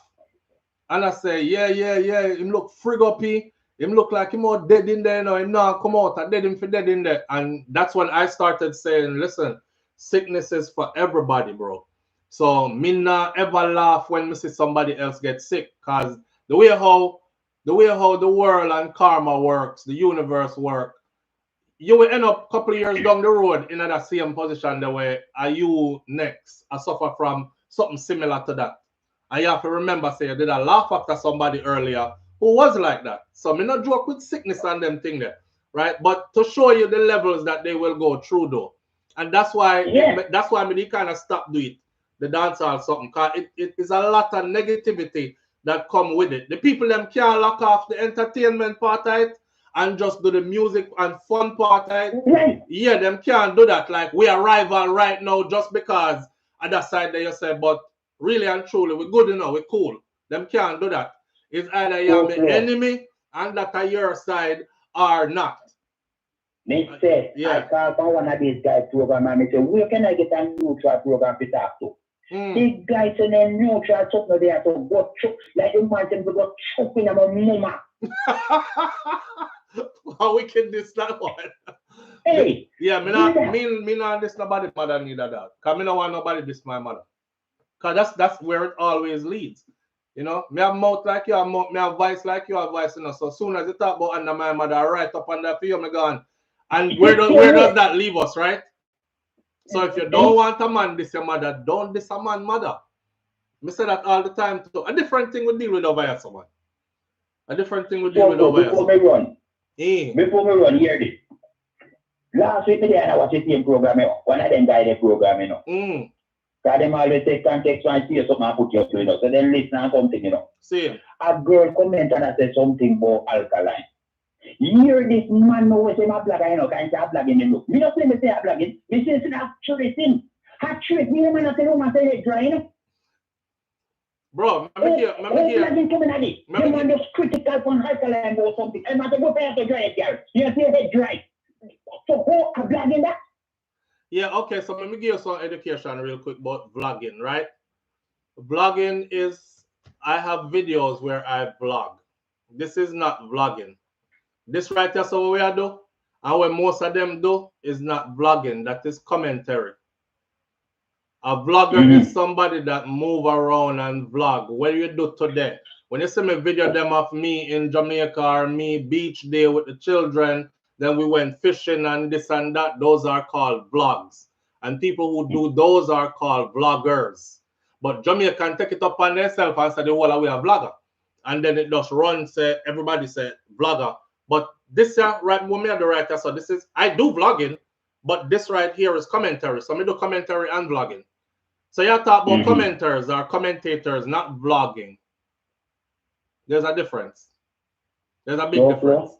and I say, yeah, him look friggopy. Him look like him all dead in there, you know, him now come out, I dead him for dead in there. And that's when I started saying, listen, sickness is for everybody, bro. So me not ever laugh when me see somebody else get sick, because the way how the world and karma works, the universe work, you will end up a couple of years down the road in that same position the way are you next. I suffer from something similar to that. And you have to remember, say, you did a laugh after somebody earlier who was like that. So me not joke with sickness and them thing there, right? But to show you the levels that they will go through though. And that's why me kind of stop doing it, the dancehall something, because it is a lot of negativity that come with it. The people them can't lock off the entertainment part of it and just do the music and fun part of it. Yeah, them can't do that. Like we are rival right now just because at that side there you say, but really and truly we're good enough, we're cool. Them can't do that. It's either you're the enemy and that are your side or not. Me say, I call for one of these guys program and me say, where can I get a neutral program to talk to? These guys say they neutral something there to go choke, like the man them to go choke in about mama. How wicked this that one? Hey, yeah, me not this nobody mother neither that. Cause me not want nobody this my mother. Cause that's where it always leads. You know, me have mouth like you, me have voice like you have voice, you know. So soon as you talk about under my mother, right up under for you, me gone. And where does that leave us, right? So if you don't want a man diss your mother, don't diss a man mother. Me say that all the time too. A different thing we deal with over here, someone. A different thing we deal with over here. Before me run, hear this. Last week I watched the same program, one of them guys the program, you know. Because them always take context and see something and put you up, you know. So then listen to something, you know. See. A girl comment and I say something about alkaline. Hear this man know say my blogger, you know, can't say a blogging in look. Me not say me say a blogging. Me say it's a trick thing. A trick. Me man say no man say it dry, you know. Bro, let me hear. Blogging coming at it. The man just critical from alkaline or something. I must go pay to dry it, girl. You see it dry. So who a blogging that? Yeah, okay, so let me give you some education real quick about vlogging, right? Vlogging is, I have videos where I vlog. This is not vlogging. This right here, so what we are do, and what most of them do is not vlogging, that is commentary. A vlogger is somebody that move around and vlog. What do you do today? When you see me video them of me in Jamaica or me beach day with the children, then we went fishing and this and that, those are called vlogs. And people who do those are called vloggers. But Jamaican take it up on themselves and say, well, we are vlogger. And then it just runs, say, everybody say vlogger. But this here, right, when me are the writer, so this is, I do vlogging, but this right here is commentary. So I do commentary and vlogging. So you talk about commenters or commentators, not vlogging. There's a difference. There's a big difference.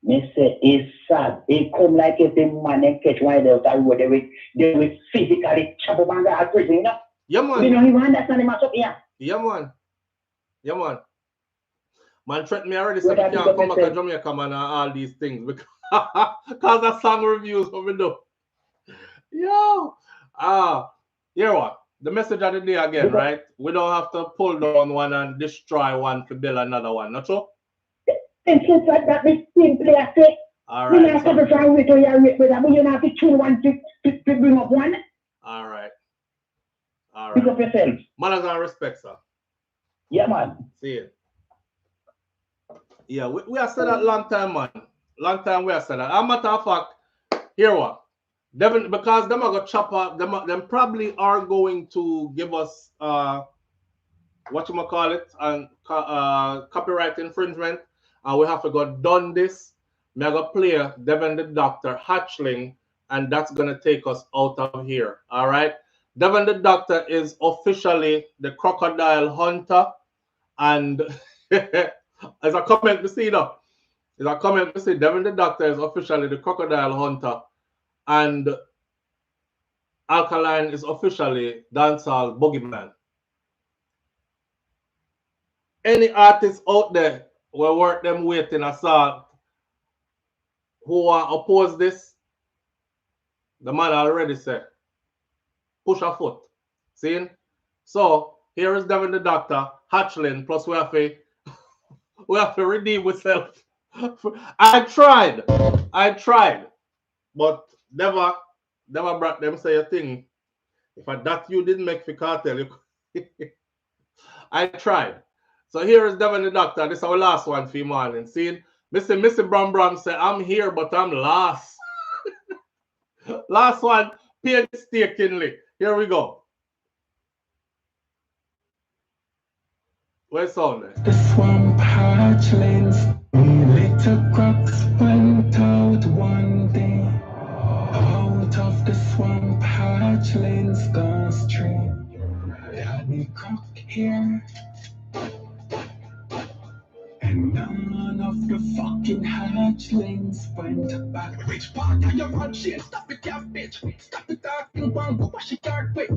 Me say it's sad. It come like if the man and catch one of the road, they will physically chop up on the prison, you know? Yeah, man. We don't even understand the matchup here. Yeah, man. Yeah, man. Man, threatened me already said I can't come back to Jamaica, man, and all these things because of song reviews, what we do. Yo. Here what? The message of the day again, right? We don't have to pull down one and destroy one to build another one, not so? It's just like that, we simply have to. All right. You have to try with you, but you have to choose one to bring up one. All right. All right. Pick up yourself. Manners and respect, sir. Yeah, man. See it. Yeah, we have said that long time, man. Long time we have said that. As a matter of fact, here what? Devin, because them are going to chop up, them probably are going to give us what you call it, and copyright infringement, and we have to go done this. Me go play Devin the Doctor Hatchling, and that's gonna take us out of here. All right, Devin the Doctor is officially the crocodile hunter, and as a comment we see though, as a comment we see Devin the Doctor is officially the crocodile hunter, and Alkaline is officially dancehall boogeyman. Any artists out there will work them waiting assault who want to oppose this, the man already said, push a foot. See? So here is Devin the Doctor, Hatchling, plus we have to redeem ourselves. I tried, but never brought them say a thing. If that you didn't make for cartel, I tried. So here is Devin the Doctor. This is our last one for you morning. See? Missy Brum Brum say, I'm here, but I'm lost. Last one, painstakingly. Here we go. Where's sound there? The swamp hatchlings, little crocs went out one day. Out of the swamp hatchlings gone straight. Had me croc here. And none of the fucking hatchlings went back. Which part of your run shit? Stop it, yeah, bitch. Stop it, talking one, go wash it out quick.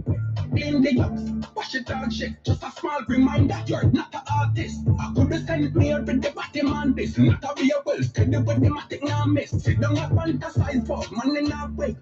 Blame the yucks, wash it out shit. Just a small reminder, you're not an artist. I could have sent me here with the bottom on this. Not a real well, steady with the matic now miss. Sit down and fantasize for money now quick.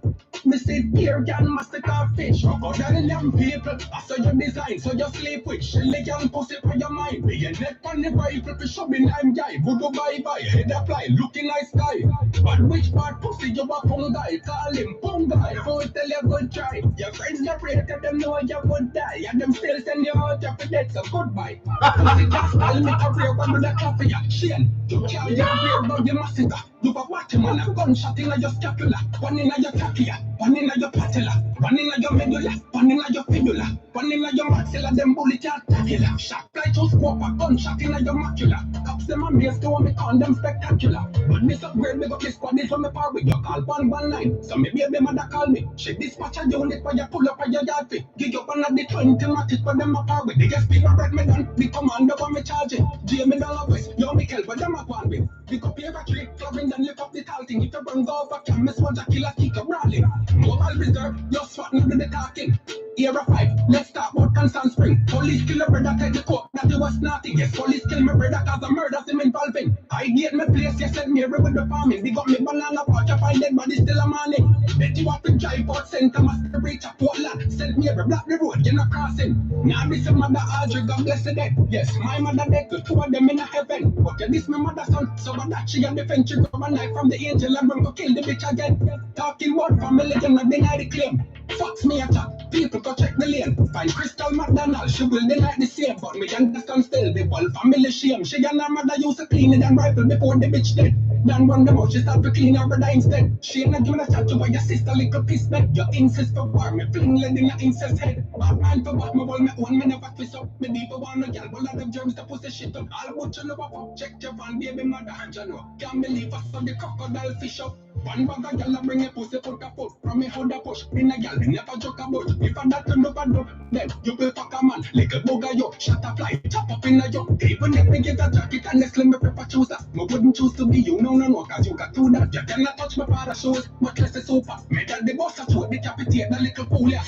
Me sit here, can master car fish. Other than young people, I saw your design, so you sleep with. Shelly young pussy for your mind. Be a net on the rifle for shoving I'm guy. Voodoo bye-bye, head apply, looking nice guy. But which part pussy you a fungi? Call him fungi, who tell you good try. Your friends separated, them know you would die. And them still send you out your dead, so goodbye. Pussy just call me a real one with a coffee. Shane, you can't get real about the massacre. You a watch man, a gunshot in your scapula. One in your trachea, one in your patella, one in your medulla, one in your fibula, one in your maxilla, them bullet your tackula. Shot fly to scope, a gunshot in your macula. Cops them and beers to me on them spectacular. But this upgrade, me got this squad, this from me power with your call 119. So me baby mother call me. She dispatch a unit for you pull up on your yard fee. Give you one of the 20 matic for them a power with. They just speak my bread, me done. The commander for me charging. Jamie Dollar West, yo me kill, but them a one with. Pick up your battery, clubbing and lift up the tall thing. If you run go over, can miss one, kill a kick a rally. Mobile reserve, you're swatting with the talking. Era 5, let's start about Constant Spring. Police kill a brother, take the court, that it was nothing. Yes, police kill my brother cause the murders him involving. I get my place, yes, sent me with the farming. They got me banana watch, I find dead body still a morning. Bet you have to drive out center, must reach a Portland. Sent me every block the road, you're not crossing. Now miss your mother Audrey, God bless the dead. Yes, my mother dead, the two of them in a heaven. But you this my mother son, so that she on the fence, she grab a knife from the angel and run to kill the bitch again. Talking about family, you not deny the claim. Fox me a chat, people go check the lane. Find Crystal McDonald, she will they like the same. But me understand still, the whole family shame. She and her mother used to clean it and rifle before the bitch dead. Then run them out, she start to clean her brother instead. She ain't not giving a chat to why your sister little piss bed. Your incest for war, me fling lead in your incest head. Batman for what, me hold me own, me never twist up. Me deep one no girl, but lot of germs to pussy shit up. All about you know what, check your van, baby mother, and you know. Can't believe I saw the crocodile fish up. One bag of gyal a bring a pussy put a foot. From me hood a push, in a gyal me never joke about. If I that turn up a dub, then you will fuck a man. Little bugger yo, shut a fly, chop up in a yo. Even if me get a jacket and a slim me prefer choose that. Me wouldn't choose to be you, no, cause you got two that. You cannot touch my father's shoes, but less is so fast. Me that the boss a throat, decapitate the little fool ya.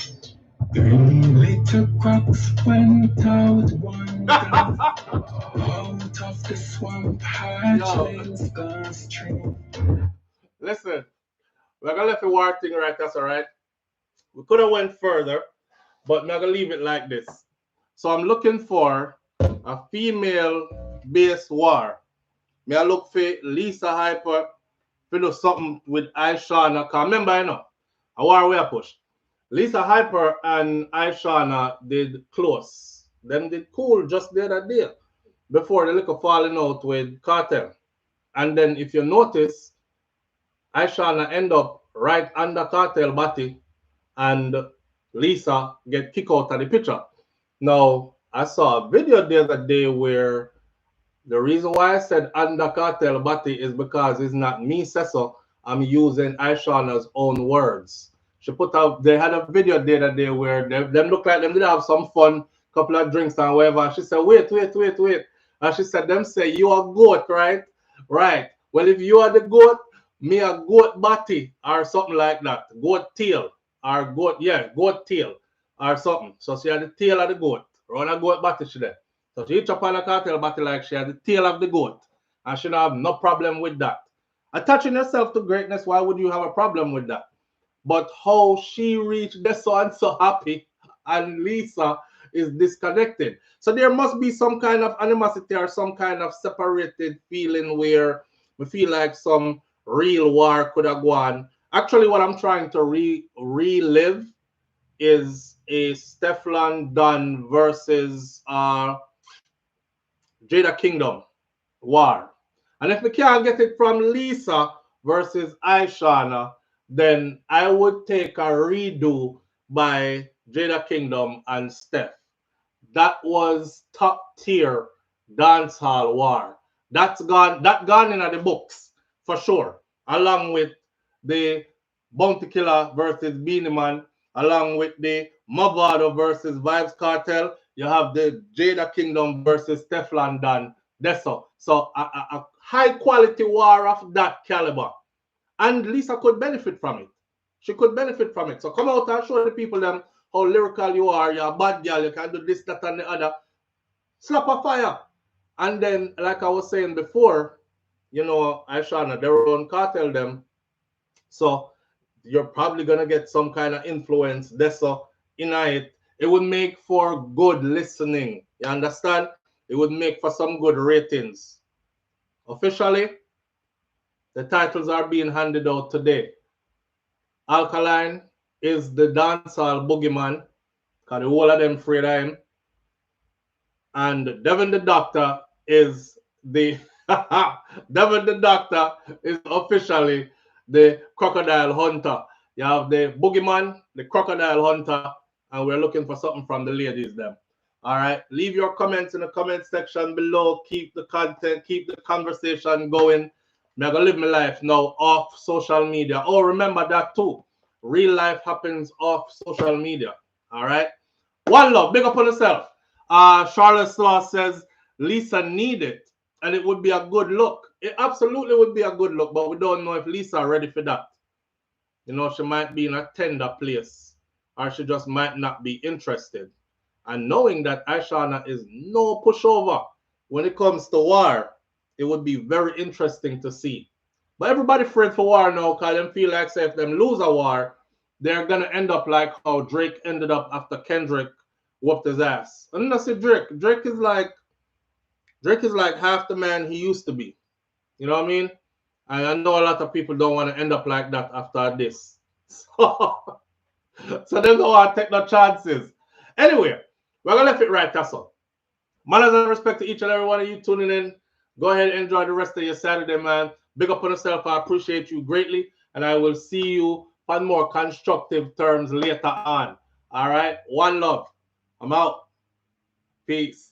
Little crocs went out one day, out of the swamp, hatchlings gone straight. Listen, we're gonna let the war thing right, that's alright. We could have went further, but I'm gonna leave it like this. So I'm looking for a female-based war. May I look for Lisa Hyper to do something with Aishana, cause remember, you know, a war we are push. Lisa Hyper and Aishana did close. Them did cool just the other day before the little falling out with Cartel. And then if you notice, Aishana end up right under Cartel body and Lisa get kicked out of the picture. Now, I saw a video the other day where the reason why I said under Cartel body is because it's not me, Cecil. I'm using Aishana's own words. She put out, they had a video the other day where them look like them did have some fun, couple of drinks and whatever. She said, wait. And she said, them say, you are goat, right? Right. Well, if you are the goat, me a goat body or something like that. Goat tail or goat, yeah, goat tail or something. So she had the tail of the goat. Run a goat body she there. So she chop on a Cartel body like she had the tail of the goat. And she don't have no problem with that. Attaching yourself to greatness, why would you have a problem with that? But how she reached this so and so happy and Lisa is disconnected. So there must be some kind of animosity or some kind of separated feeling where we feel like some real war could have gone. Actually, what I'm trying to relive is a Stefflon Don versus Jada Kingdom war. And if we can't get it from Lisa versus Aishana, then I would take a redo by Jada Kingdom and Steph. That was top tier dancehall war. That gone in the books for sure. Along with the Bounty Killer versus Beanie Man, along with the Mavado versus Vibes Cartel, you have the Jada Kingdom versus Stefflon Don. So a high quality war of that caliber. And Lisa could benefit from it. She could benefit from it. So come out and show the people them how lyrical you are. You're a bad girl. You can do this, that, and the other. Slap a fire. And then, like I was saying before, you know, Aishana, they run Cartel them. So you're probably going to get some kind of influence in it. It would make for good listening. You understand? It would make for some good ratings. Officially, the titles are being handed out today. Alkaline is the dancehall boogeyman, because the whole of them afraid of him. And Devin the Doctor is the Devin the Doctor is officially the crocodile hunter. You have the boogeyman, the crocodile hunter, and we're looking for something from the ladies them. All right, leave your comments in the comment section below. Keep the content, keep the conversation going. I'm gonna live my life now off social media. Oh, remember that too. Real life happens off social media. All right. One love. Big up on yourself. Charlotte Slaw says Lisa need it, and it would be a good look. It absolutely would be a good look, but we don't know if Lisa ready for that. You know, she might be in a tender place, or she just might not be interested. And knowing that Aishana is no pushover when it comes to war, it would be very interesting to see. But everybody afraid for war now because they feel like say if them lose a war, they're going to end up like how Drake ended up after Kendrick whooped his ass. And that's it, Drake. Drake is like half the man he used to be. You know what I mean? And I know a lot of people don't want to end up like that after this. So So they don't want to take no chances. Anyway, we're going to leave it right, Castle. Manners and respect to each and every one of you tuning in. Go ahead and enjoy the rest of your Saturday, man. Big up on yourself. I appreciate you greatly. And I will see you on more constructive terms later on. All right? One love. I'm out. Peace.